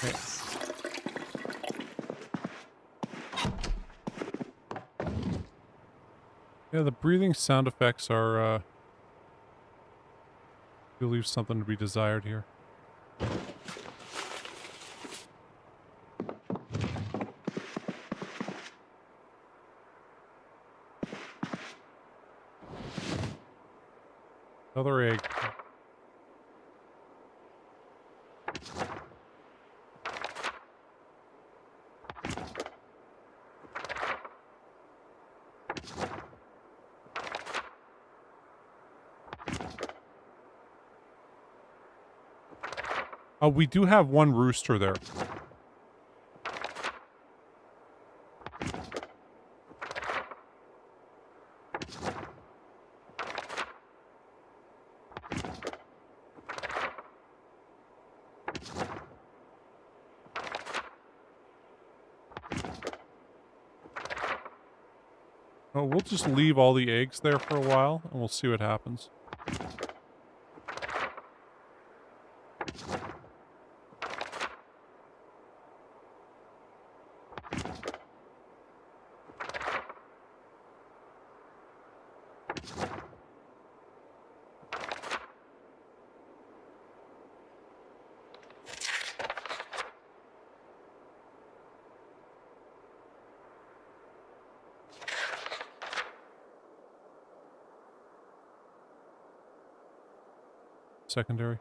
Okay. Yeah, the breathing sound effects are, do leave something to be desired here. Another egg. Oh, we do have one rooster there. Oh, we'll just leave all the eggs there for a while, and we'll see what happens. secondary.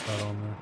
That on there.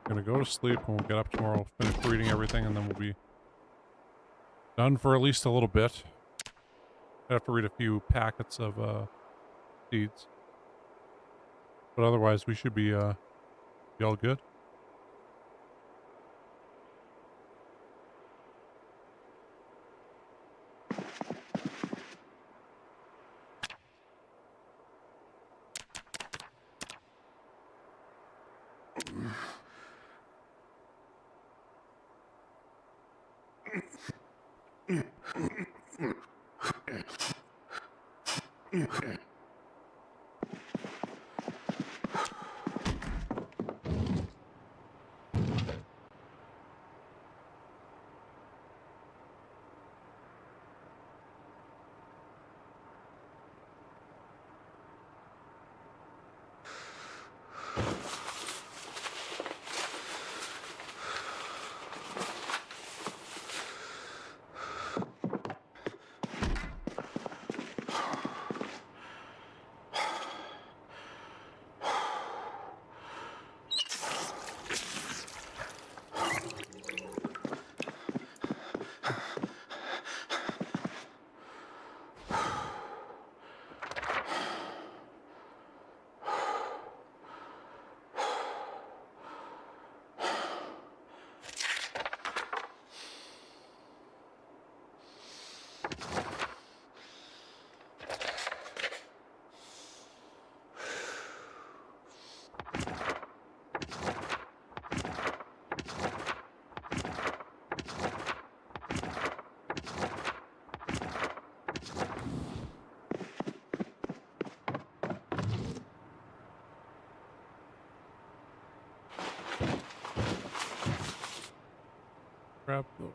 Gonna go to sleep and we'll get up tomorrow, finish reading everything, and then we'll be done for at least a little bit. I have to read a few packets of seeds. But otherwise we should be all good. Grab the...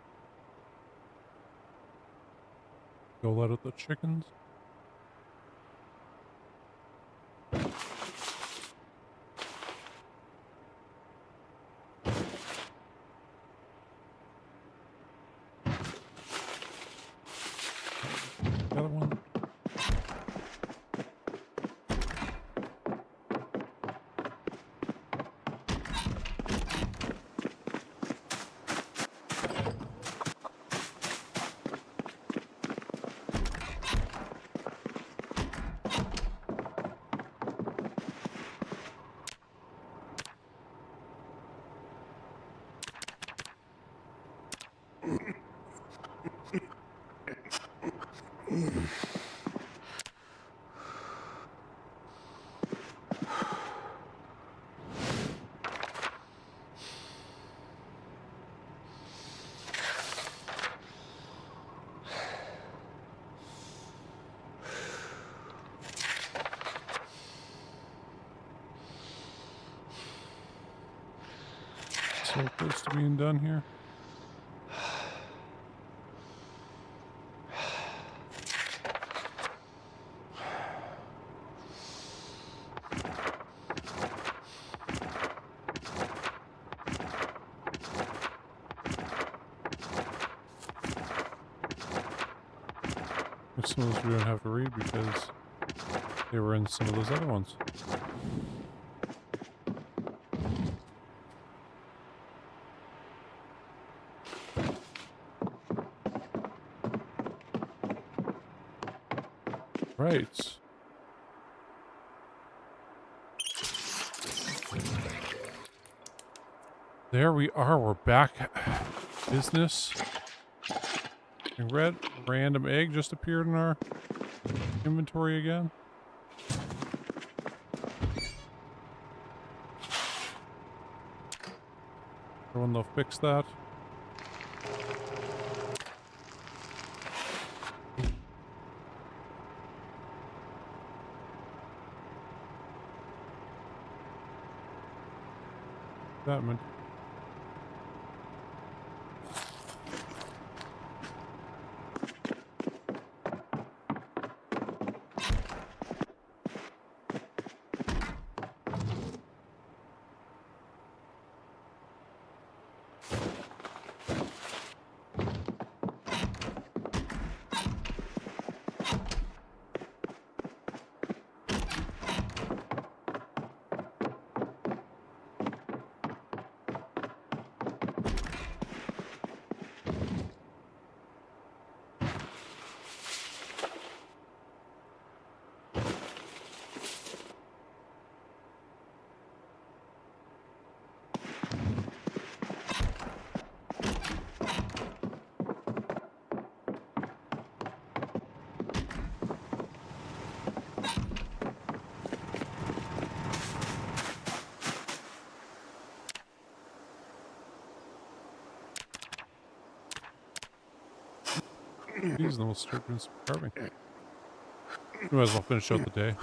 Go let out the chickens. The other one. So close to being done here. Some of those we don't have to read because they were in some of those other ones. Right. There we are. We're back. Business. And red random egg just appeared in our inventory again. Everyone, they'll fix that. That meant. Jeez, then we'll start doing some carving. We might as well finish out the day.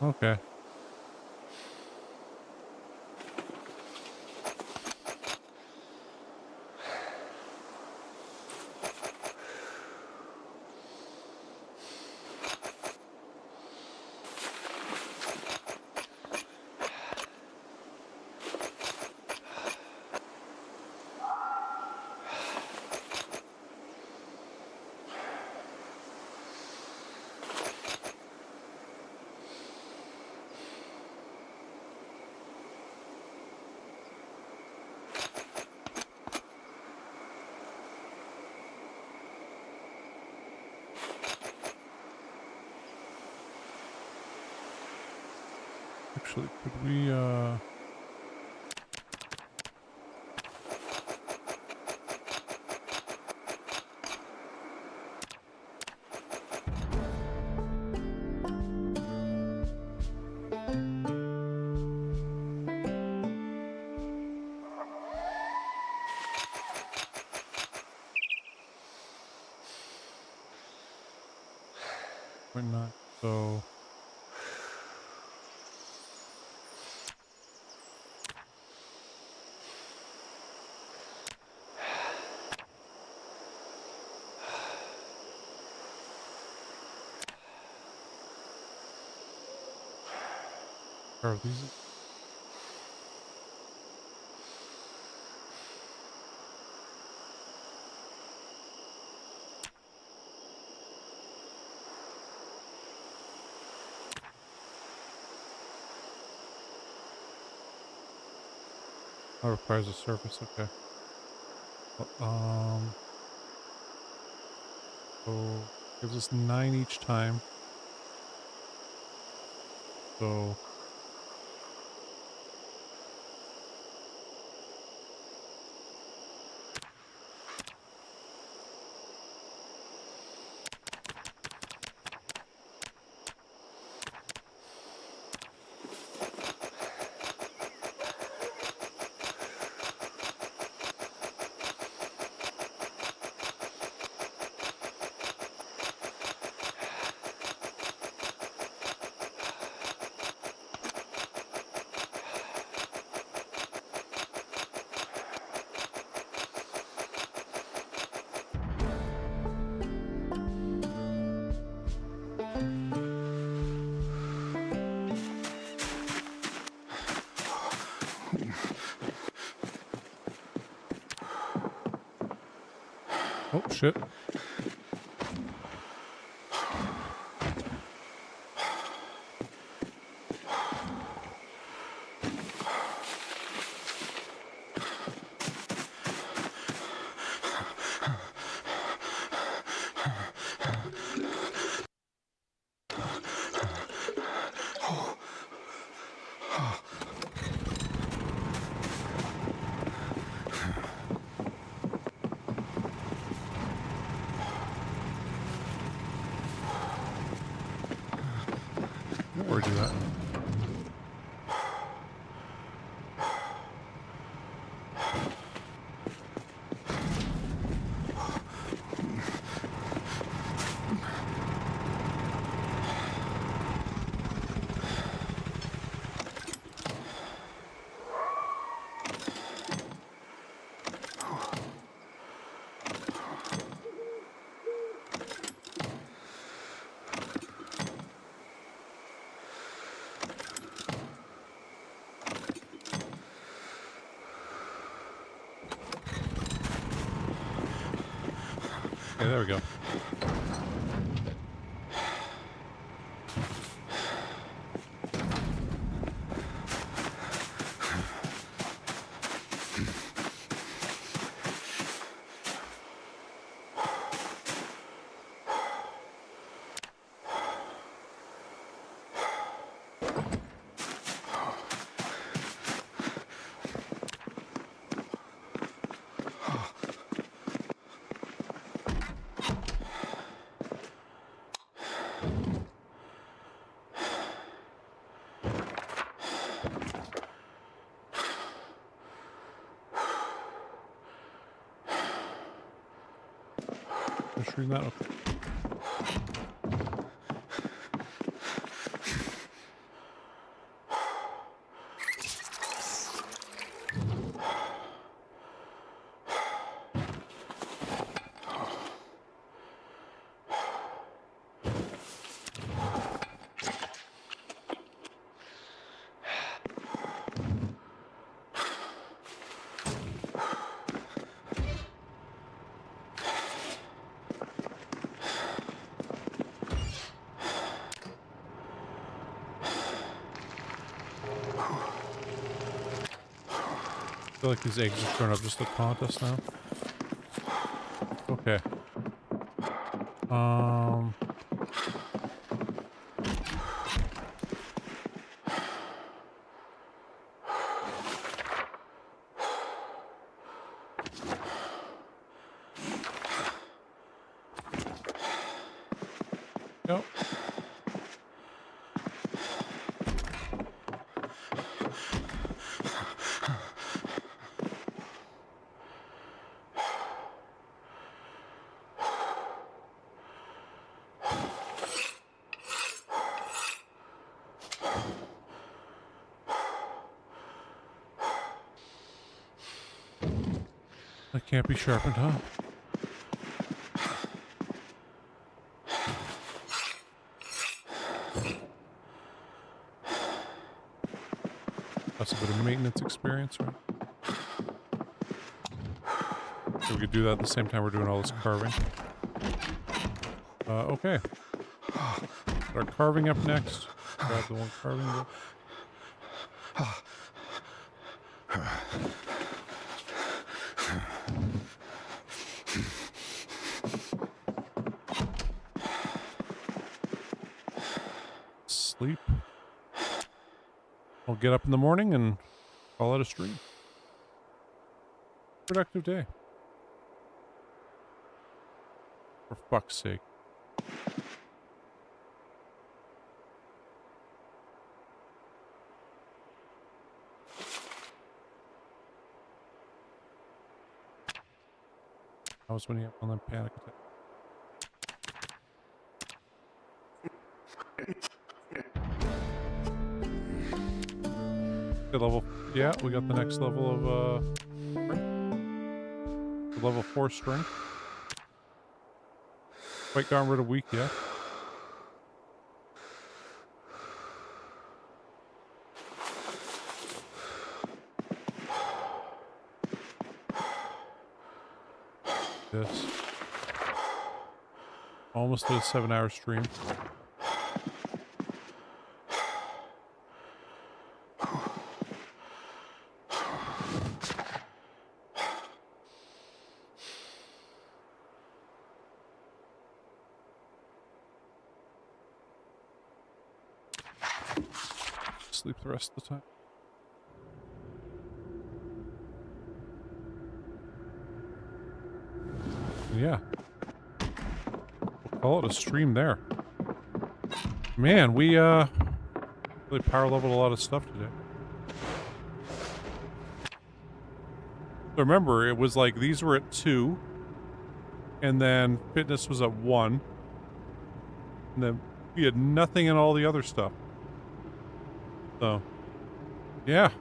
Okay. Actually, could we, why not? So... Are these? Oh, requires a surface, okay. So gives us 9 each time. So Oh, shit. Where do that? Okay, there we go. Just reading that. Okay. I feel like these eggs are showing up just to taunt us now. Okay. Go. That can't be sharpened, huh? That's a bit of maintenance experience, right? So we could do that at the same time we're doing all this carving. Okay. Start carving up next. Grab the one carving book. Sleep. I'll get up in the morning and call it a stream. Productive day. For fuck's sake. I was when you have one of them panic attacks. Good level. Yeah, we got the next level of strength. Level 4 strength. Quite gotten rid of weak yet. This. Almost to a 7-hour stream. Sleep the rest of the time. Yeah. We'll call it a stream there. Man, we really power leveled a lot of stuff today. So remember, it was like these were at 2, and then fitness was at 1, and then we had nothing in all the other stuff. So, yeah,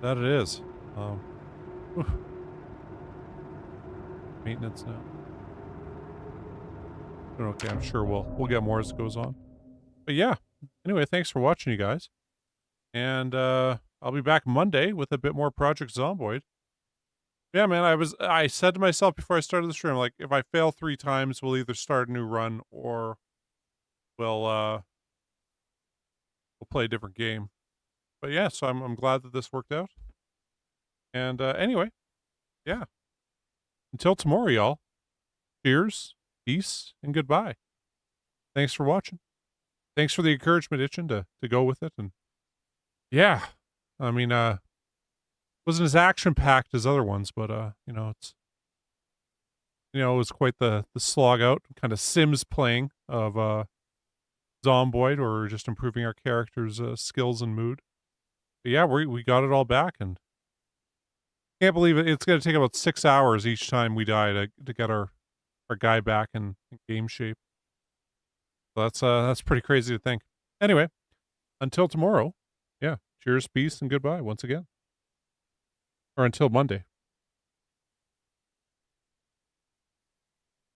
that it is. Oof. Maintenance now. But okay, I'm sure we'll get more as it goes on. But yeah, anyway, thanks for watching, you guys. And I'll be back Monday with a bit more Project Zomboid. Yeah, man, I said to myself before I started the stream, like, if I fail 3 times, we'll either start a new run or we'll play a different game. But yeah, so I'm glad that this worked out. And anyway, yeah. Until tomorrow, y'all. Cheers, peace, and goodbye. Thanks for watching. Thanks for the encouragement, Itchin, to go with it. And yeah, I mean, wasn't as action-packed as other ones, but you know, it was quite the slog out, kind of Sims playing of Zomboid, or just improving our characters' skills and mood. But yeah, we got it all back, and can't believe it. It's going to take about 6 hours each time we die to get our guy back in game shape. So that's pretty crazy to think. Anyway, until tomorrow, yeah, cheers, peace, and goodbye once again. Or until Monday.